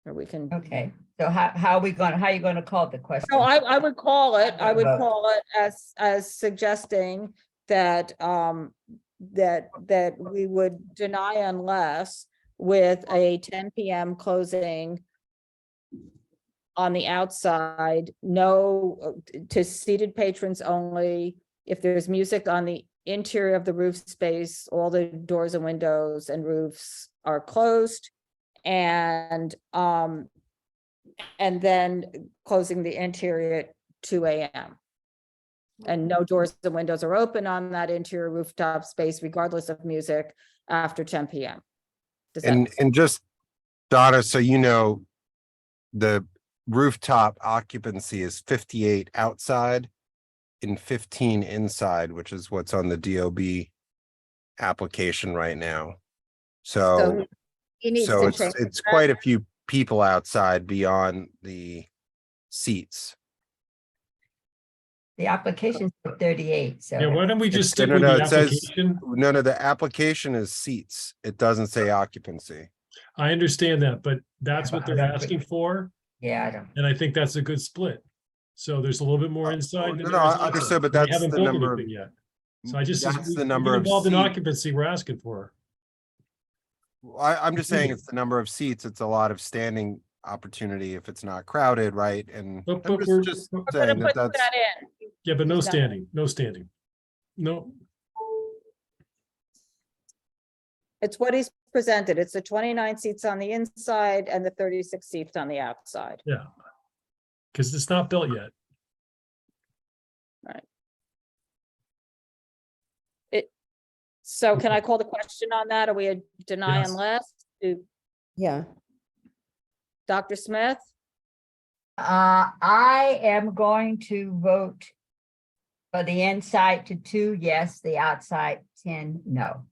Or we can. Okay, so how are you gonna call the question? No, I would call it, Vote. as suggesting that, that we would deny unless with a 10 PM closing on the outside, no, to seated patrons only. If there's music on the interior of the roof space, all the doors and windows and roofs are closed. And then closing the interior at 2 AM. And no doors and windows are open on that interior rooftop space, regardless of music, after 10 PM. Does that- And just, Donna, so you know, the rooftop occupancy is 58 outside and 15 inside, which is what's on the DOB application right now. So he needs to change it's that. quite a few people outside beyond the seats. The application's for 38, so. Yeah, why don't we just stick No, with no, the it says, application? no, the application is seats. It doesn't say occupancy. I understand that, but that's what they're asking for. Yeah, I don't. And I think that's a good split. So there's a little bit more inside. than no, there I is outside. understood, but We that's haven't the built number of- anything yet. So I just, That's we the get number of involved in seats. occupancy we're asking for. I'm just saying it's the number of seats. It's a lot of standing opportunity if it's not crowded, right? And But I'm we're- just We're gonna saying that put that's. that in. Yeah, but no He's not- standing, no standing. No, It's what he's presented. It's the 29 seats on the inside and the 36 seats on the outside. yeah. Because it's not built yet. Right. So can I call the question on that? Are we a deny Yes. unless? Yeah. Dr. Smith? I am going to vote for the inside to 2, yes, the outside 10, no.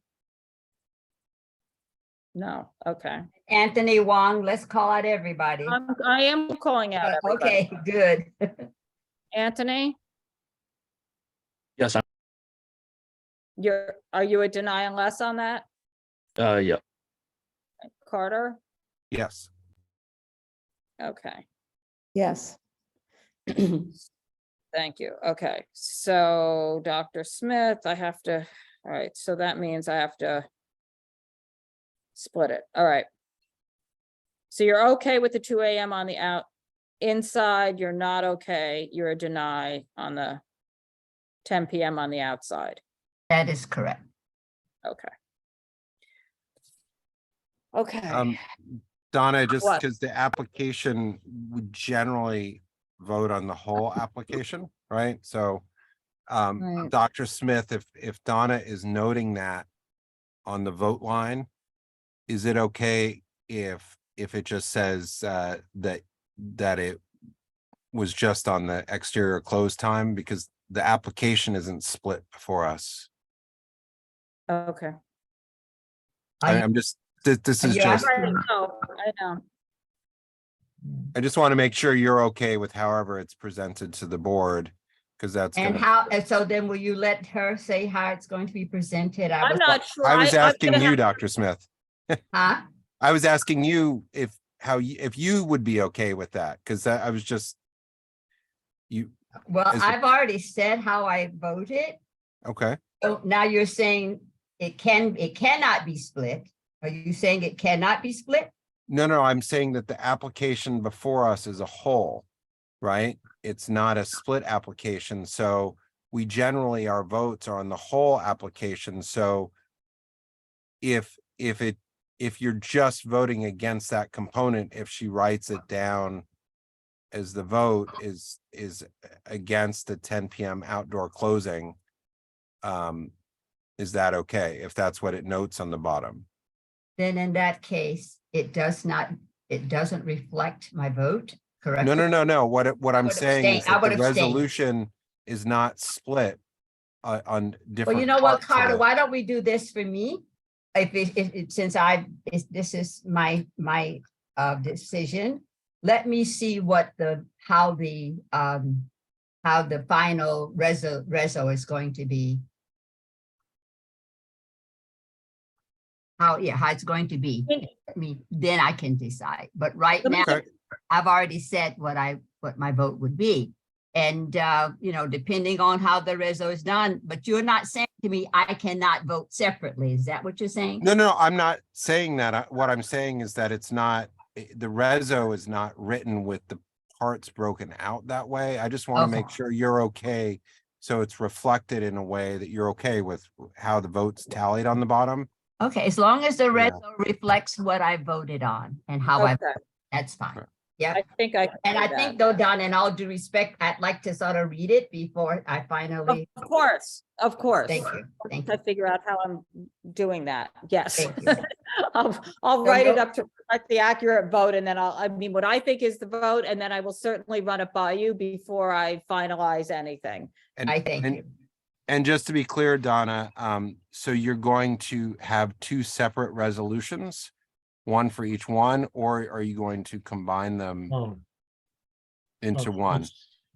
No, okay. Anthony Wong, let's call out everybody. I am calling out everybody. Okay, good. Anthony, Yes, are you a deny unless on that? yeah. Carter? Yes. Okay, Yes. thank you. Okay, so Dr. Smith, all right, so that means I have to split it. All right. So you're okay with the 2 AM on the inside, you're not okay, you're a deny on the 10 PM on the outside. That is correct. Okay. Okay. Donna, just What? because the application would generally vote on the whole application, right? So Right. Dr. Smith, if Donna is noting that on the vote line, is it okay if it just says that it was just on the exterior close time, because the application isn't split before us? Okay. I'm just, this is Yeah, just, I know. I just want to make sure you're okay with however it's presented to the board, because that's And gonna, and so then will you let her say how it's going to be presented? I'm not sure. I was I'm asking gonna you, have- Dr. Smith. Huh? I was asking you if you would be okay with that, because I was just, Well, Is it- I've already said how I voted. okay. So now you're saying it cannot be split. Are you saying it cannot be split? No, I'm saying that the application before us is a whole, right? It's not a split application, so we generally, our votes are on the whole application, so if you're just voting against that component, if she writes it down as the vote is against the 10 PM outdoor closing, is that okay, if that's what it notes on the bottom? Then in that case, it doesn't reflect my vote, correct? No. What I'm would saying abstain. is I that would the abstain. resolution is not split on different. Well, you know what, parts of Carter, it. why don't we do this for me? Since this is my decision, let me see how the how the final reso is going to be. How it's going to be. I mean, then I can decide. But right now, I've already said what my vote would be. And, depending on how the reso is done, but you're not saying to me, I cannot vote separately. Is that what you're saying? No, I'm not saying that. What I'm saying is that it's not, the reso is not written with the parts broken out that way. I just want to make sure you're okay. So it's reflected in a way that you're okay with how the votes tallied on the bottom. Okay, as long as the reso reflects what I voted on and how I voted, that's fine. Yeah, I think I. And I think though, Don, in all due respect, I'd like to sort of read it before I finally. Of course. Thank you. I figure out how I'm doing that. Yes. Thank you. I'll write it up to reflect the accurate vote, and then what I think is the vote, and then I will certainly run it by you before I finalize anything. And I thank you. And just to be clear, Donna, so you're going to have two separate resolutions, one for each one, or are you going to combine them into one?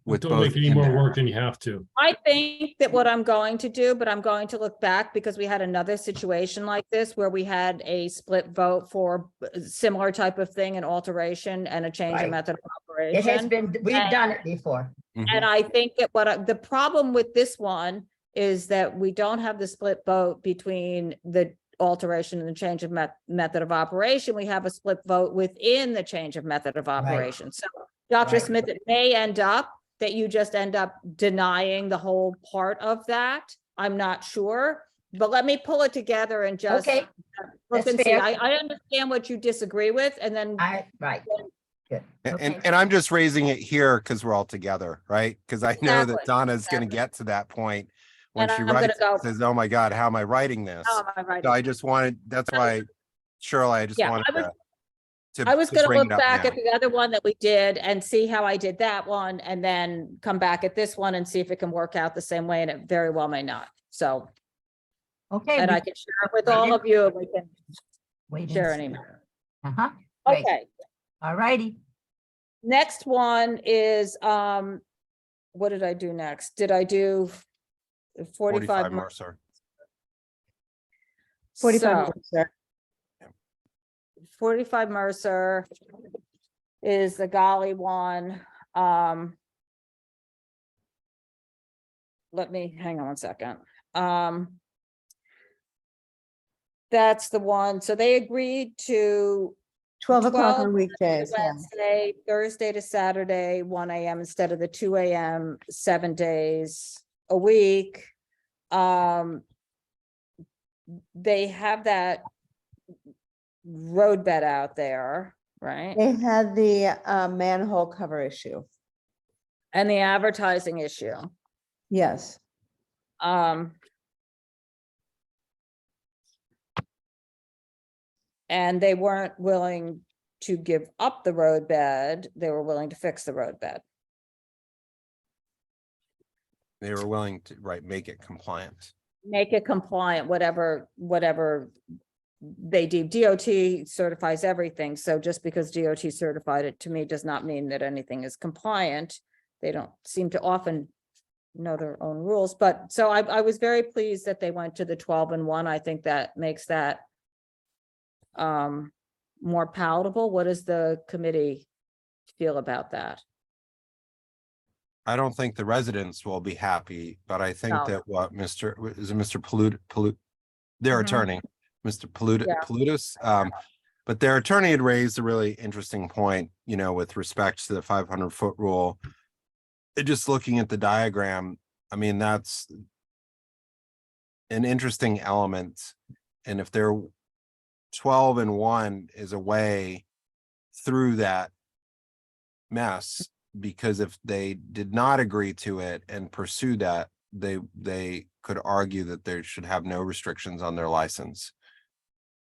With don't make any more work than you have to. I think that what I'm going to do, but I'm going to look back because we had another situation like this where we had a split vote for a similar type of thing, an alteration and a change in method of operation. It has been, we've done it before. And I think that the problem with this one is that we don't have the split vote between the alteration and the change of method of operation. We have a split vote within the change of method of operation. So Dr. Smith, it may end up that you just end up denying the whole part of that. I'm not sure, but let me pull it together and just look and see. I understand what you disagree with, and then Good. And I'm just raising it here because we're all together, right? Because I know that Donna's going to get to that point when she writes, says, "Oh my God, how am I writing this?" So I just wanted. That's why, Shirley, I just wanted to. I was going to look back at the other one that we did and see how I did that one, and then come back at this one and see if it can work out the same way, and it very well may not. So, and I can share it with all of you, and we can share anymore. Okay. All righty. Next one is, what did I do next? Did I do 45 Mercer? 45 Mercer. 45 Mercer is the Galli one. Let me hang on one second. That's the one. So they agreed to 12 o'clock on weekdays. Wednesday, Thursday to Saturday, 1 a.m. instead of the 2 a.m., 7 days a week. They have that road bed out there, right? They had the manhole cover issue. And the advertising issue. Yes. And they weren't willing to give up the road bed. They were willing to fix the road bed. They were willing to, make it compliant. Make it compliant, whatever they do. DOT certifies everything. So just because DOT certified it, to me, does not mean that anything is compliant. They don't seem to often know their own rules. But so I was very pleased that they went to the 12 and 1. I think that makes that more palatable. What does the committee feel about that? I don't think the residents will be happy, but I think that what Mr. Their attorney, Mr. Palutis, but their attorney had raised a really interesting point, with respect to the 500-foot rule. Just looking at the diagram, I mean, that's an interesting element. And if they're 12 and 1 is a way through that mess, because if they did not agree to it and pursue that, they could argue that they should have no restrictions on their license,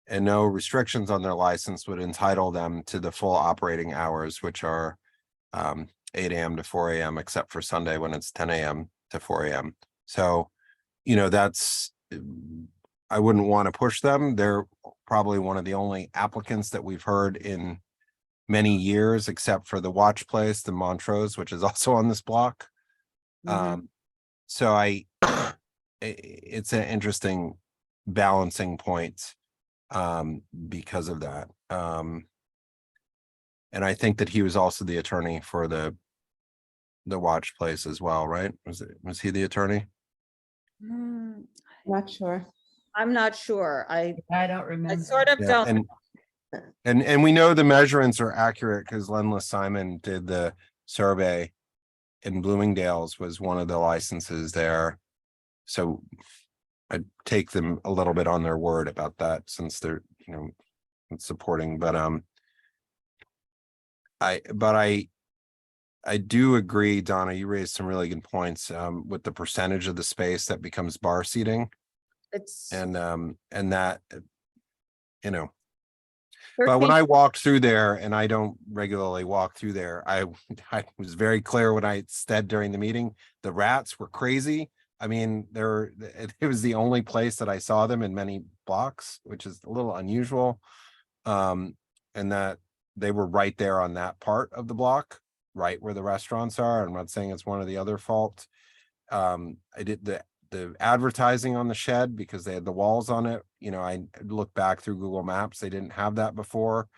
and no restrictions on their license would entitle them to the full operating hours, which are 8 a.m. to 4 a.m. except for Sunday when it's 10 a.m. to 4 a.m. So, that's, I wouldn't want to push them. They're probably one of the only applicants that we've heard in many years, except for the Watch Place, the Montrose, which is also on this block. So it's an interesting balancing point because of that. And I think that he was also the attorney for the watch place as well, right? Was he the attorney? Not sure. I'm not sure. I don't I remember. sort of Yeah, don't. and we know the measurements are accurate because Lenla Simon did the survey in Bloomingdale's, was one of the licenses there. So I take them a little bit on their word about that, since they're, supporting, but I do agree, Donna, you raised some really good points with the percentage of the space that becomes bar seating, It's and that, but when 13 I walked through there, and I don't regularly walk through there, I was very clear when I said during the meeting, the rats were crazy. I mean, it was the only place that I saw them in many blocks, which is a little unusual. And that they were right there on that part of the block, right where the restaurants are. I'm not saying it's one or the other fault. I did the advertising on the shed because they had the walls on it. I looked back through Google Maps. They didn't have that before.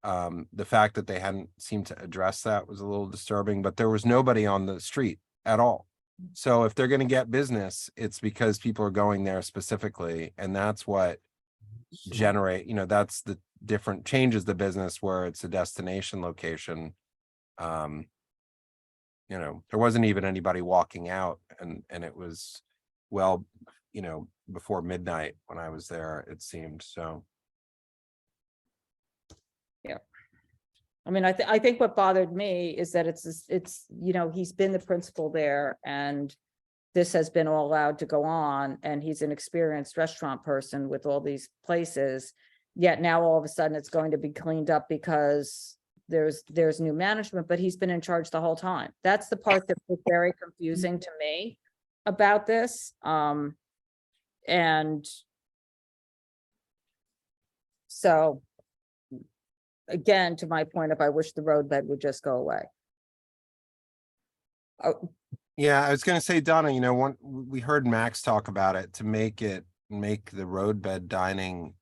The fact that they hadn't seemed to address that was a little disturbing, but there was nobody on the street at all. So if they're going to get business, it's because people are going there specifically. And that's what that's the different changes the business where it's a destination location. There wasn't even anybody walking out, and it was before midnight when I was there, it seemed. So Yeah. I mean, I think what bothered me is that it's he's been the principal there, and this has been all allowed to go on, and he's an experienced restaurant person with all these places. Yet now all of a sudden it's going to be cleaned up because there's new management, but he's been in charge the whole time. That's the part that was very confusing to me about this. And so again, to my point of, I wish the roadbed would just go away. Oh, yeah, I was going to say, Donna, we heard Max talk about it, to make the roadbed dining,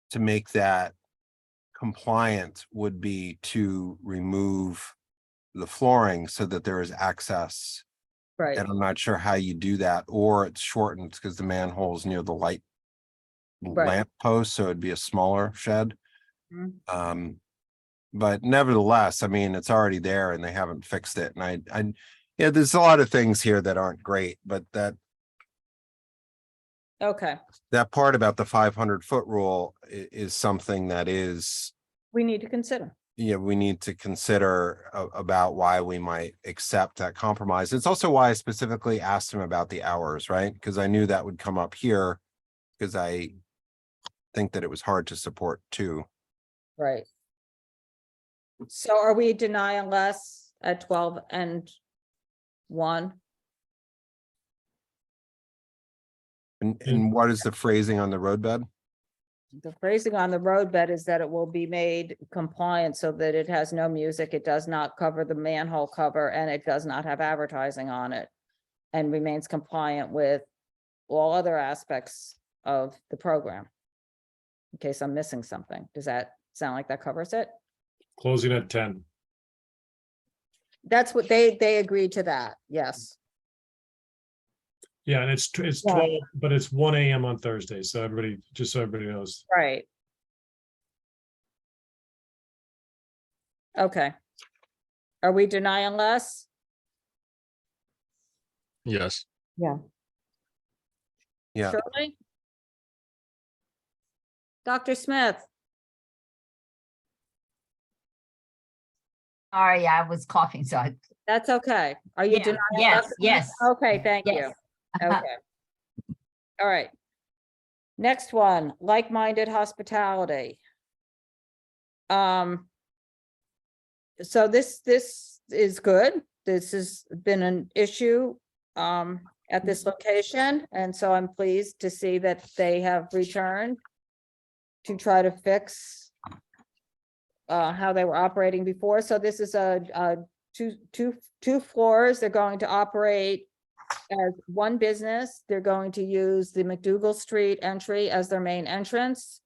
to make that compliant would be to remove the flooring so that there is access. right. And I'm not sure how you do that, or it's shortened because the manhole's near the light lamp post, so it'd be a smaller shed. But nevertheless, I mean, it's already there and they haven't fixed it. And there's a lot of things here that aren't great, but Okay, that part about the 500-foot rule is something that we need to consider. we need to consider about why we might accept that compromise. It's also why I specifically asked him about the hours, right? Because I knew that would come up here, because I think that it was hard to support too. Right. So are we denying less at 12 and 1? And what is the phrasing on the roadbed? The phrasing on the roadbed is that it will be made compliant so that it has no music, it does not cover the manhole cover, and it does not have advertising on it, and remains compliant with all other aspects of the program. In case I'm missing something, does that sound like that covers it? Closing at 10. That's what they agreed to that, yes. Yeah, and it's 12, but it's 1 a.m. on Thursday. So everybody knows. Right. Okay. Are we denying less? Yes. Yeah. Yeah. Shirley? Dr. Smith? Sorry, I was coughing, so That's okay. Are you Yeah, denying? yes, Dr. Smith? yes. Okay, thank you. Yes. Okay. All right. Next one, Like-Minded Hospitality. So this is good. This has been an issue at this location, and so I'm pleased to see that they have returned to try to fix how they were operating before. So this is a two floors. They're going to operate as one business. They're going to use the MacDougal Street entry as their main entrance.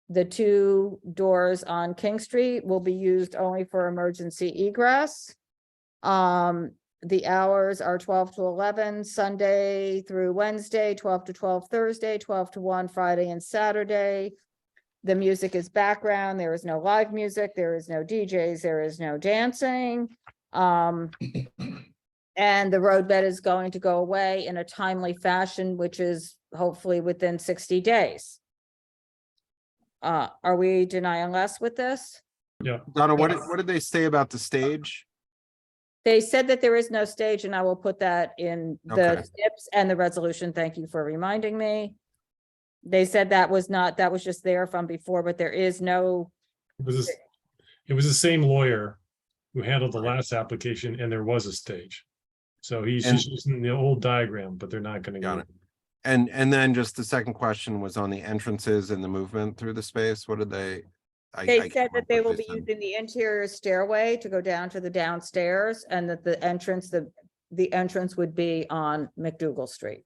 The two doors on King Street will be used only for emergency egress. The hours are 12 to 11, Sunday through Wednesday, 12 to 12 Thursday, 12 to 1 Friday and Saturday. The music is background. There is no live music. There is no DJs. There is no dancing. And the roadbed is going to go away in a timely fashion, which is hopefully within 60 days. Are we denying less with this? Yeah. Donna, what Yes. did they say about the stage? They said that there is no stage, and I will put that in the Okay. tips and the resolution. Thank you for reminding me. They said that was just there from before, but there is no, It was the same lawyer who handled the last application, and there was a stage. So he's And- just using the old diagram, but they're not gonna Got go. it. And then just the second question was on the entrances and the movement through the space. What did they? I they can't said that remember they what will be said. using the interior stairway to go down to the downstairs, and that the entrance, the entrance would be on MacDougal Street.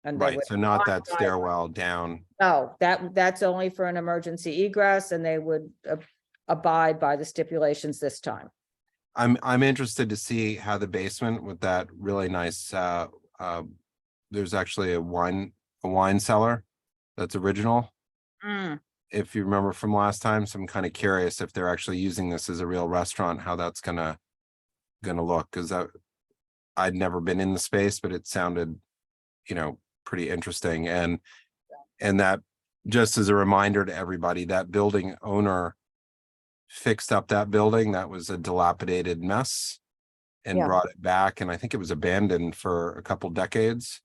And they Right, would so not that occupy- stairwell down. No, that's only for an emergency egress, and they would abide by the stipulations this time. I'm interested to see how the basement with that really nice, there's actually a wine cellar that's original. Mm. If you remember from last time, so I'm kind of curious if they're actually using this as a real restaurant, how that's gonna look, because I'd never been in the space, but it sounded, pretty interesting. And that, just as a reminder to everybody, that building owner fixed up that building. That was a dilapidated mess and Yeah. brought it back. And I think it was abandoned for a couple decades.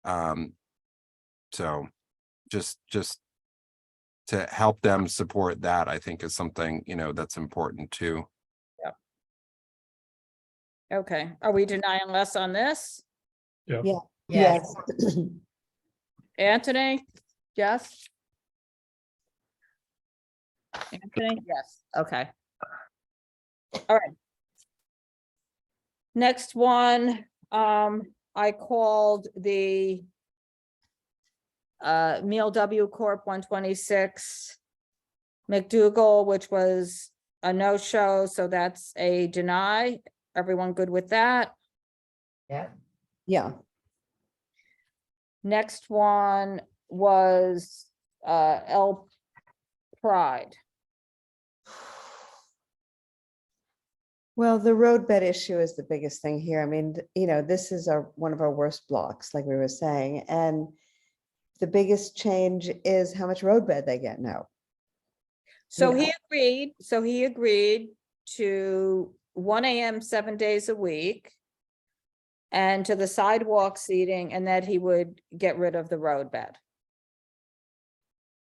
So just to help them support that, I think is something, that's important too. Okay, are we denying less on this? Yeah. Yeah. Yes. Yes. Anthony? Yes? Anthony? Yes, okay. All right. Next one, I called the Meal W Corp. 126 MacDougal, which was a no-show, so that's a deny. Everyone good with that? Yeah. Yeah. Next one was El Pride. Well, the roadbed issue is the biggest thing here. I mean, this is one of our worst blocks, like we were saying, and the biggest change is how much roadbed they get now. So Yeah. he agreed to 1 AM, 7 days a week, and to the sidewalk seating, and that he would get rid of the roadbed.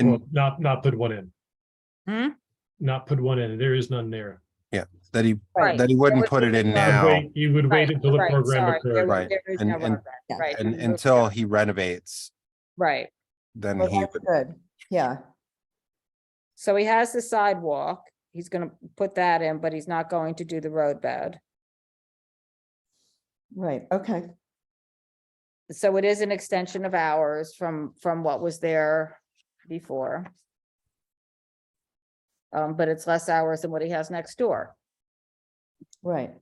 Well, not put one in. Hmm? Not put one in. There is none there. Yeah, that he Right. wouldn't There put would it be in no- now. You would wait Right, until the right, program sorry, occurred. Right. there is no And roadbed, right. And he moved until it. he renovates, Right, then Well, he that's would. good. Yeah. so he has the sidewalk, he's gonna put that in, but he's not going to do the roadbed. Right. Okay. So it is an extension of hours from what was there before. But it's less hours than what he has next door Right.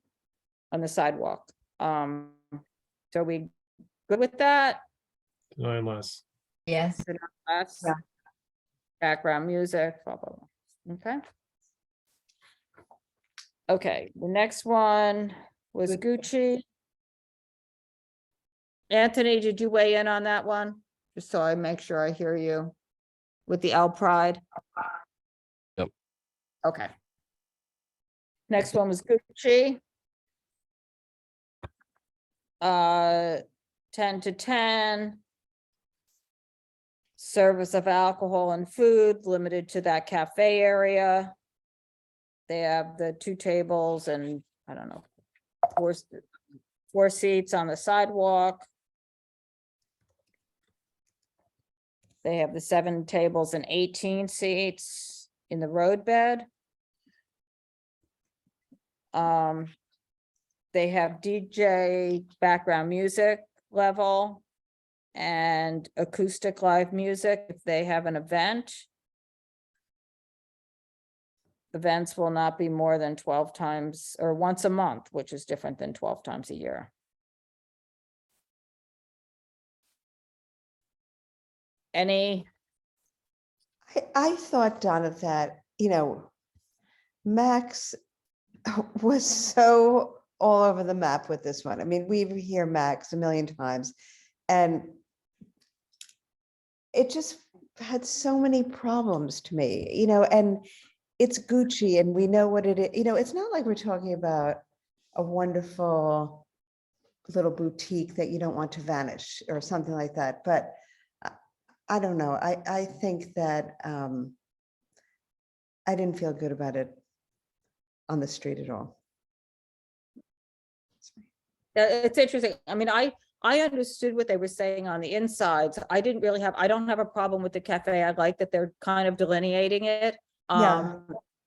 on the sidewalk. So we good with that? Deny less. Yes. Less Yeah. background music, blah, blah, blah. Okay. Okay, the next one was Gucci. Anthony, did you weigh in on that one? Just so I make sure I hear you with the L Pride. Yep. Okay. Next one was Gucci. 10 to 10. Service of alcohol and food limited to that cafe area. They have the 2 tables and, I don't know, 4 seats on the sidewalk. They have the 7 tables and 18 seats in the roadbed. They have DJ background music level and acoustic live music if they have an event. Events will not be more than 12 times or once a month, which is different than 12 times a year. Any? I thought, Donna, that, Max was so all over the map with this one. I mean, we hear Max a million times, and it just had so many problems to me, and it's Gucci and we know what it is. It's not like we're talking about a wonderful little boutique that you don't want to vanish or something like that. But I don't know. I think that I didn't feel good about it on the street at all. It's interesting. I mean, I understood what they were saying on the insides. I don't have a problem with the cafe. I like that they're kind of delineating it. Yeah.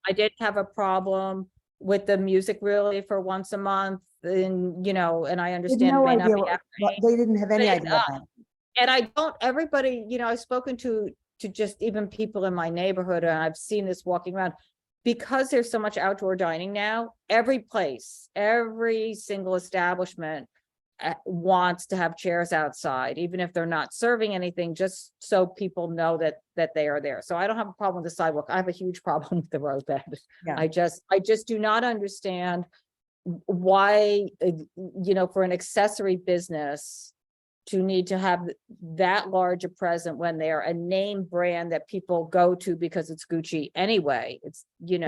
I did have a problem with the music really for once a month, and and I understand it may not be They didn't have any but idea about it. and I don't, everybody, I've spoken to just even people in my neighborhood, and I've seen this walking around, because there's so much outdoor dining now, every single establishment wants to have chairs outside, even if they're not serving anything, just so people know that they are there. So I don't have a problem with the sidewalk. I have a huge problem with the roadbed. Yeah. I just do not understand why, for an accessory business to need to have that large a present when they're a name brand that people go to because it's Gucci anyway. It's, and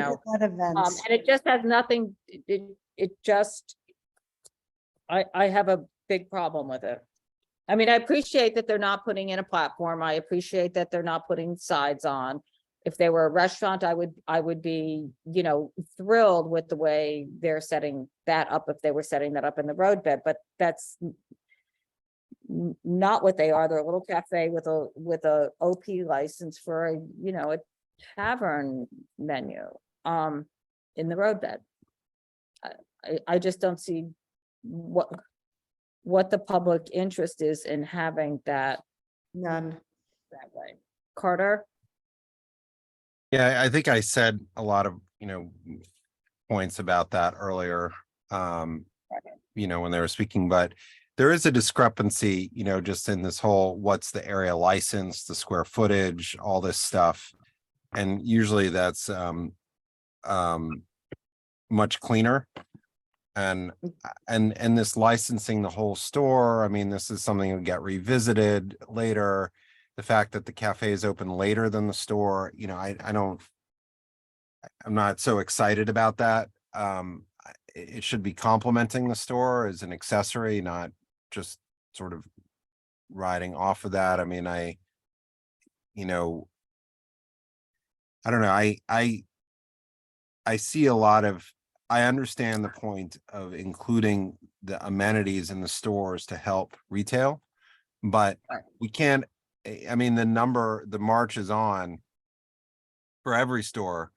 it just has nothing, it just, I have a big problem with it. I mean, I appreciate that they're not putting in a platform. I appreciate that they're not putting sides on. If they were a restaurant, I would be, thrilled with the way they're setting that up, if they were setting that up in the roadbed, but that's not what they are. They're a little cafe with a OP license for a tavern menu in the roadbed. I just don't see what the public interest is in having that. None. That way. Carter? Yeah, I think I said a lot of, points about that earlier, when they were speaking, but there is a discrepancy, just in this whole, what's the area license, the square footage, all this stuff. And usually that's much cleaner. And this licensing the whole store, I mean, this is something that will get revisited later. The fact that the cafe is open later than the store, I'm not so excited about that. It should be complementing the store as an accessory, not just sort of riding off of that. I mean, I don't know. I see a lot of, I understand the point of including the amenities in the stores to help retail, but we can't, I mean, the march is on for every store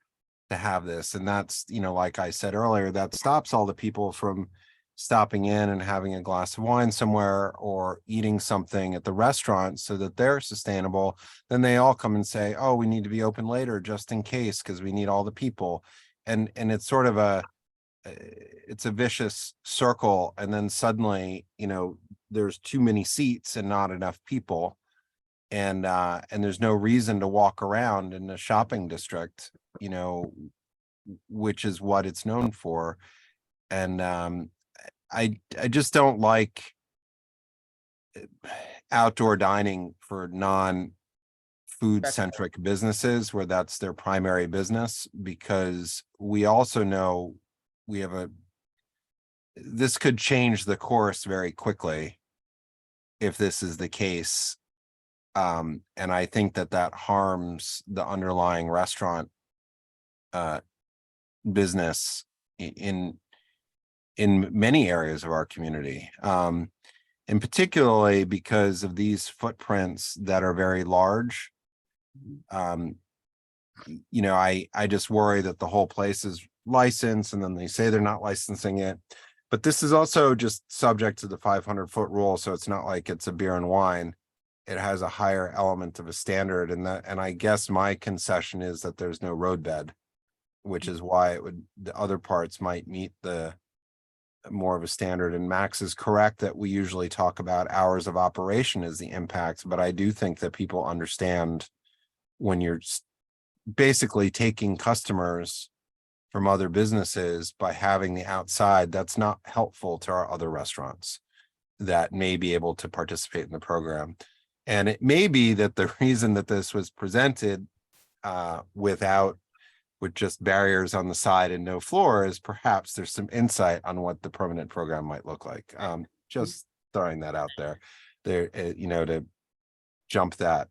to have this. And that's, like I said earlier, that stops all the people from stopping in and having a glass of wine somewhere or eating something at the restaurant so that they're sustainable. Then they all come and say, oh, we need to be open later just in case, because we need all the people. And it's sort of it's a vicious circle. And then suddenly, there's too many seats and not enough people. And there's no reason to walk around in the shopping district, which is what it's known for. And I just don't like outdoor dining for non-food centric businesses where that's their primary business, because we also know this could change the course very quickly if this is the case. And I think that harms the underlying restaurant business in many areas of our community. And particularly because of these footprints that are very large. I just worry that the whole place is license, and then they say they're not licensing it. But this is also just subject to the 500-foot rule, so it's not like it's a beer and wine. It has a higher element of a standard, and I guess my concession is that there's no roadbed, which is why the other parts might meet the more of a standard. And Max is correct that we usually talk about hours of operation as the impact, but I do think that people understand when you're basically taking customers from other businesses by having the outside, that's not helpful to our other restaurants that may be able to participate in the program. And it may be that the reason that this was presented with just barriers on the side and no floor is perhaps there's some insight on what the permanent program might look like. Just throwing that out there, to jump that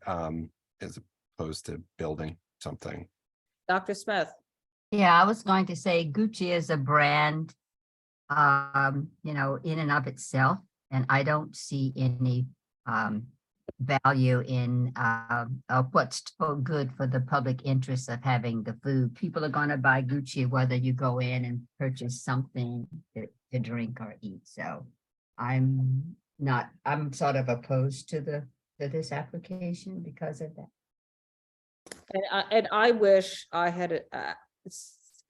as opposed to building something. Dr. Smith. Yeah, I was going to say Gucci is a brand, in and of itself, and I don't see any value in what's so good for the public interest of having the food. People are going to buy Gucci whether you go in and purchase something to drink or eat. So I'm sort of opposed to this application because of that. And I wish I had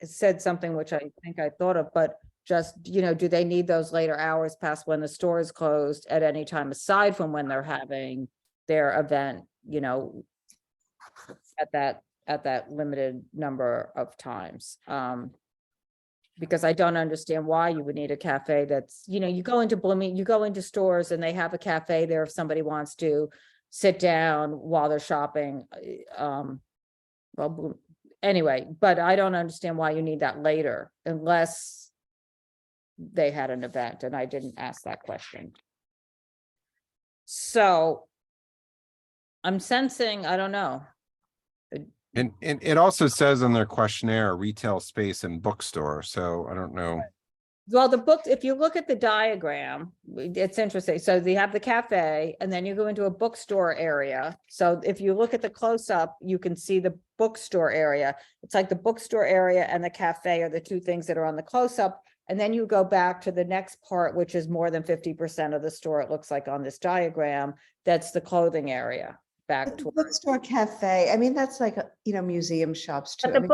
said something which I think I thought of, but just, do they need those later hours past when the store is closed at any time aside from when they're having their event, at that limited number of times? Because I don't understand why you would need a cafe that's, you go into stores and they have a cafe there if somebody wants to sit down while they're shopping. Well, anyway, but I don't understand why you need that later unless they had an event, and I didn't ask that question. So I'm sensing, I don't know. And it also says on their questionnaire, retail space and bookstore. So I don't know. Well, the book, if you look at the diagram, it's interesting. So they have the cafe and then you go into a bookstore area. So if you look at the close-up, you can see the bookstore area. It's like the bookstore area and the cafe are the two things that are on the close-up. And then you go back to the next part, which is more than 50% of the store, it looks like on this diagram. That's the clothing area. Back to bookstore cafe. I mean, that's like, museum shops too. But the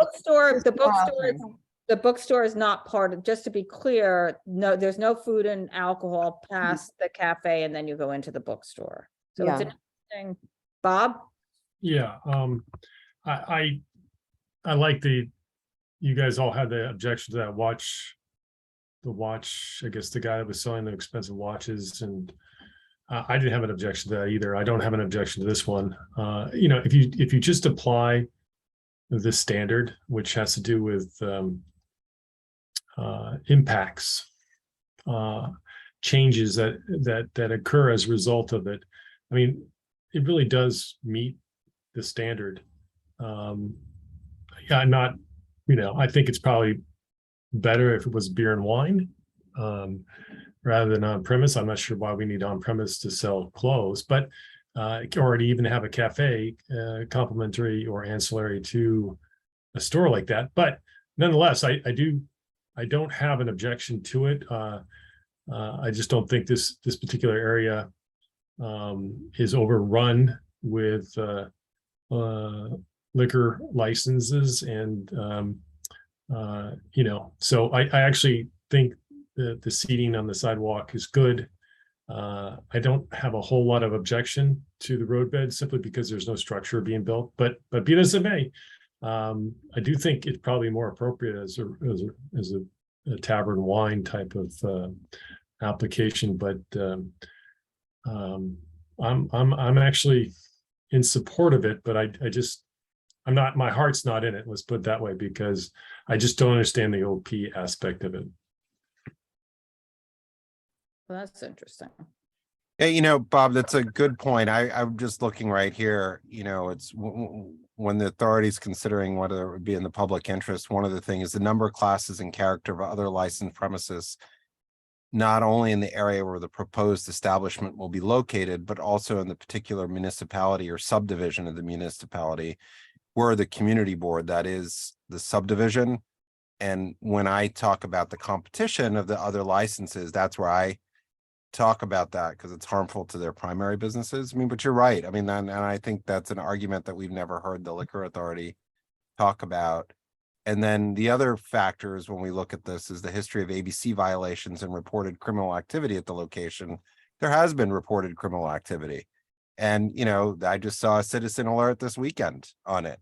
bookstore is not part of, just to be clear, no, there's no food and alcohol past the cafe, and then you go into the bookstore. So it's an interesting. Bob? Yeah, I like you guys all had the objection to that watch, I guess the guy that was selling the expensive watches, and I didn't have an objection to that either. I don't have an objection to this one. If you just apply the standard, which has to do with impacts, changes that occur as a result of it. I mean, it really does meet the standard. I think it's probably better if it was beer and wine rather than on premise. I'm not sure why we need on premise to sell clothes, but or to even have a cafe complimentary or ancillary to a store like that. But nonetheless, I don't have an objection to it. I just don't think this particular area is overrun with liquor licenses, and so I actually think the seating on the sidewalk is good. I don't have a whole lot of objection to the roadbed simply because there's no structure being built, but be this as it may, I do think it's probably more appropriate as a tavern wine type of application. But I'm actually in support of it, but I'm not, my heart's not in it. Let's put it that way, because I just don't understand the OP aspect of it. Well, that's interesting. Yeah, Bob, that's a good point. I'm just looking right here. It's when the authority's considering whether it would be in the public interest, one of the things is the number of classes and character of other licensed premises, not only in the area where the proposed establishment will be located, but also in the particular municipality or subdivision of the municipality where the community board, that is the subdivision, and when I talk about the competition of the other licenses, that's where I talk about that because it's harmful to their primary businesses. I mean, but you're right. I mean, and I think that's an argument that we've never heard the liquor authority talk about. And then the other factors when we look at this is the history of ABC violations and reported criminal activity at the location. There has been reported criminal activity. And, you know, I just saw a citizen alert this weekend on it.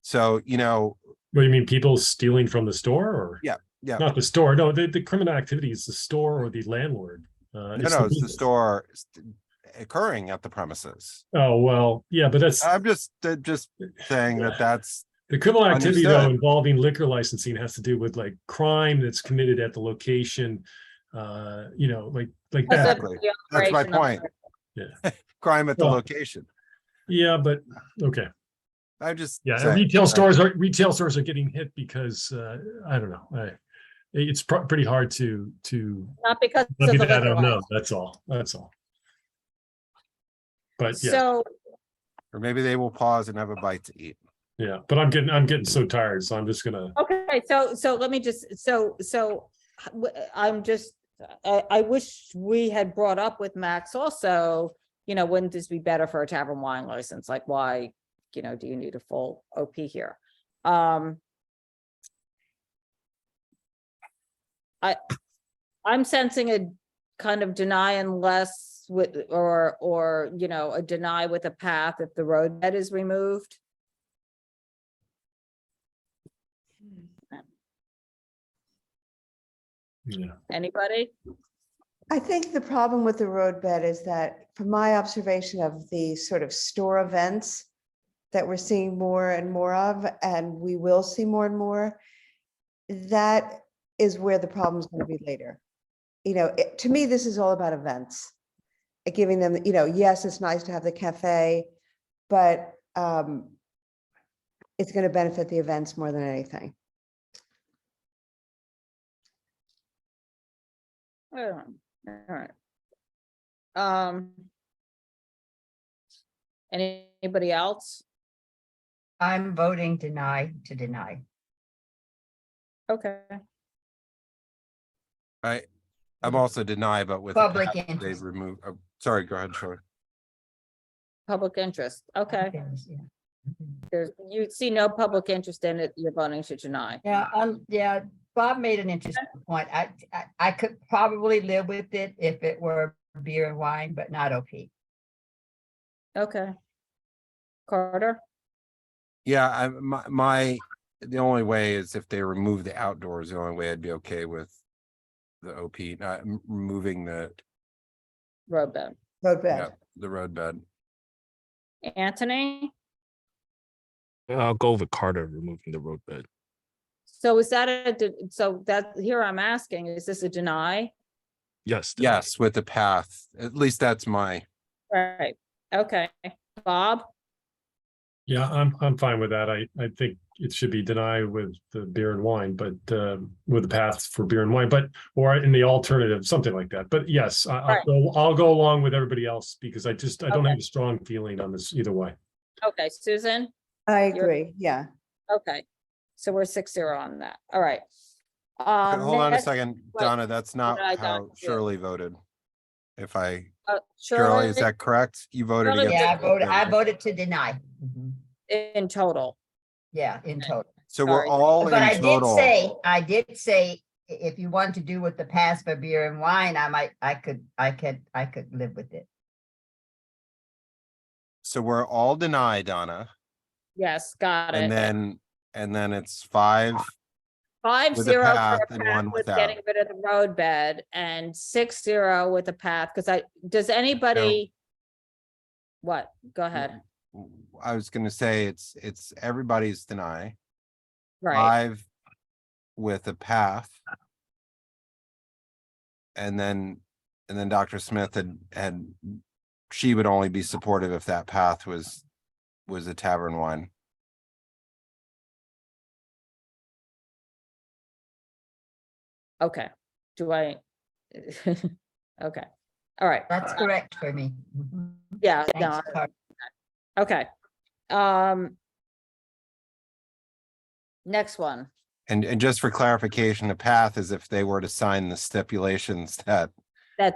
So, you know. What do you mean, people stealing from the store or? Yeah, yeah. Not the store. No, the criminal activity is the store or the landlord. It's the business. store occurring at the premises. Oh, well, yeah, but that's. I'm just saying that that's. The criminal activity though understood. involving liquor licensing has to do with like crime that's committed at the location, you know, like that. Exactly. That's my point. Yeah. Crime at the location. Yeah, but okay. I just saying, retail stores are getting hit because I don't know. It's pretty hard to Not because not of be the that liquor unknown. license. That's all. But yeah. So, or maybe they will pause and have a bite to eat. Yeah, but I'm getting so tired, so I'm just gonna. okay, so let me just, I'm just, I wish we had brought up with Max also, you know, wouldn't this be better for a tavern wine license? Like why, you know, do you need a full OP here? I'm sensing a kind of deny unless with, or, you know, a deny with a path if the roadbed is removed. Yeah. Anybody? I think the problem with the roadbed is that from my observation of the sort of store events that we're seeing more and more of, and we will see more and more, that is where the problem is going to be later. You know, to me, this is all about events. Giving them, you know, yes, it's nice to have the cafe, but it's going to benefit the events more than anything. All right. Anybody else? I'm voting deny to deny. Okay. I'm also deny, but with Public they've interest. removed. Sorry, go ahead, Troy. Public interest. Okay. Yeah. There's, you see no public interest in it, you're voting to deny. Yeah, Bob made an interesting point. I could probably live with it if it were beer and wine, but not OP. Okay. Carter? Yeah, the only way is if they remove the outdoors, the only way I'd be okay with the OP, not removing the Roadbed. Roadbed. the roadbed. Anthony? I'll go with Carter removing the roadbed. So is that so that here I'm asking, is this a deny? Yes. Yes, with the path. At least that's my. Right. Okay. Bob? Yeah, I'm fine with that. I think it should be denied with the beer and wine, but with the paths for beer and wine, but or in the alternative, something like that. But yes, I'll go along with everybody else because I don't have a strong feeling on this either way. Okay, Susan? I agree. Yeah. Okay. So we're 6-0 on that. All right. Hold on a next- second, wait, Donna. That's not what did I how not do? Shirley voted. If I Shirley, is that correct? You voted Shirley, against. Yeah, I voted to deny. in total. Yeah, in total. So we're Sorry. all But in total. I did say, if you want to do with the pass for beer and wine, I could live with it. So we're all denied, Donna. Yes, got it. And then it's 5 5-0 with a for path a and path one with without. getting rid of the roadbed and 6-0 with a path. Because does anybody? What? Go ahead. I was gonna say it's everybody's deny. Right. 5 with a path. And then Dr. Smith had she would only be supportive if that path was a tavern wine. Okay. Do I? Okay. All right. That's correct for me. Yeah. Thanks, No. Carter. Okay. Next one. And just for clarification, the path is if they were to sign the stipulations that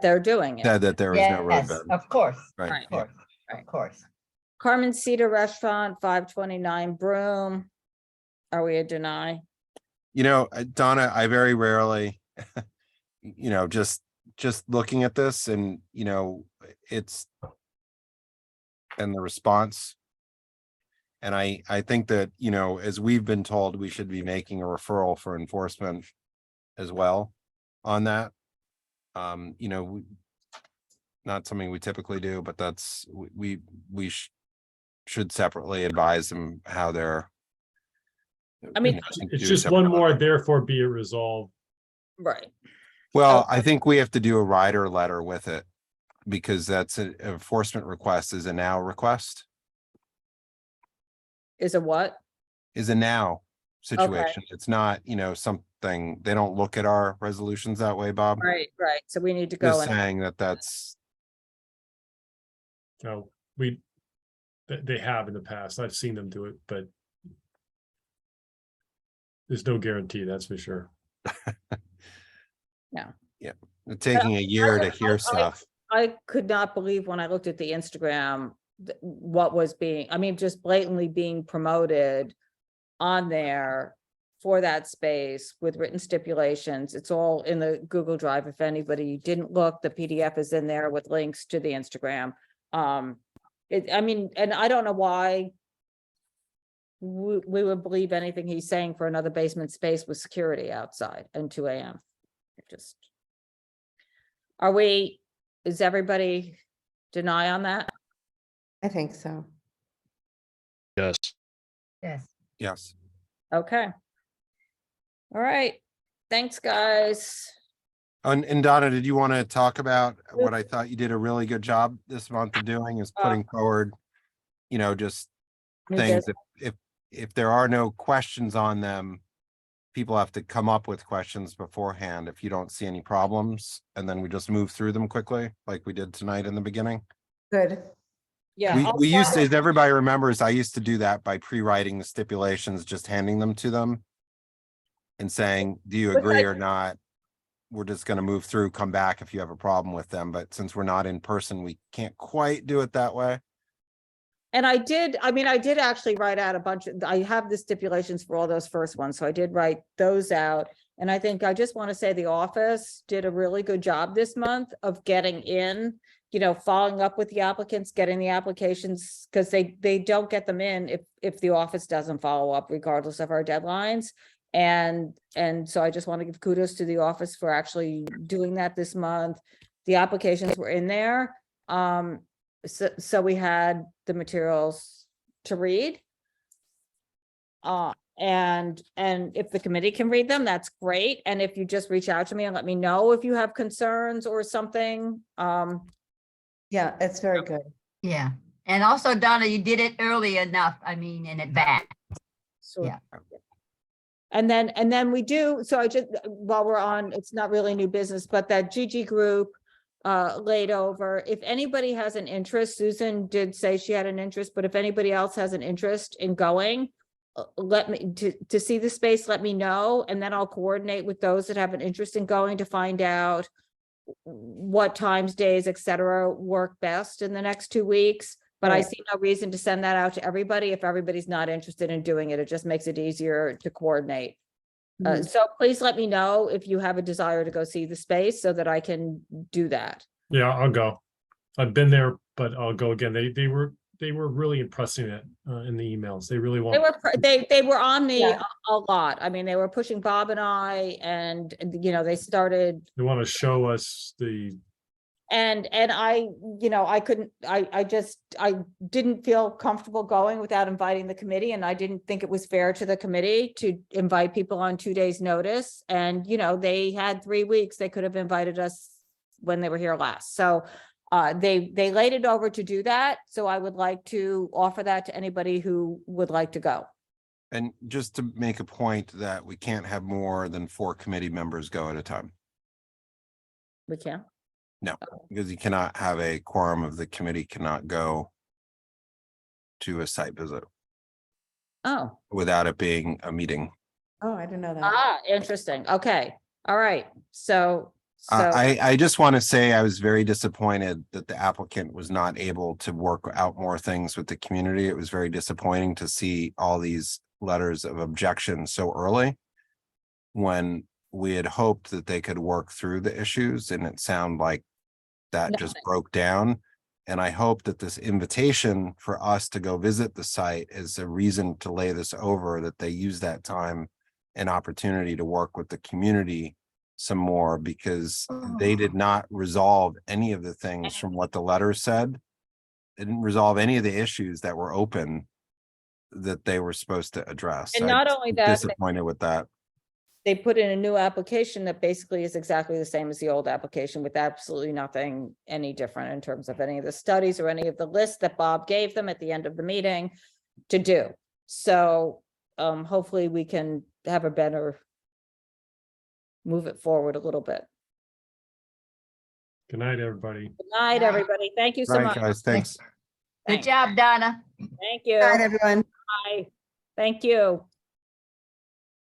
they're doing it. said that there was no roadbed. Yes, of course, Right. of course, of course. Carmen Cedar Restaurant, 529 Broome. Are we a deny? You know, Donna, I very rarely, you know, just looking at this and, you know, it's and the response. And I think that, you know, as we've been told, we should be making a referral for enforcement as well on that. You know, not something we typically do, but that's, we should separately advise them how they're. I mean, you know, It's do just separate- one more, therefore be it resolved. right. Well, I think we have to do a rider letter with it because that's an enforcement request is a now request, Is a what? is a now situation. It's not, you know, something, they don't look at our resolutions that way, Bob. Right, right. So we need to go Just and, saying that that's, No, they have in the past. I've seen them do it, but there's no guarantee, that's for sure. no. yeah, taking a year to hear stuff. I could not believe when I looked at the Instagram, what was being, I mean, just blatantly being promoted on there for that space with written stipulations. It's all in the Google Drive. If anybody didn't look, the PDF is in there with links to the Instagram. I mean, and I don't know why we would believe anything he's saying for another basement space with security outside and 2 a.m. Just, is everybody deny on that? I think so. Yes. Yes. Yes. Okay. All right. Thanks, guys. And Donna, did you want to talk about what I thought you did a really good job this month of doing is putting forward, you know, just New things business. that if there are no questions on them, people have to come up with questions beforehand if you don't see any problems, and then we just move through them quickly, like we did tonight in the beginning. Good. Yeah. We used to, as everybody remembers, I used to do that by pre-writing the stipulations, just handing them to them and saying, do you agree or not? We're just going to move through, come back if you have a problem with them. But since we're not in person, we can't quite do it that way. And I did actually write out a bunch of, I have the stipulations for all those first ones, so I did write those out. And I think I just want to say the office did a really good job this month of getting in, you know, following up with the applicants, getting the applications, because they don't get them in if the office doesn't follow up regardless of our deadlines. And so I just want to give kudos to the office for actually doing that this month. The applications were in there. So we had the materials to read. And if the committee can read them, that's great. And if you just reach out to me and let me know if you have concerns or something. Yeah, it's very good. Yeah. And also, Donna, you did it early enough, I mean, in advance. So, Yeah. And then we do, so I just, while we're on, it's not really new business, but that GG group laid over, if anybody has an interest, Susan did say she had an interest, but if anybody else has an interest in going, let me, to see the space, let me know, and then I'll coordinate with those that have an interest in going to find out what times, days, etc. work best in the next 2 weeks. But I see no reason to send that out to everybody if everybody's not interested in doing it. It just makes it easier to coordinate. So please let me know if you have a desire to go see the space so that I can do that. Yeah, I'll go. I've been there, but I'll go again. They were really impressing it in the emails. They really want. They were on me a lot. I mean, they were pushing Bob and I, and you know, they started. They want to show us the. And I, you know, I didn't feel comfortable going without inviting the committee, and I didn't think it was fair to the committee to invite people on 2 days' notice. And, you know, they had 3 weeks. They could have invited us when they were here last. So they laid it over to do that. So I would like to offer that to anybody who would like to go. And just to make a point that we can't have more than 4 committee members go at a time. We can. No, because you cannot have a quorum of the committee cannot go to a site visit Oh, without it being a meeting. Oh, I didn't know that. Ah, interesting. Okay. All right. So I just want to say I was very disappointed that the applicant was not able to work out more things with the community. It was very disappointing to see all these letters of objection so early, when we had hoped that they could work through the issues, and it sounded like that just broke down. And I hope that this invitation for us to go visit the site is a reason to lay this over, that they use that time and opportunity to work with the community some more, because they did not resolve any of the things from what the letter said. They didn't resolve any of the issues that were open that they were supposed to address. And not I'm only that, disappointed with that. they put in a new application that basically is exactly the same as the old application, with absolutely nothing any different in terms of any of the studies or any of the lists that Bob gave them at the end of the meeting to do. So hopefully we can have a better, move it forward a little bit. Good night, everybody. Good night, everybody. Thank you so Right, much. guys, thanks. Good job, Donna. Thank you. Good night, everyone. Bye. Thank you.